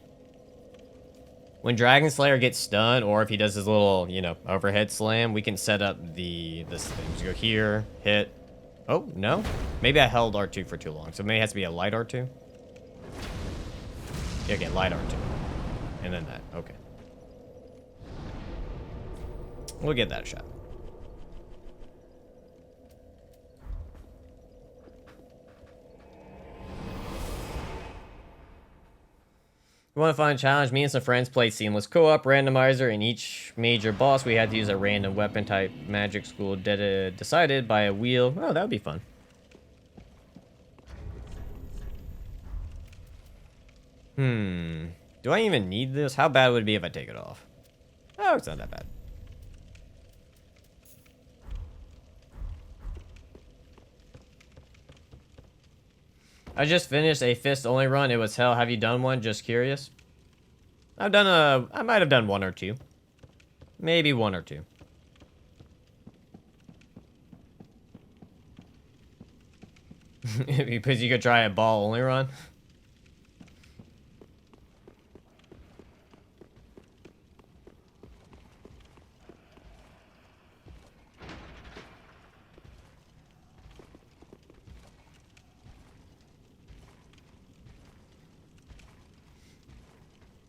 Dragon Slayer gets stunned, or if he does his little, you know, overhead slam, we can set up this thing. Just go here, hit. Oh, no? Maybe I held R2 for too long, so maybe it has to be a light R2. Yeah, okay, light R2. And then that, okay. We'll get that shot. We want to find a challenge. Me and some friends played seamless co-op randomizer. In each major boss, we had to use a random weapon type. Magic School decided by a wheel. Oh, that would be fun. Do I even need this? How bad would it be if I take it off? Oh, it's not that bad. I just finished a fist only run. It was hell. Have you done one? Just curious. I might have done 1 or 2. Maybe 1 or 2. Because you could try a ball only run.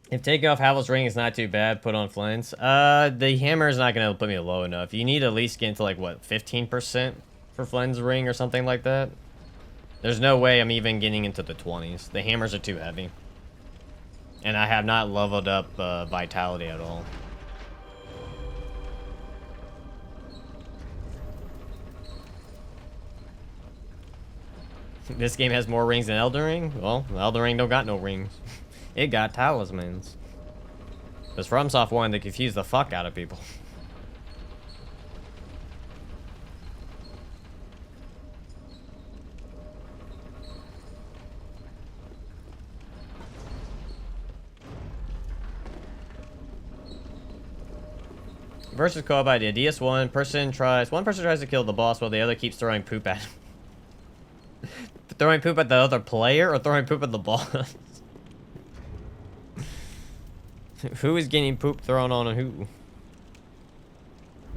If taking off Havel's ring is not too bad, put on Flynn's. The hammer is not going to put me low enough. You need to at least get into, like, what, 15% for Flynn's ring or something like that? There's no way I'm even getting into the 20s. The hammers are too heavy. And I have not leveled up Vitality at all. This game has more rings than Elden Ring? Well, Elden Ring don't got no rings. It got talismans. Because FromSoft wanted to confuse the fuck out of people. Versus co-op idea. DS1, one person tries to kill the boss while the other keeps throwing poop at him. Throwing poop at the other player or throwing poop at the boss? Who is getting poop thrown on who?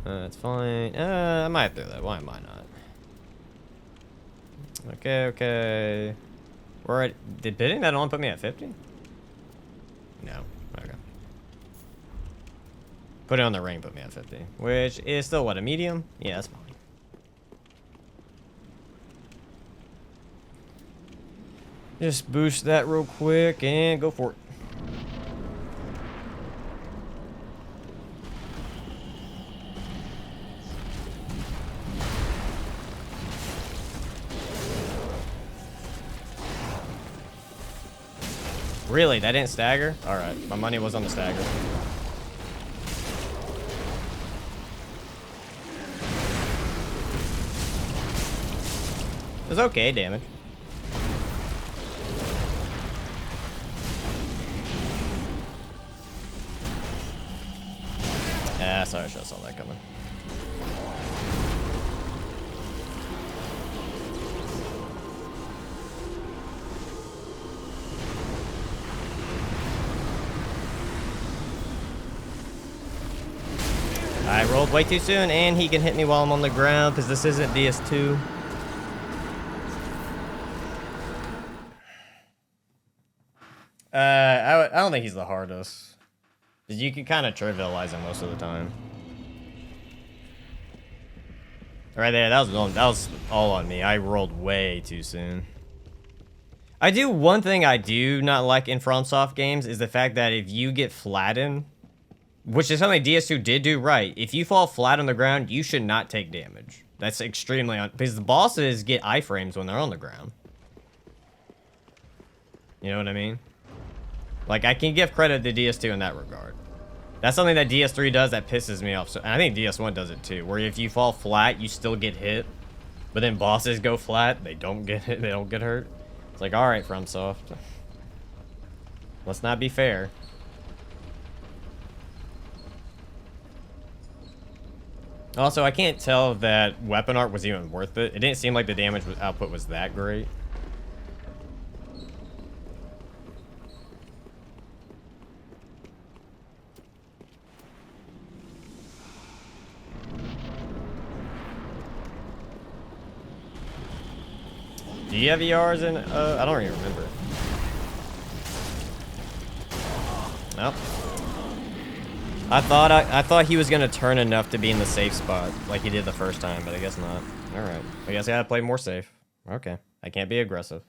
That's fine. I might do that. Why am I not? Okay, okay. We're at, did bidding that only put me at 50? No. Okay. Put it on the ring, put me at 50. Which is still what, a medium? Yeah, that's fine. Just boost that real quick and go for it. Really? That didn't stagger? Alright, my money was on the stagger. It was okay damage. Ah, sorry, I should have saw that coming. I rolled way too soon, and he can hit me while I'm on the ground, because this isn't DS2. I don't think he's the hardest. Because you can kind of trivialize him most of the time. Right there, that was all on me. I rolled way too soon. I do, one thing I do not like in FromSoft games is the fact that if you get flattened, which is something DS2 did do right, if you fall flat on the ground, you should not take damage. That's extremely because the bosses get iframes when they're on the ground. You know what I mean? Like, I can give credit to DS2 in that regard. That's something that DS3 does that pisses me off. So, and I think DS1 does it too, where if you fall flat, you still get hit. But then bosses go flat, they don't get hit, they don't get hurt. It's like, alright, FromSoft. Let's not be fair. Also, I can't tell if that weapon art was even worth it. It didn't seem like the damage output was that great. Do you have ERs in? I don't even remember. Nope. I thought he was gonna turn enough to be in the safe spot like he did the first time, but I guess not. All right. I guess I gotta play more safe. Okay. I can't be aggressive.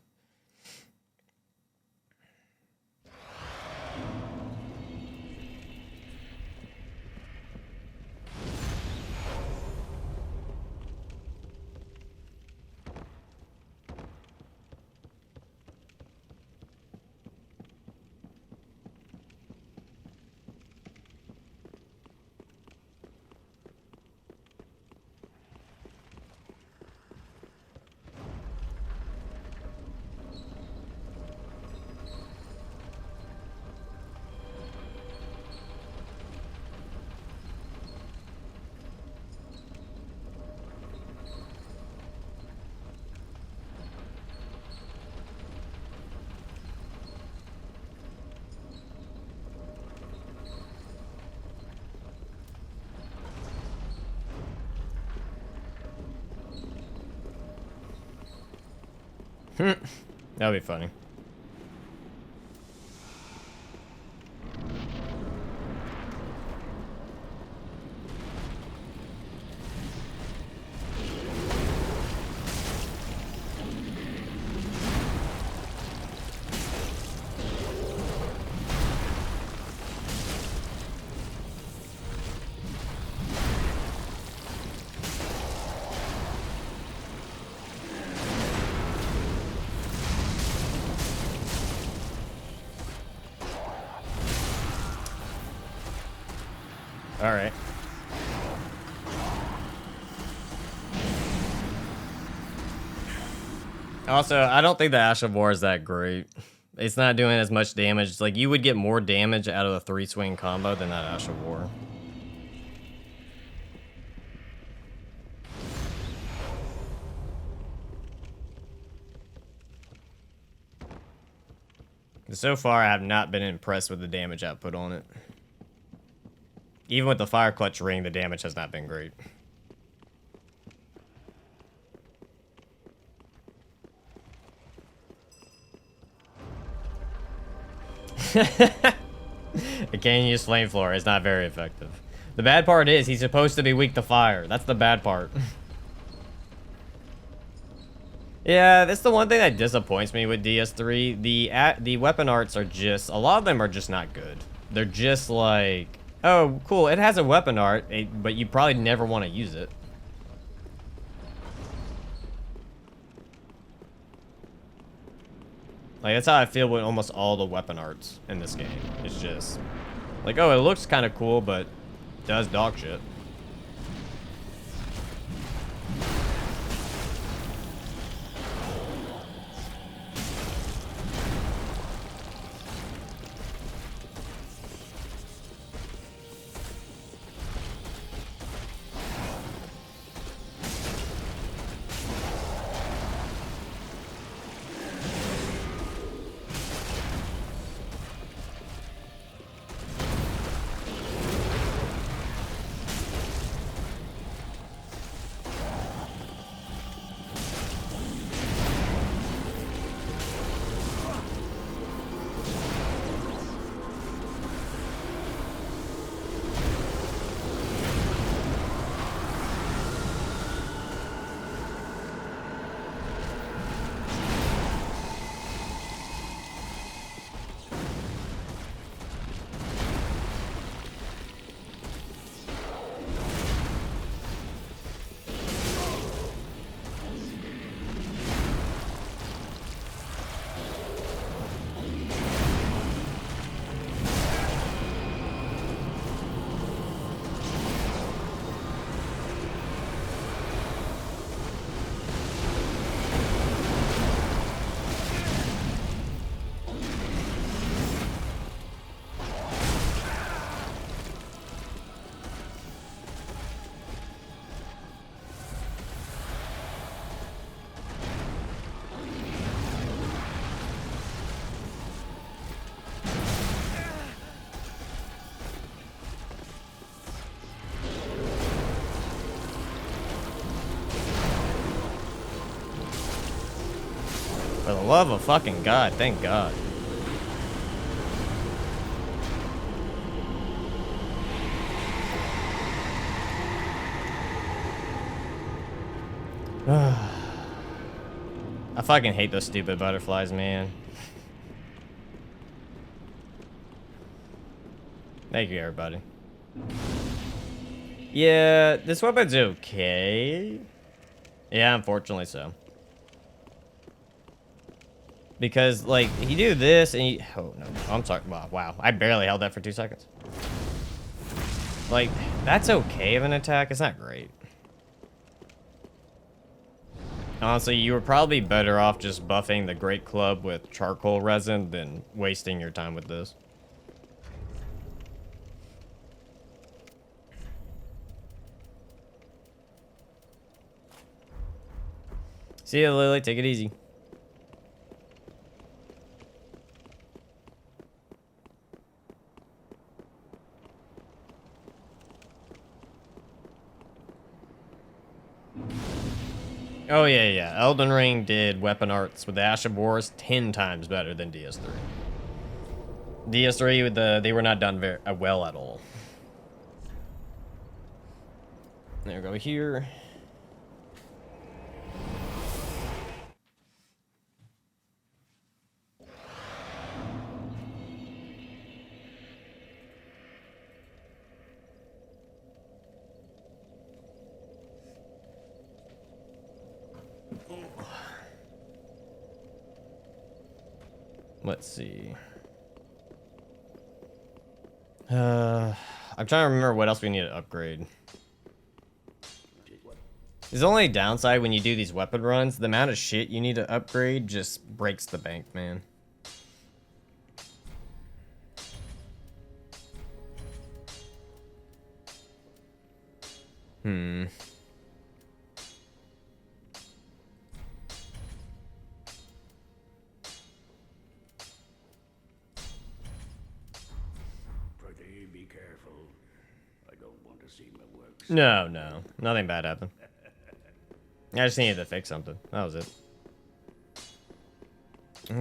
That'll be funny. All right. Also, I don't think the Ash of War is that great. It's not doing as much damage. It's like you would get more damage out of the 3-swing combo than that Ash of War. So far, I have not been impressed with the damage output on it. Even with the Fire Clutch ring, the damage has not been great. I can't use Flamethrower. It's not very effective. The bad part is he's supposed to be weak to fire. That's the bad part. Yeah, that's the one thing that disappoints me with DS3. The weapon arts are just, a lot of them are just not good. They're just like, oh, cool, it has a weapon art, but you probably never want to use it. Like, that's how I feel with almost all the weapon arts in this game. It's just, like, oh, it looks kind of cool, but does dog shit. For the love of fucking God, thank God. I fucking hate those stupid butterflies, man. Thank you, everybody. Yeah, this weapon's okay. Yeah, unfortunately so. Because, like, you do this and you... Oh, no. I'm sorry. Wow. I barely held that for 2 seconds. Like, that's okay of an attack. It's not great. Honestly, you were probably better off just buffing the Great Club with charcoal resin than wasting your time with this. See ya, Lily. Take it easy. Oh, yeah. Elden Ring did weapon arts with the Ash of Wars 10 times better than DS3. DS3, with they were not done very well at all. There we go here. Let's see. I'm trying to remember what else we need to upgrade. There's only a downside when you do these weapon runs. The amount of shit you need to upgrade just breaks the bank, man. No, no. Nothing bad happened. I just needed to fix something. That was it. We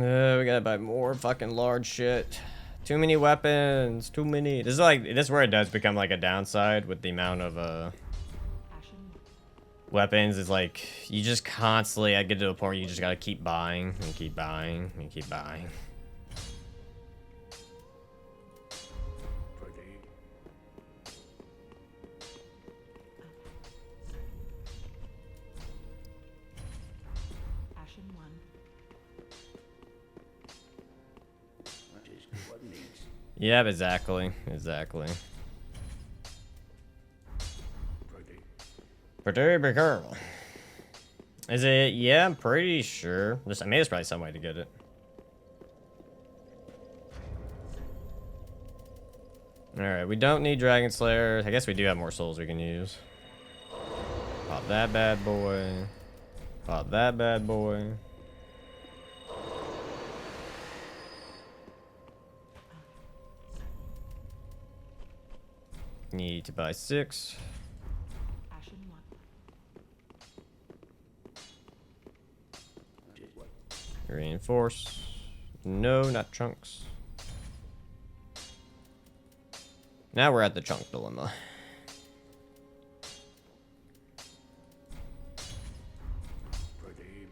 gotta buy more fucking large shit. Too many weapons. Too many. This is where it does become like a downside with the amount of Ashen. weapons. Is like you just constantly I get to a point where you just gotta keep buying and keep buying and keep buying. Pretty. Ashen 1. What is what needs? Yep, exactly. Exactly. Pretty. Pretty big girl. Is it? Yeah, I'm pretty sure. I mean, there's probably some way to get it. Alright, we don't need Dragon Slayer. I guess we do have more souls we can use. Pop that bad boy. Pop that bad boy. Need to buy 6. Ashen 1. Reinforce. No, not chunks. Now we're at the chunk dilemma. Pretty.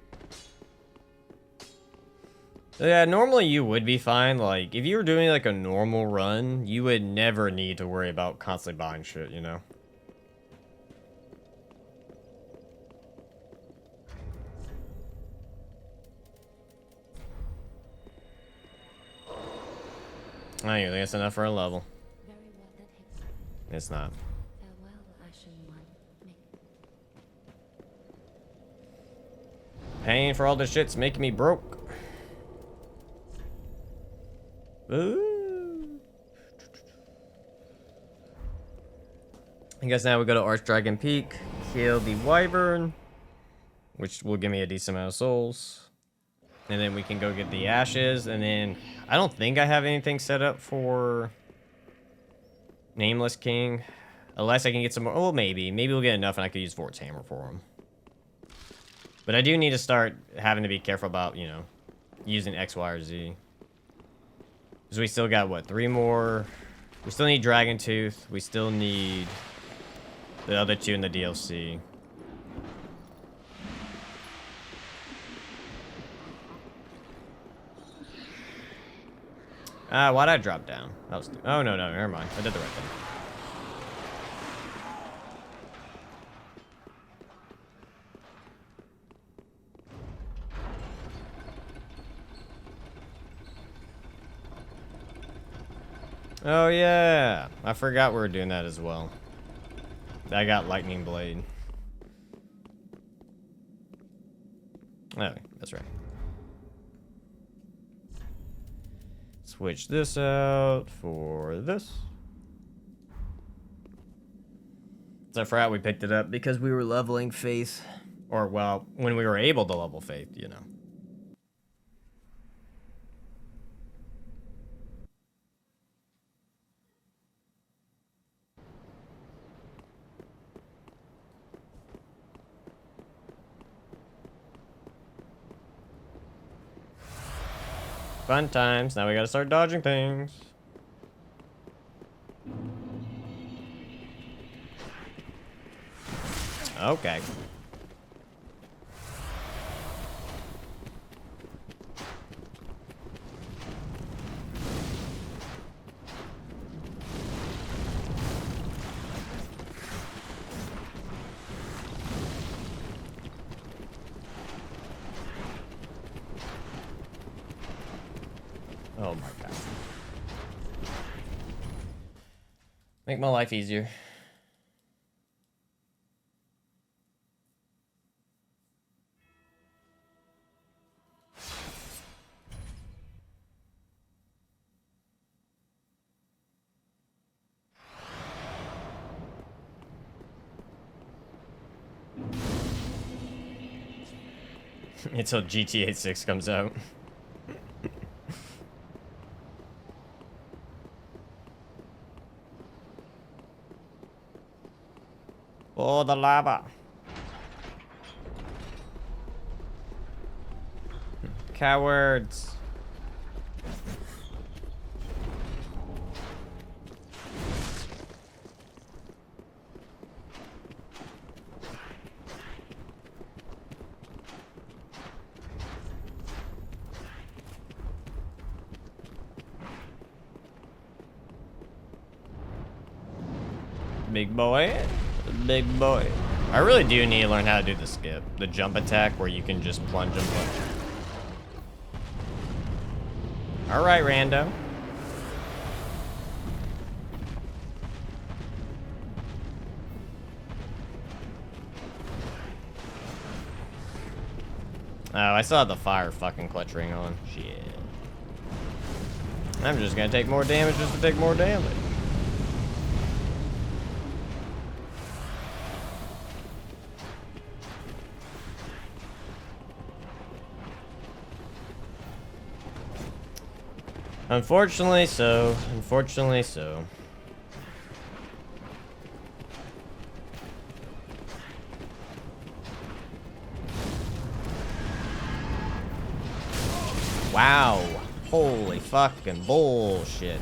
Yeah, normally you would be fine. Like, if you were doing like a normal run, you would never need to worry about constantly buying shit, you know? I don't think that's enough for a level. Very well, that hits. It's not. Farewell, Ashen One. Paying for all this shit's making me broke. Ooh. I guess now we go to Archdragon Peak, kill the Wyvern, which will give me a decent amount of souls. And then we can go get the ashes, and then I don't think I have anything set up for Nameless King. Unless I can get some more. Oh, maybe. Maybe we'll get enough and I could use Vort's Hammer for him. But I do need to start having to be careful about, you know, using X, Y, or Z. Because we still got, what, 3 more? We still need Dragon Tooth. We still need the other 2 in the DLC. Why'd I drop down? That was... Oh, no, never mind. I did the right thing. Oh, yeah. I forgot we were doing that as well. I got Lightning Blade. Oh, that's right. Switch this out for this. So I forgot we picked it up because we were leveling Faith. Or, well, when we were able to level Faith, you know. Fun times. Now we gotta start dodging things. Okay. Oh my god. Make my life easier. Until GTA 6 comes out. Oh, the lava. Cowards. Big boy. Big boy. I really do need to learn how to do the skip. The jump attack where you can just plunge and plunge. Alright, rando. Oh, I still have the fire fucking clutch ring on. Shit. I'm just gonna take more damage just to take more damage. Unfortunately so. Unfortunately so. Wow. Holy fucking bullshit.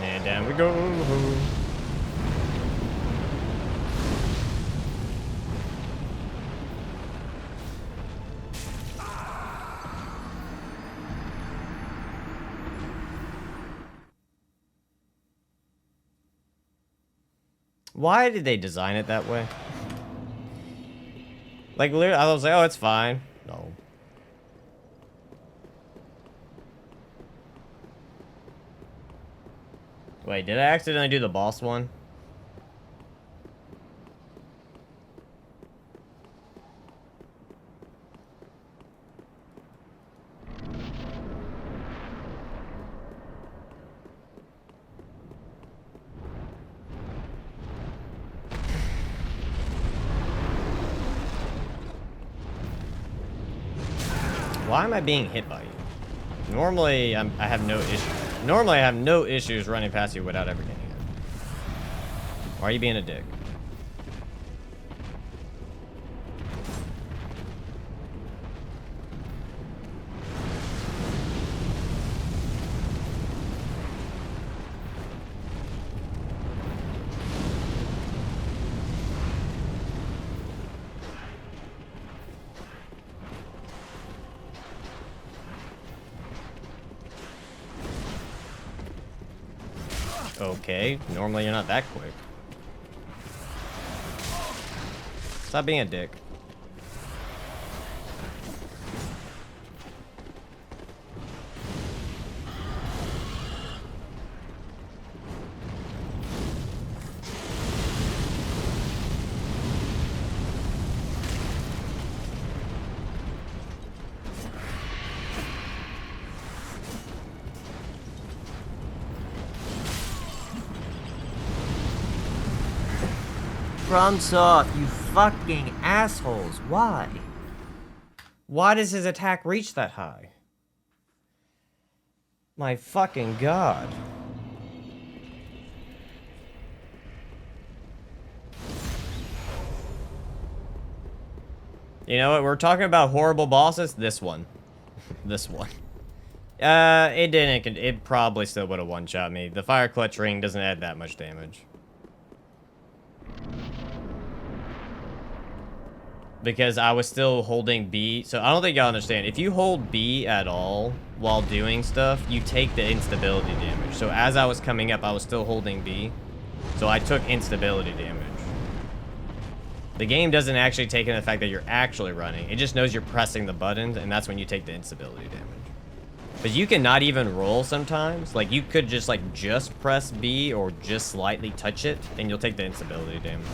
And down we go. Why did they design it that way? Like, literally, I was like, oh, it's fine. No. Wait, did I accidentally do the boss one? Why am I being hit by you? Normally, I have no issue. Normally, I have no issues running past you without ever getting hit. Why are you being a dick? Okay, normally you're not that quick. Stop being a dick. FromSoft, you fucking assholes. Why? Why does his attack reach that high? My fucking god. You know what? We're talking about horrible bosses. This one. This one. It didn't. It probably still would have one-shot me. The fire clutch ring doesn't add that much damage. Because I was still holding B. So I don't think y'all understand. If you hold B at all while doing stuff, you take the instability damage. So as I was coming up, I was still holding B. So I took instability damage. The game doesn't actually take into the fact that you're actually running. It just knows you're pressing the buttons, and that's when you take the instability damage. But you can not even roll sometimes. Like, you could just, like, just press B or just slightly touch it, and you'll take the instability damage.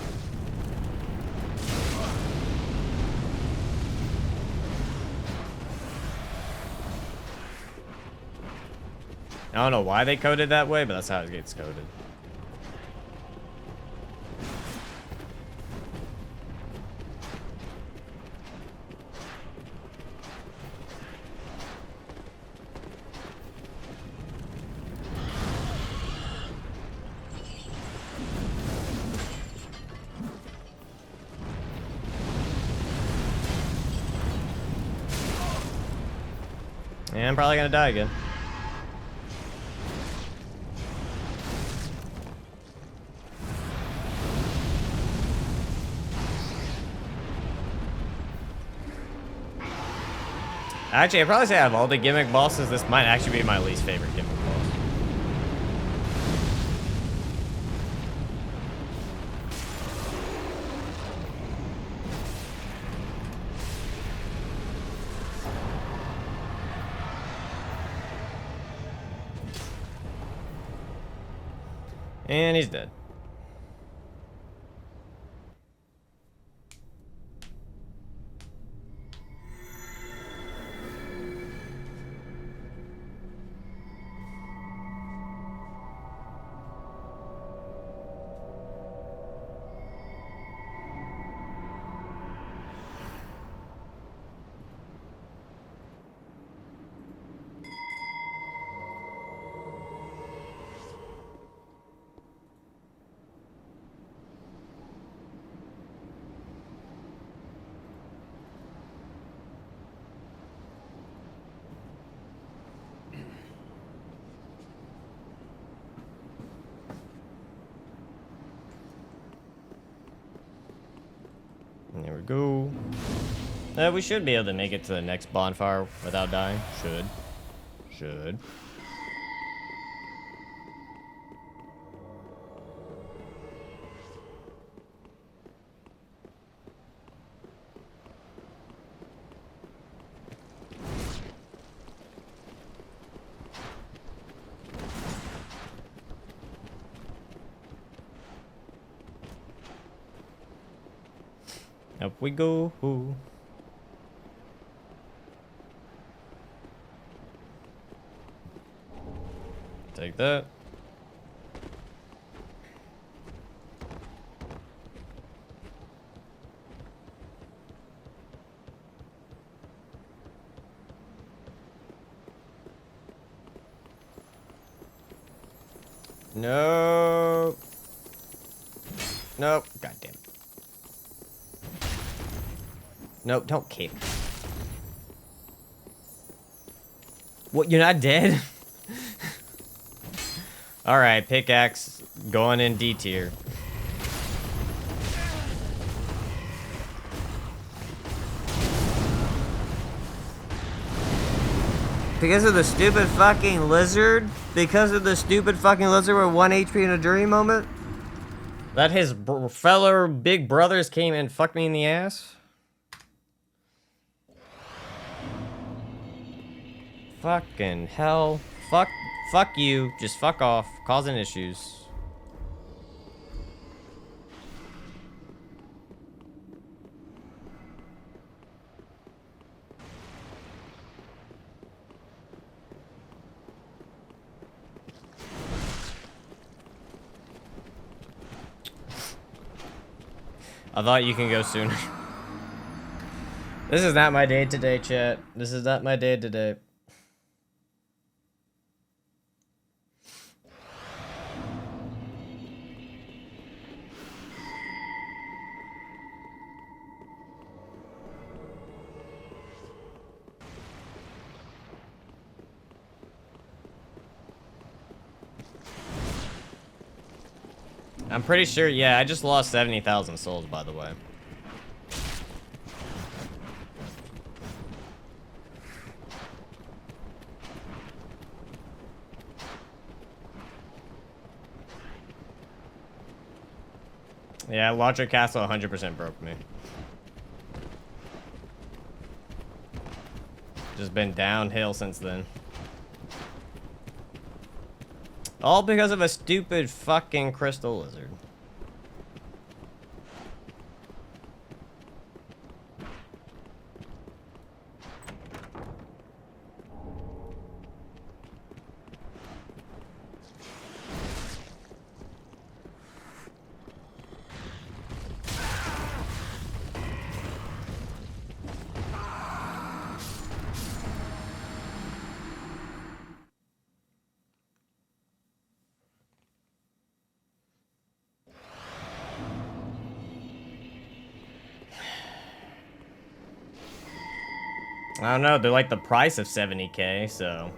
I don't know why they coded that way, but that's how it gets coded. And I'm probably gonna die again. Actually, I'd probably say out of all the gimmick bosses, this might actually be my least favorite gimmick boss. And he's dead. And there we go. We should be able to make it to the next bonfire without dying. Should. Up we go. Take that. No. Nope. God damn it. Nope, don't kick. What, you're not dead? Alright, pickaxe going in D tier. Because of the stupid fucking lizard? Because of the stupid fucking lizard with 1 HP in a dream moment? That his fellow big brothers came and fucked me in the ass? Fucking hell. Fuck you. Just fuck off. Causing issues. I thought you can go sooner. This is not my day today, chat. This is not my day today. I'm pretty sure, yeah, I just lost 70,000 souls, by the way. Yeah, Launcher Castle 100% broke me. Just been downhill since then. All because of a stupid fucking crystal lizard. I don't know, they're like the price of 70k, so.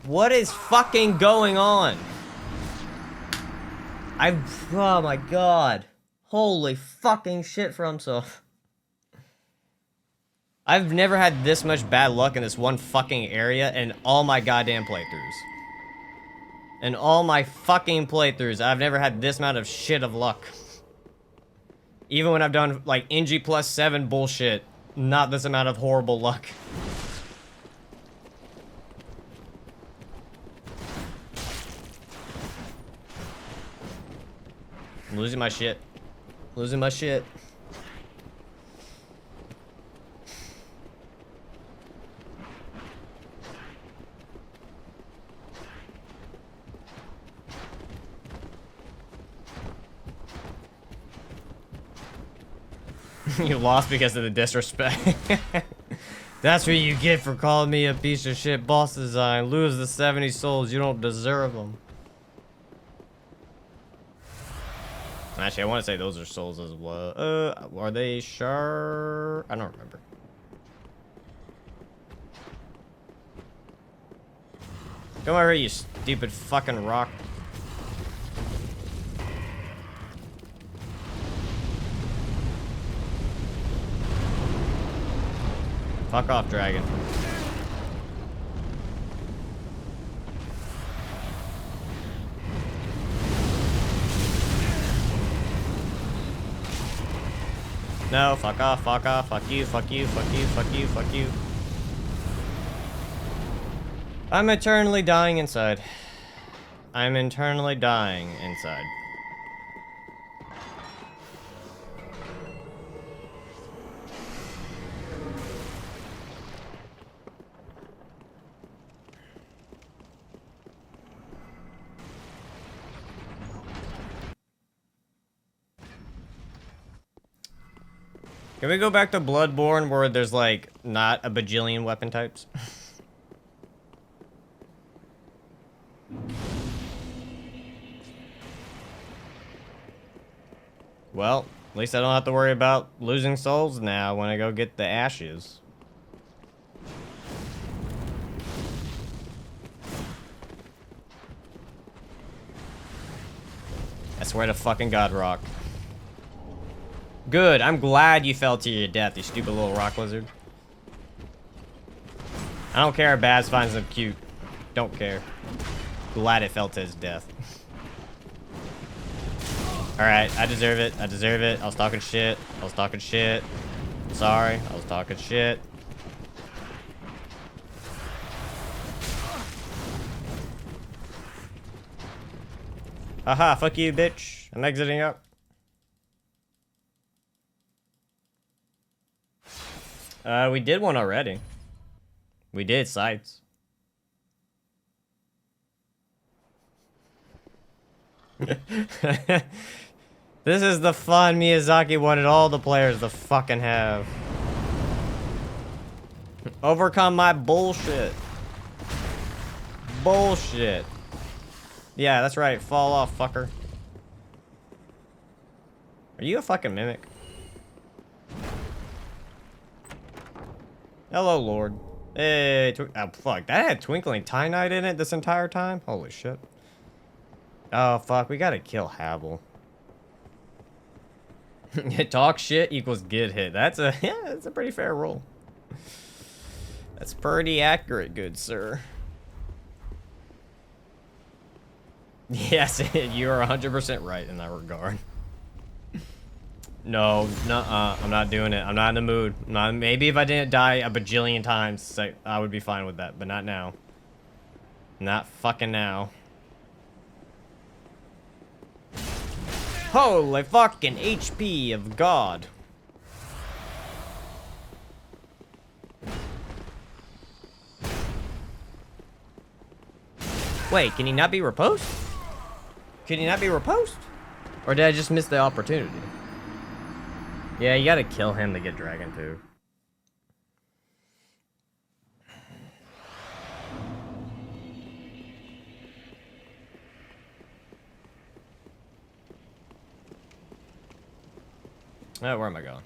What is fucking going on? Oh my god. Holy fucking shit for himself. I've never had this much bad luck in this one fucking area in all my goddamn playthroughs. In all my fucking playthroughs, I've never had this amount of shit of luck. Even when I've done, like, NG plus 7 bullshit, not this amount of horrible luck. I'm losing my shit. Losing my shit. You lost because of the disrespect. That's what you get for calling me a piece of shit boss design. Lose the 70 souls. You don't deserve them. Actually, I want to say those are souls as well. Are they sure? I don't remember. Come over here, you stupid fucking rock. Fuck off, dragon. No, fuck off, fuck off, fuck you, fuck you, fuck you, fuck you, fuck you. I'm eternally dying inside. I'm eternally dying inside. Can we go back to Bloodborne where there's like not a bajillion weapon types? Well, at least I don't have to worry about losing souls now when I go get the ashes. I swear to fucking God, Rock. Good, I'm glad you fell to your death, you stupid little rock lizard. I don't care if Baz finds him cute. Don't care. Glad it fell to his death. Alright, I deserve it. I deserve it. I was talking shit. I was talking shit. Sorry, I was talking shit. Haha, fuck you, bitch. I'm exiting up. We did one already. We did sights. This is the fun Miyazaki wanted all the players to fucking have. Overcome my bullshit. Bullshit. Yeah, that's right. Fall off, fucker. Are you a fucking mimic? Hello, Lord. Hey, oh, fuck. That had Twinkling Titanite in it this entire time? Holy shit. Oh, fuck. We gotta kill Havel. Talk shit equals get hit. That's a, yeah, that's a pretty fair rule. That's pretty accurate, good sir. Yes, you are 100% right in that regard. No, nuh-uh, I'm not doing it. I'm not in the mood. Maybe if I didn't die a bajillion times, I would be fine with that, but not now. Not fucking now. Holy fucking HP of God. Wait, can he not be reposed? Can he not be reposed? Or did I just miss the opportunity? Yeah, you gotta kill him to get Dragon too. Oh, where am I going?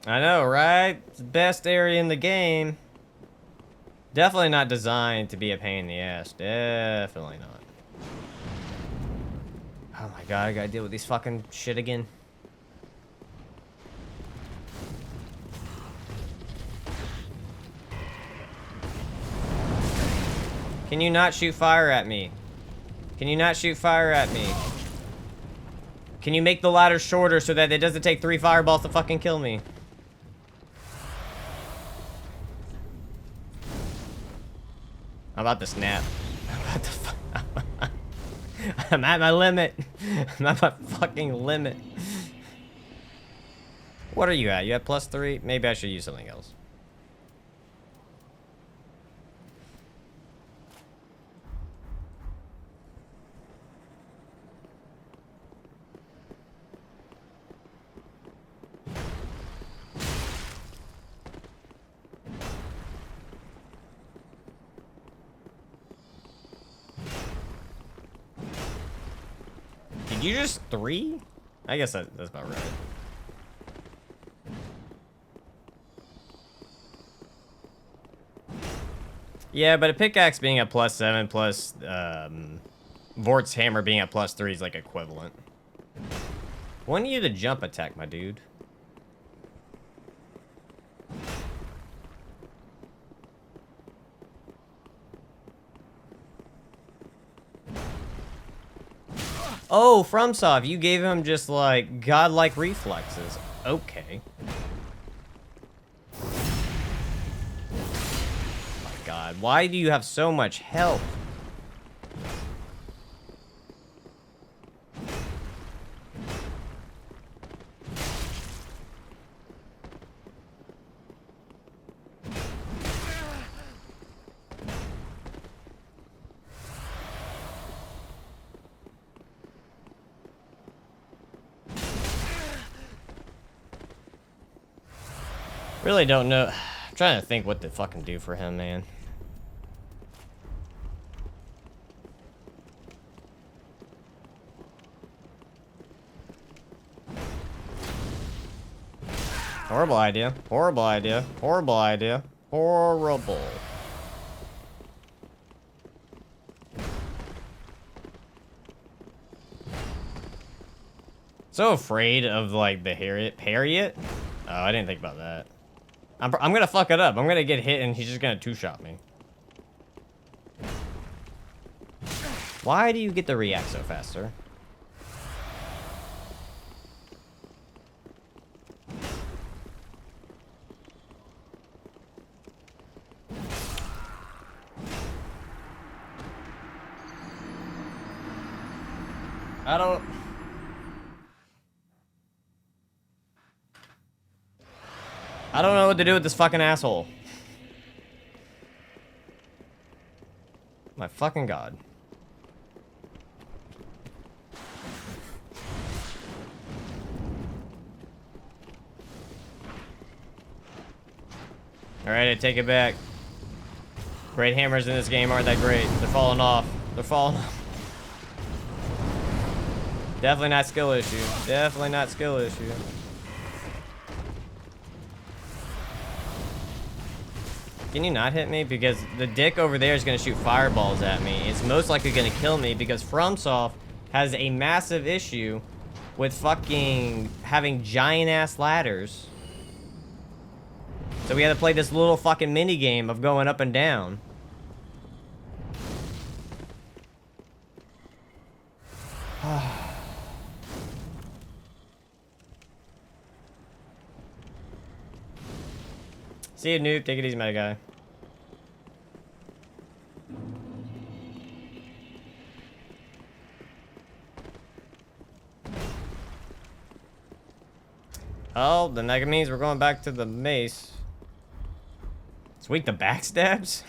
I know, right? It's the best area in the game. Definitely not designed to be a pain in the ass. Definitely not. Oh my god, I gotta deal with these fucking shit again. Can you not shoot fire at me? Can you not shoot fire at me? Can you make the ladder shorter so that it doesn't take 3 fireballs to fucking kill me? I'm about to snap. I'm about to I'm at my limit. I'm at my fucking limit. What are you at? You at +3? Maybe I should use something else. Did you just 3? I guess that's about right. Yeah, but a pickaxe being at +7 plus Vort's hammer being at +3 is like equivalent. When you the jump attack, my dude? Oh, FromSoft, you gave him just like godlike reflexes. Okay. My god, why do you have so much health? Really don't know. I'm trying to think what to fucking do for him, man. Horrible idea. Horrible idea. Horrible idea. Horrible. So afraid of like the Harriet. Oh, I didn't think about that. I'm gonna fuck it up. I'm gonna get hit and he's just gonna two-shot me. Why do you get to react so fast, sir? I don't know what to do with this fucking asshole. My fucking god. Alright, I take it back. Great hammers in this game aren't that great. They're falling off. They're falling off. Definitely not skill issue. Definitely not skill issue. Can you not hit me? Because the dick over there is going to shoot fireballs at me. It's most likely going to kill me because FromSoft has a massive issue with fucking having giant-ass ladders. So we had to play this little fucking mini game of going up and down. See you, noob. Take it easy, my guy. Oh, then that means we're going back to the mace. Sweet, the backstabs?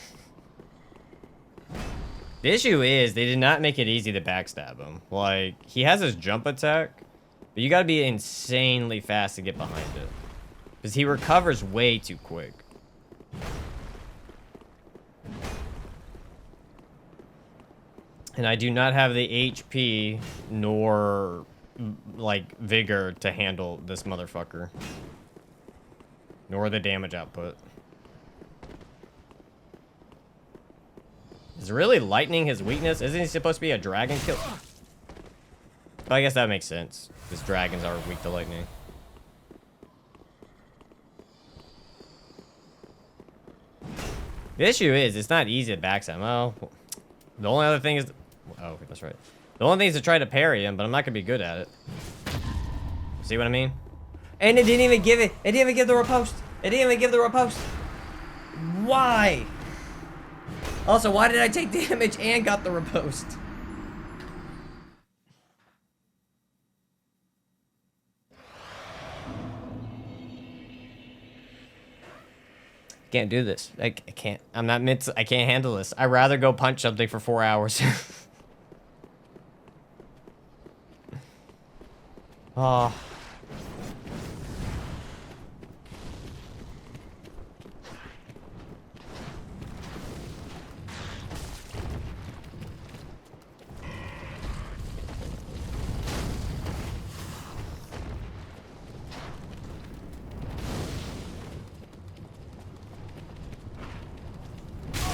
The issue is they did not make it easy to backstab him. Like, he has his jump attack, but you gotta be insanely fast to get behind it. Because he recovers way too quick. And I do not have the HP nor, like, vigor to handle this motherfucker. Nor the damage output. Is really lightning his weakness? Isn't he supposed to be a dragon kill? But I guess that makes sense. Because dragons are weak to lightning. The issue is, it's not easy to backstab. Well, the only other thing is... Oh, that's right. The only thing is to try to parry him, but I'm not going to be good at it. See what I mean? And it didn't even give it. It didn't even give the riposte. It didn't even give the riposte. Why? Also, why did I take damage and got the riposte? Can't do this. I can't. I'm not meant to, I can't handle this. I'd rather go punch something for 4 hours. Oh.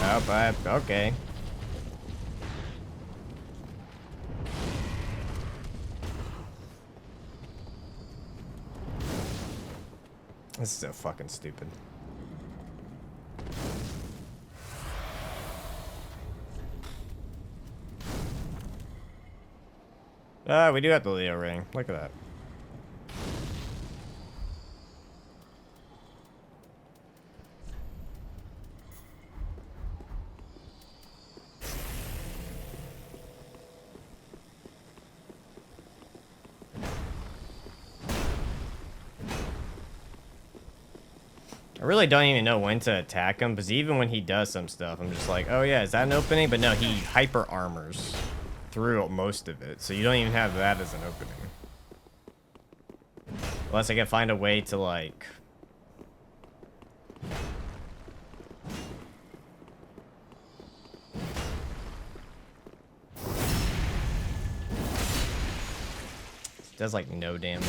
Oh, but okay. This is so fucking stupid. Ah, we do have the Leo ring. Look at that. I really don't even know when to attack him, because even when he does some stuff, I'm just like, oh yeah, is that an opening? But no, he hyper armors through most of it, so you don't even have that as an opening. Unless I can find a way to, like... It does, like, no damage.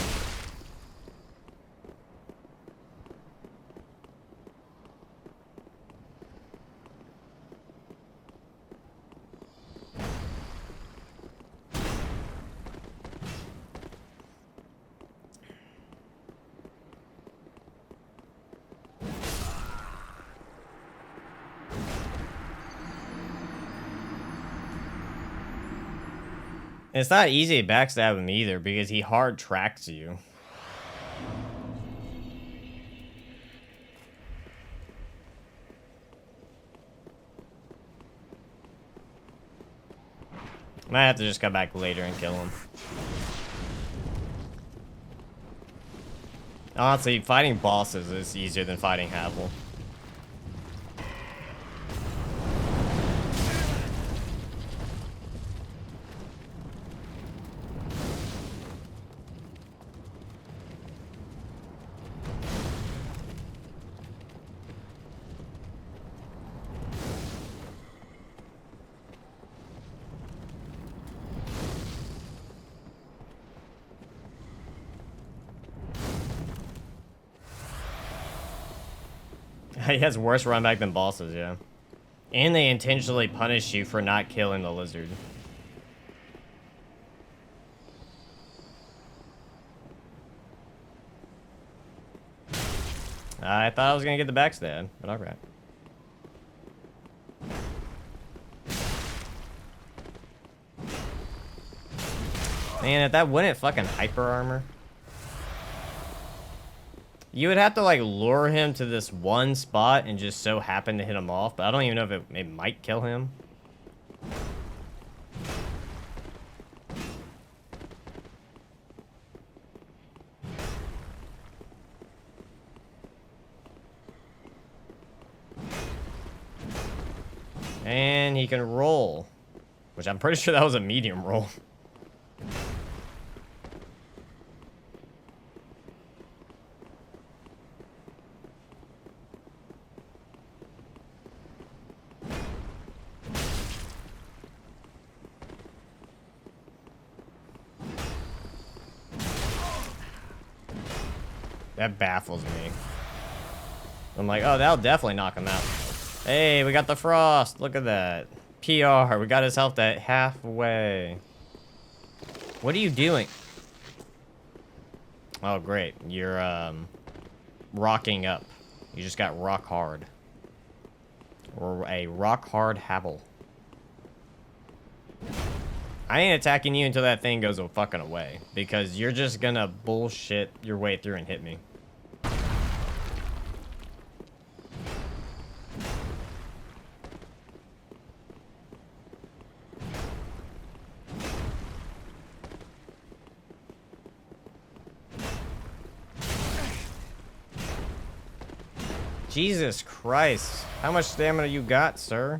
And it's not easy to backstab him either, because he hard tracks you. Might have to just come back later and kill him. Honestly, fighting bosses is easier than fighting Havel. He has worse run back than bosses, yeah. And they intentionally punish you for not killing the lizard. I thought I was gonna get the backstab, but alright. Man, if that wouldn't fucking hyper armor. You would have to, like, lure him to this one spot and just so happen to hit him off, but I don't even know if it might kill him. And he can roll. Which I'm pretty sure that was a medium roll. That baffles me. I'm like, oh, that'll definitely knock him out. Hey, we got the frost. Look at that. PR, we got his health at halfway. What are you doing? Oh, great. You're, rocking up. You just got rock hard. Or a rock hard Habble. I ain't attacking you until that thing goes fucking away. Because you're just gonna bullshit your way through and hit me. Jesus Christ. How much stamina you got, sir?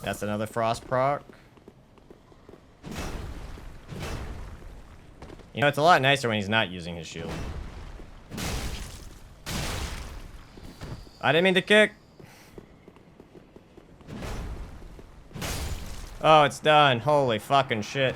That's another frost proc. You know, it's a lot nicer when he's not using his shield. I didn't mean to kick. Oh, it's done. Holy fucking shit.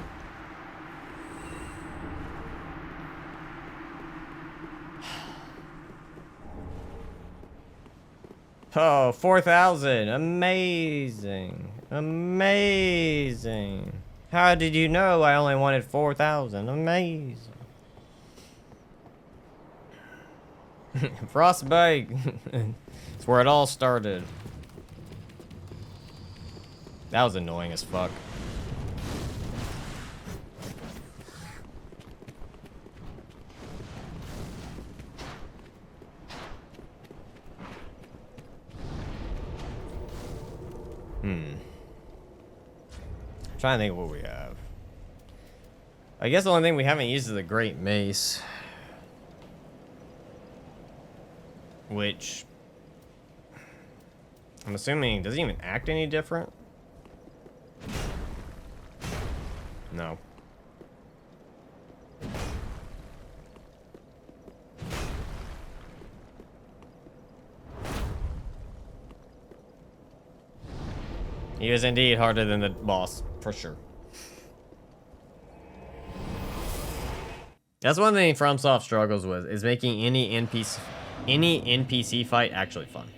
Oh, 4,000. Amazing. Amazing. How did you know I only wanted 4,000? Amazing. Frostbite. It's where it all started. That was annoying as fuck. Trying to think of what we have. I guess the only thing we haven't used is the Great Mace. Which... I'm assuming, does it even act any different? No. He is indeed harder than the boss, for sure. That's one thing FromSoft struggles with, is making any NPC fight actually fun.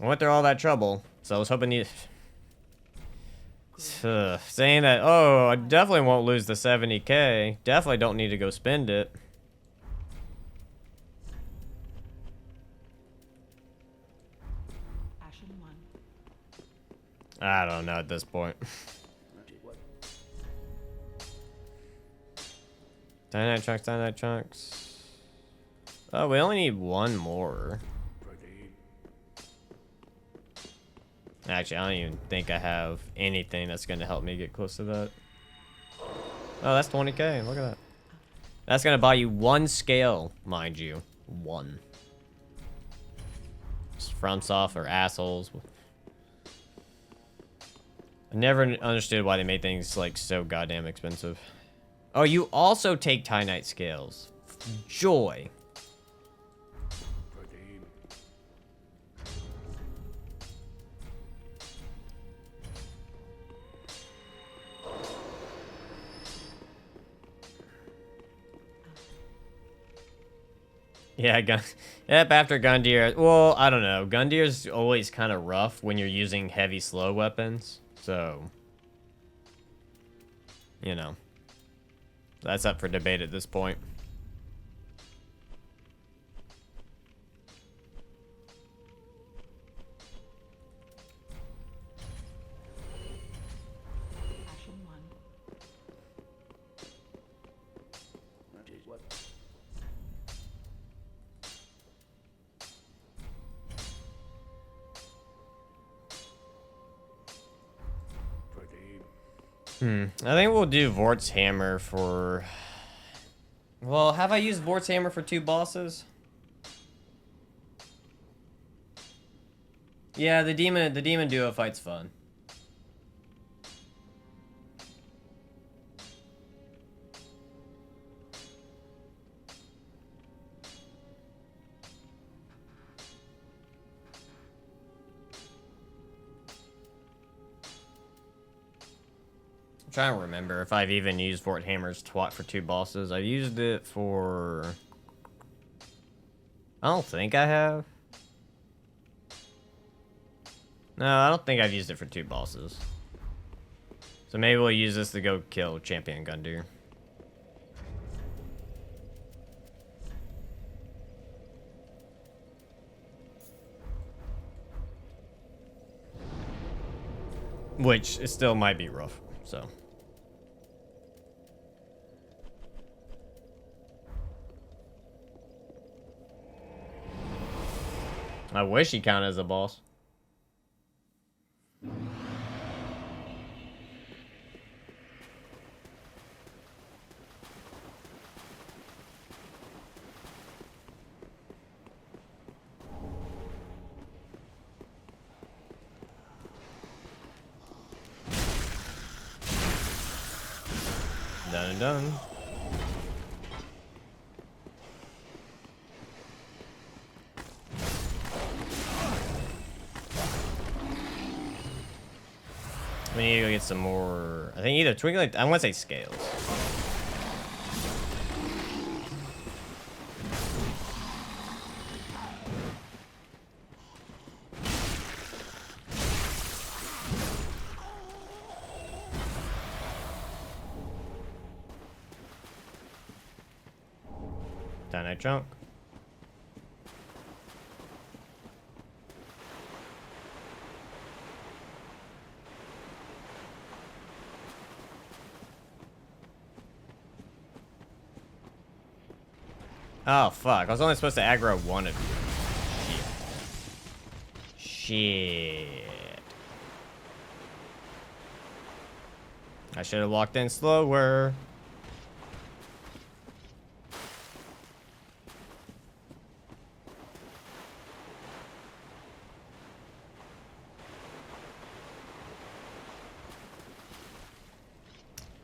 I went through all that trouble, so I was hoping you... saying that, oh, I definitely won't lose the 70k. Definitely don't need to go spend it. Ashen 1. I don't know at this point. Dynamite chunks, dynamite chunks. Oh, we only need one more. Actually, I don't even think I have anything that's going to help me get close to that. Oh, that's 20k. Look at that. That's going to buy you one scale, mind you. One. Just FromSoft or assholes. I never understood why they made things like so goddamn expensive. Oh, you also take Titanite scales. Joy. Yeah, yep, after Gundyr. Well, I don't know. Gundyr's always kind of rough when you're using heavy slow weapons. So, you know. That's up for debate at this point. Ashen 1. I think we'll do Vort's Hammer for... Well, have I used Vort's Hammer for 2 bosses? Yeah, the demon duo fight's fun. I'm trying to remember if I've even used Vort Hammer's twat for 2 bosses. I've used it for... I don't think I have. No, I don't think I've used it for 2 bosses. So maybe we'll use this to go kill Champion Gundyr. Which it still might be rough, so. I wish he counted as a boss. Done and done. We need to go get some more. I think either Twinkling. I want to say Scales. Dynamite Chunk. Oh, fuck. I was only supposed to aggro one of you. Shit. I should have walked in slower.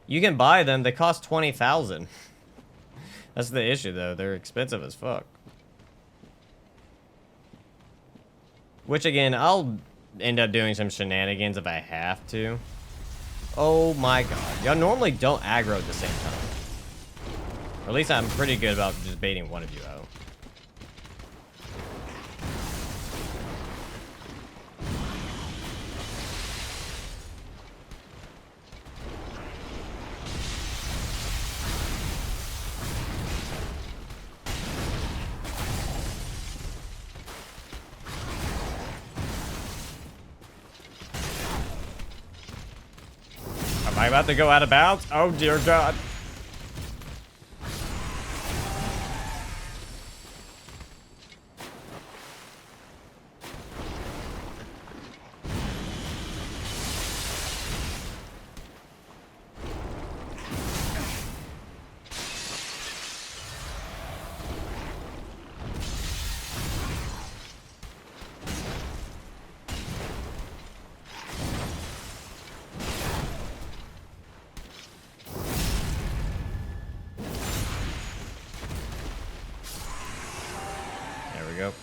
You can buy them. They cost 20,000. That's the issue, though. They're expensive as fuck. Which, again, I'll end up doing some shenanigans if I have to. Oh my god. Y'all normally don't aggro at the same time. Or at least I'm pretty good about just baiting one of you out. Am I about to go out of bounds? Oh dear god. There we go.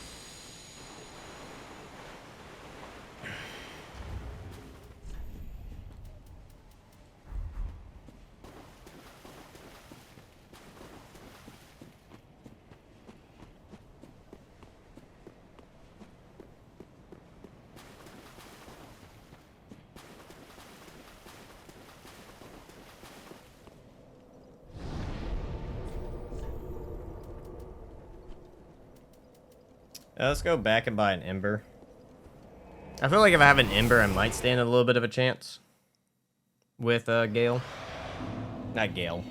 Let's go back and buy an Ember. I feel like if I have an Ember, I might stand a little bit of a chance with Gale. Not Gale.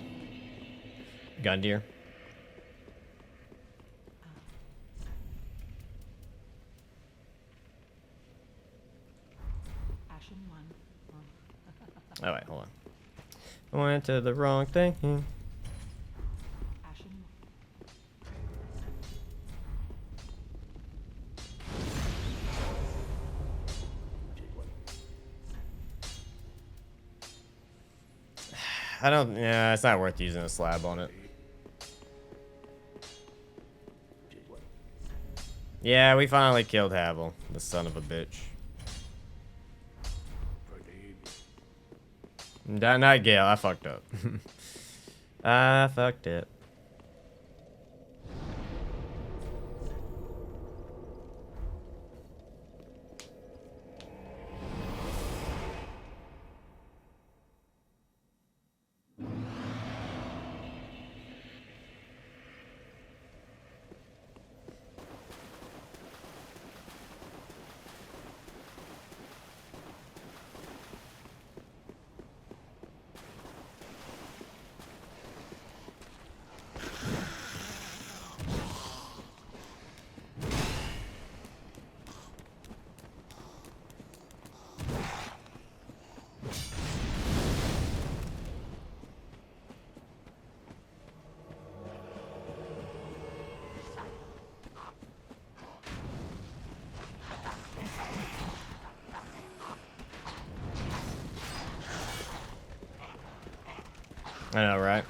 Gundyr. Ashen 1. Oh wait, hold on. I went to the wrong thing. Ashen 1. I don't. Yeah, it's not worth using a slab on it. Yeah, we finally killed Havel, the son of a bitch. Not Gale. I fucked up. I fucked it. I know, right?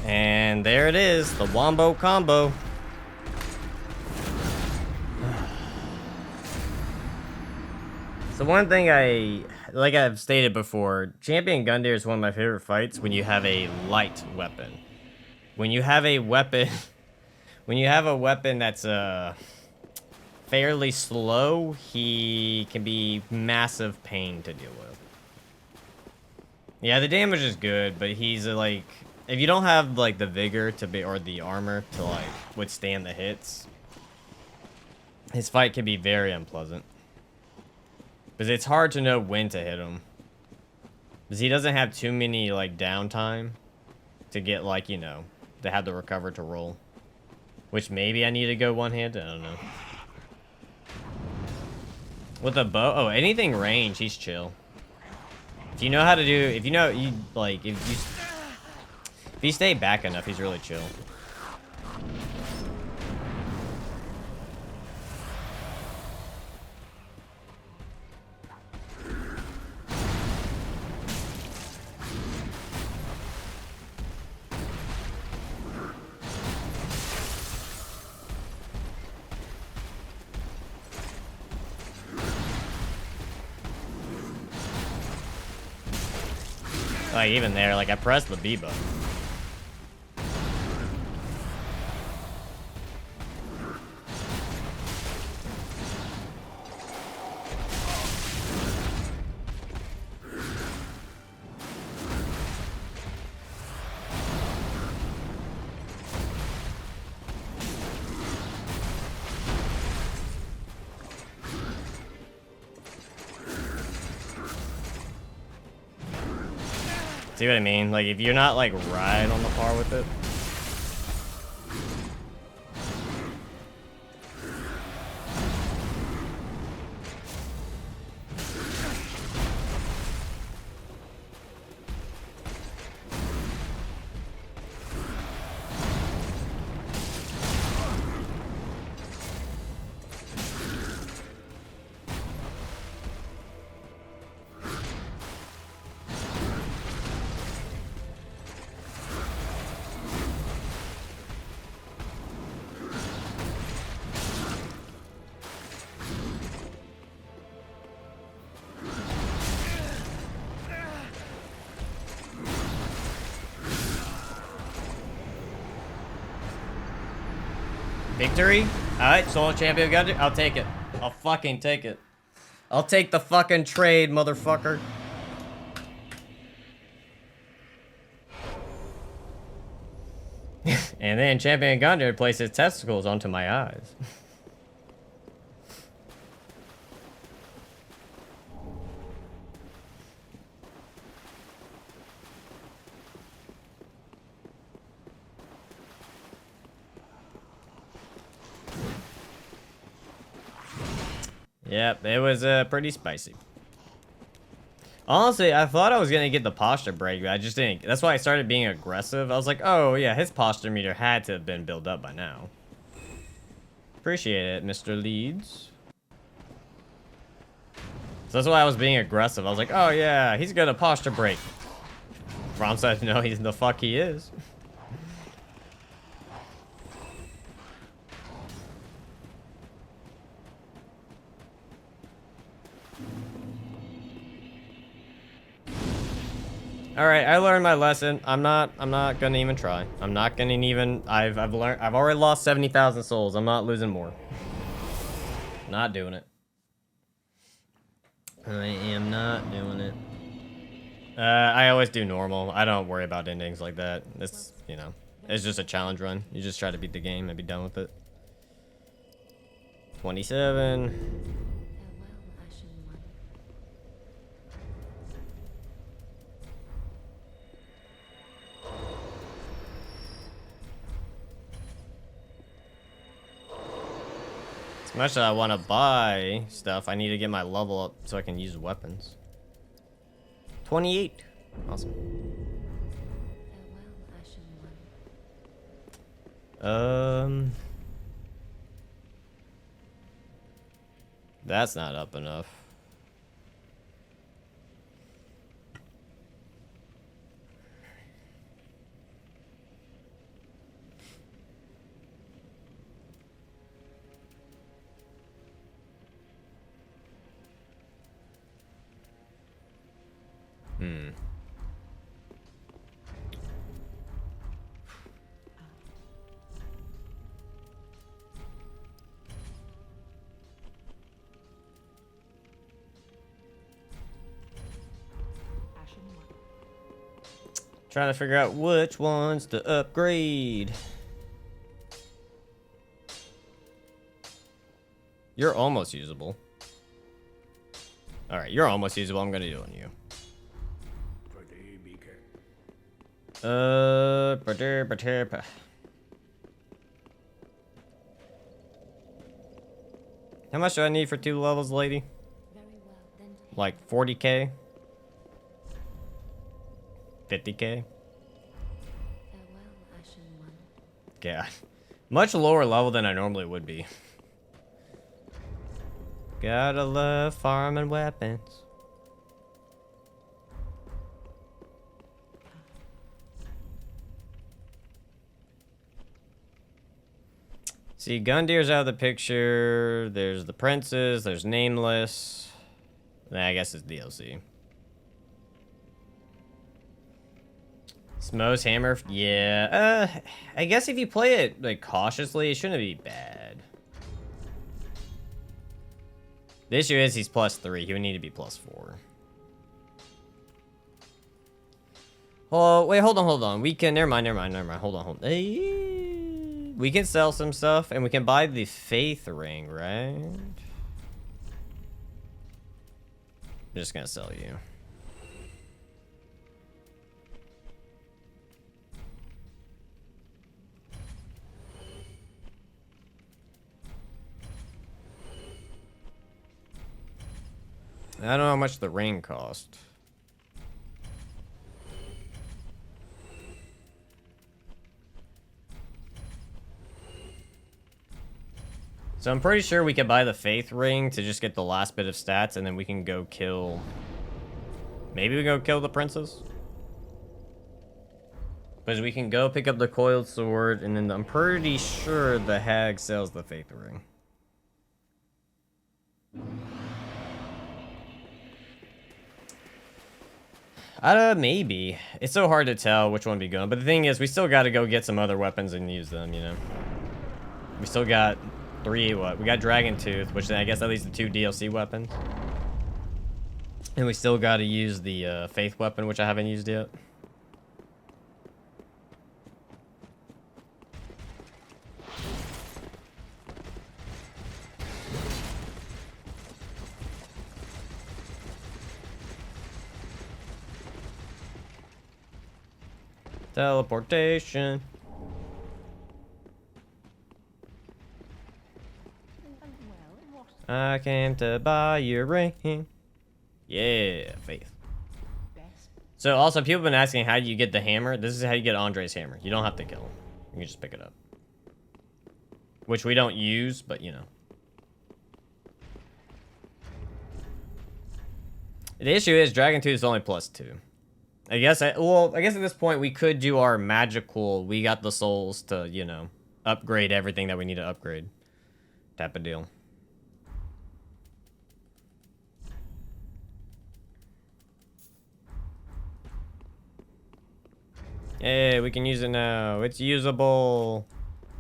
And there it is, the Wombo combo. So one thing like I've stated before, Champion Gundyr is one of my favorite fights when you have a light weapon. When you have a weapon, when you have a weapon that's fairly slow, he can be massive pain to deal with. Yeah, the damage is good, but he's like, if you don't have like the vigor to be, or the armor to like withstand the hits, his fight can be very unpleasant. Because it's hard to know when to hit him. Because he doesn't have too many like downtime to get like, you know, to have the recover to roll. Which maybe I need to go one-handed, I don't know. With a bow, oh, anything range, he's chill. If you know how to do, if you know, you like, if you stay back enough, he's really chill. Like, even there, like, I pressed the B button. See what I mean? Like, if you're not, like, right on the par with it. Victory? Alright, solo champion got it. I'll take it. I'll fucking take it. I'll take the fucking trade, motherfucker. And then Champion Gundry places testicles onto my eyes. Yep, it was pretty spicy. Honestly, I thought I was gonna get the posture break, but I just didn't. That's why I started being aggressive. I was like, oh yeah, his posture meter had to have been built up by now. Appreciate it, Mr. Leeds. So that's why I was being aggressive. I was like, oh yeah, he's gonna posture break. Rom said, no, he's the fuck he is. All right, I learned my lesson. I'm not gonna even try. I'm not gonna even. I've learned. I've already lost 70,000 souls. I'm not losing more. Not doing it. I am not doing it. I always do normal. I don't worry about endings like that. It's, you know, it's just a challenge run. You just try to beat the game and be done with it. 27. Farewell, Ashen One. As much as I want to buy stuff, I need to get my level up so I can use weapons. 28. Awesome. Farewell, Ashen One. That's not up enough. Ashen One. Trying to figure out which ones to upgrade. You're almost usable. Alright, you're almost usable. I'm gonna do it on you. For the beacon. How much do I need for 2 levels, lady? Very well, then take Like 40k? 50k? farewell, Ashen One. Yeah. Much lower level than I normally would be. Gotta love farming weapons. See, Gundir's out of the picture. There's the princes. There's Nameless. Nah, I guess it's DLC. Smo's hammer. Yeah. I guess if you play it like cautiously, it shouldn't be bad. The issue is he's +3. He would need to be +4. Oh, wait, hold on. We can, never mind. Hold on. We can sell some stuff, and we can buy the Faith Ring, right? I'm just gonna sell you. I don't know how much the ring cost. So I'm pretty sure we could buy the Faith Ring to just get the last bit of stats, and then we can go kill... Maybe we go kill the princess? Because we can go pick up the coiled sword, and then I'm pretty sure the hag sells the Faith Ring. Maybe. It's so hard to tell which one to be going. But the thing is, we still got to go get some other weapons and use them, you know? We still got 3, what? We got Dragon Tooth, which I guess that leads to 2 DLC weapons. And we still got to use the Faith weapon, which I haven't used yet. Teleportation. I came to buy your ring. Yeah, Faith. So also, people have been asking how you get the hammer. This is how you get Andre's hammer. You don't have to kill him. You can just pick it up. Which we don't use, but you know. The issue is Dragon Tooth is only +2. I guess at this point we could do our magical. We got the souls to, you know, upgrade everything that we need to upgrade. Type of deal. Hey, we can use it now. It's usable.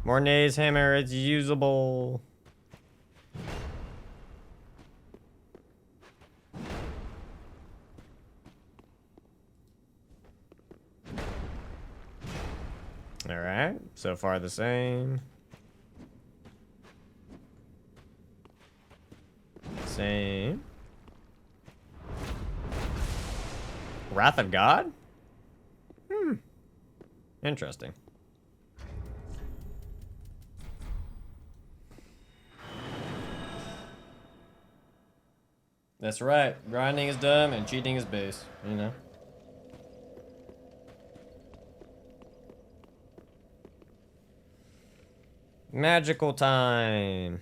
Mornay's hammer, it's usable. Alright, so far the same. Same. Wrath of God? Interesting. That's right. Grinding is dumb and cheating is base, you know? Magical time.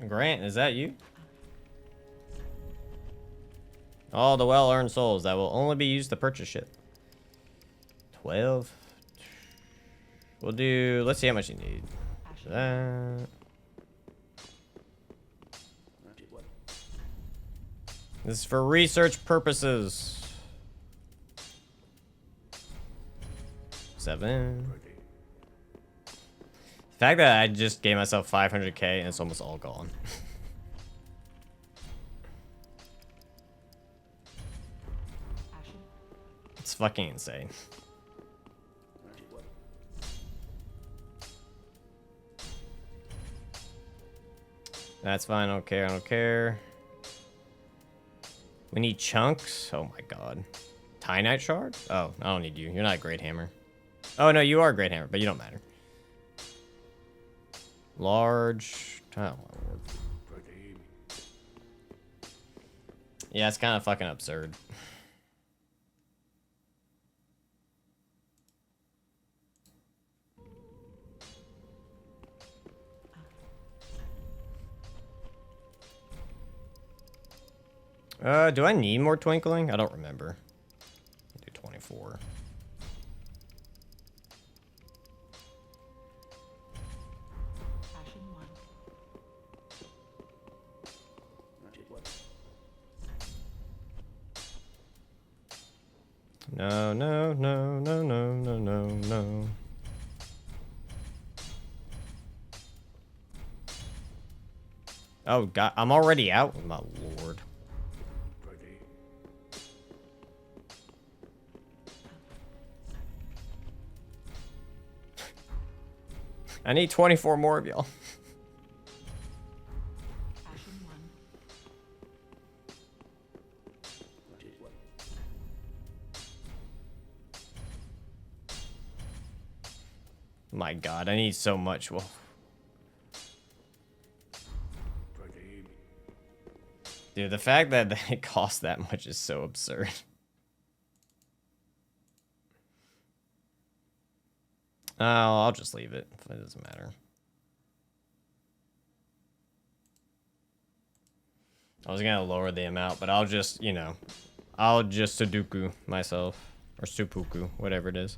Grant, is that you? All the well-earned souls that will only be used to purchase shit. 12. We'll do, let's see how much you need. That. This is for research purposes. 7. The fact that I just gave myself 500k and it's almost all gone. It's fucking insane. That's fine, I don't care, I don't care. We need chunks? Oh my god. Tynite shard? Oh, I don't need you. You're not a great hammer. Oh no, you are a great hammer, but you don't matter. Large. Oh my lord. Yeah, it's kind of fucking absurd. Do I need more twinkling? I don't remember. I'll do 24. Ashen one. No, no, no, no, no, no, no, no. Oh god, I'm already out? My lord. I need 24 more of y'all. Ashen one. My god, I need so much. Well, dude, the fact that it costs that much is so absurd. Oh, I'll just leave it. It doesn't matter. I was gonna lower the amount, but I'll just, you know, I'll just Sudoku myself. Or seppuku, whatever it is.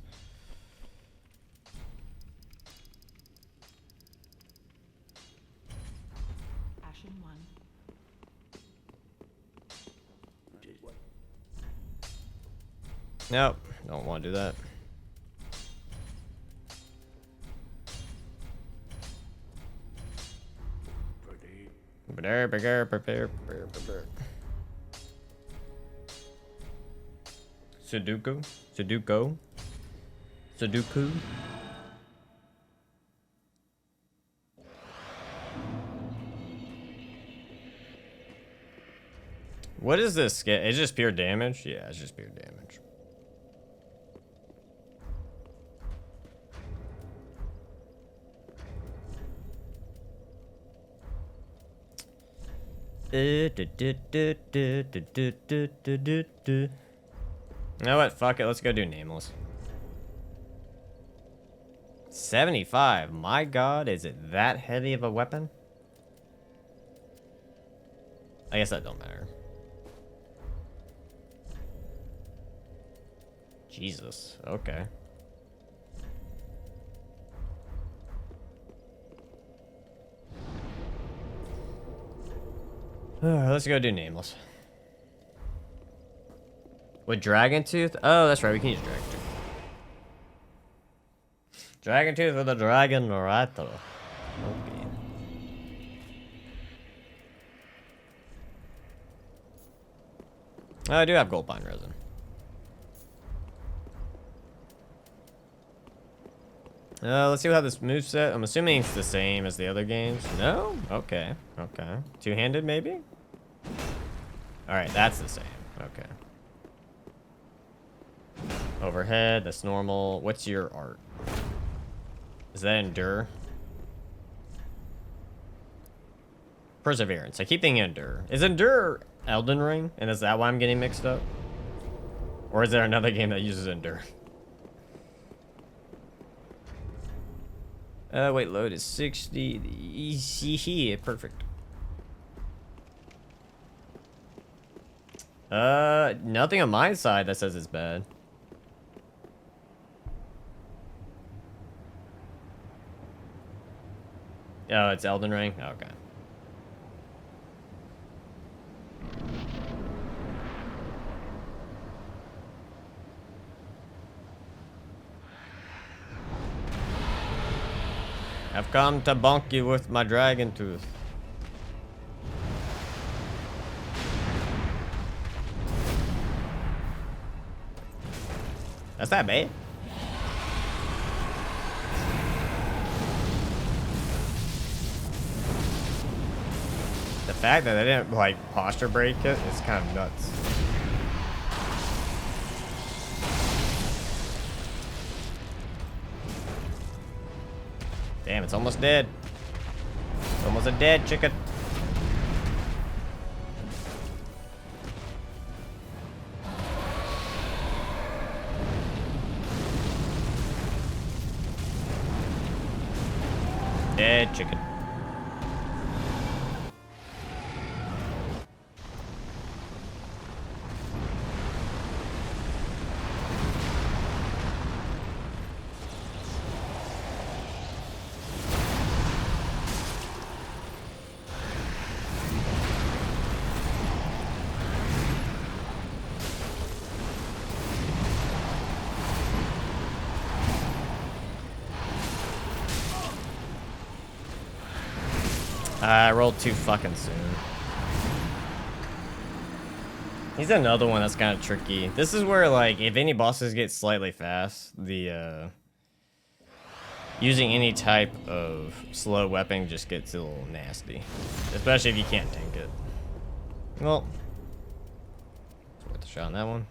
Ashen 1. Nope, don't want to do that. Sudoku? Sudoku? Sudoku? What is this? It's just pure damage? Yeah, it's just pure damage. You know what? Fuck it. Let's go do Nameless. 75. My god, is it that heavy of a weapon? I guess that don't matter. Jesus. Okay. Let's go do Nameless. With Dragon Tooth? Oh, that's right. We can use Dragon Tooth. Dragon Tooth with a Dragon Raptor. Okay. Oh, I do have Gold Pine Resin. Let's see how this moveset. I'm assuming it's the same as the other games. No? Okay. Okay. Two-handed, maybe? Alright, that's the same. Okay. Overhead, that's normal. What's your art? Is that Endure? Perseverance. I keep thinking Endure. Is Endure Elden Ring? And is that why I'm getting mixed up? Or is there another game that uses Endure? Wait, load is 60. Easy. Perfect. Nothing on my side that says it's bad. Oh, it's Elden Ring? Okay. I've come to bonk you with my dragon tooth. That's not bad. The fact that I didn't like posture break it is kind of nuts. Damn, it's almost dead. It's almost a dead chicken. Dead chicken. I rolled too fucking soon. He's another one that's kind of tricky. This is where, like, if any bosses get slightly fast, the, using any type of slow weapon just gets a little nasty. Especially if you can't tank it. Well, it's worth a shot on that one.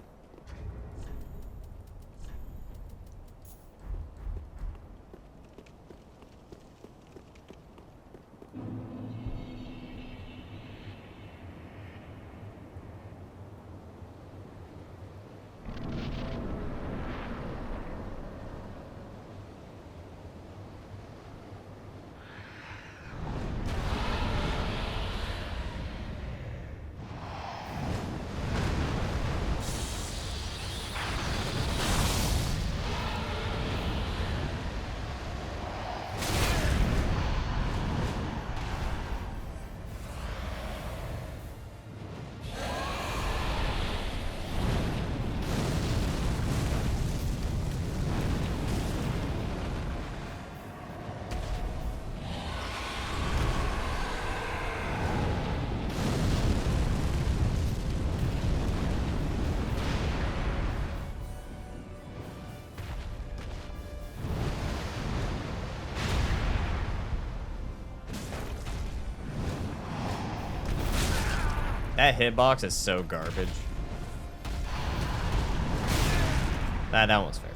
That hitbox is so garbage. That one's fair.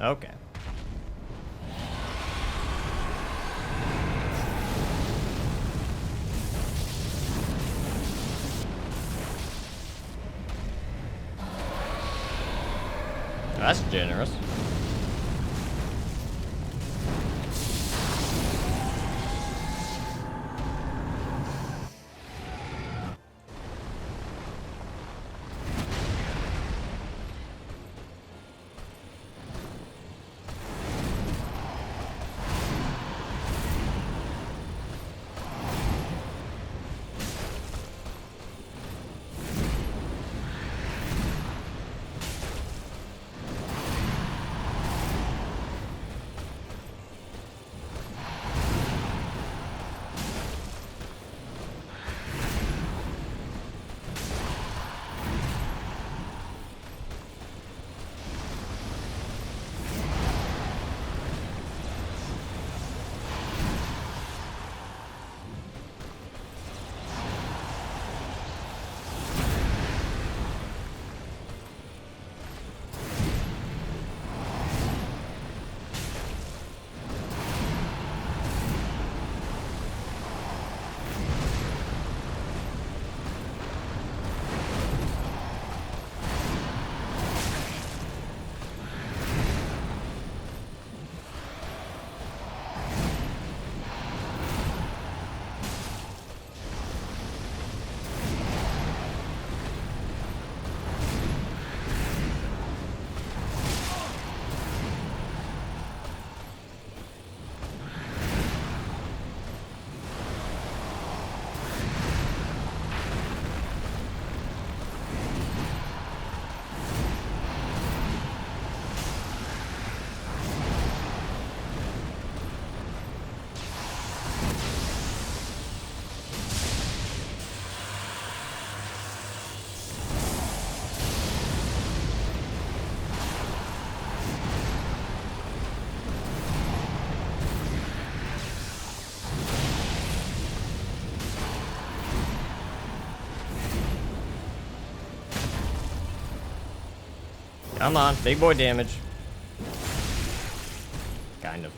Okay. That's generous. Come on, big boy damage. Kind of.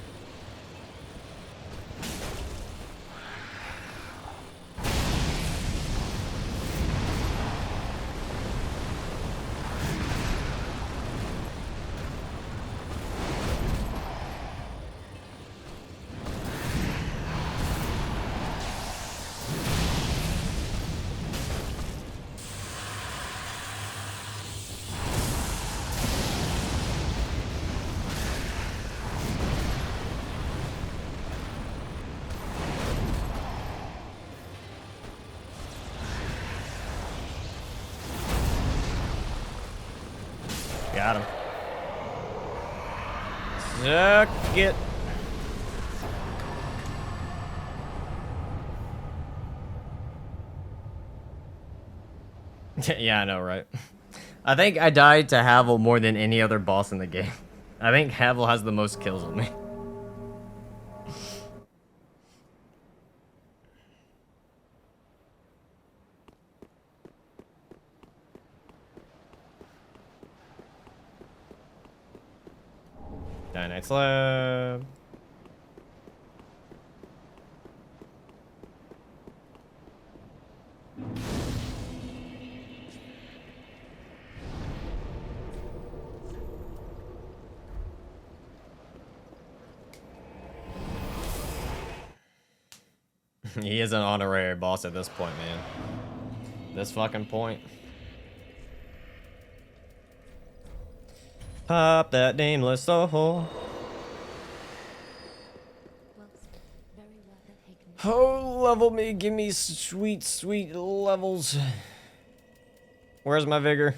Got him. Suck it. Yeah, I know, right? I think I died to Havel more than any other boss in the game. I think Havel has the most kills on me. Dynite Slab. He is an honorary boss at this point, man. This fucking point. Pop that nameless soul. Well, very well taken. Oh, level me. Give me sweet, sweet levels. Where's my vigor?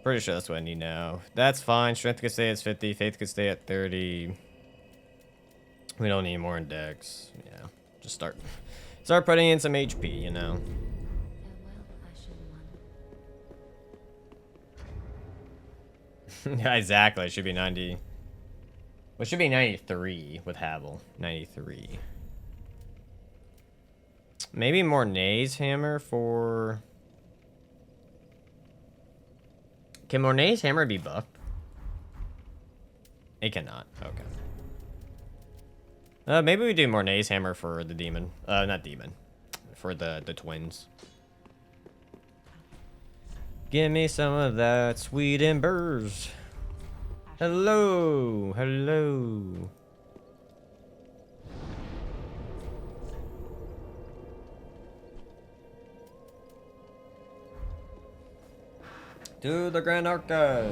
Pretty sure that's what I need now. That's fine. Strength can stay at 50. Faith can stay at 30. We don't need more in Dex. Yeah. Just start putting in some HP, you know. Farewell, Ashen One. Yeah, exactly. It should be 90. Well, it should be 93 with Havel. 93. Maybe Mornay's hammer for... Can Mornay's hammer be buffed? It cannot. Okay. Maybe we do Mornay's hammer for the demon. Not demon. For the twins. Give me some of that sweet embers. Hello. Hello. To the Grand Archives.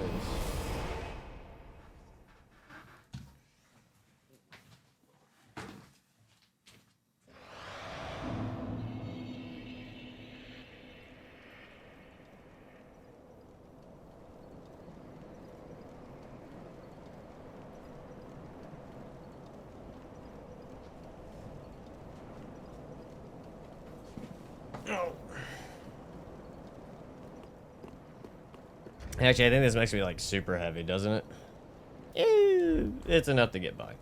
Actually, I think this makes me like super heavy, doesn't it? It's enough to get by.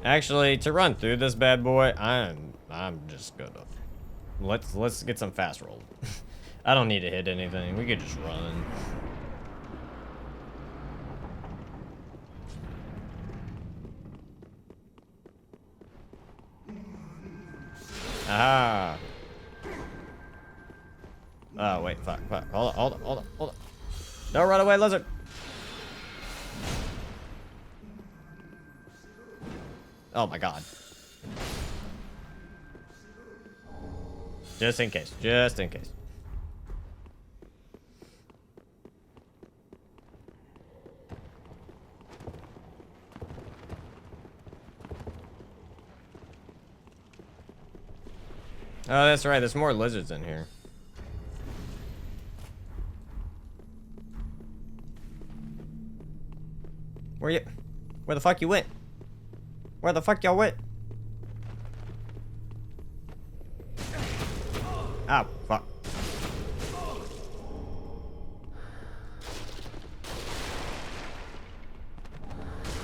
Actually, to run through this bad boy, I'm just gonna let's get some fast roll. I don't need to hit anything. We could just run. Ah. Oh wait, fuck. Hold on. No, run away, lizard. Oh my god. Just in case. Just in case. Oh, that's right. There's more lizards in here. Where the fuck you went? Where the fuck y'all went? Ah, fuck.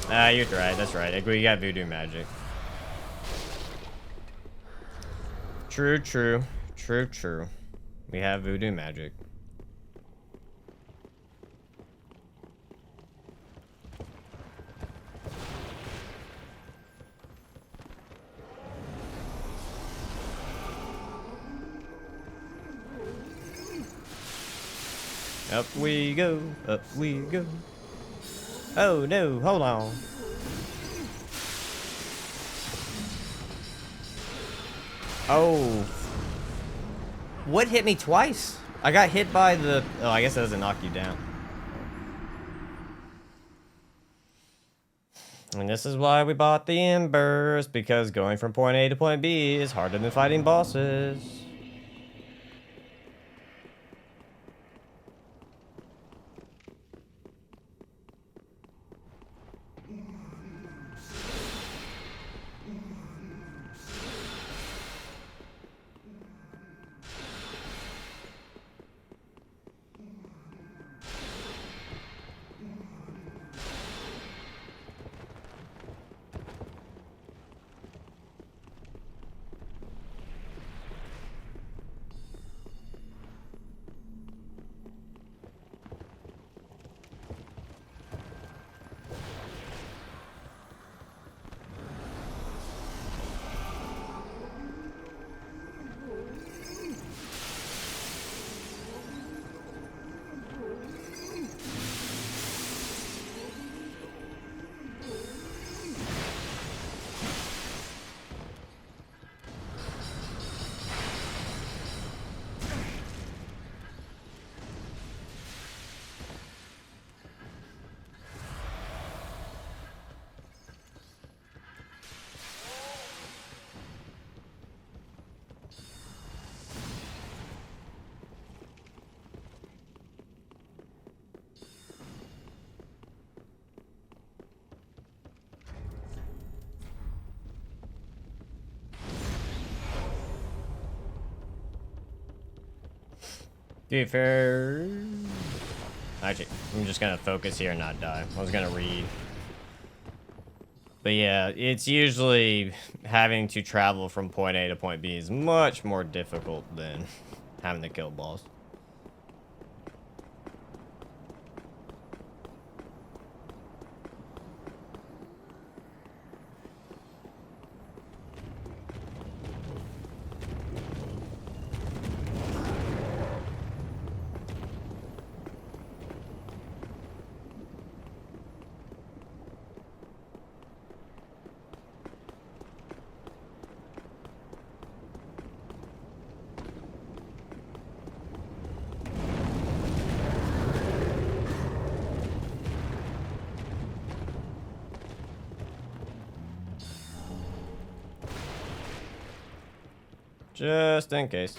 Ah, you're right. That's right. We got voodoo magic. True. We have voodoo magic. Up we go, up we go. Oh no, hold on. Oh. What hit me twice? I got hit by the... Oh, I guess that doesn't knock you down. And this is why we bought the Embers, because going from point A to point B is harder than fighting bosses. To be fair... Actually, I'm just gonna focus here and not die. I was gonna read. But yeah, it's usually having to travel from point A to point B is much more difficult than having to kill boss. Just in case.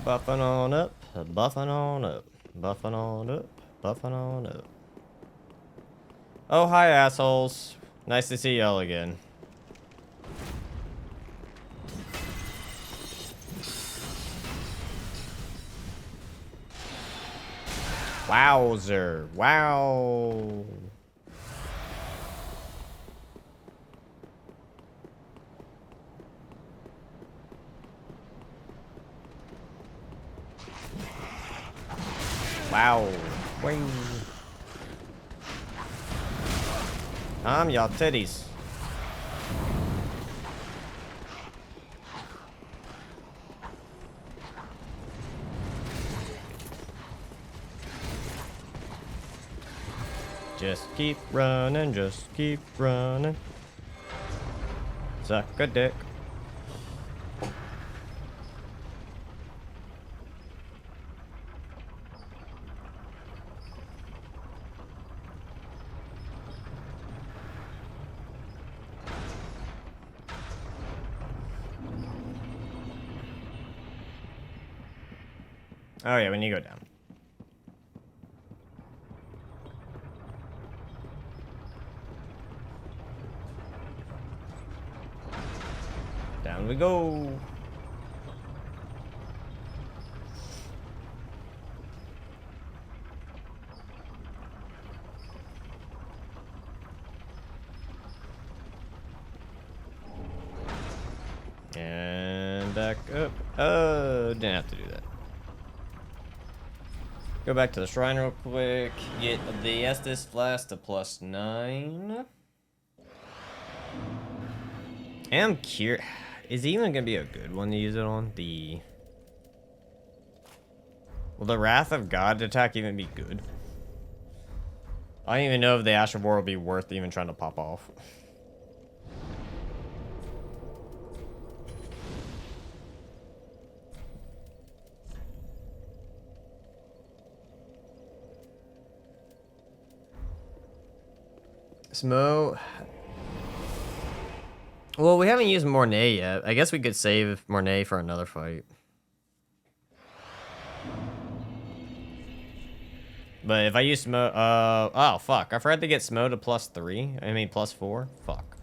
Buffing on up, buffing on up, buffing on up, buffing on up. Oh, hi, assholes. Nice to see y'all again. Wowzer. Wow. Wow. Wing. Y'all titties. Just keep running, just keep running. Suck a dick. Oh yeah, when you go down. Down we go. And back up. Oh, didn't have to do that. Go back to the shrine real quick. Get the Estus Flask to +9. I'm curious. Is it even gonna be a good one to use it on? Will the Wrath of God attack even be good? I don't even know if the Astral Boar will be worth even trying to pop off. Smo. Well, we haven't used Mornay yet. I guess we could save Mornay for another fight. But if I use Smo, oh fuck! I forgot to get Smo to +3. I mean +4. Fuck.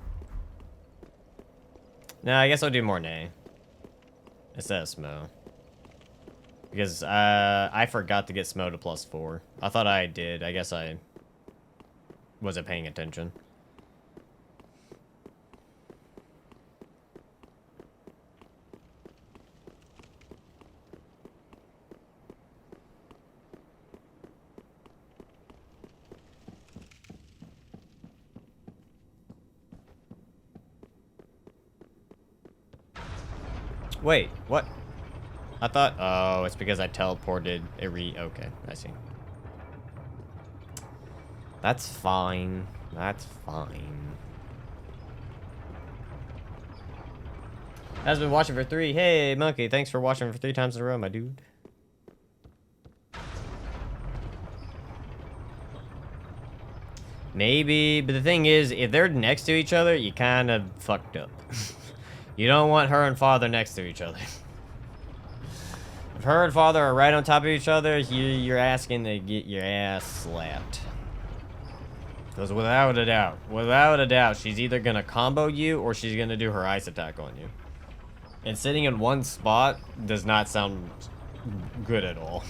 No, I guess I'll do Mornay instead of Smo. Because I forgot to get Smo to +4. I thought I did. I guess I wasn't paying attention. Wait, what? I thought, oh, it's because I teleported okay, I see. That's fine. That's fine. Has been watching for 3. Hey, Monkey, thanks for watching for 3 times in a row, my dude. Maybe, but the thing is, if they're next to each other, you kind of fucked up. You don't want her and father next to each other. If her and father are right on top of each other, you're asking to get your ass slapped. Because without a doubt, she's either going to combo you or she's going to do her ice attack on you. And sitting in one spot does not sound good at all.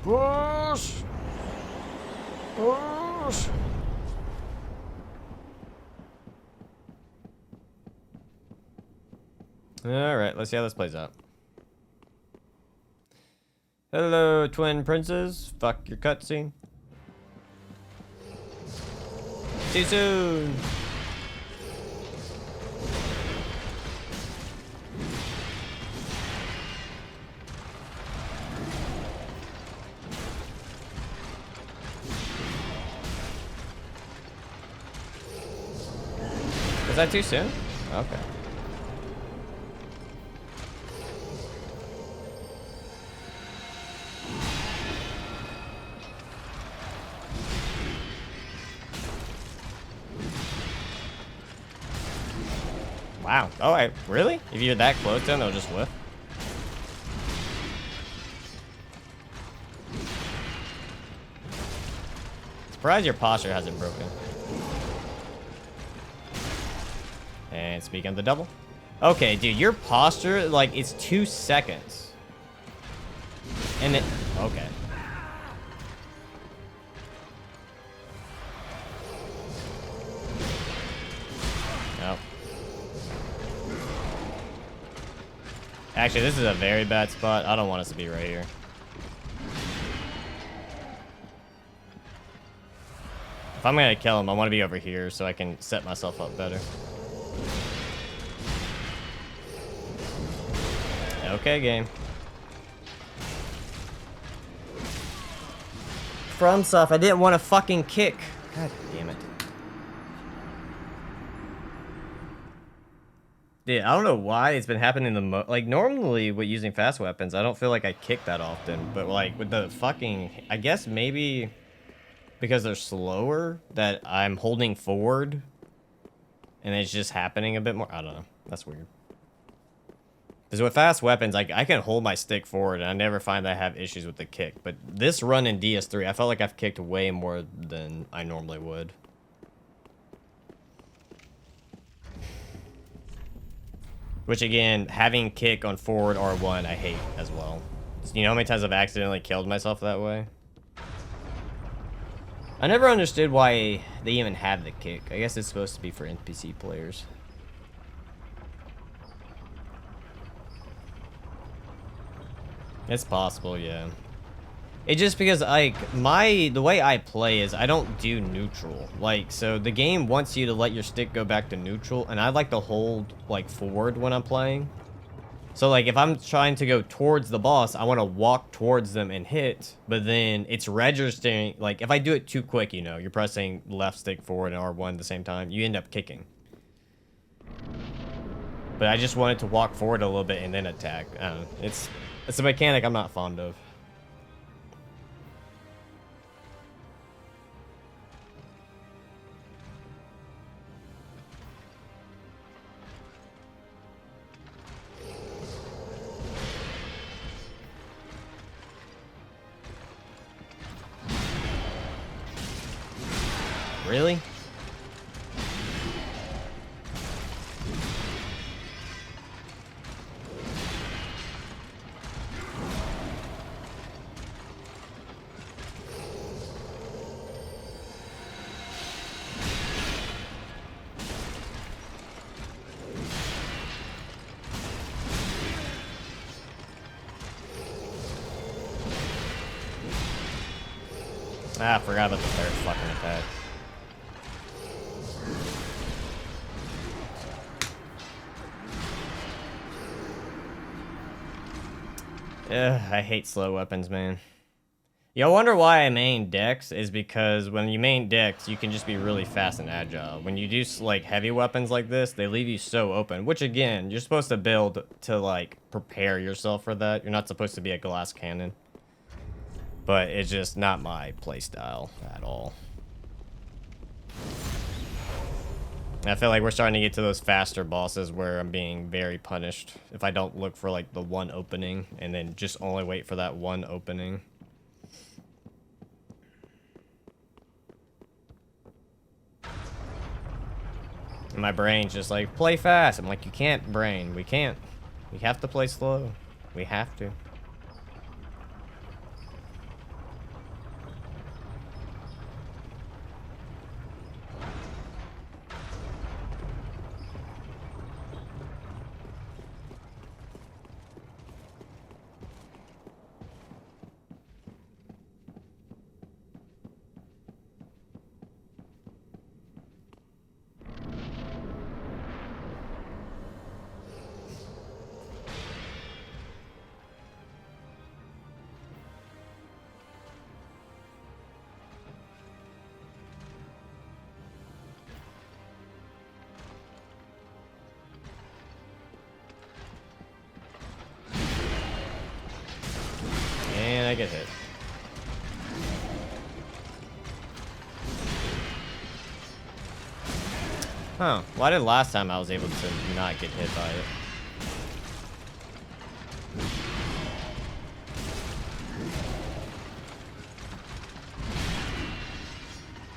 Push! Push! Alright, let's see how this plays out. Hello, twin princes. Fuck your cutscene. Too soon. Was that too soon? Okay. Wow. Oh, really? If you're that close, then they'll just whiff. Surprised your posture hasn't broken. And speaking of the double. Okay, dude, your posture, like, it's 2 seconds. And it... Okay. Nope. Actually, this is a very bad spot. I don't want us to be right here. If I'm gonna kill him, I want to be over here so I can set myself up better. Okay, game. FromSoft, I didn't want to fucking kick. God damn it. Dude, I don't know why it's been happening like, normally with using fast weapons, I don't feel like I kick that often. But, like, with the fucking... I guess maybe because they're slower that I'm holding forward. And it's just happening a bit more. I don't know. That's weird. Because with fast weapons, I can hold my stick forward, and I never find that I have issues with the kick. But this run in DS3, I felt like I've kicked way more than I normally would. Which, again, having kick on forward R1, I hate as well. You know how many times I've accidentally killed myself that way? I never understood why they even have the kick. I guess it's supposed to be for NPC players. It's possible, yeah. It's just because, like, the way I play is I don't do neutral. Like, so the game wants you to let your stick go back to neutral, and I like to hold, like, forward when I'm playing. So, like, if I'm trying to go towards the boss, I want to walk towards them and hit, but then it's registering, like, if I do it too quick, you know, you're pressing left stick forward and R1 at the same time, you end up kicking. But I just wanted to walk forward a little bit and then attack. I don't know. It's a mechanic I'm not fond of. Really? Ah, I forgot about the third fucking attack. Ugh, I hate slow weapons, man. You wonder why I main Dex is because when you main Dex, you can just be really fast and agile. When you do like heavy weapons like this, they leave you so open, which again, you're supposed to build to like prepare yourself for that. You're not supposed to be a glass cannon. But it's just not my playstyle at all. I feel like we're starting to get to those faster bosses where I'm being very punished if I don't look for like the one opening and then just only wait for that one opening. And my brain's just like, play fast. I'm like, you can't, brain. We can't. We have to play slow. We have to. And I get hit. Huh. Why did last time I was able to not get hit by it?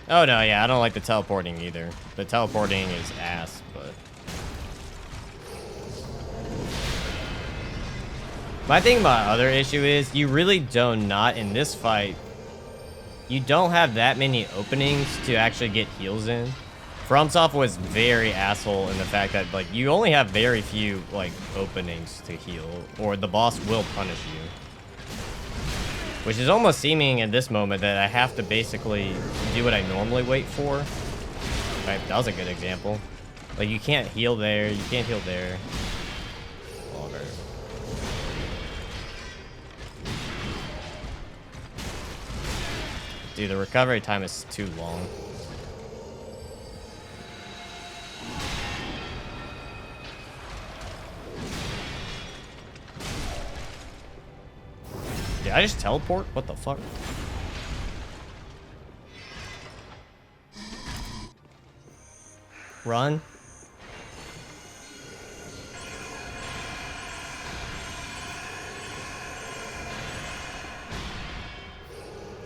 Oh no, yeah, I don't like the teleporting either. The teleporting is ass, but... My thing, my other issue is, you really do not, in this fight, you don't have that many openings to actually get heals in. FromSoft was very asshole in the fact that, like, you only have very few, like, openings to heal, or the boss will punish you. Which is almost seeming at this moment that I have to basically do what I normally wait for. Right, that was a good example. Like, you can't heal there, you can't heal there. Longer. Dude, the recovery time is too long. Did I just teleport? What the fuck? Run.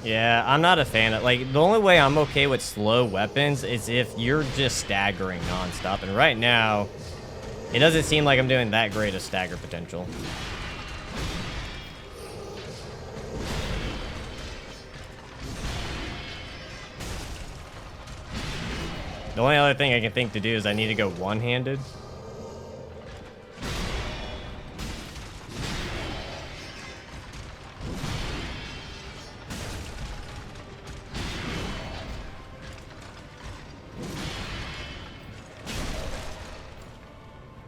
Yeah, I'm not a fan of, like, the only way I'm okay with slow weapons is if you're just staggering nonstop. And right now, it doesn't seem like I'm doing that great of stagger potential. The only other thing I can think to do is I need to go one-handed.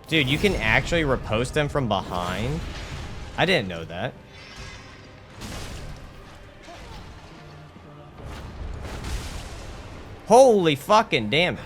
Dude, you can actually riposte them from behind? I didn't know that. Holy fucking damage.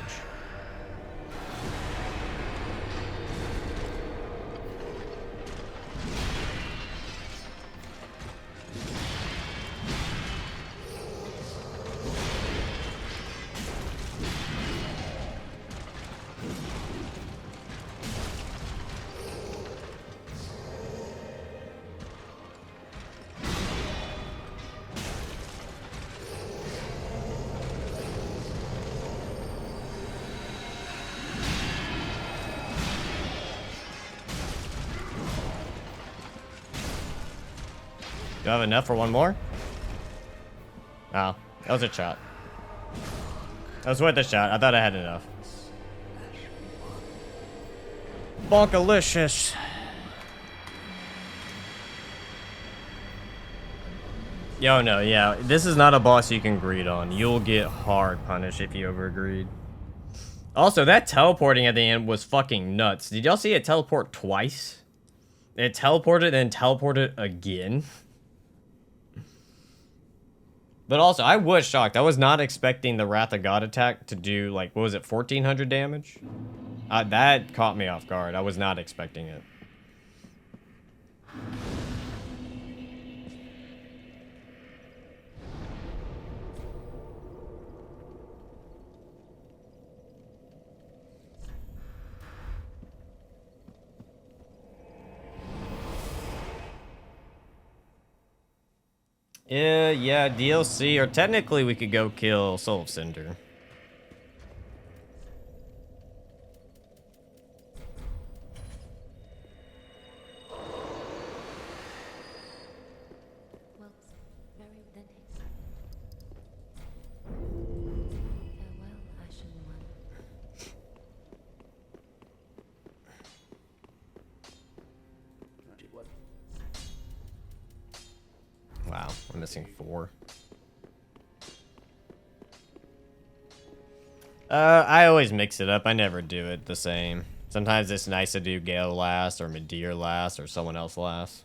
Do I have enough for one more? Oh, that was a shot. That was worth a shot. I thought I had enough. Bonkalicious. Yo, no, yeah. This is not a boss you can greed on. You'll get hard punished if you overgreed. Also, that teleporting at the end was fucking nuts. Did y'all see it teleport twice? It teleported and teleported again. But also, I was shocked. I was not expecting the Wrath of God attack to do, like, what was it, 1400 damage? That caught me off guard. I was not expecting it. Yeah, DLC, or technically we could go kill Soul of Cinder. Well, very then. Farewell, Ashen One. What? Wow, we're missing 4. I always mix it up. I never do it the same. Sometimes it's nice to do Gale last, or Midir last, or someone else last.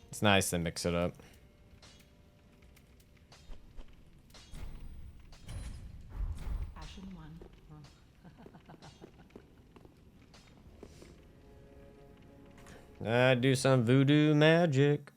It's nice to mix it up. Ashen one. Do some voodoo magic.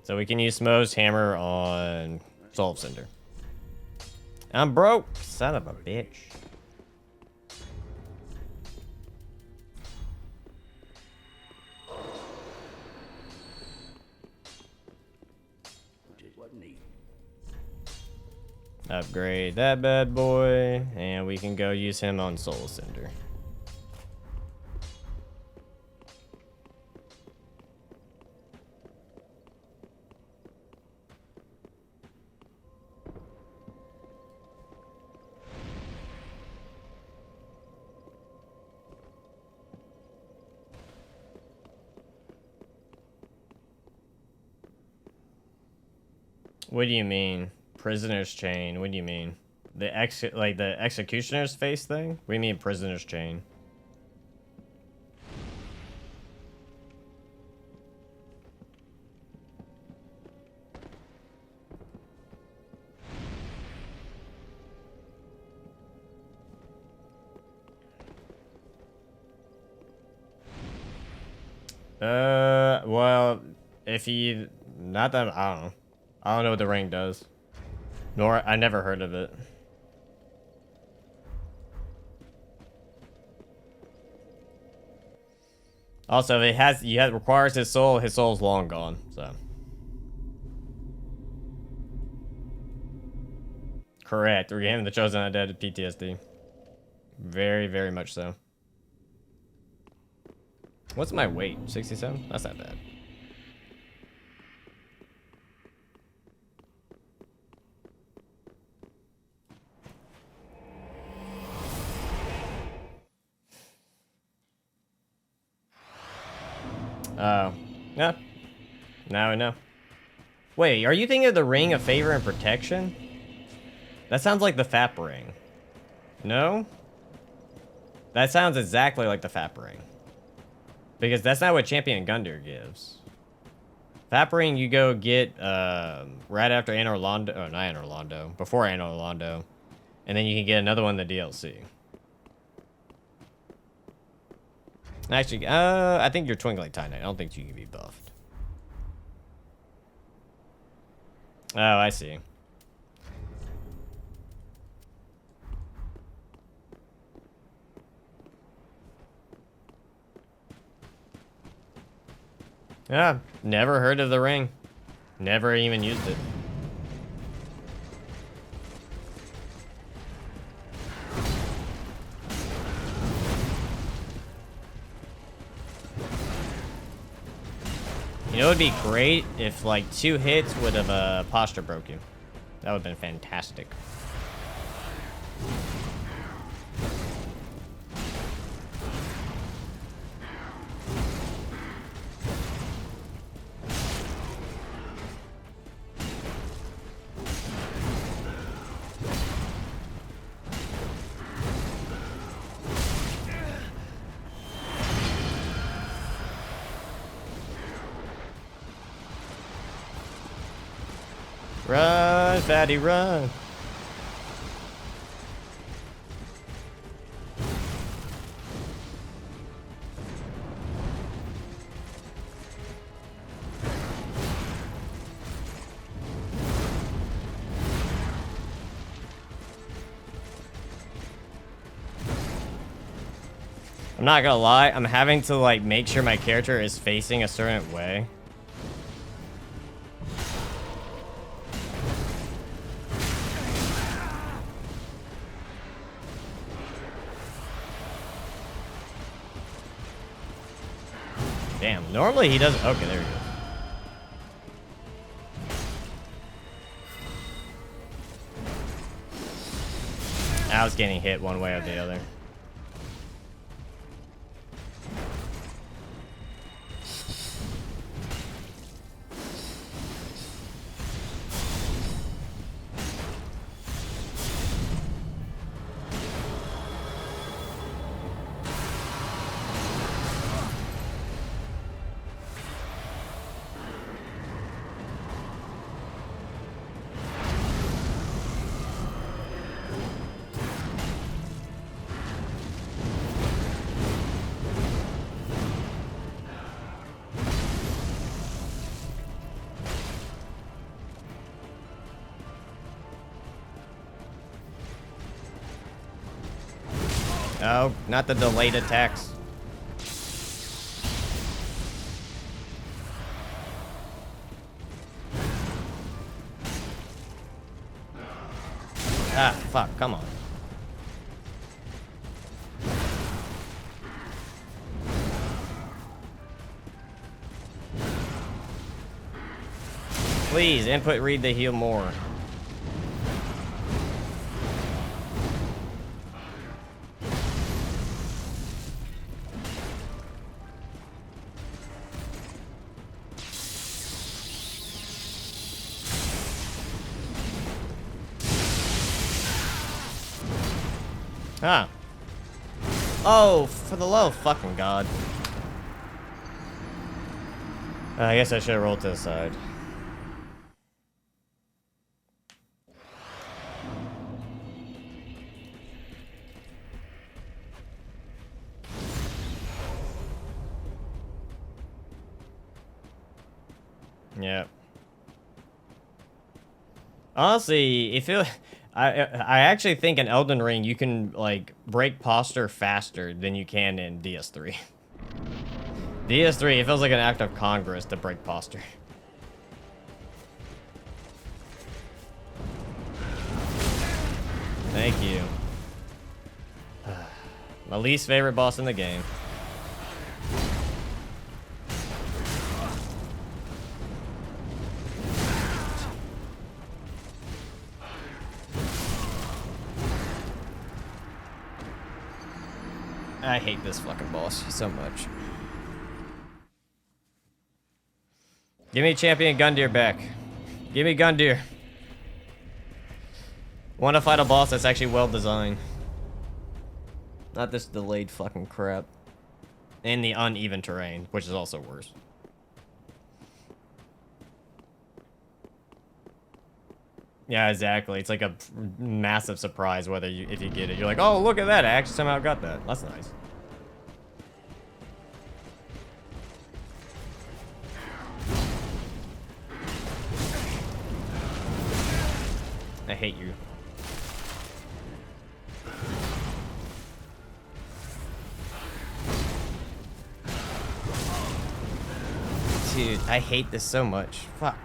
So we can use Smo's hammer on Soul of Cinder. I'm broke, son of a bitch. Just what need. Upgrade that bad boy, and we can go use him on Soul of Cinder. What do you mean? Prisoner's chain? What do you mean? The executioner's face thing? What do you mean prisoner's chain? Well, if he, not that, I don't know. I don't know what the ring does. Nor, I never heard of it. Also, if it has, requires his soul's long gone, so. Correct, we're getting the Chosen Undead PTSD. Very, very much so. What's my weight? 67? That's not bad. Oh. Yeah. Now I know. Wait, are you thinking of the Ring of Favor and Protection? That sounds like the FAP ring. No? That sounds exactly like the FAP ring. Because that's not what Champion Gundyr gives. FAP ring you go get right after Anor Londo. Oh, not Anor Londo. Before Anor Londo. And then you can get another one in the DLC. Actually, I think you're Twinkling Titanite. I don't think you can be buffed. Oh, I see. Yeah, never heard of the ring. Never even used it. You know, it would be great if like 2 hits would have posture broke you. That would have been fantastic. Run, fatty, run. I'm not gonna lie, I'm having to like make sure my character is facing a certain way. Damn, normally he doesn't. Okay, there he goes. I was getting hit one way or the other. Oh, not the delayed attacks. Ah, fuck, come on. Please, input read the heal more. Ah. Oh, for the love of fucking God. I guess I should have rolled to the side. Yeah. Honestly, if it, I actually think in Elden Ring you can like break posture faster than you can in DS3. DS3, it feels like an act of Congress to break posture. Thank you. My least favorite boss in the game. I hate this fucking boss so much. Give me Champion Gundyr back. Give me Gundyr. Want to fight a boss that's actually well designed. Not this delayed fucking crap. And the uneven terrain, which is also worse. Yeah, exactly. It's like a massive surprise whether you if you get it. You're like, oh, look at that. I actually somehow got that. That's nice. I hate you. Dude, I hate this so much. Fuck.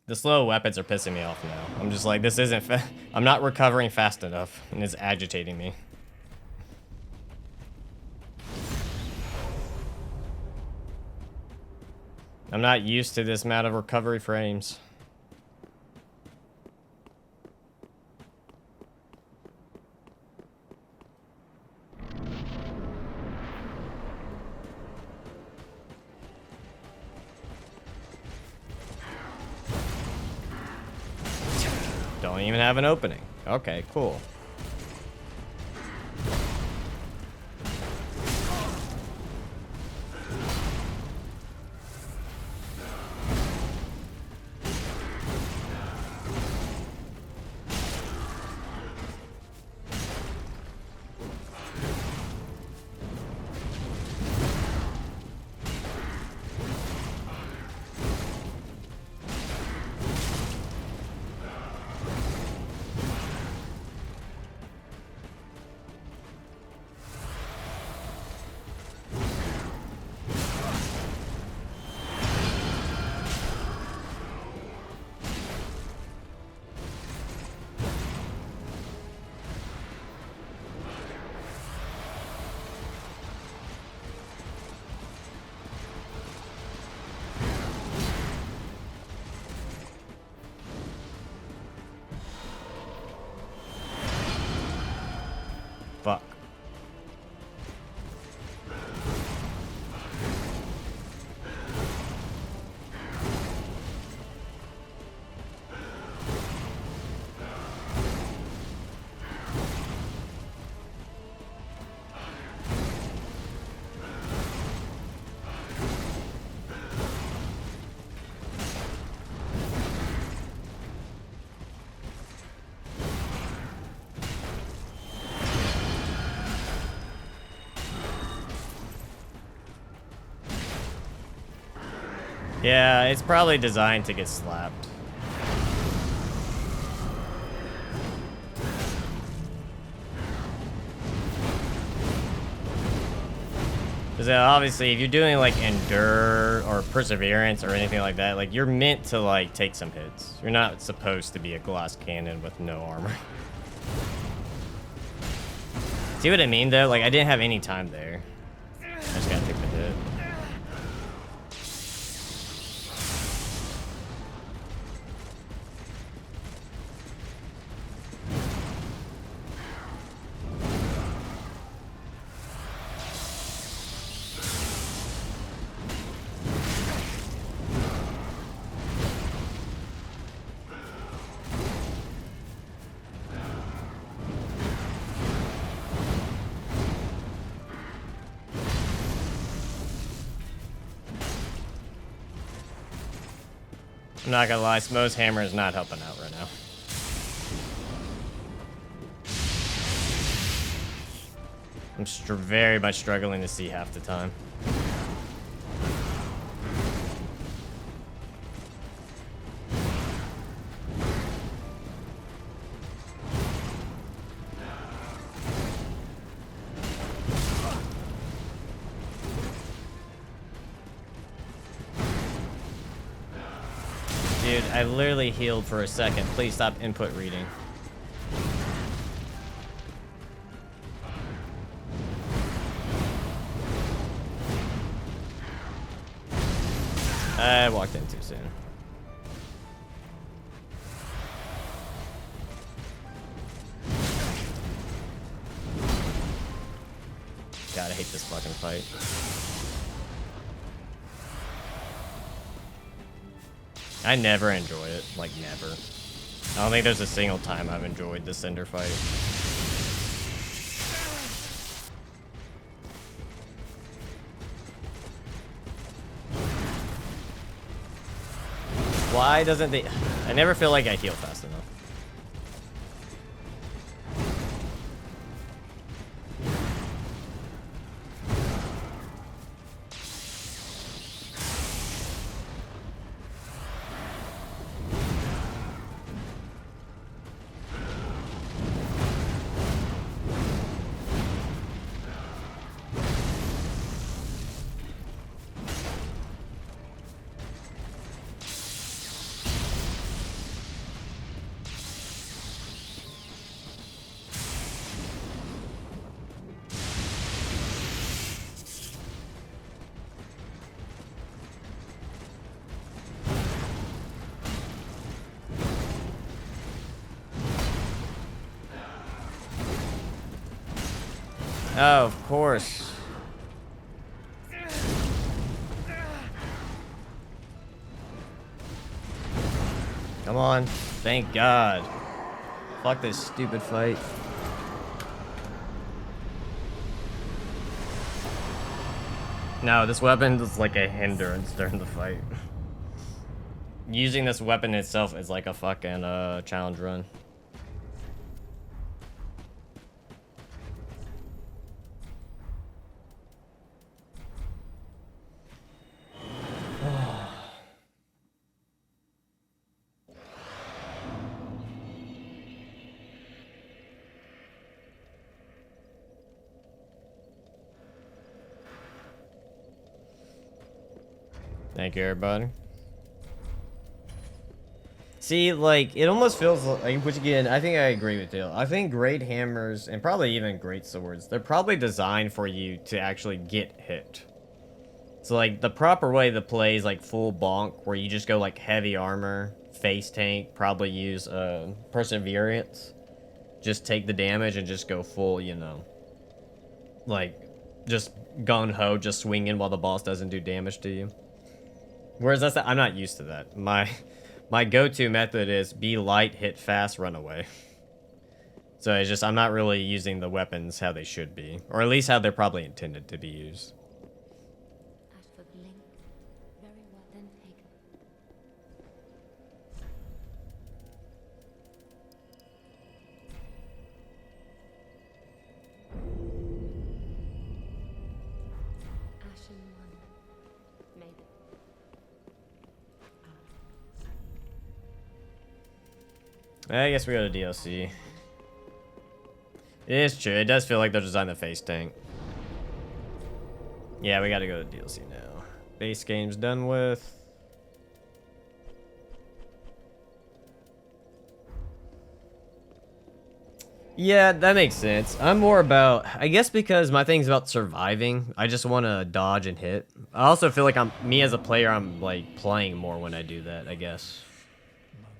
The slow weapons are pissing me off now. I'm just like, this isn't I'm not recovering fast enough, and it's agitating me. I'm not used to this amount of recovery frames. Don't even have an opening. Okay, cool. Yeah, it's probably designed to get slapped. Because obviously, if you're doing like Endure or Perseverance or anything like that, like you're meant to like take some hits. You're not supposed to be a glass cannon with no armor. See what I mean though? Like I didn't have any time there. I just gotta take the hit. I'm not gonna lie, Smo's hammer is not helping out right now. I'm very much struggling to see half the time. Dude, I literally healed for a second. Please stop input reading. I walked in too soon. God, I hate this fucking fight. I never enjoy it. Like, never. I don't think there's a single time I've enjoyed the Cinder fight. Why doesn't they... I never feel like I heal fast enough. Oh, of course. Come on. Thank God. Fuck this stupid fight. No, this weapon is like a hindrance during the fight. Using this weapon itself is like a fucking challenge run. Thank you, everybody. See, like, it almost feels like, which again, I think I agree with you. I think great hammers, and probably even great swords, they're probably designed for you to actually get hit. So, like, the proper way to play is, like, full bonk, where you just go, like, heavy armor, face tank, probably use, perseverance. Just take the damage and just go full, you know. Like, just gung-ho, just swing in while the boss doesn't do damage to you. Whereas I'm not used to that. My go-to method is be light, hit fast, run away. So it's just, I'm not really using the weapons how they should be. Or at least how they're probably intended to be used. As for the link, very well then taken. Ashen one, made it. I guess we go to DLC. It is true. It does feel like they're designed the face tank. Yeah, we gotta go to DLC now. Base game's done with. Yeah, that makes sense. I'm more about, I guess because my thing's about surviving. I just want to dodge and hit. I also feel like me as a player, I'm like playing more when I do that, I guess.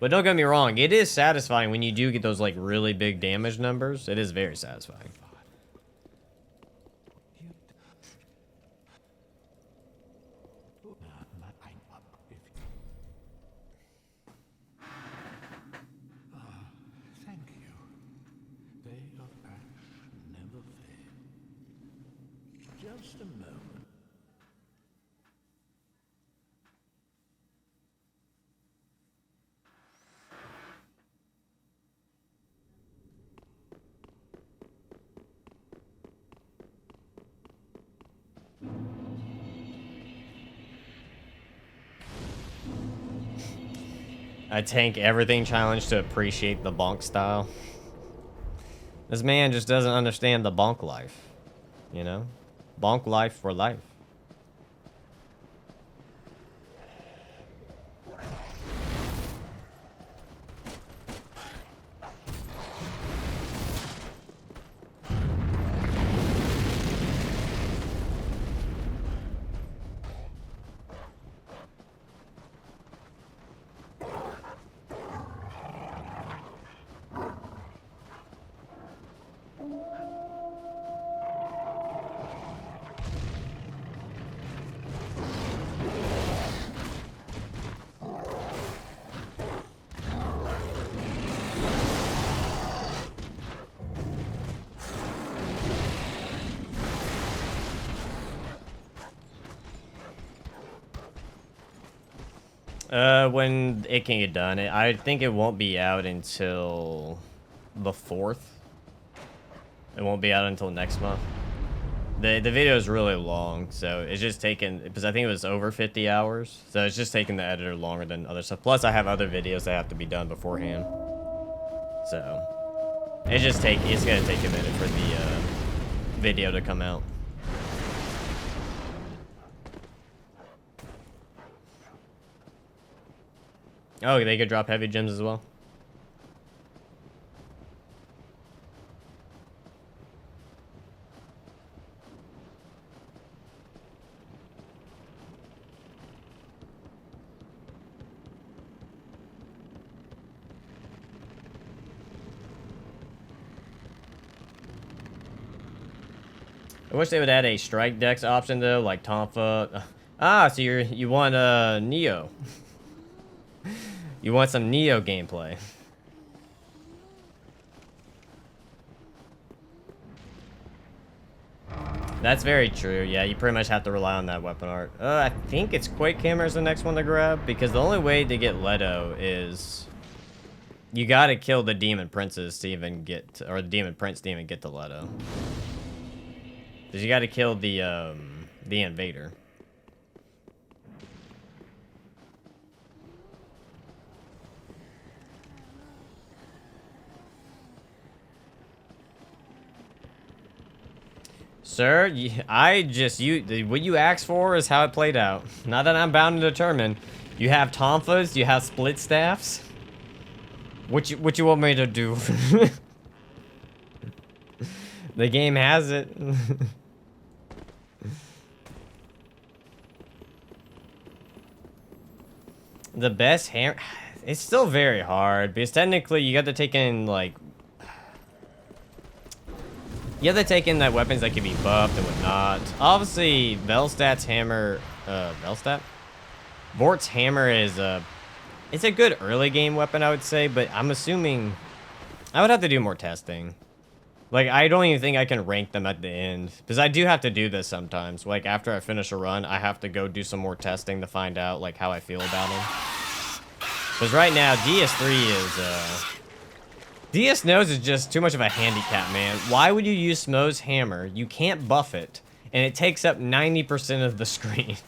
But don't get me wrong, it is satisfying when you do get those like really big damage numbers. It is very satisfying. Thank you. They of ash never fail. Just a moment. I tank everything challenge to appreciate the bonk style. This man just doesn't understand the bonk life. You know? Bonk life for life. When it can get done, I think it won't be out until the 4th. It won't be out until next month. The video is really long, so it's just taken, because I think it was over 50 hours, so it's just taking the editor longer than other stuff. Plus, I have other videos that have to be done beforehand. So, it's gonna take a minute for the video to come out. Oh, they could drop heavy gems as well. I wish they would add a strike dex option though, like Tonfa. Ah, so you want Neo. You want some Neo gameplay. That's very true. Yeah, you pretty much have to rely on that weapon art. I think it's Quake Hammer is the next one to grab, because the only way to get Leto is you gotta kill the Demon Princess to even get, or the Demon Prince to even get to Leto. Because you gotta kill the Invader. Sir, what you asked for is how it played out. Not that I'm bound to determine. You have Tonfas, you have split staffs. What you want me to do? The game has it. The best hammer, it's still very hard because technically you got to take in like. You have to take in that weapons that can be buffed and whatnot. Obviously, Velstat's hammer, Vort's hammer is it's a good early game weapon, I would say, but I'm assuming I would have to do more testing. Like, I don't even think I can rank them at the end, because I do have to do this sometimes. Like, after I finish a run, I have to go do some more testing to find out, like, how I feel about them. Because right now, DS3 is, DS Nose is just too much of a handicap, man. Why would you use Smo's hammer? You can't buff it, and it takes up 90% of the screen.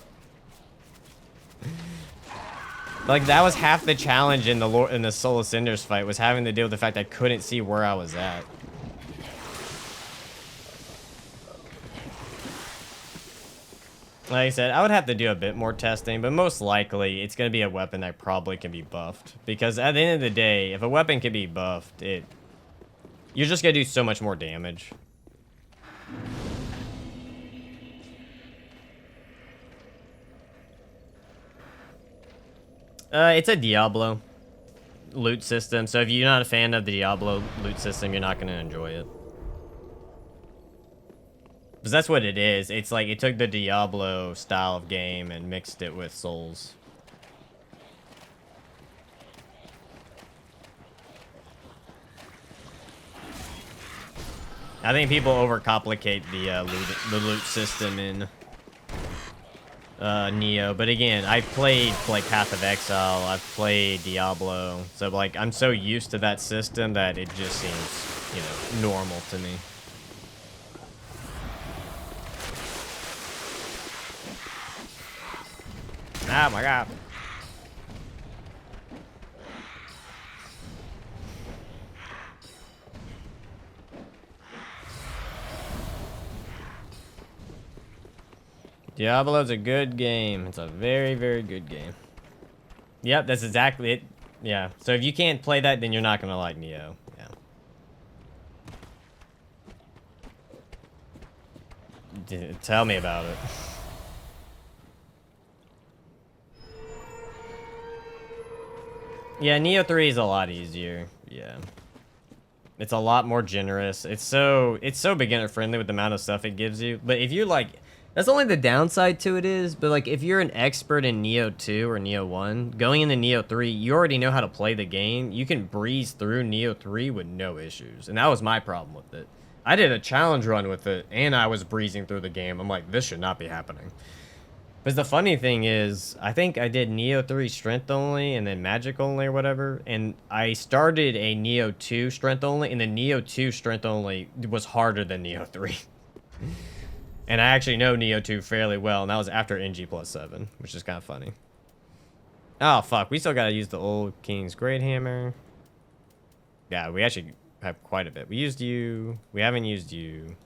Like, that was half the challenge in the Soul of Cinders fight, was having to deal with the fact I couldn't see where I was at. Like I said, I would have to do a bit more testing, but most likely it's going to be a weapon that probably can be buffed. Because at the end of the day, if a weapon can be buffed, you're just going to do so much more damage. It's a Diablo loot system, so if you're not a fan of the Diablo loot system, you're not going to enjoy it. Because that's what it is. It's like it took the Diablo style of game and mixed it with Souls. I think people overcomplicate the loot system in Neo, but again, I played like Path of Exile, I've played Diablo, so like I'm so used to that system that it just seems, you know, normal to me. Oh my god. Diablo's a good game. It's a very, very good game. Yep, that's exactly it. Yeah, so if you can't play that, then you're not gonna like Neo. Yeah. Tell me about it. Yeah, Neo 3 is a lot easier. Yeah. It's a lot more generous. It's so beginner friendly with the amount of stuff it gives you. But if you're like, that's only the downside to it is, but like if you're an expert in Neo 2 or Neo 1, going into Neo 3, you already know how to play the game. You can breeze through Neo 3 with no issues. And that was my problem with it. I did a challenge run with it and I was breezing through the game. I'm like, this should not be happening. Because the funny thing is, I think I did Neo 3 Strength only and then Magic only or whatever. And I started a Neo 2 Strength only, and the Neo 2 Strength only was harder than Neo 3. And I actually know Neo 2 fairly well, and that was after NG+7, which is kind of funny. Oh, fuck. We still got to use the old King's Great Hammer. Yeah, we actually have quite a bit. We used you. We haven't used you.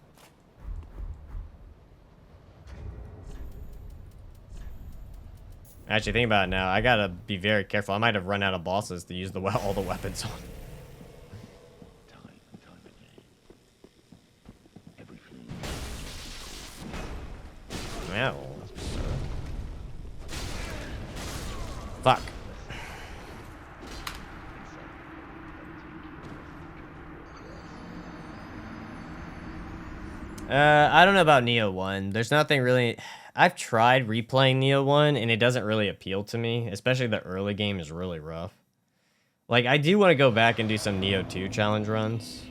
Actually, think about it now. I gotta be very careful. I might have run out of bosses to use all the weapons on. Well. Fuck. I don't know about Neo 1. There's nothing really... I've tried replaying Neo 1, and it doesn't really appeal to me. Especially the early game is really rough. Like, I do want to go back and do some Neo 2 challenge runs.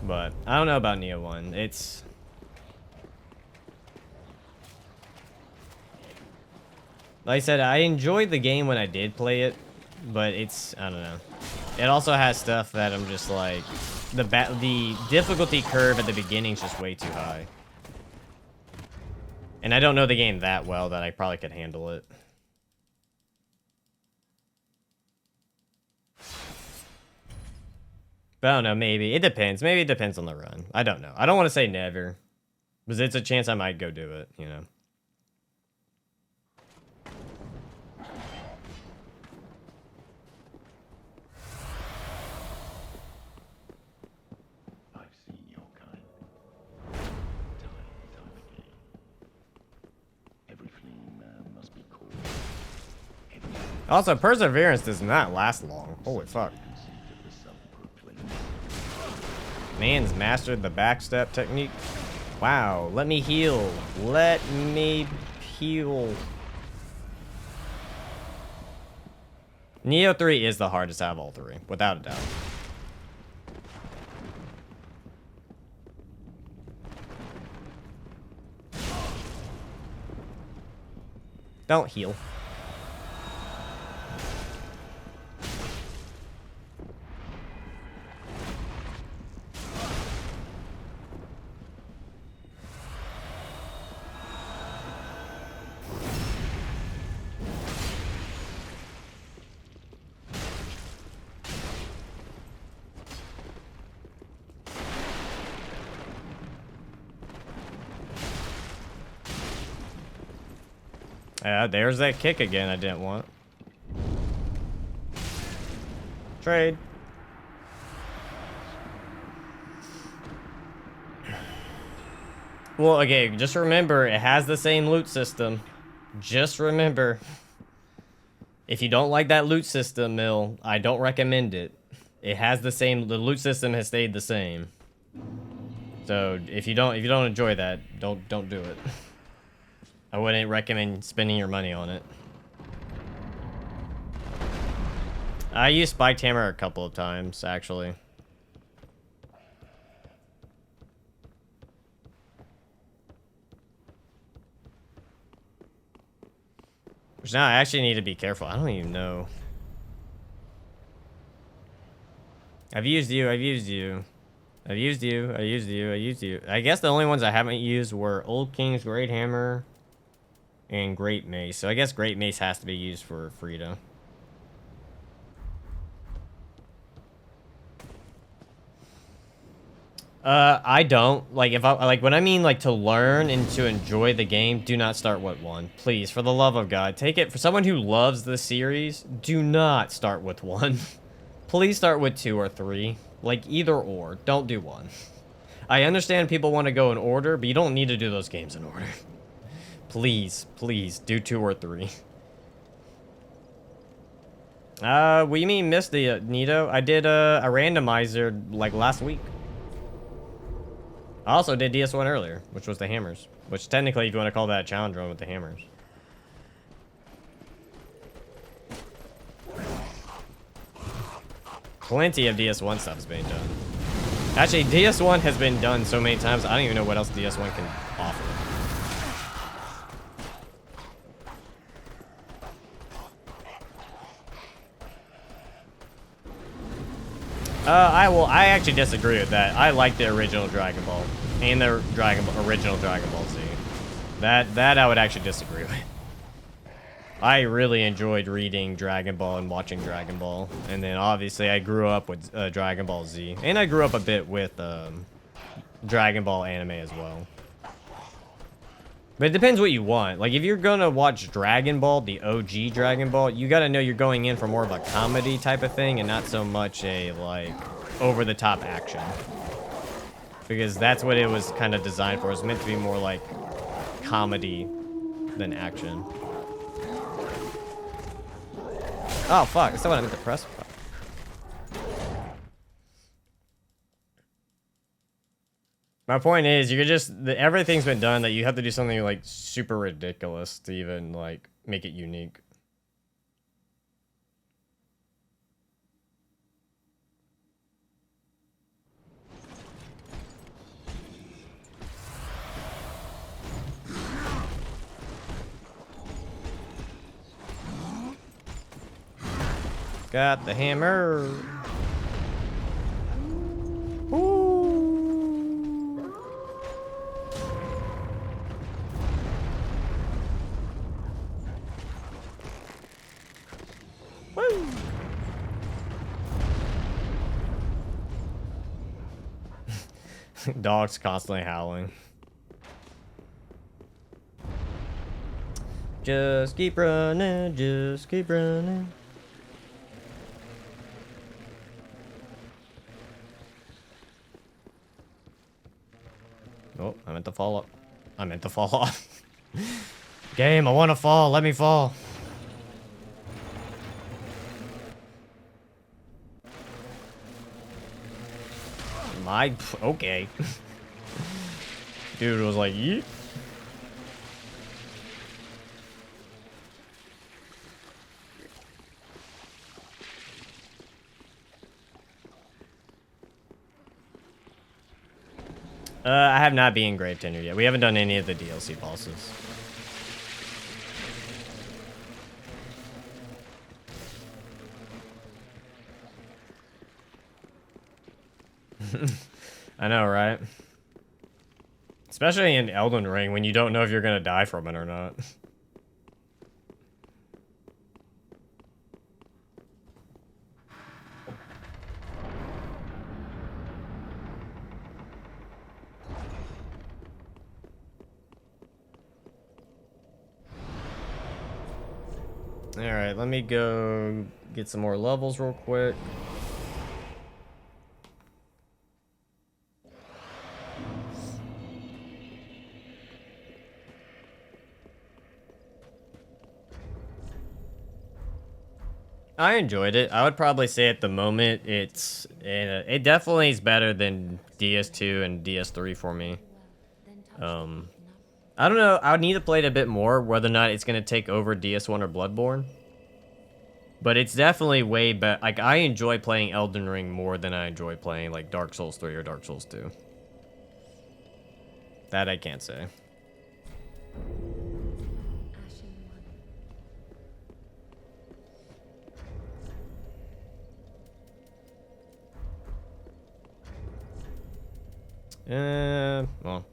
But, I don't know about Neo 1. It's... Like I said, I enjoyed the game when I did play it. But it's... I don't know. It also has stuff that I'm just like... The difficulty curve at the beginning is just way too high. And I don't know the game that well that I probably could handle it. But I don't know, maybe. It depends. Maybe it depends on the run. I don't know. I don't want to say never. Because it's a chance I might go do it, you know. Also, Perseverance does not last long. Holy fuck. Man's mastered the backstep technique. Wow, let me heal. Let me heal. Neo 3 is the hardest out of all three, without a doubt. Don't heal. There's that kick again I didn't want. Trade. Well, okay, just remember, it has the same loot system. Just remember. If you don't like that loot system, Mill, I don't recommend it. It has the loot system has stayed the same. So, if you don't enjoy that, don't do it. I wouldn't recommend spending your money on it. I used Spiked Hammer a couple of times, actually. Which now I actually need to be careful. I don't even know. I've used you. I've used you. I've used you. I used you. I used you. I guess the only ones I haven't used were Old King's Great Hammer and Great Mace. So I guess Great Mace has to be used for Frida. I don't like when I mean like to learn and to enjoy the game, do not start with 1. Please, for the love of God, take it for someone who loves the series, do not start with 1. Please start with 2 or 3. Like either or, don't do 1. I understand people want to go in order, but you don't need to do those games in order. Please, please do 2 or 3. We mean missed the Nito? I did a randomizer like last week. I also did DS1 earlier, which was the hammers. Which technically, if you want to call that a challenge run with the hammers. Plenty of DS1 stuff is being done. Actually, DS1 has been done so many times, I don't even know what else DS1 can offer. I actually disagree with that. I like the original Dragon Ball and the original Dragon Ball Z. That I would actually disagree with. I really enjoyed reading Dragon Ball and watching Dragon Ball, and then obviously I grew up with Dragon Ball Z, and I grew up a bit with Dragon Ball anime as well. But it depends what you want. Like, if you're gonna watch Dragon Ball, the OG Dragon Ball, you gotta know you're going in for more of a comedy type of thing and not so much a, like, over-the-top action. Because that's what it was kind of designed for. It was meant to be more like comedy than action. Oh, fuck. That's not what I meant to press. Fuck. My point is, you could just everything's been done that you have to do something like super ridiculous to even like make it unique. Got the hammer. Ooh. Woo. Dog's constantly howling. Just keep running, just keep running. Oh, I meant to fall up. I meant to fall off. Game, I want to fall. Let me fall. Okay. Dude was like, yeet. I have not been Grave Tender yet. We haven't done any of the DLC bosses. I know, right? Especially in Elden Ring, when you don't know if you're gonna die from it or not. Alright, let me go get some more levels real quick. I enjoyed it. I would probably say at the moment it definitely is better than DS2 and DS3 for me. I don't know. I would need to play it a bit more, whether or not it's going to take over DS1 or Bloodborne. But it's definitely way better. Like, I enjoy playing Elden Ring more than I enjoy playing, like, Dark Souls 3 or Dark Souls 2. That I can't say. Ashen one. Well.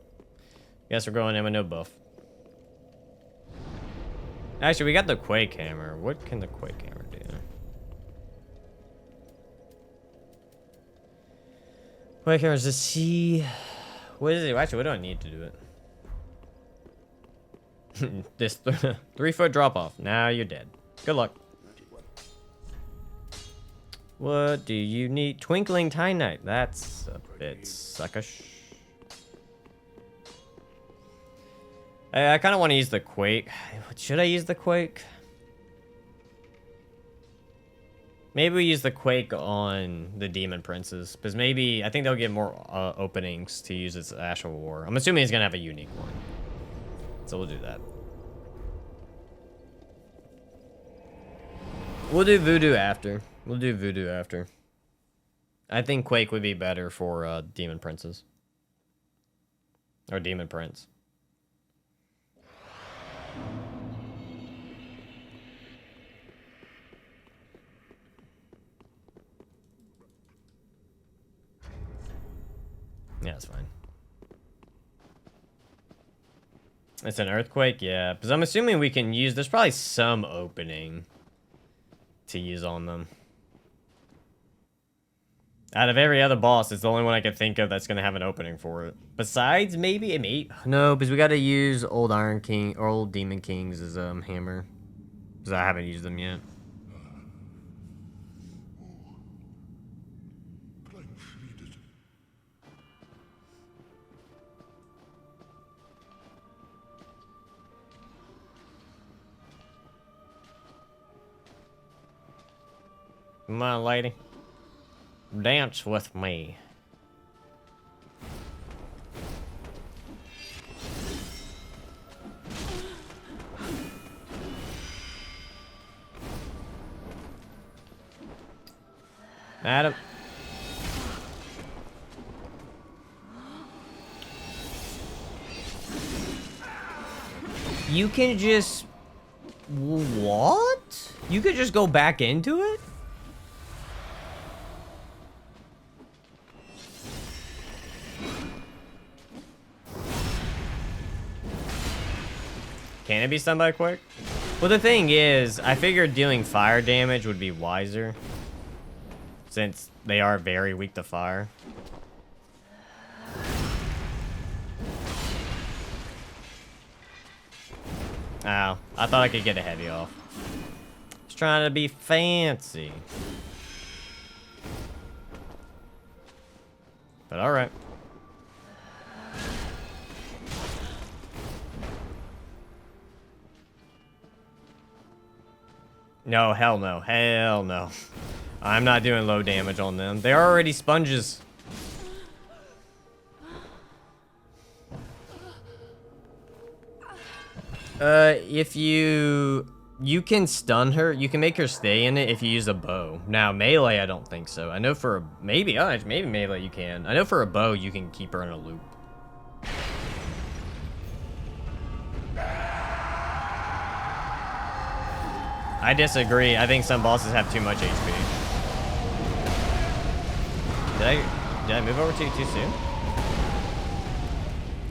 Guess we're going in with no buff. Actually, we got the Quake Hammer. What can the Quake Hammer do? Quake Hammer is to see. What is it? Actually, we don't need to do it. This 3-foot drop off. Now you're dead. Good luck. What do you need? Twinkling Titanite. That's a bit suckish. I kind of want to use the Quake. Should I use the Quake? Maybe we use the Quake on the Demon Princes. Because maybe, I think they'll get more openings to use its Ash of War. I'm assuming he's going to have a unique one. So we'll do that. We'll do Voodoo after. We'll do Voodoo after. I think Quake would be better for Demon Princes. Or Demon Prince. Yeah, it's fine. It's an earthquake? Yeah, because I'm assuming we can use... There's probably some opening to use on them. Out of every other boss, it's the only one I could think of that's going to have an opening for it. Besides, maybe it may... No, because we got to use Old Iron King or Old Demon King's as hammer. Because I haven't used them yet. Come on, lady. Dance with me. Adam. You can just... What? You could just go back into it? Can it be stunned by Quake? Well, the thing is, I figured dealing fire damage would be wiser. Since they are very weak to fire. Ow. I thought I could get a heavy off. Just trying to be fancy. But alright. No, hell no. Hell no. I'm not doing low damage on them. They're already sponges. If you can stun her, you can make her stay in it if you use a bow. Now, melee, I don't think so. I know for maybe melee you can. I know for a bow, you can keep her in a loop. I disagree. I think some bosses have too much HP. Did I move over to you too soon?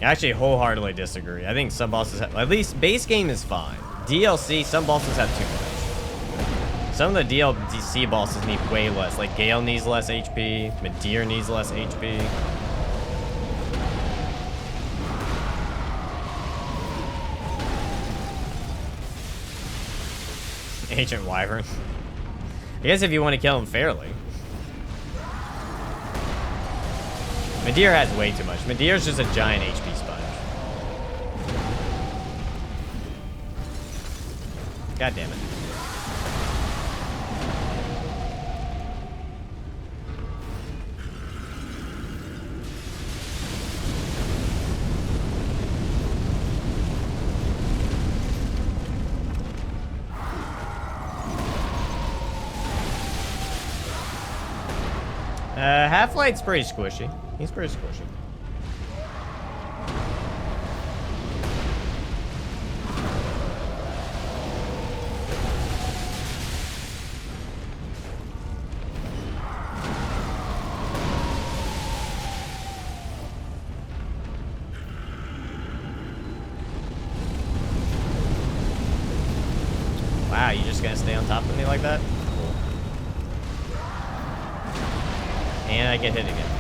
I actually wholeheartedly disagree. I think some bosses have, at least base game is fine. DLC, some bosses have too much. Some of the DLC bosses need way less. Like Gale needs less HP. Midir needs less HP. Ancient Wyvern. I guess if you want to kill him fairly. Midir has way too much. Midir's just a giant HP sponge. God damn it. Half-Light's pretty squishy. He's pretty squishy. Wow, you just gonna stay on top of me like that? Cool. And I get hit again.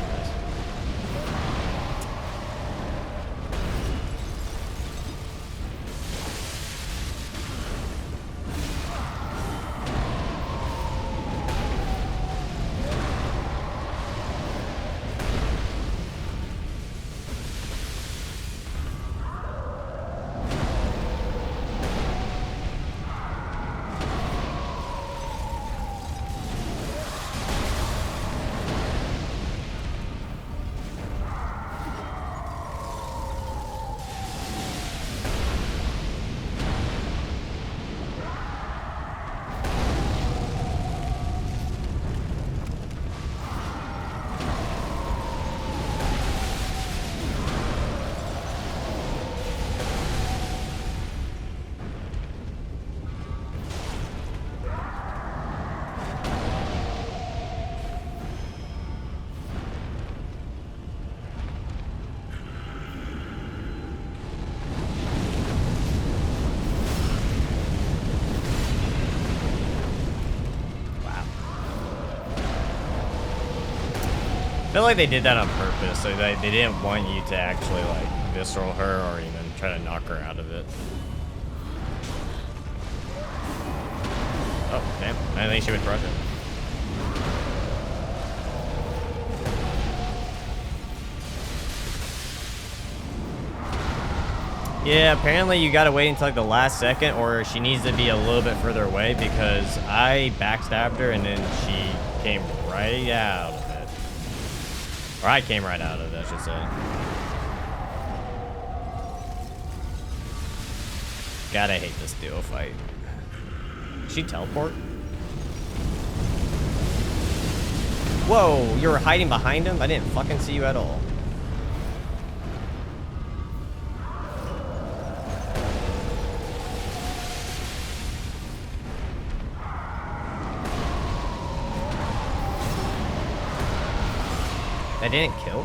I feel like they did that on purpose, so they didn't want you to actually like visceral her or even try to knock her out of it. Oh, damn. I think she would crush it. Yeah, apparently you gotta wait until like the last second, or she needs to be a little bit further away, because I backstabbed her and then she came right out of it. Or I came right out of it, I should say. God, I hate this duo fight. Did she teleport? Whoa, you were hiding behind him? I didn't fucking see you at all. That didn't kill?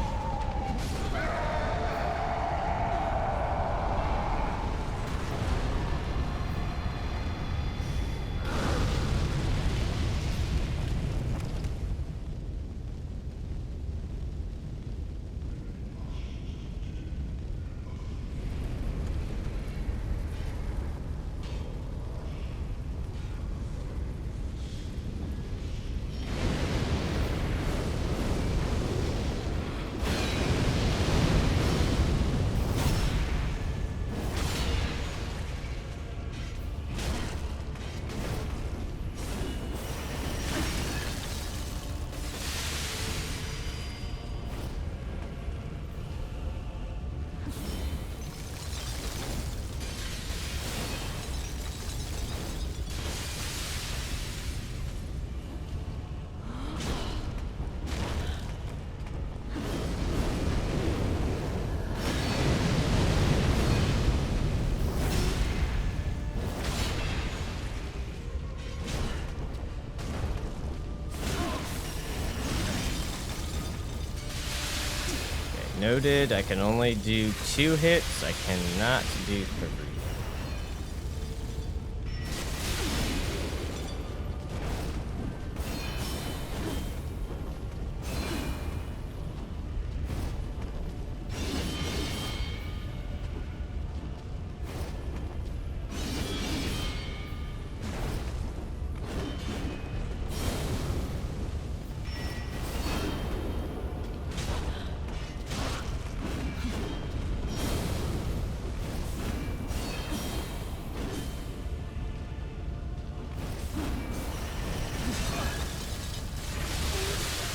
Noted, I can only do 2 hits. I cannot do 3.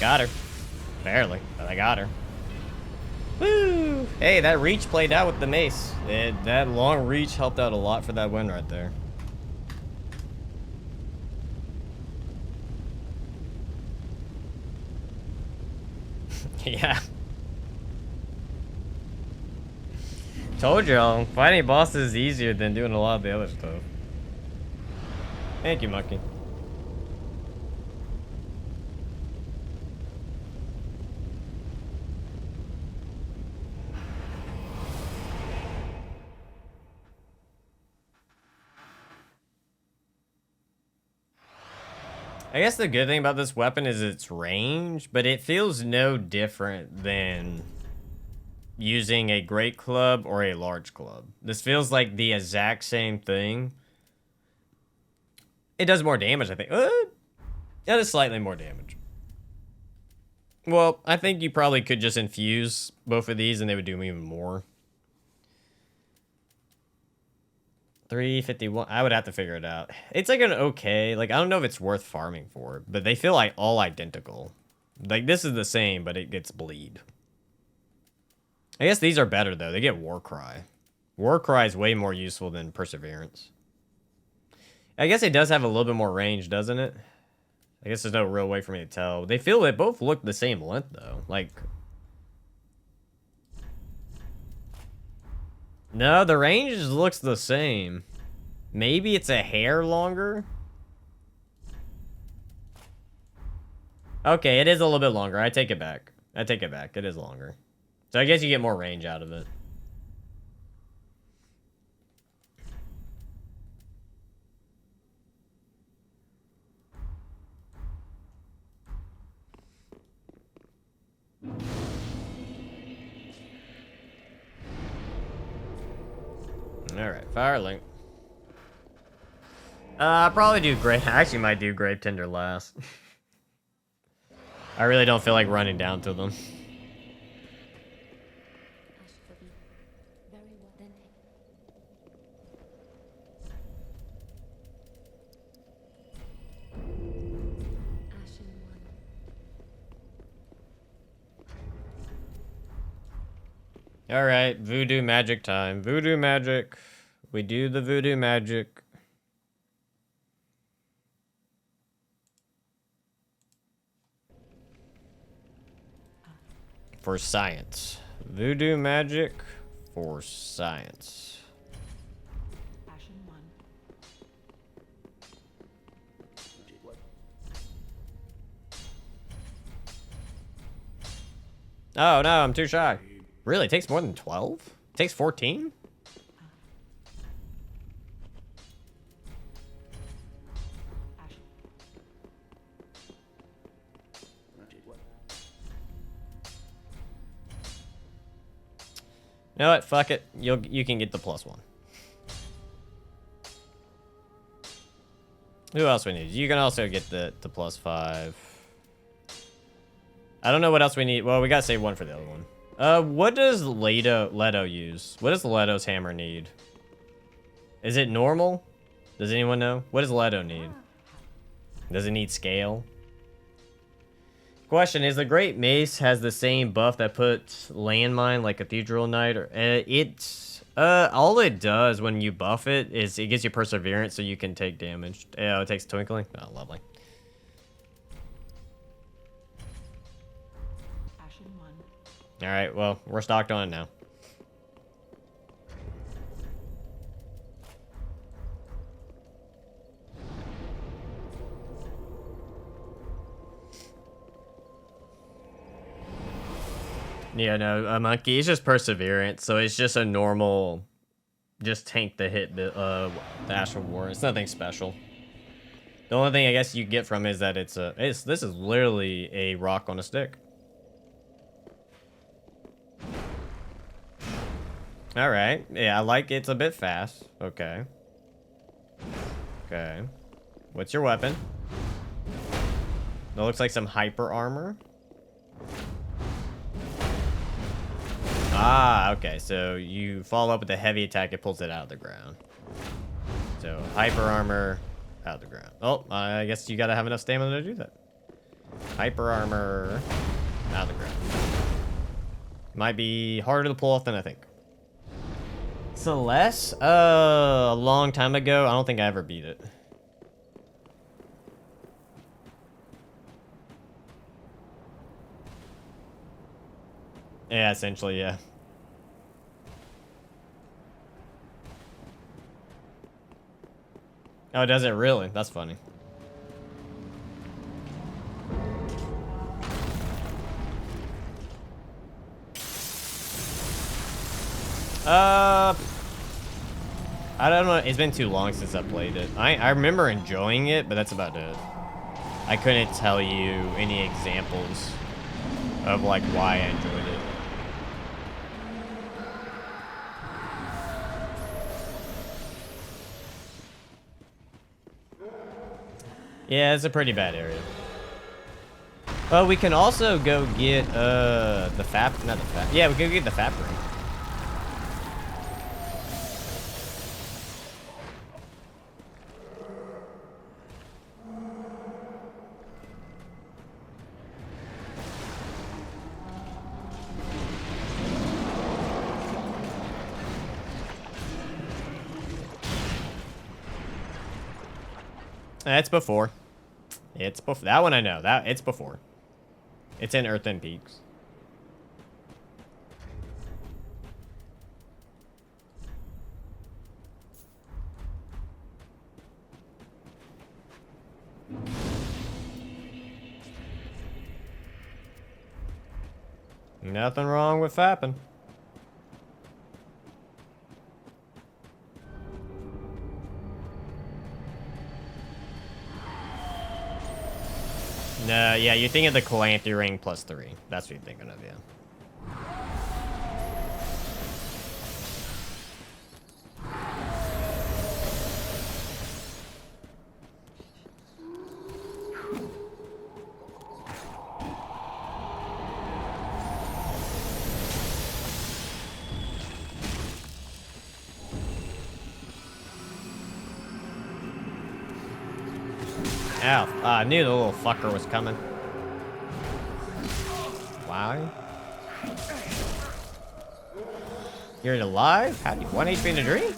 got her. Barely, but I got her. Woo! Hey, that reach played out with the mace. That long reach helped out a lot for that win right there. Yeah. Told y'all, fighting bosses is easier than doing a lot of the other stuff. Thank you, Monkey. I guess the good thing about this weapon is its range, but it feels no different than using a great club or a large club. This feels like the exact same thing. It does more damage, I think. It does slightly more damage. Well, I think you probably could just infuse both of these and they would do even more. 351. I would have to figure it out. It's like an okay. Like, I don't know if it's worth farming for, but they feel like all identical. Like, this is the same, but it gets bleed. I guess these are better, though. They get Warcry. Warcry is way more useful than Perseverance. I guess it does have a little bit more range, doesn't it? I guess there's no real way for me to tell. They feel they both look the same length, though. Like... No, the range just looks the same. Maybe it's a hair longer? Okay, it is a little bit longer. I take it back. I take it back. It is longer. So I guess you get more range out of it. Alright, Firelink. I'll probably do Grape. I actually might do Grape Tender last. I really don't feel like running down to them. Ash for the very well then taken. Ashen one. Alright, voodoo magic time. Voodoo magic. We do the voodoo magic. For science. Voodoo magic for science. Ashen one. Oh no, I'm too shy. Really? It takes more than 12? It takes 14? Ashen. You know what? Fuck it. You can get the +1. Who else we need? You can also get the +5. I don't know what else we need. Well, we gotta save one for the other one. What does Leto use? What does Leto's hammer need? Is it normal? Does anyone know? What does Leto need? Does it need scale? Question is, the Great Mace has the same buff that puts Landmine like Cathedral Knight, or all it does when you buff it is it gives you Perseverance so you can take damage. Oh, it takes Twinkling? Oh, lovely. Ashen one. Alright, well, we're stocked on it now. Yeah, no, a monkey is just Perseverance, so it's just a normal, just tank the hit the Astral War. It's nothing special. The only thing I guess you get from it is that this is literally a rock on a stick. All right, yeah, I like it's a bit fast. Okay. Okay. What's your weapon? That looks like some hyper armor. Ah, okay, so you follow up with a heavy attack, it pulls it out of the ground. So, hyper armor out of the ground. Oh, I guess you gotta have enough stamina to do that. Hyper armor. Out of the ground. Might be harder to pull off than I think. Celeste? A long time ago. I don't think I ever beat it. Yeah, essentially, yeah. Oh, does it really? That's funny. I don't know. It's been too long since I played it. I remember enjoying it, but that's about it. I couldn't tell you any examples of like why I enjoyed it. Yeah, it's a pretty bad area. Well, we can also go get the FAP, not the FAP. Yeah, we can go get the FAP ring. It's before. It's before. That one I know. It's before. It's in Earthen Peaks. Nothing wrong with fapping. No, yeah, you're thinking of the Calanthe ring plus 3. That's what you're thinking of, yeah. Ow, I knew the little fucker was coming. Why? You're alive? How do you 1 HP in a dream?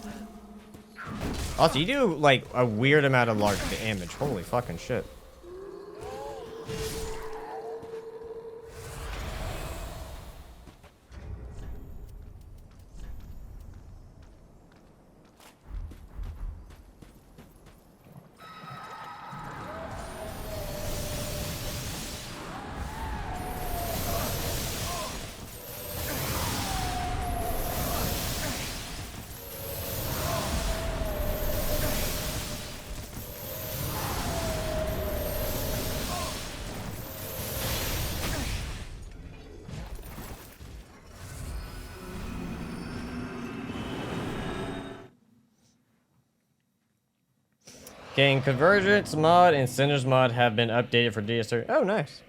Also, you do like a weird amount of large damage. Holy fucking shit. Okay, Convergence mod and Sinners mod have been updated for DS3. Oh, nice.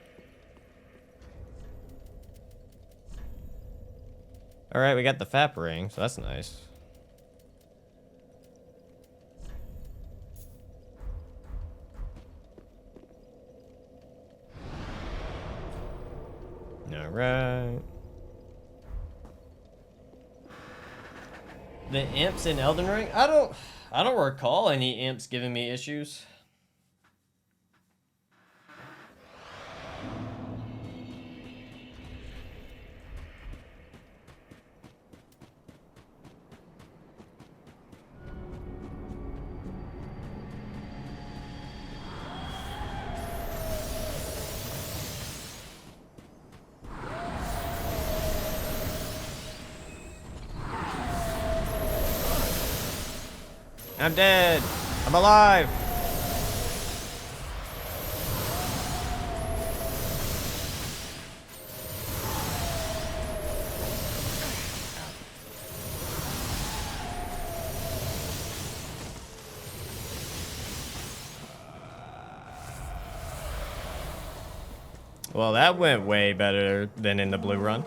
Alright, we got the FAP ring, so that's nice. Alright. The imps in Elden Ring? I don't recall any imps giving me issues. I'm dead. I'm alive. Well, that went way better than in the blue run.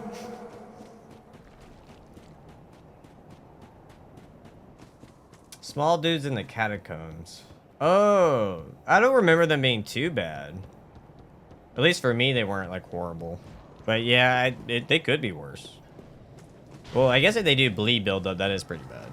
Small dudes in the catacombs. Oh, I don't remember them being too bad. At least for me, they weren't like horrible. But yeah, they could be worse. Well, I guess if they do bleed build up, that is pretty bad.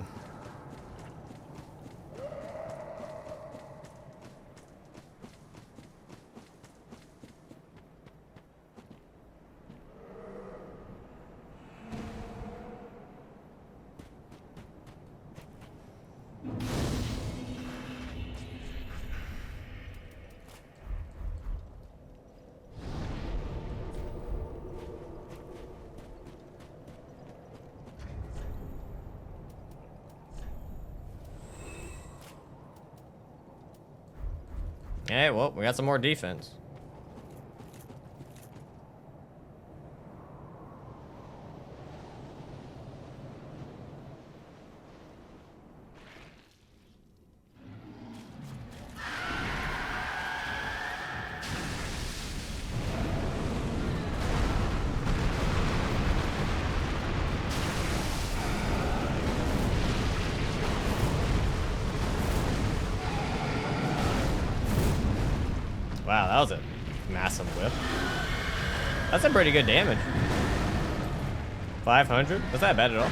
Hey, well, we got some more defense. Wow, that was a massive whip. That's a pretty good damage. 500? Was that bad at all?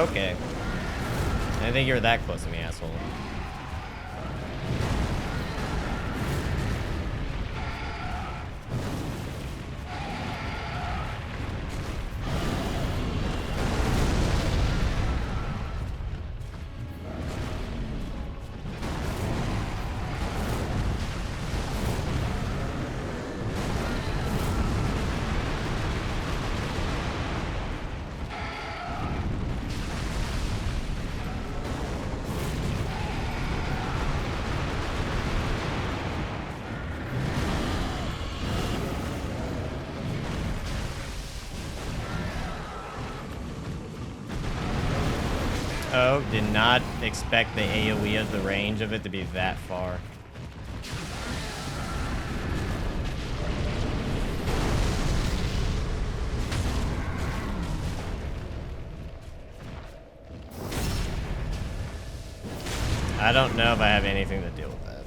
Okay. I didn't think you were that close to me, asshole. Oh, did not expect the AoE of the range of it to be that far. I don't know if I have anything to deal with that.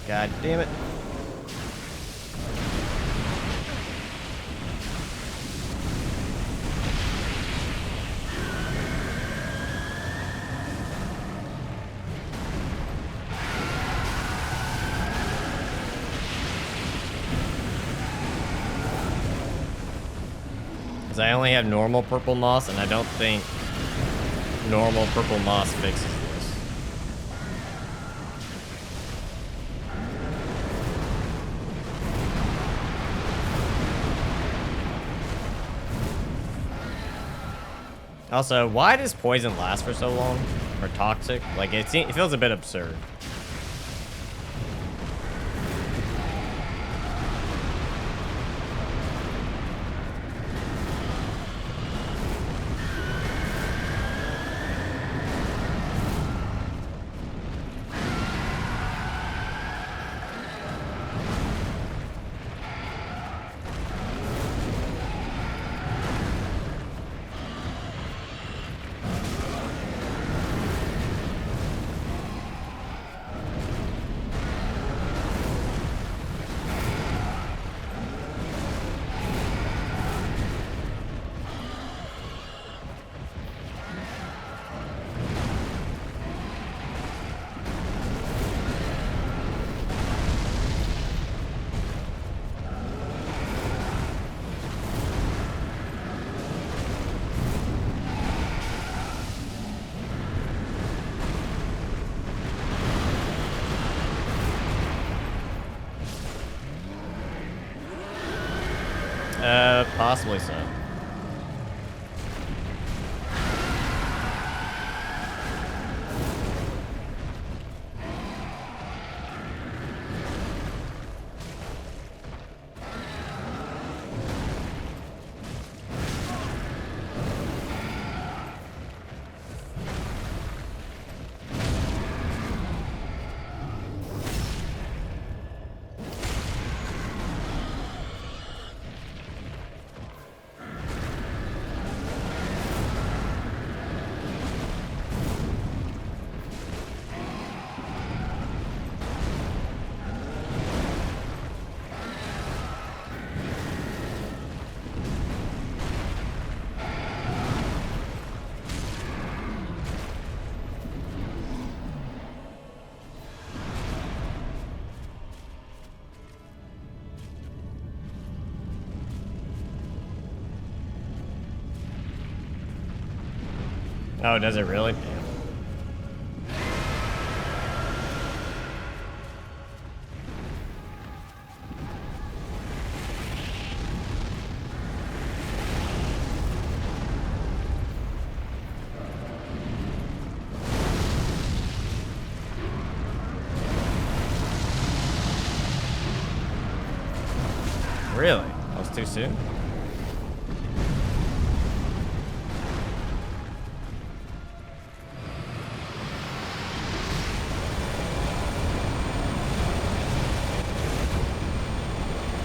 God damn it. Because I only have normal purple moss, and I don't think normal purple moss fixes this. Also, why does poison last for so long? Or toxic? Like, it feels a bit absurd. Possibly so. Oh, does it really? Damn. Really? That was too soon?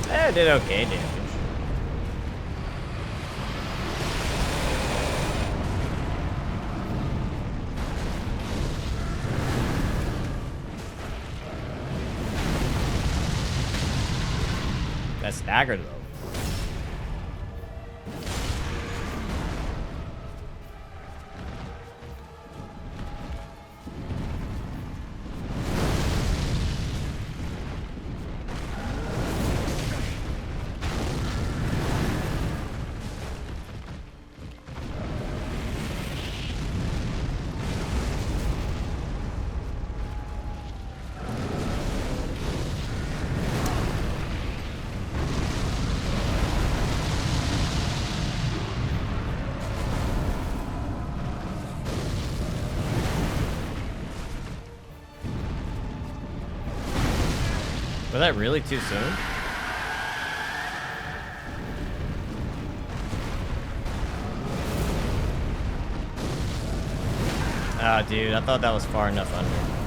Eh, did okay damage. That staggered though. Was that really too soon? Ah, dude, I thought that was far enough under.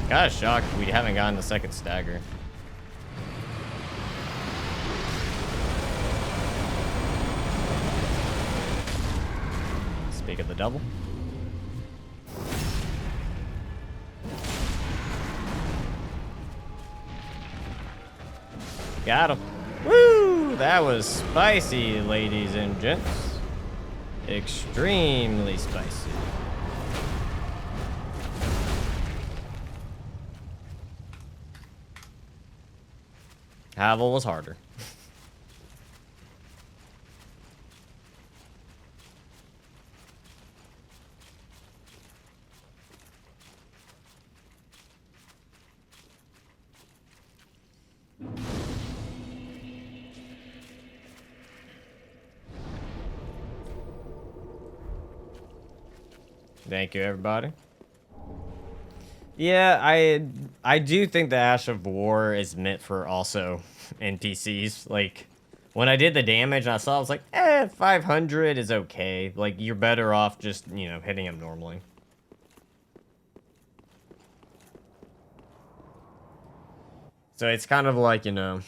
Kinda shocked we haven't gotten the second stagger. Speak of the devil. Got him. Woo! That was spicy, ladies and gents. Extremely spicy. Havel was harder. Thank you, everybody. Yeah, I do think the Ash of War is meant for also NPCs. Like, when I did the damage, I saw, I was like, 500 is okay. Like, you're better off just, you know, hitting him normally. So it's kind of like, you know,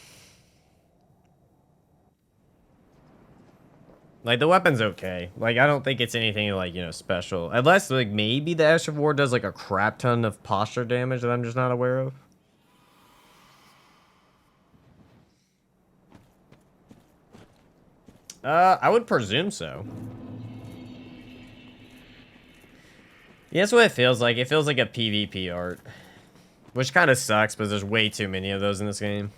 like, the weapon's okay. Like, I don't think it's anything, like, you know, special. Unless, like, maybe the Ash of War does, like, a crap ton of posture damage that I'm just not aware of. I would presume so. Yeah, that's what it feels like. It feels like a PvP art. Which kind of sucks, but there's way too many of those in this game.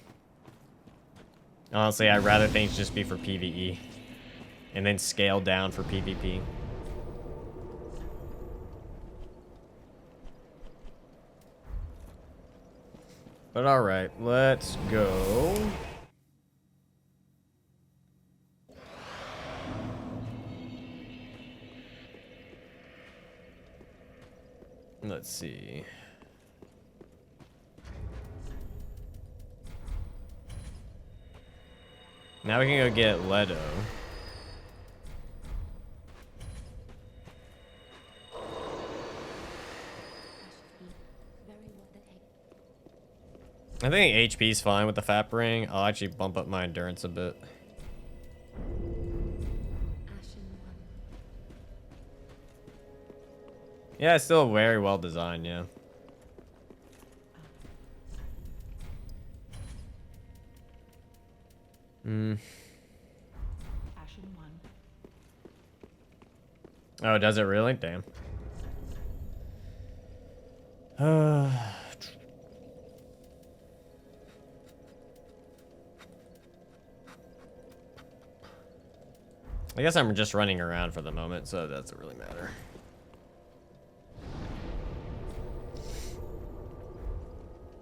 Honestly, I'd rather things just be for PvE. And then scale down for PvP. But alright, let's go. Let's see. Now we can go get Leto. Very well then taken. I think HP's fine with the FAP ring. I'll actually bump up my endurance a bit. Ashen one. Yeah, it's still very well designed, yeah. Ashen one. Oh, does it really? Damn. I guess I'm just running around for the moment, so that doesn't really matter.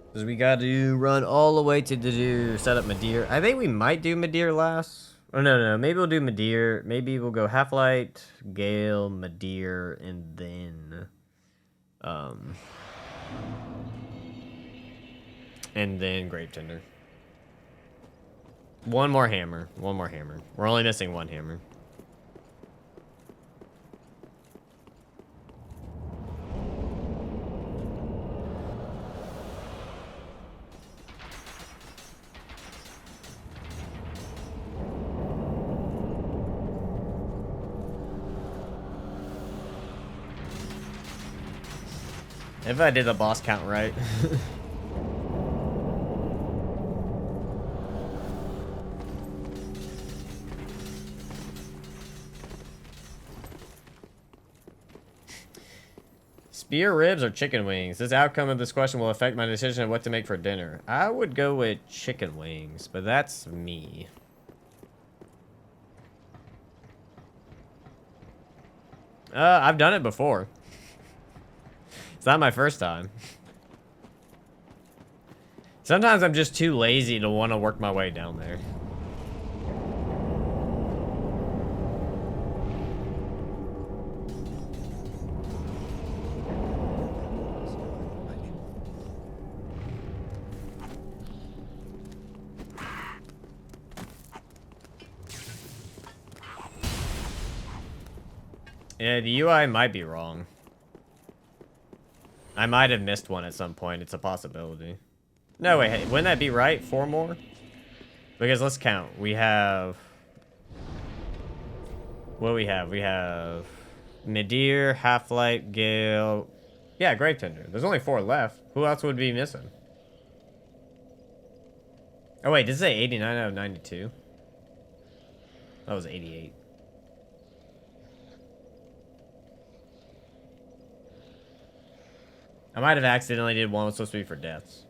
Because we got to run all the way to do set up Midir. I think we might do Midir last. Oh, no. Maybe we'll do Midir. Maybe we'll go Half-Light, Gale, Midir, and then Grave Tender. One more hammer. We're only missing one hammer. If I did the boss count right. Spear ribs or chicken wings? This outcome of this question will affect my decision of what to make for dinner. I would go with chicken wings, but that's me. I've done it before. It's not my first time. Sometimes I'm just too lazy to want to work my way down there. Yeah, the UI might be wrong. I might have missed one at some point. It's a possibility. No, wait, hey, wouldn't that be right? 4 more? Because let's count. We have... What do we have? We have... Midir, Half-Light, Gale... Yeah, Grave Tender. There's only 4 left. Who else would be missing? Oh, wait, does it say 89 out of 92? That was 88. I might have accidentally did one that was supposed to be for deaths.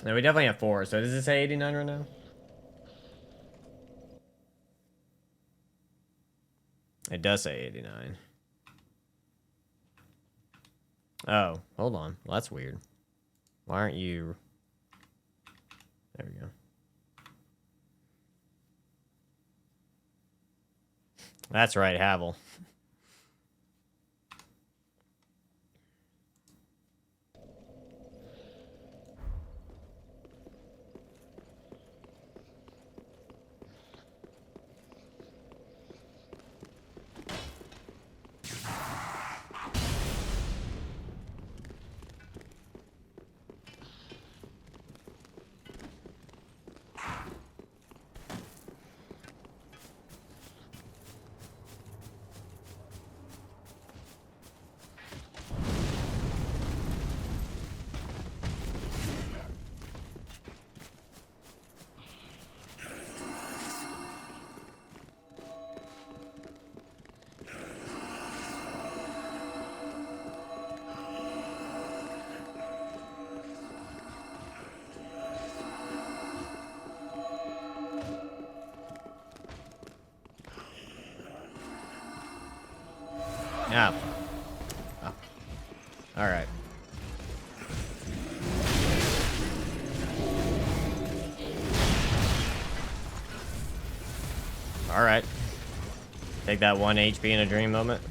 No, we definitely have 4. So does it say 89 right now? It does say 89. Oh, hold on. Well, that's weird. Why aren't you... There we go. That's right, Havel. Yeah. Oh. All right. All right. Take that 1 HP in a dream moment.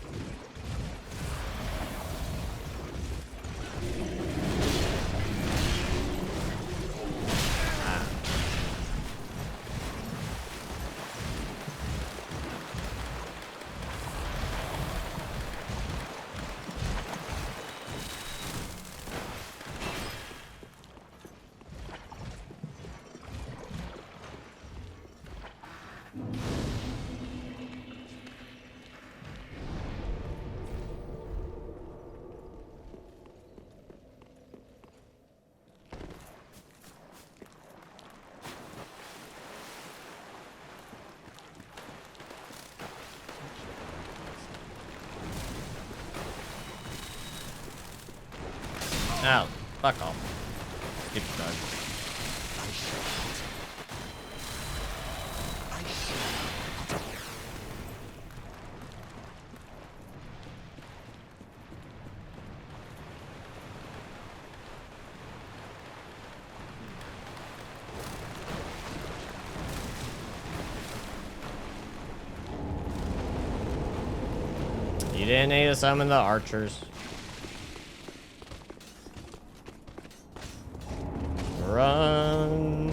Ow, fuck off. Stupid dog. You didn't need to summon the archers. Run.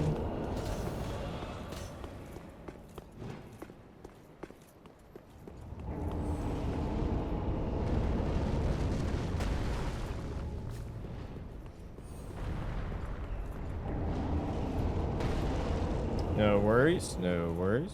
No worries, no worries.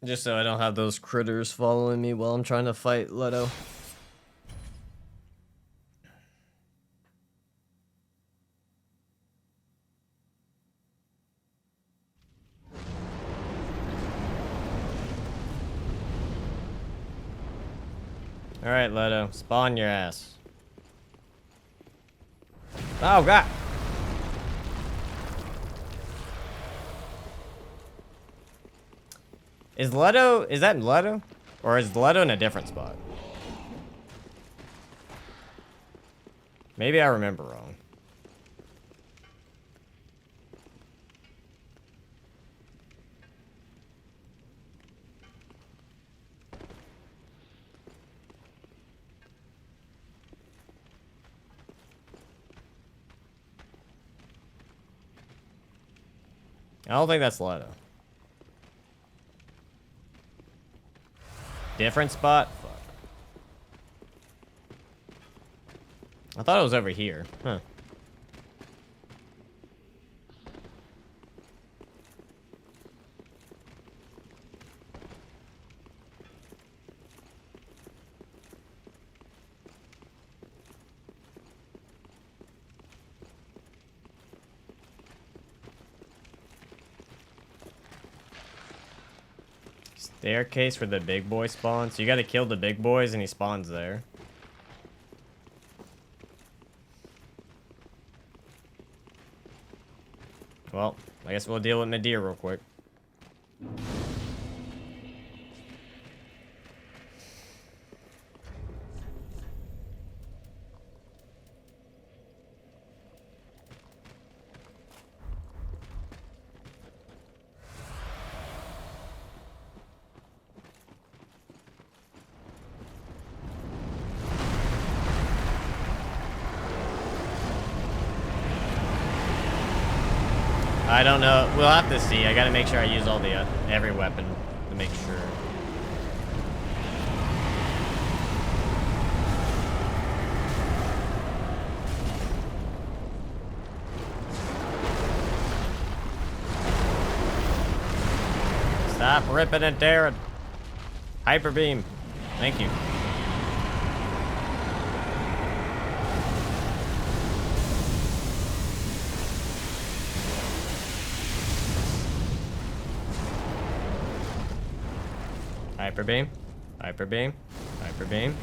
Just so I don't have those critters following me while I'm trying to fight Leto. Alright, Leto, spawn your ass. Oh, God! Is that Leto? Or is Leto in a different spot? Maybe I remember wrong. I don't think that's Leto. Different spot? Fuck. I thought it was over here. Huh. Staircase where the big boy spawns. So you gotta kill the big boys and he spawns there. Well, I guess we'll deal with Medea real quick. I don't know. We'll have to see. I gotta make sure I use all the every weapon to make sure. Stop ripping and tearing. Hyper beam. Thank you. Hyper beam. Hyper beam. Hyper beam.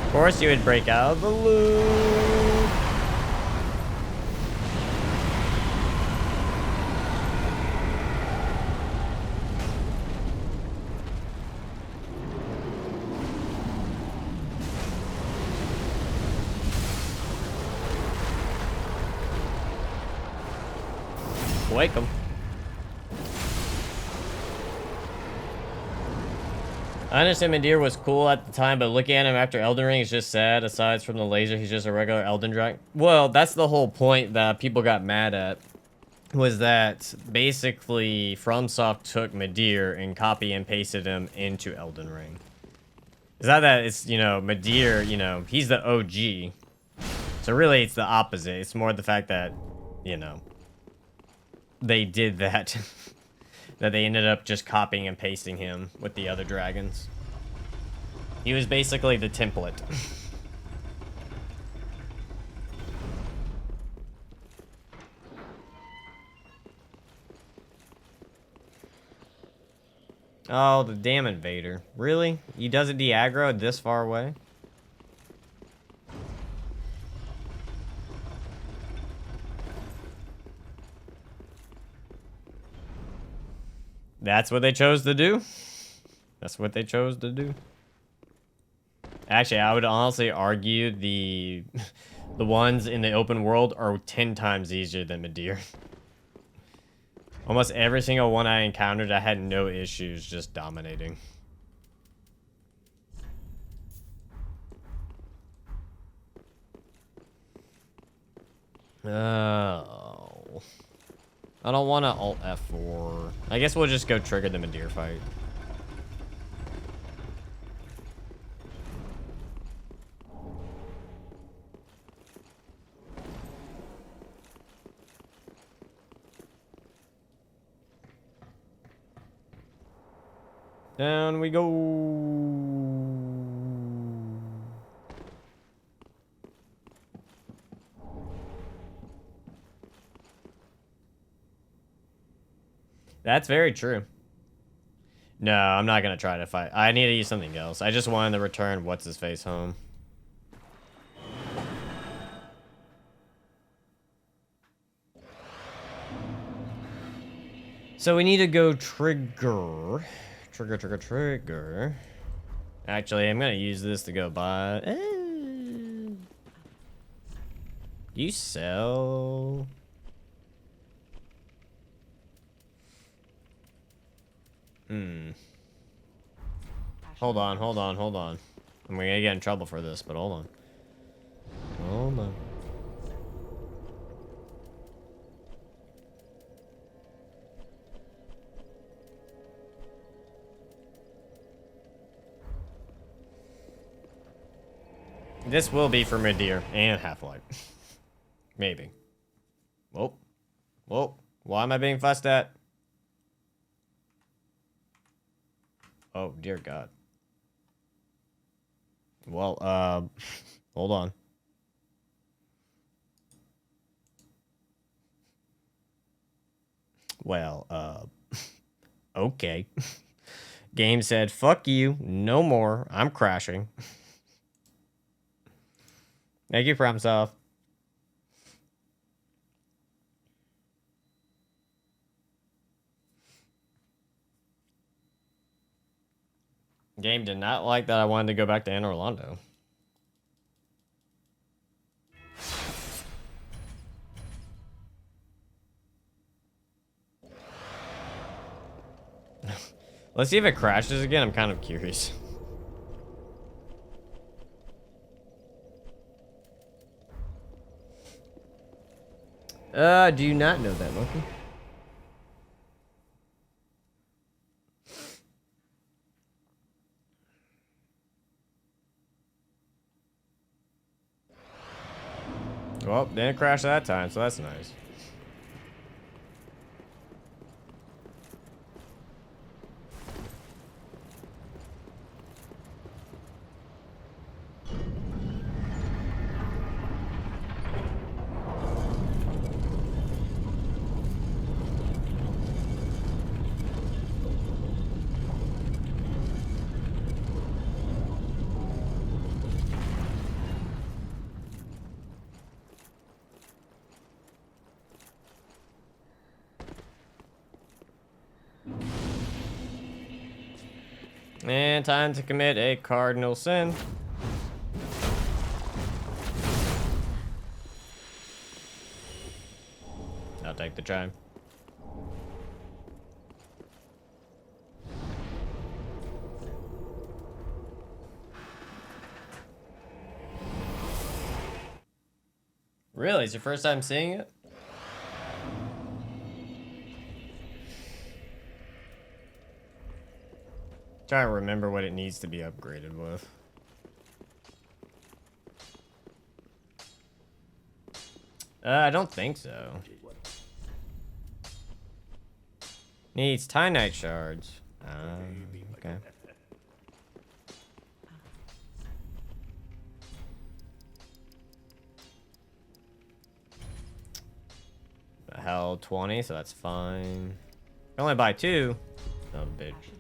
Of course you would break out of the loop. Wake 'em. I understand Midir was cool at the time, but looking at him after Elden Ring is just sad. Aside from the laser, he's just a regular Elden Dragon. Well, that's the whole point that people got mad at. Was that basically FromSoft took Midir and copy and pasted him into Elden Ring. It's not that it's, you know, Midir, you know, he's the OG. So really it's the opposite. It's more the fact that, you know, they did that. That they ended up just copying and pasting him with the other dragons. He was basically the template. Oh, the damn invader. Really? He doesn't de-aggro this far away? That's what they chose to do. That's what they chose to do. Actually, I would honestly argue the ones in the open world are 10 times easier than Midir. Almost every single one I encountered, I had no issues just dominating. Oh. I don't want to alt F4. I guess we'll just go trigger the Midir fight. Down we go. That's very true. No, I'm not gonna try to fight. I need to use something else. I just wanted to return what's-his-face home. So we need to go trigger. Trigger. Actually, I'm gonna use this to go buy. You sell... Hold on. I'm gonna get in trouble for this, but hold on. This will be for Midir and Half-Life. Maybe. Whoa. Why am I being fussed at? Oh, dear God. Well, hold on. Well, okay. Game said, fuck you, no more, I'm crashing. Thank you, FromSoft. Game did not like that I wanted to go back to Anne Orlando. Let's see if it crashes again. I'm kind of curious. Do you not know that, Monkey? Well, didn't crash that time, so that's nice. And time to commit a cardinal sin. I'll take the chime. Really? It's your first time seeing it? Trying to remember what it needs to be upgraded with. I don't think so. Needs Titanite shards. Okay. Hell 20, so that's fine. I only buy 2. Oh, bitch. Ashen.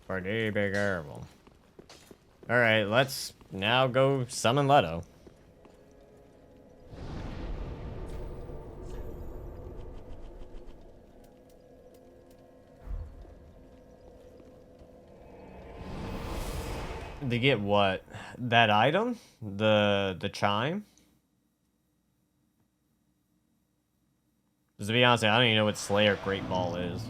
Pretty big herbal. Alright, let's now go summon Leto. To get what? That item? The chime? Because to be honest, I don't even know what Slayer Great Ball is.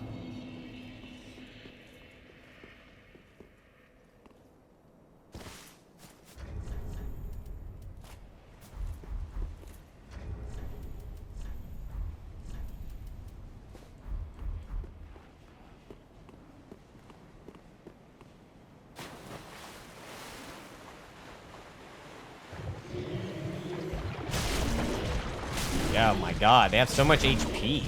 Oh my god, they have so much HP.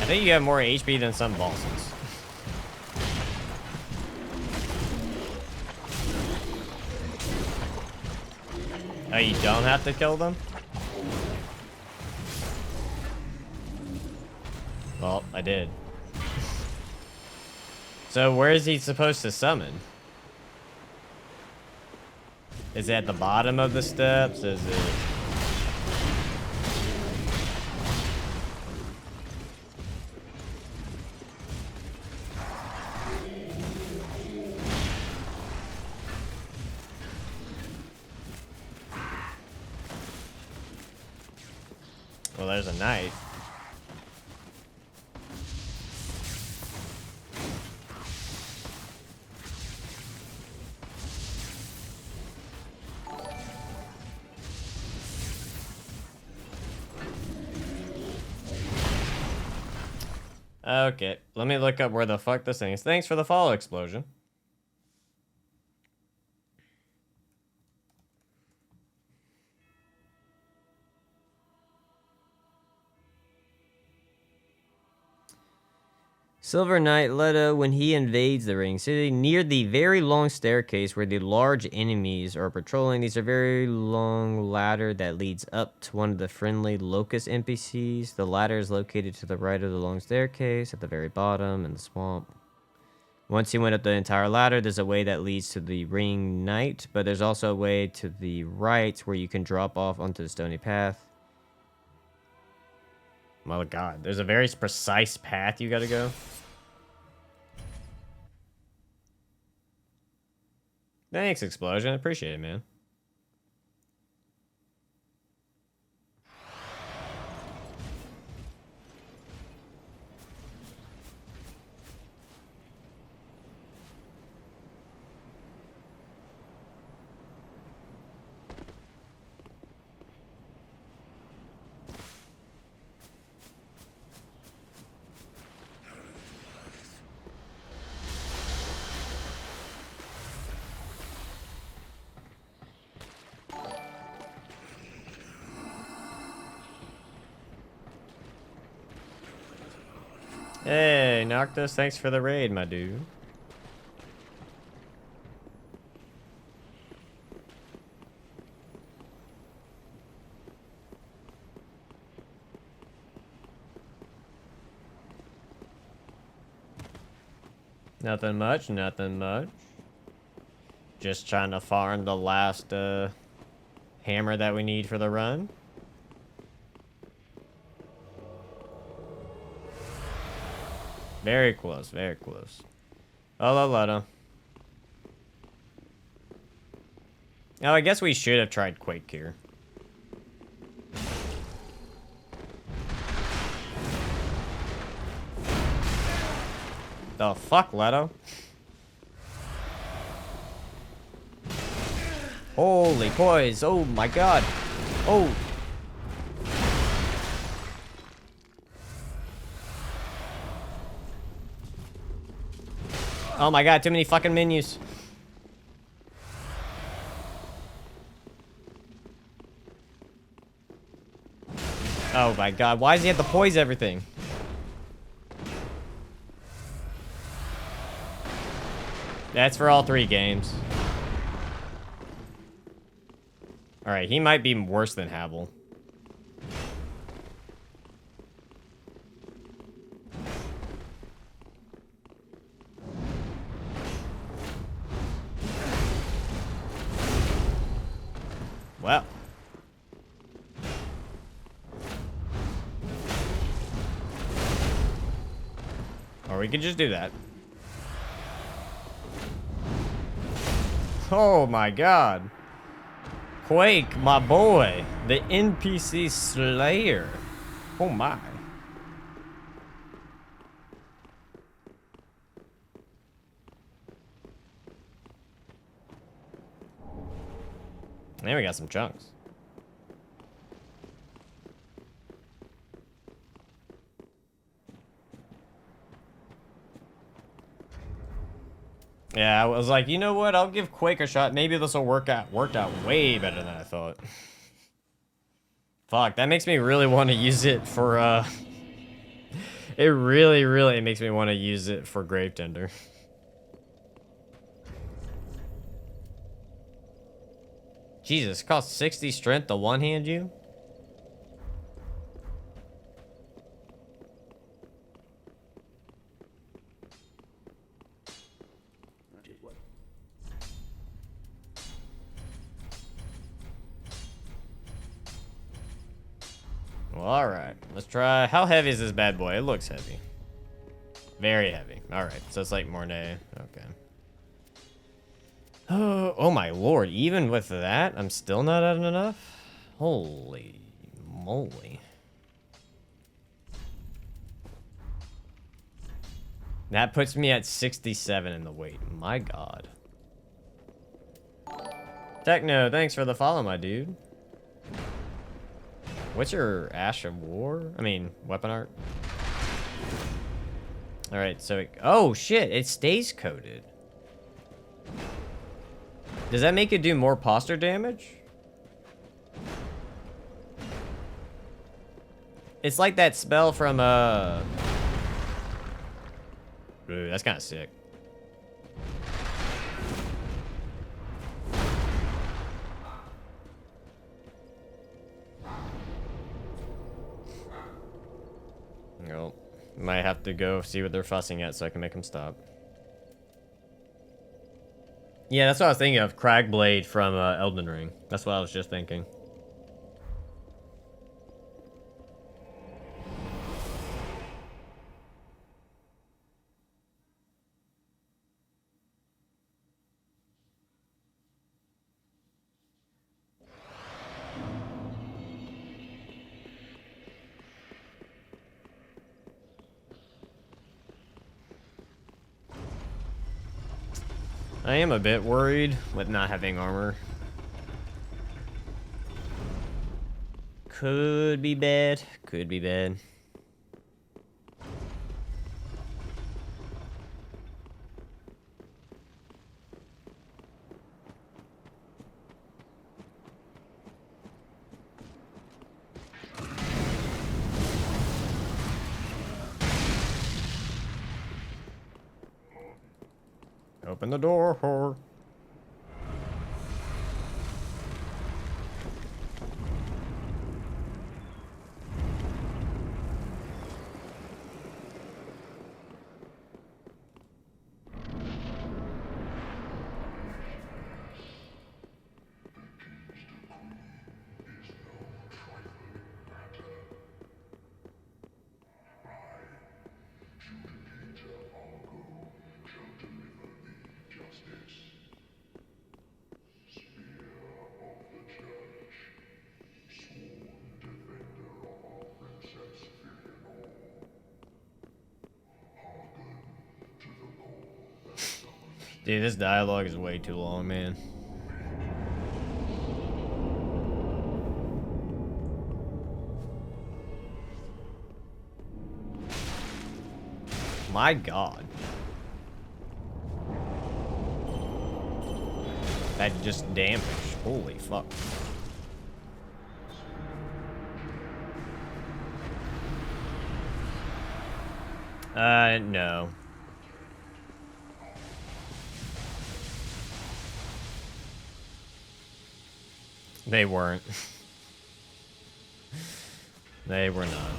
I think you have more HP than some bosses. Oh, you don't have to kill them? Well, I did. So where is he supposed to summon? Is it at the bottom of the steps? Is it... Well, there's a knight. Okay, let me look up where the fuck this thing is. Thanks for the follow, Explosion. Silver Knight Leto, when he invades the Ring City, near the very long staircase where the large enemies are patrolling. These are very long ladder that leads up to one of the friendly Locust NPCs. The ladder is located to the right of the long staircase at the very bottom in the swamp. Once you went up the entire ladder, there's a way that leads to the Ring Knight, but there's also a way to the right where you can drop off onto the stony path. Oh god, there's a very precise path you gotta go. Thanks, Explosion. Appreciate it, man. Hey, Noctis, thanks for the raid, my dude. Nothing much, nothing much. Just trying to farm the last hammer that we need for the run. Very close, very close. Hello, Leto. Oh, I guess we should have tried Quake here. The fuck, Leto? Holy poise, oh my god. Oh. Oh my god, too many fucking menus. Oh my god, why does he have to poise everything? That's for all 3 games. Alright, he might be worse than Havel. Well. Or we could just do that. Oh my god. Quake, my boy. The NPC Slayer. Oh my. And we got some chunks. Yeah, I was like, you know what? I'll give Quake a shot. Maybe this will worked out way better than I thought. Fuck, that makes me really want to use it for, it really makes me want to use it for Gravetender. Jesus, it costs 60 strength to one-hand you? Well, alright. Let's try... How heavy is this bad boy? It looks heavy. Very heavy. Alright, so it's like Mornay. Okay. Oh my lord, even with that, I'm still not at enough? Holy moly. That puts me at 67 in the weight. My god. Techno, thanks for the follow, my dude. What's your Ash of War? I mean, weapon art? Alright, so... oh, shit, it stays coated. Does that make it do more posture damage? It's like that spell from, Ooh, that's kind of sick. Nope. Might have to go see what they're fussing at so I can make them stop. Yeah, that's what I was thinking of. Cragblade from Elden Ring. That's what I was just thinking. I am a bit worried with not having armor. Could be bad. Could be bad. Open the door. Dude, this dialogue is way too long, man. My God. That just damage. Holy fuck. No. They weren't. They were not.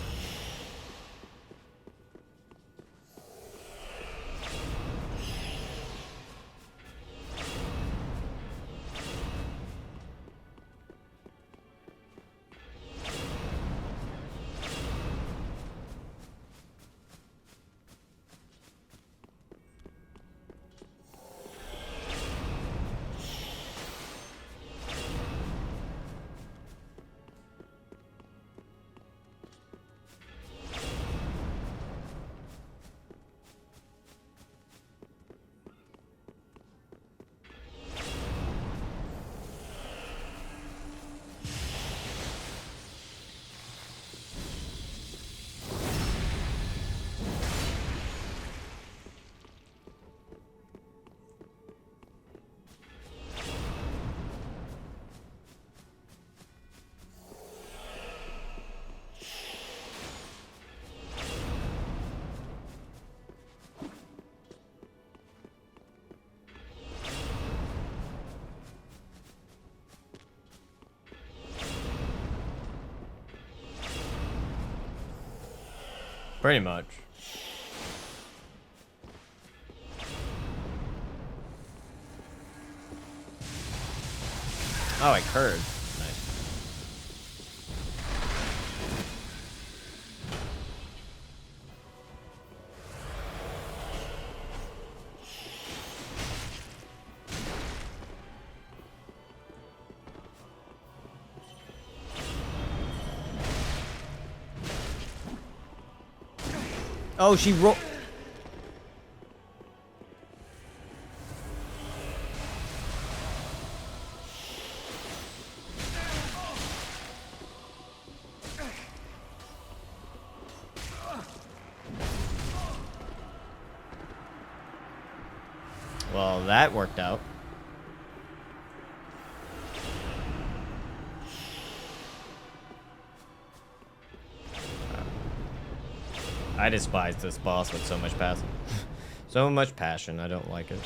Pretty much. Oh, I curved. Nice. Oh, she rolled. Well, that worked out. I despise this boss with so much passion. So much passion. I don't like it.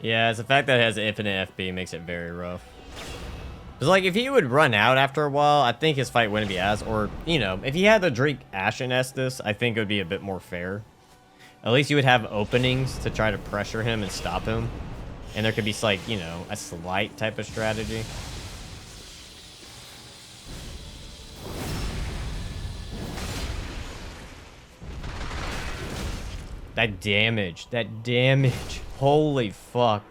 Yeah, it's the fact that it has infinite FP makes it very rough. Because, like, if he would run out after a while, I think his fight wouldn't be as... Or, you know, if he had to drink Ashen Estus, I think it would be a bit more fair. At least you would have openings to try to pressure him and stop him. And there could be, like, you know, a slight type of strategy. That damage. Holy fuck.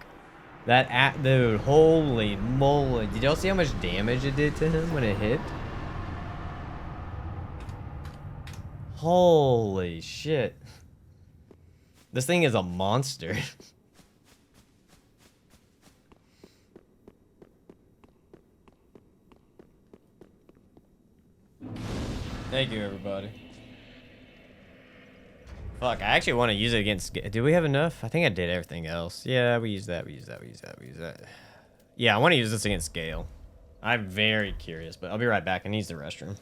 Dude, holy moly. Did y'all see how much damage it did to him when it hit? Holy shit. This thing is a monster. Thank you, everybody. Fuck, I actually want to use it against... Do we have enough? I think I did everything else. Yeah, we use that. Yeah, I want to use this against Gale. I'm very curious, but I'll be right back. I need the restroom.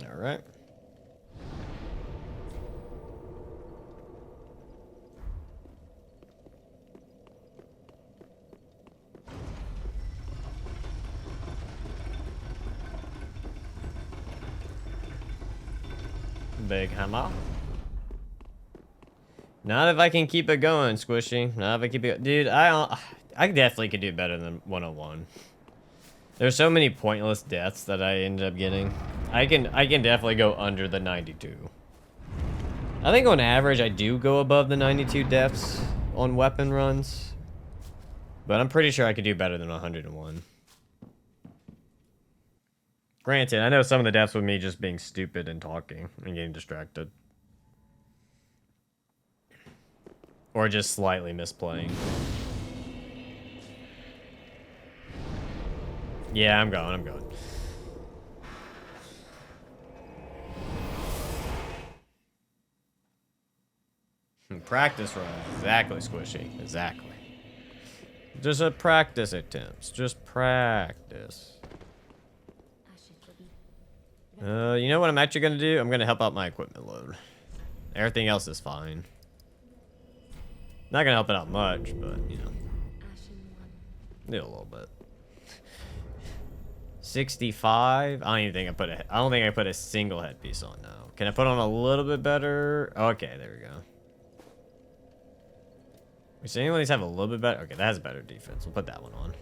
All right. Big hammer. Not if I can keep it going, Squishy. Not if I keep it... Dude, I definitely could do better than 101. There's so many pointless deaths that I ended up getting. I can definitely go under the 92. I think on average I do go above the 92 deaths on weapon runs. But I'm pretty sure I could do better than 101. Granted, I know some of the deaths with me just being stupid and talking and getting distracted. Or just slightly misplaying. Yeah, I'm going. Practice runs. Exactly, Squishy. Exactly. Just a practice attempts. Just practice. You know what I'm actually going to do? I'm going to help out my equipment load. Everything else is fine. Not going to help it out much, but, you know. Need a little bit. 65. I don't even think I don't think I put a single headpiece on now. Can I put on a little bit better? Okay, there we go. Does any of these have a little bit better? Okay, that has better defense. We'll put that one on.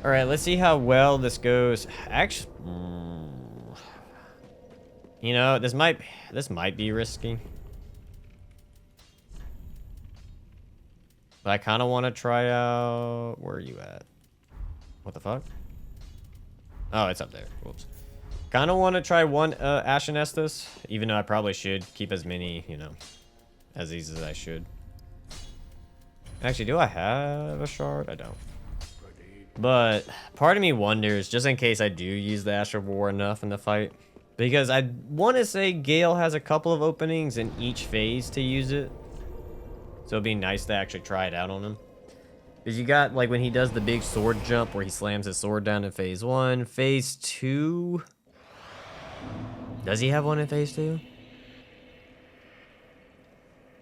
All right, let's see how well this goes. Actually, You know, this might be risky. But I kind of want to try out... Where are you at? What the fuck? Oh, it's up there. Whoops. Kind of want to try one Ashen Estus, even though I probably should keep as many, you know, as these as I should. Actually, do I have a shard? I don't. But part of me wonders, just in case I do use the Ash of War enough in the fight, because I want to say Gale has a couple of openings in each phase to use it. So it'd be nice to actually try it out on him. Because you got, like, when he does the big sword jump where he slams his sword down in phase 1. Phase 2... Does he have one in phase 2?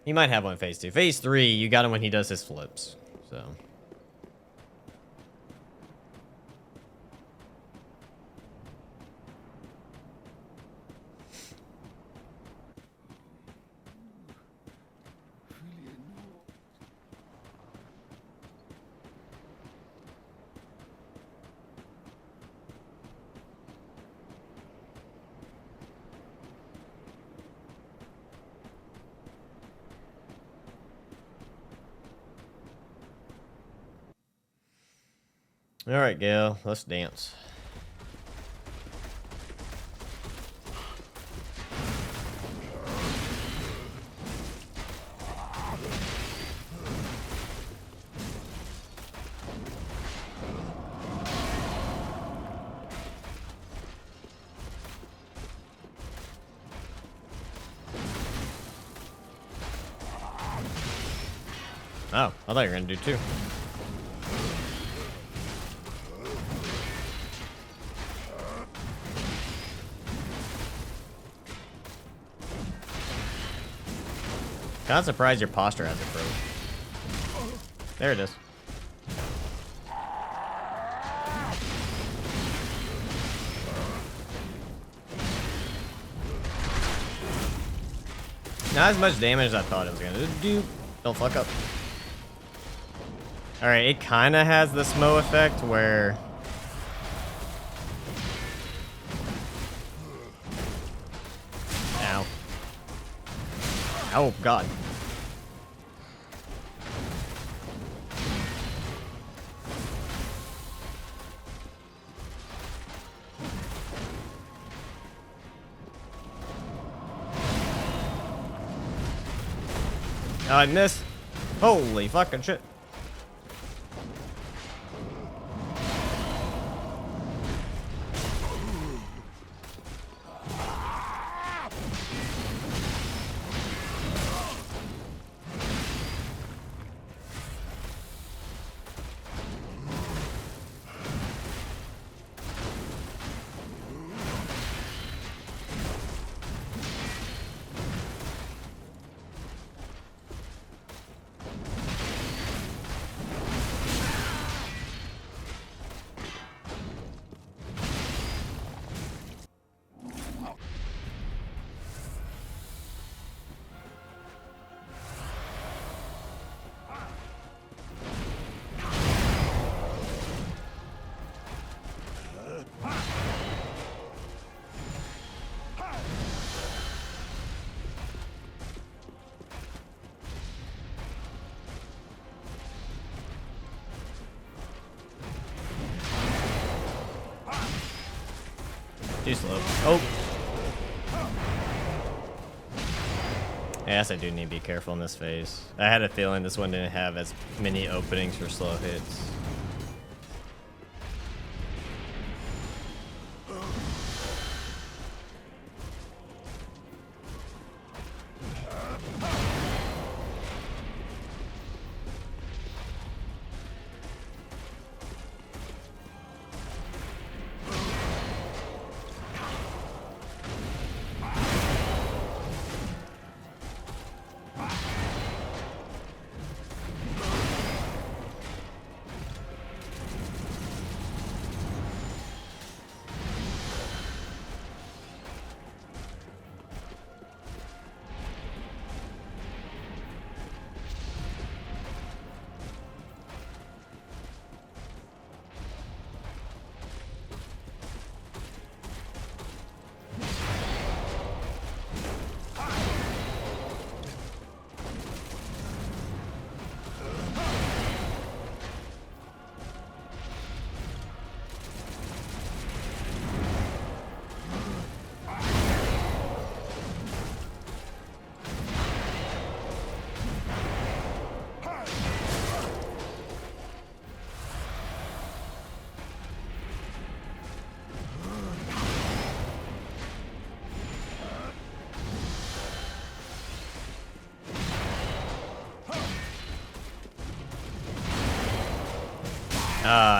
He might have one in phase 2. Phase 3, you got him when he does his flips. So... Alright, Gale, let's dance. Oh, I thought you were gonna do 2. Kind of surprised your posture hasn't froze. There it is. Not as much damage as I thought it was gonna do. Don't fuck up. Alright, it kind of has the Smo effect where... Ow. Oh, God. Oh, I missed. Holy fucking shit. Too slow. Oh. Yes, I do need to be careful in this phase. I had a feeling this one didn't have as many openings for slow hits.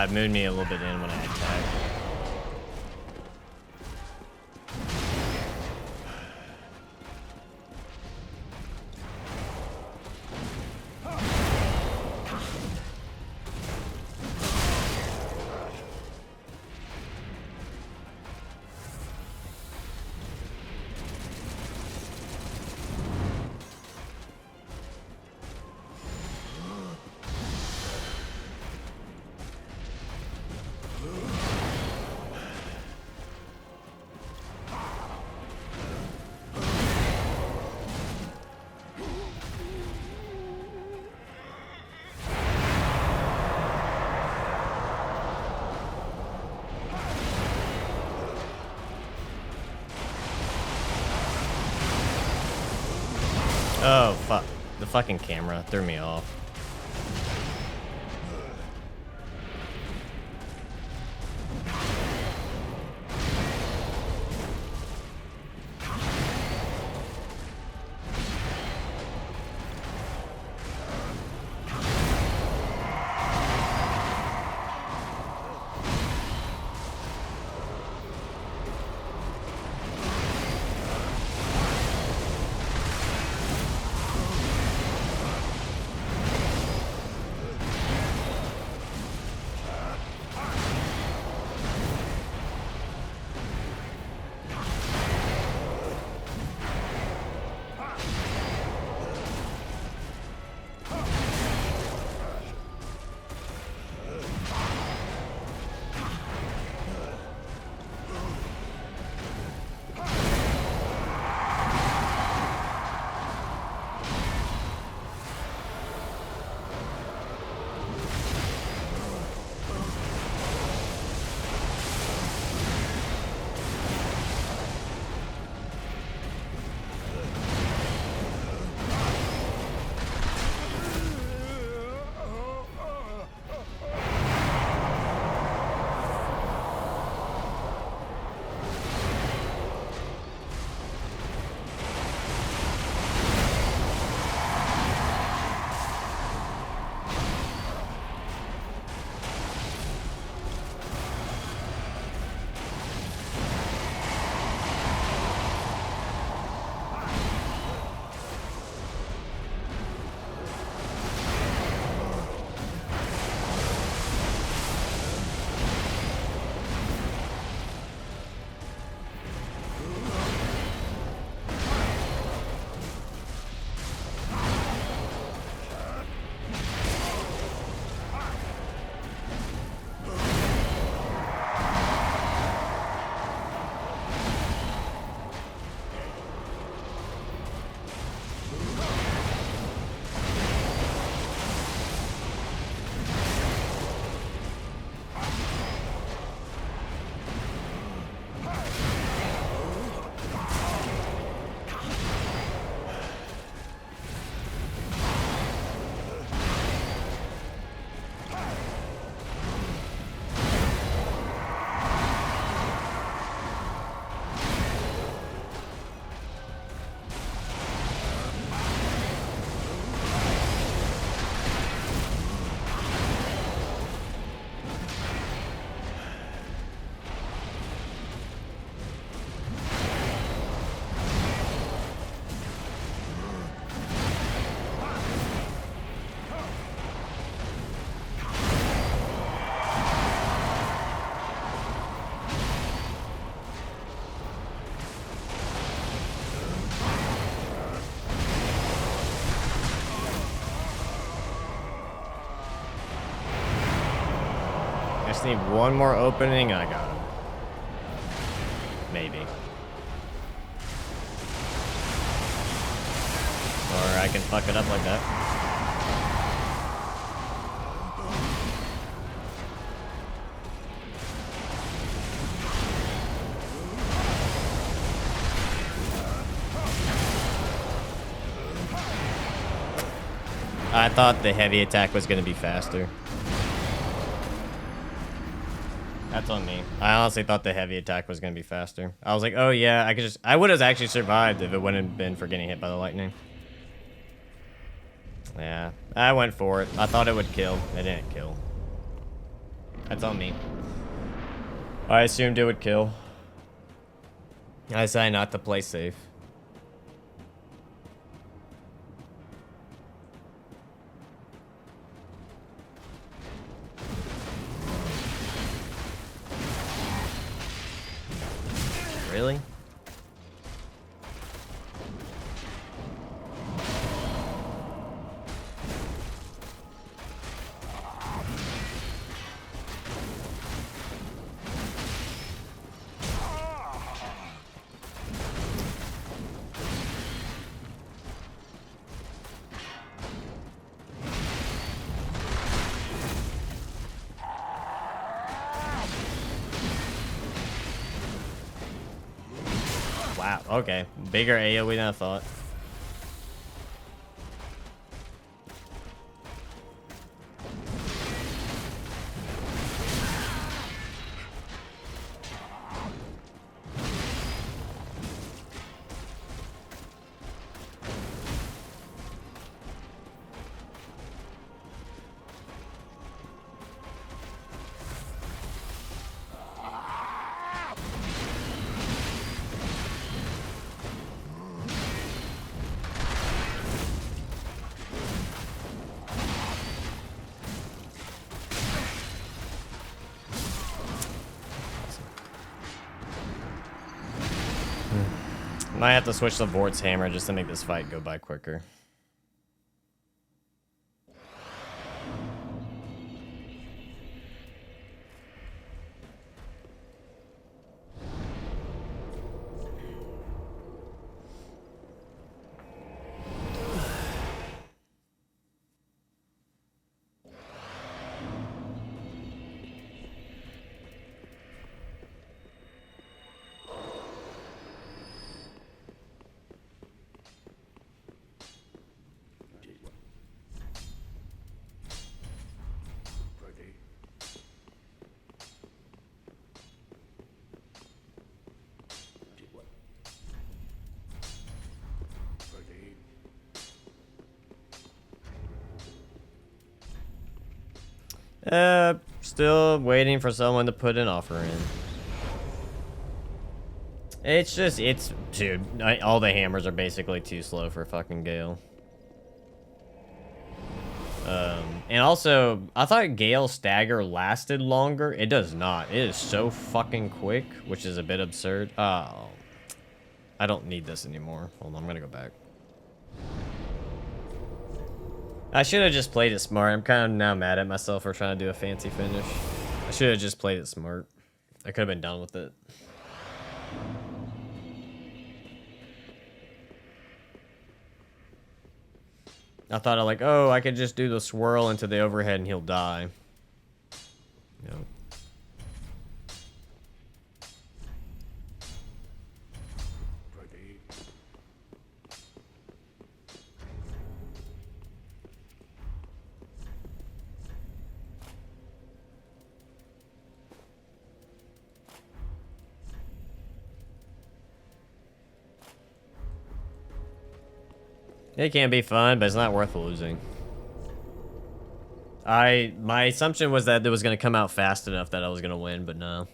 it moved me a little bit in when I attacked. Oh, fuck. The fucking camera threw me off. I just need one more opening and I got him. Maybe. Or I can fuck it up like that. I thought the heavy attack was going to be faster. That's on me. I honestly thought the heavy attack was going to be faster. I was like, oh yeah, I would have actually survived if it wouldn't have been for getting hit by the lightning. Yeah, I went for it. I thought it would kill. It didn't kill. That's on me. I assumed it would kill. I decided not to play safe. Really? Wow, okay. Bigger AoE than I thought. Might have to switch to Vort's hammer just to make this fight go by quicker. Ready? Ready? Still waiting for someone to put an offer in. It's just, dude, all the hammers are basically too slow for fucking Gale. And also, I thought Gale's stagger lasted longer. It does not. It is so fucking quick, which is a bit absurd. Oh, I don't need this anymore. Hold on, I'm gonna go back. I should have just played it smart. I'm kind of now mad at myself for trying to do a fancy finish. I should have just played it smart. I could have been done with it. I thought I like, oh, I could just do the swirl into the overhead and he'll die. No. Ready? It can be fun, but it's not worth losing. My assumption was that it was gonna come out fast enough that I was gonna win, but no.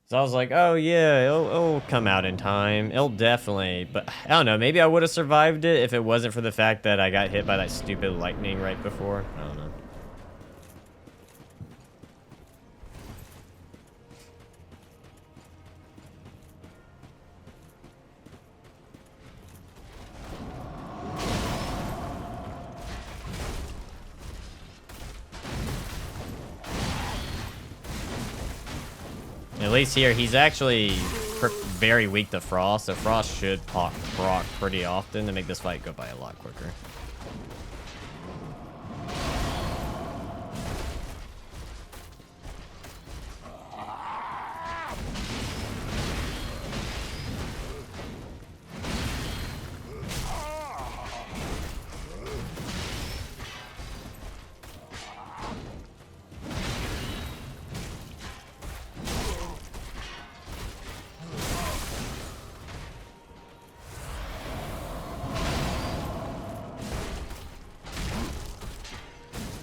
So I was like, oh yeah, it'll come out in time. It'll definitely, but I don't know, maybe I would have survived it if it wasn't for the fact that I got hit by that stupid lightning right before. I don't know. At least here, he's actually very weak to Frost, so Frost should proc pretty often to make this fight go by a lot quicker.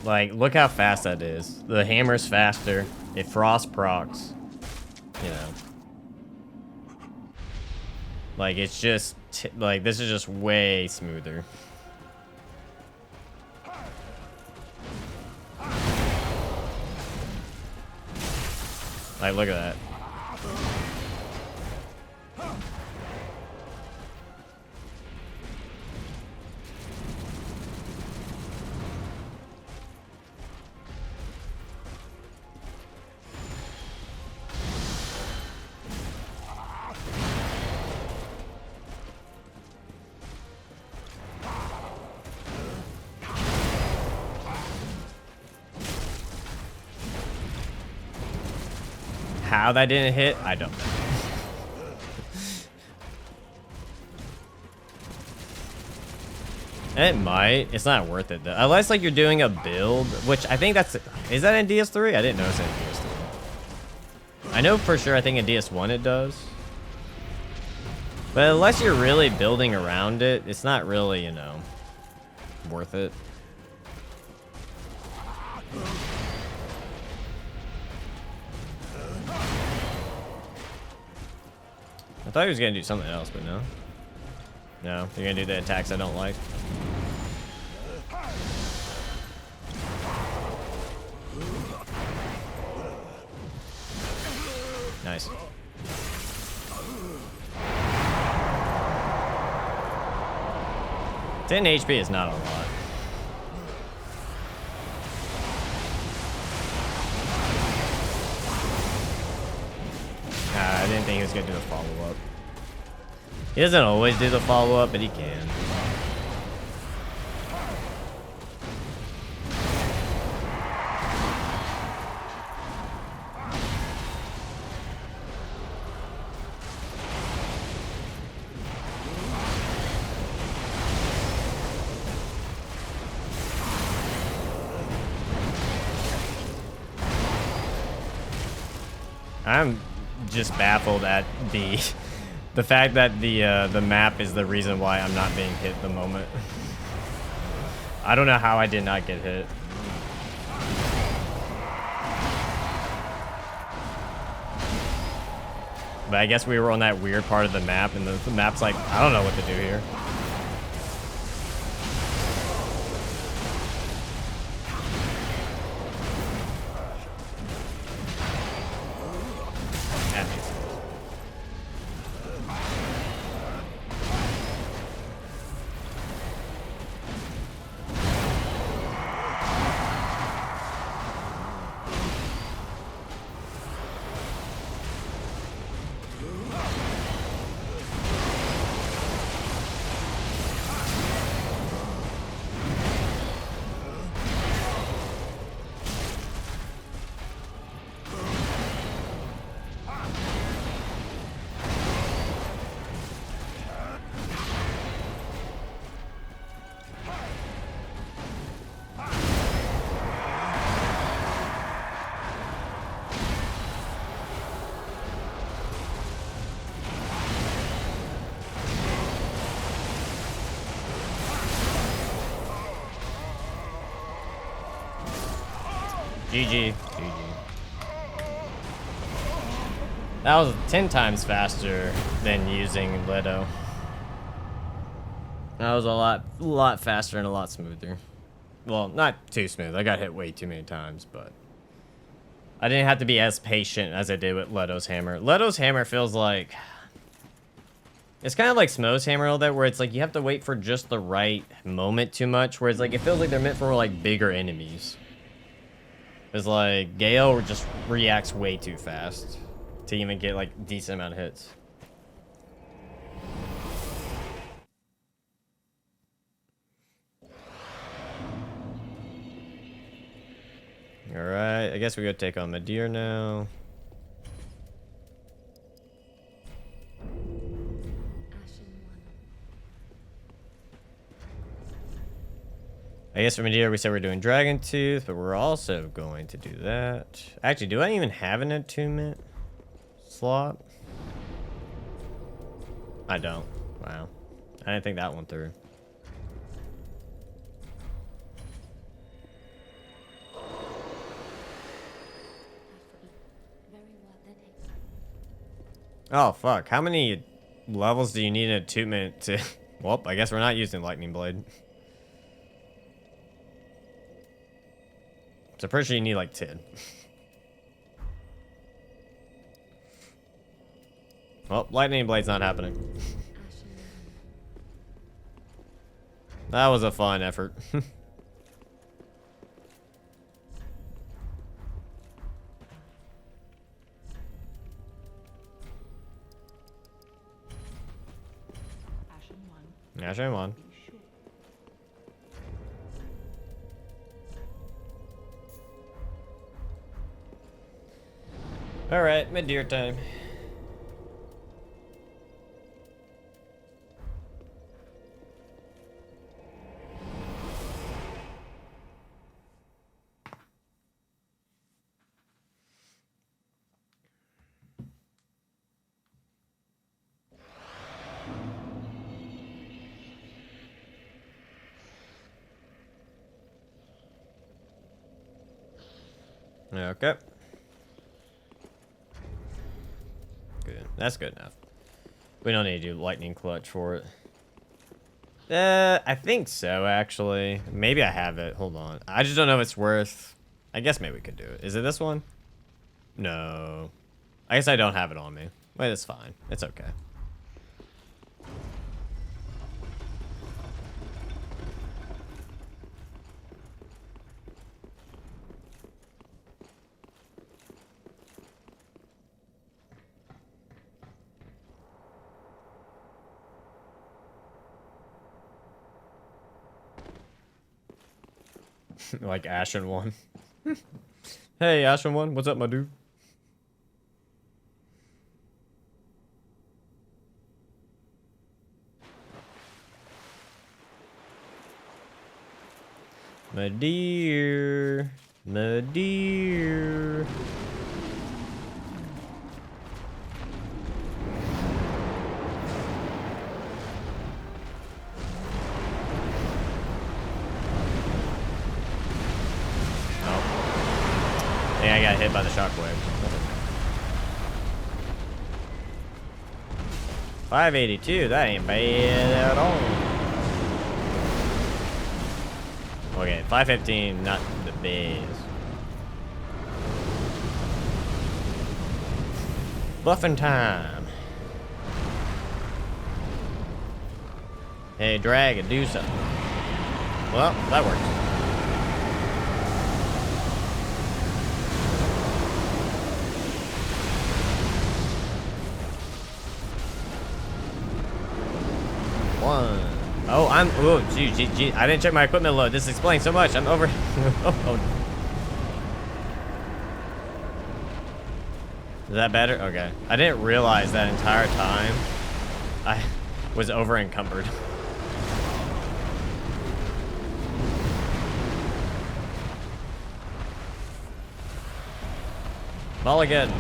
Like, look how fast that is. The hammer's faster. It frost procs. You know. Like, it's just... like, this is just way smoother. Like, look at that. How that didn't hit, I don't know. It might. It's not worth it though. Unless like you're doing a build, which I think that's... is that in DS3? I didn't notice it in DS3. I know for sure I think in DS1 it does. But unless you're really building around it, it's not really, you know, worth it. I thought he was gonna do something else, but no. No, you're gonna do the attacks I don't like. Nice. 10 HP is not a lot. I didn't think he was gonna do the follow-up. He doesn't always do the follow-up, but he can. I'm just baffled at the fact that the map is the reason why I'm not being hit at the moment. I don't know how I did not get hit. But I guess we were on that weird part of the map, and the map's like, I don't know what to do here. That makes sense. GG. That was 10 times faster than using Leto. That was a lot faster and a lot smoother. Well, not too smooth. I got hit way too many times, but I didn't have to be as patient as I did with Leto's hammer. Leto's hammer feels like... it's kind of like Smo's hammer a little bit, where it's like you have to wait for just the right moment too much, whereas like it feels like they're meant for like bigger enemies. It's like Gale just reacts way too fast to even get like decent amount of hits. All right, I guess we go take on Midir now. I guess for Midir, we said we're doing Dragon Tooth, but we're also going to do that. Actually, do I even have an attunement slot? I don't. Wow. I didn't think that one through. Oh, fuck. How many levels do you need in attunement to... Well, I guess we're not using Lightning Blade. So pretty sure you need like 10. Well, Lightning Blade's not happening. Ashen One. That was a fun effort. Ashen one. Yeah, shame on. Be sure. Alright, mid-deer time. Okay. Good. That's good enough. We don't need to do lightning clutch for it. I think so, actually. Maybe I have it. Hold on. I just don't know if it's worth... I guess maybe we could do it. Is it this one? No. I guess I don't have it on me. Wait, it's fine. It's okay. Like Ashen One. Hey, Ashen One, what's up, my dude? My dear, my dear. I got hit by the shockwave. 582, that ain't bad at all. Okay, 515, not the best. Buffing time. Hey, Dragon, do something. Well, that works. Oh, oh, gee, I didn't check my equipment load. This explains so much. I'm over. Oh. Is that better? Okay. I didn't realize that entire time I was over encumbered. Mulligan.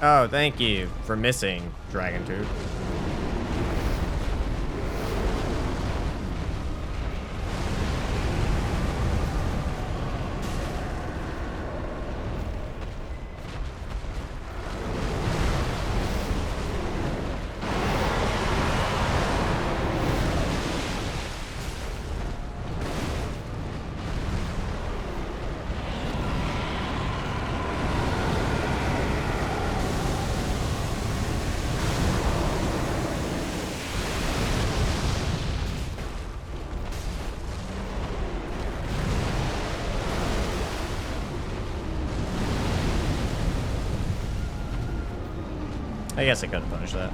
Oh, thank you for missing, Dragon Tooth. I guess I could have punished that.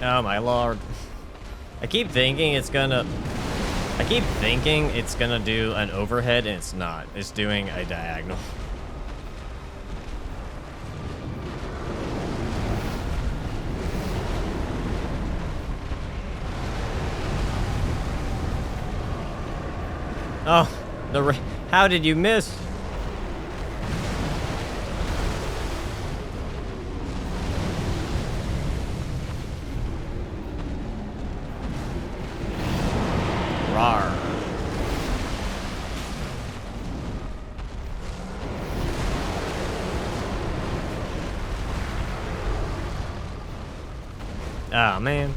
Oh my lord. I keep thinking it's gonna do an overhead, and it's not. It's doing a diagonal. Oh, how did you miss? Rawr. Ah, man.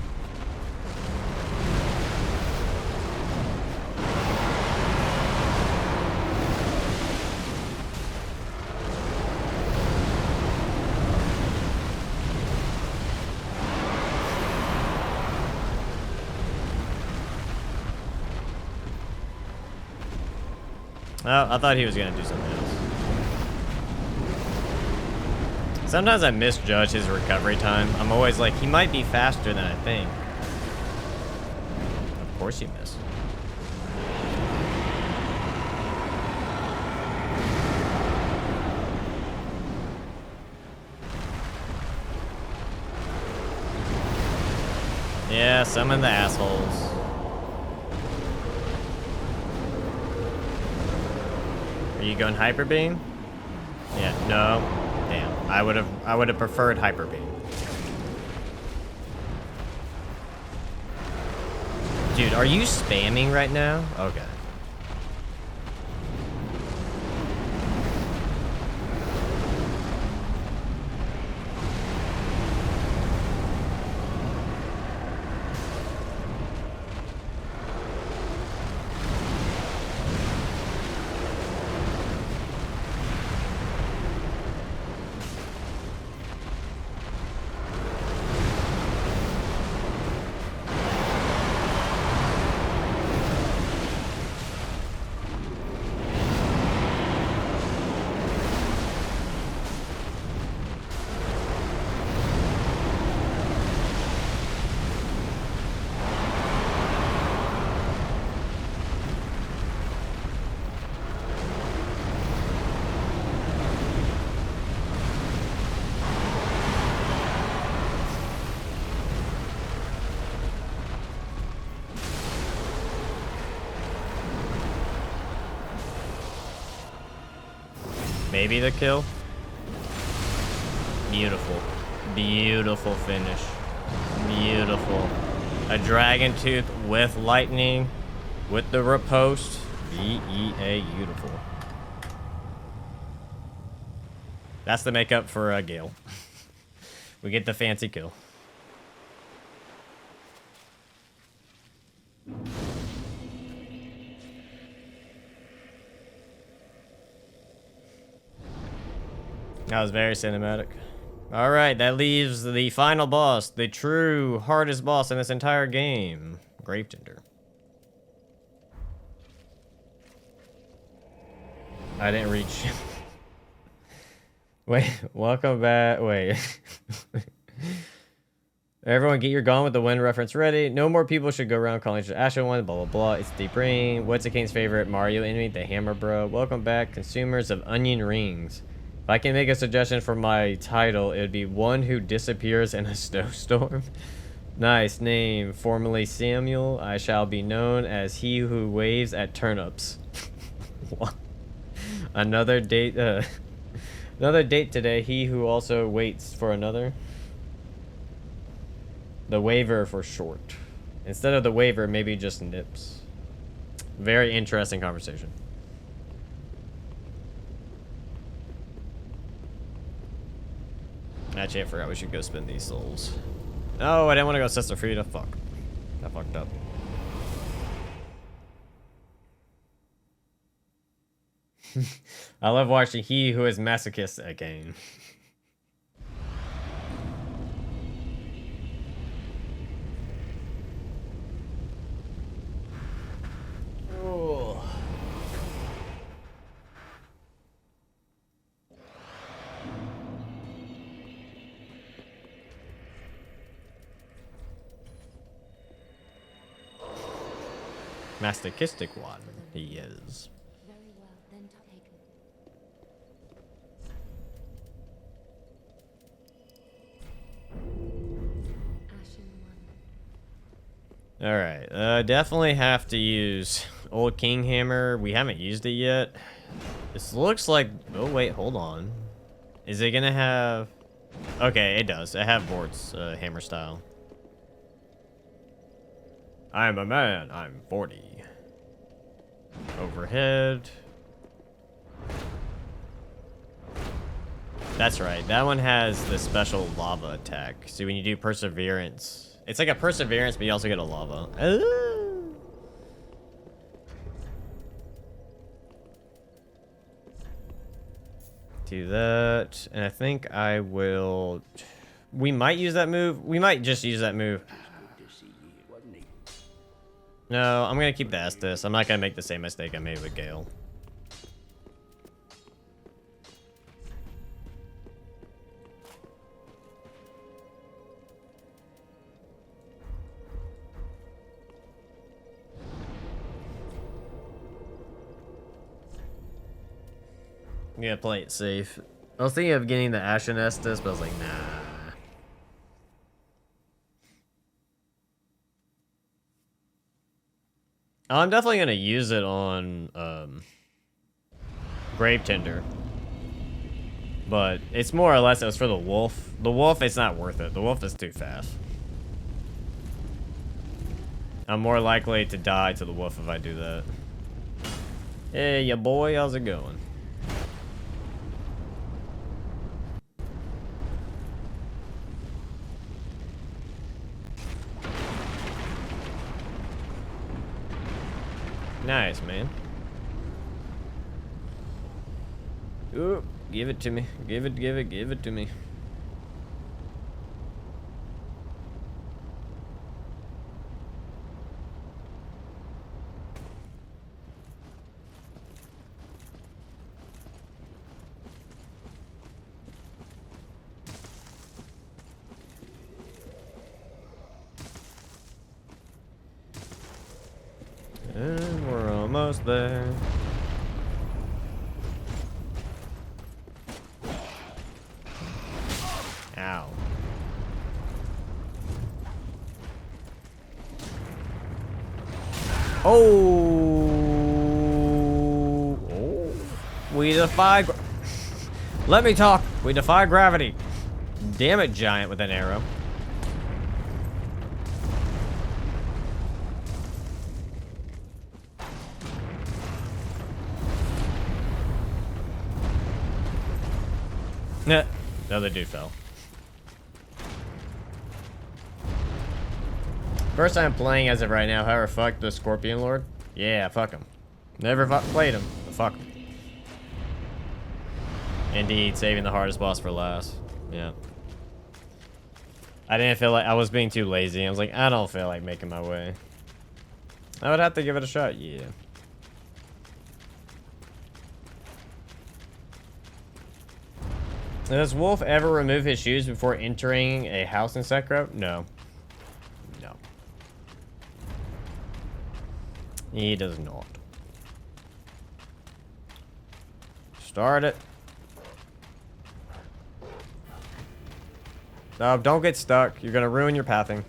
Oh, I thought he was gonna do something else. Sometimes I misjudge his recovery time. I'm always like, he might be faster than I think. Of course you miss. Yeah, summon the assholes. Are you going hyper beam? Yeah, no. Damn. I would have preferred hyper beam. Dude, are you spamming right now? Okay. Maybe the kill. Beautiful. Beautiful finish. Beautiful. A dragon tooth with lightning. With the riposte. VEA beautiful. That's the makeup for Gale. We get the fancy kill. That was very cinematic. Alright, that leaves the final boss, the true hardest boss in this entire game, Gravetender. I didn't reach. Wait, welcome back. Wait. Everyone get your Gone with the Wind reference ready. No more people should go around calling each other Ashen One, blah, blah, blah. It's Deep Ring. What's the King's favorite Mario enemy? The Hammer Bro. Welcome back, consumers of onion rings. If I can make a suggestion for my title, it would be One Who Disappears in a Snowstorm. Nice name. Formerly Samuel, I shall be known as He Who Waves at Turnips. What? Another date today. He who also waits for another. The waiver for short. Instead of the waiver, maybe just nips. Very interesting conversation. Actually, I forgot we should go spend these souls. Oh, I didn't want to go Sister Frida. Fuck. I fucked up. I love watching He Who Is Masochist again. Oh. masochistic one. He is. Very well, then taken. Ashen one. All right. Definitely have to use Old King Hammer. We haven't used it yet. This looks like. Oh wait, hold on. Is it gonna have? Okay, it does. I have Vort's hammer style. I'm a man. I'm 40. Overhead. That's right. That one has the special lava attack. So when you do perseverance, it's like a perseverance, but you also get a lava. Do that, and I think I will. We might use that move. We might just use that move. No, I'm gonna keep the Estus. I'm not gonna make the same mistake I made with Gale. I'm gonna play it safe. I was thinking of getting the Ashen Estus, but I was like, nah. I'm definitely gonna use it on Grave Tender. But it's more or less it was for the wolf. The wolf, it's not worth it. The wolf is too fast. I'm more likely to die to the wolf if I do that. Hey, ya boy, how's it going? Nice, man. Ooh, give it to me. Give it to me. And we're almost there. Ow. Oh. We defy. Let me talk. We defy gravity. Damn it, giant with an arrow. Nah, another dude fell. First time playing as of right now, however, fuck the Scorpion Lord. Yeah, fuck him. Never played him, but fuck him. Indeed, saving the hardest boss for last. Yeah. I didn't feel like I was being too lazy. I was like, I don't feel like making my way. I would have to give it a shot, yeah. Does Wolf ever remove his shoes before entering a house in Sekiro? No. No. He does not. Start it. No, don't get stuck. You're gonna ruin your pathing.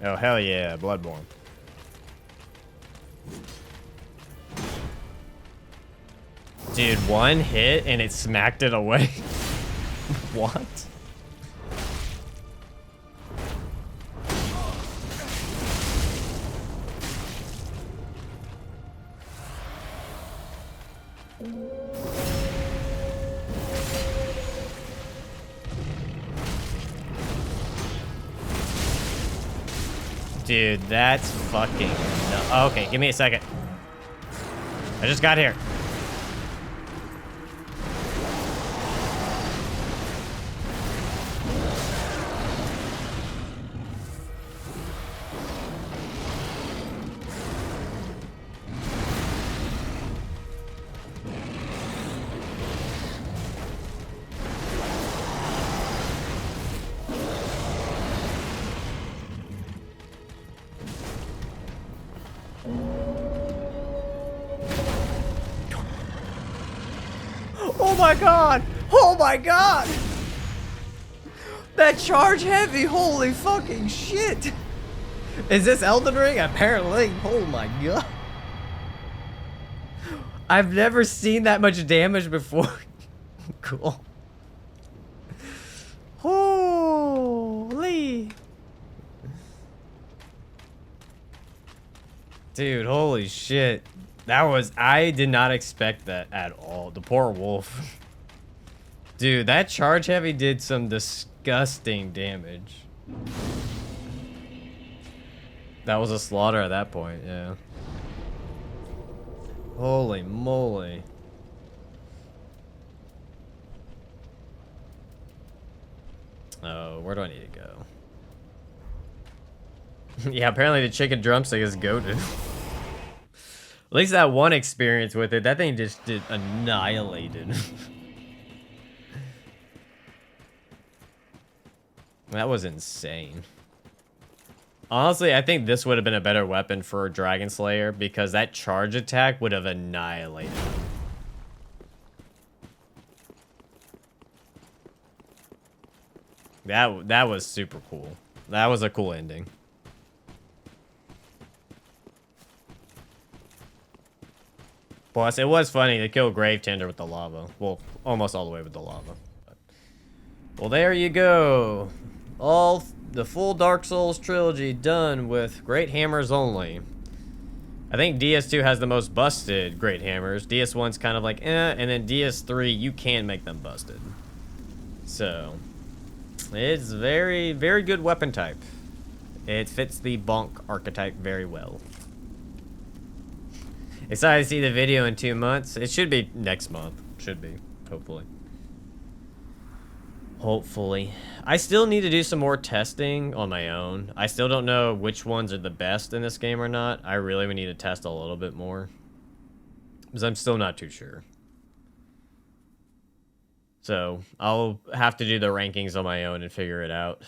Oh, hell yeah, Bloodborne. Dude, one hit and it smacked it away. What? Dude, that's fucking no. Okay, give me a second. I just got here. Oh my god! Oh my god! That charge heavy, holy fucking shit! Is this Elden Ring? Apparently. Oh my god. I've never seen that much damage before. Cool. Holy. Dude, holy shit. That was, I did not expect that at all. The poor wolf. Dude, that charge heavy did some disgusting damage. That was a slaughter at that point, yeah. Holy moly. Oh, where do I need to go? Yeah, apparently the chicken drumstick is goated. At least that one experience with it, that thing just did annihilated. That was insane. Honestly, I think this would have been a better weapon for Dragon Slayer because that charge attack would have annihilated him. That was super cool. That was a cool ending. Plus, it was funny to kill Grave Tender with the lava. Well, almost all the way with the lava. But... Well, there you go. The full Dark Souls trilogy done with Great Hammers only. I think DS2 has the most busted Great Hammers. DS1's kind of like, and then DS3, you can make them busted. So, it's very, very good weapon type. It fits the Bonk archetype very well. Excited to see the video in 2 months. It should be next month. Should be, hopefully. Hopefully. I still need to do some more testing on my own. I still don't know which ones are the best in this game or not. I really would need to test a little bit more. Because I'm still not too sure. So, I'll have to do the rankings on my own and figure it out.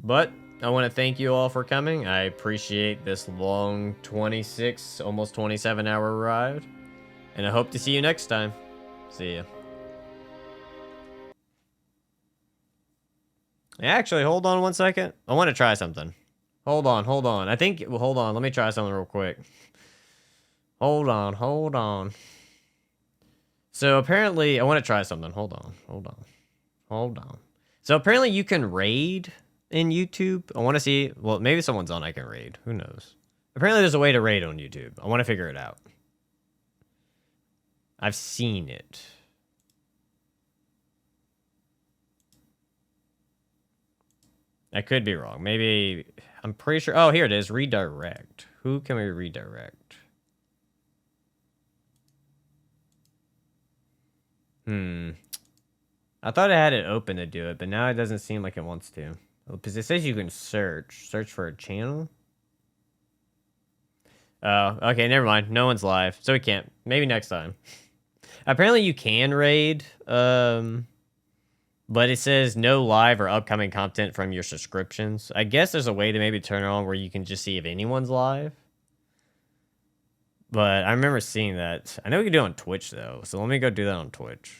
But, I want to thank you all for coming. I appreciate this long 26, almost 27 hour ride. And I hope to see you next time. See ya. Actually, hold on 1 second. I want to try something. Hold on. I think, well, hold on. Let me try something real quick. Hold on. So apparently, I want to try something. Hold on. So apparently you can raid in YouTube. I want to see, well, maybe someone's on I can raid. Who knows? Apparently there's a way to raid on YouTube. I want to figure it out. I've seen it. I could be wrong. Maybe, I'm pretty sure. Oh, here it is. Redirect. Who can we redirect? I thought I had it open to do it, but now it doesn't seem like it wants to. Because it says you can search for a channel. Oh, okay, never mind. No one's live, so we can't. Maybe next time. Apparently you can raid, but it says no live or upcoming content from your subscriptions. I guess there's a way to maybe turn it on where you can just see if anyone's live. But I remember seeing that. I know we can do it on Twitch, though, so let me go do that on Twitch.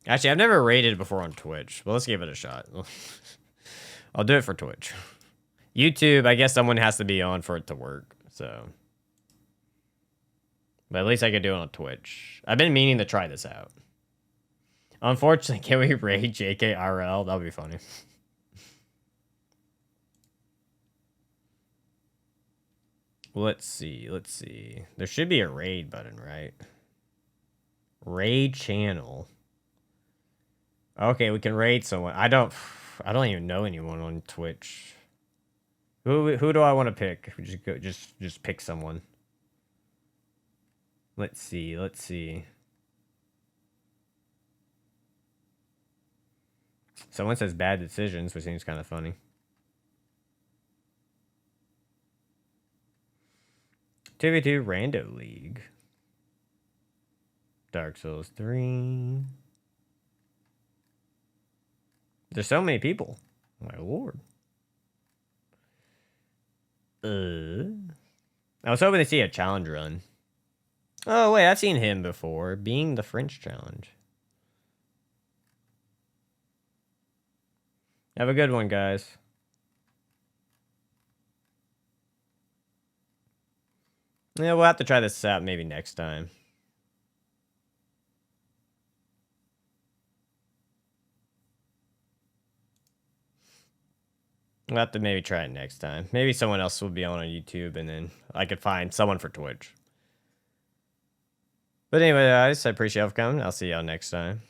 Actually, I've never raided before on Twitch, but let's give it a shot. I'll do it for Twitch. YouTube, I guess someone has to be on for it to work, so. But at least I could do it on Twitch. I've been meaning to try this out. Unfortunately, can we raid JKRL? That would be funny. Let's see. There should be a raid button, right? Raid channel. Okay, we can raid someone. I don't even know anyone on Twitch. Who do I want to pick? Just pick someone. Let's see. Someone says bad decisions, which seems kind of funny. 2v2 Rando League. Dark Souls 3. There's so many people. My lord. I was hoping to see a challenge run. Oh, wait, I've seen him before. Being the French challenge. Have a good one, guys. Yeah, we'll have to try this out maybe next time. We'll have to maybe try it next time. Maybe someone else will be on YouTube, and then I could find someone for Twitch. But anyway, guys, I appreciate you coming. I'll see y'all next time.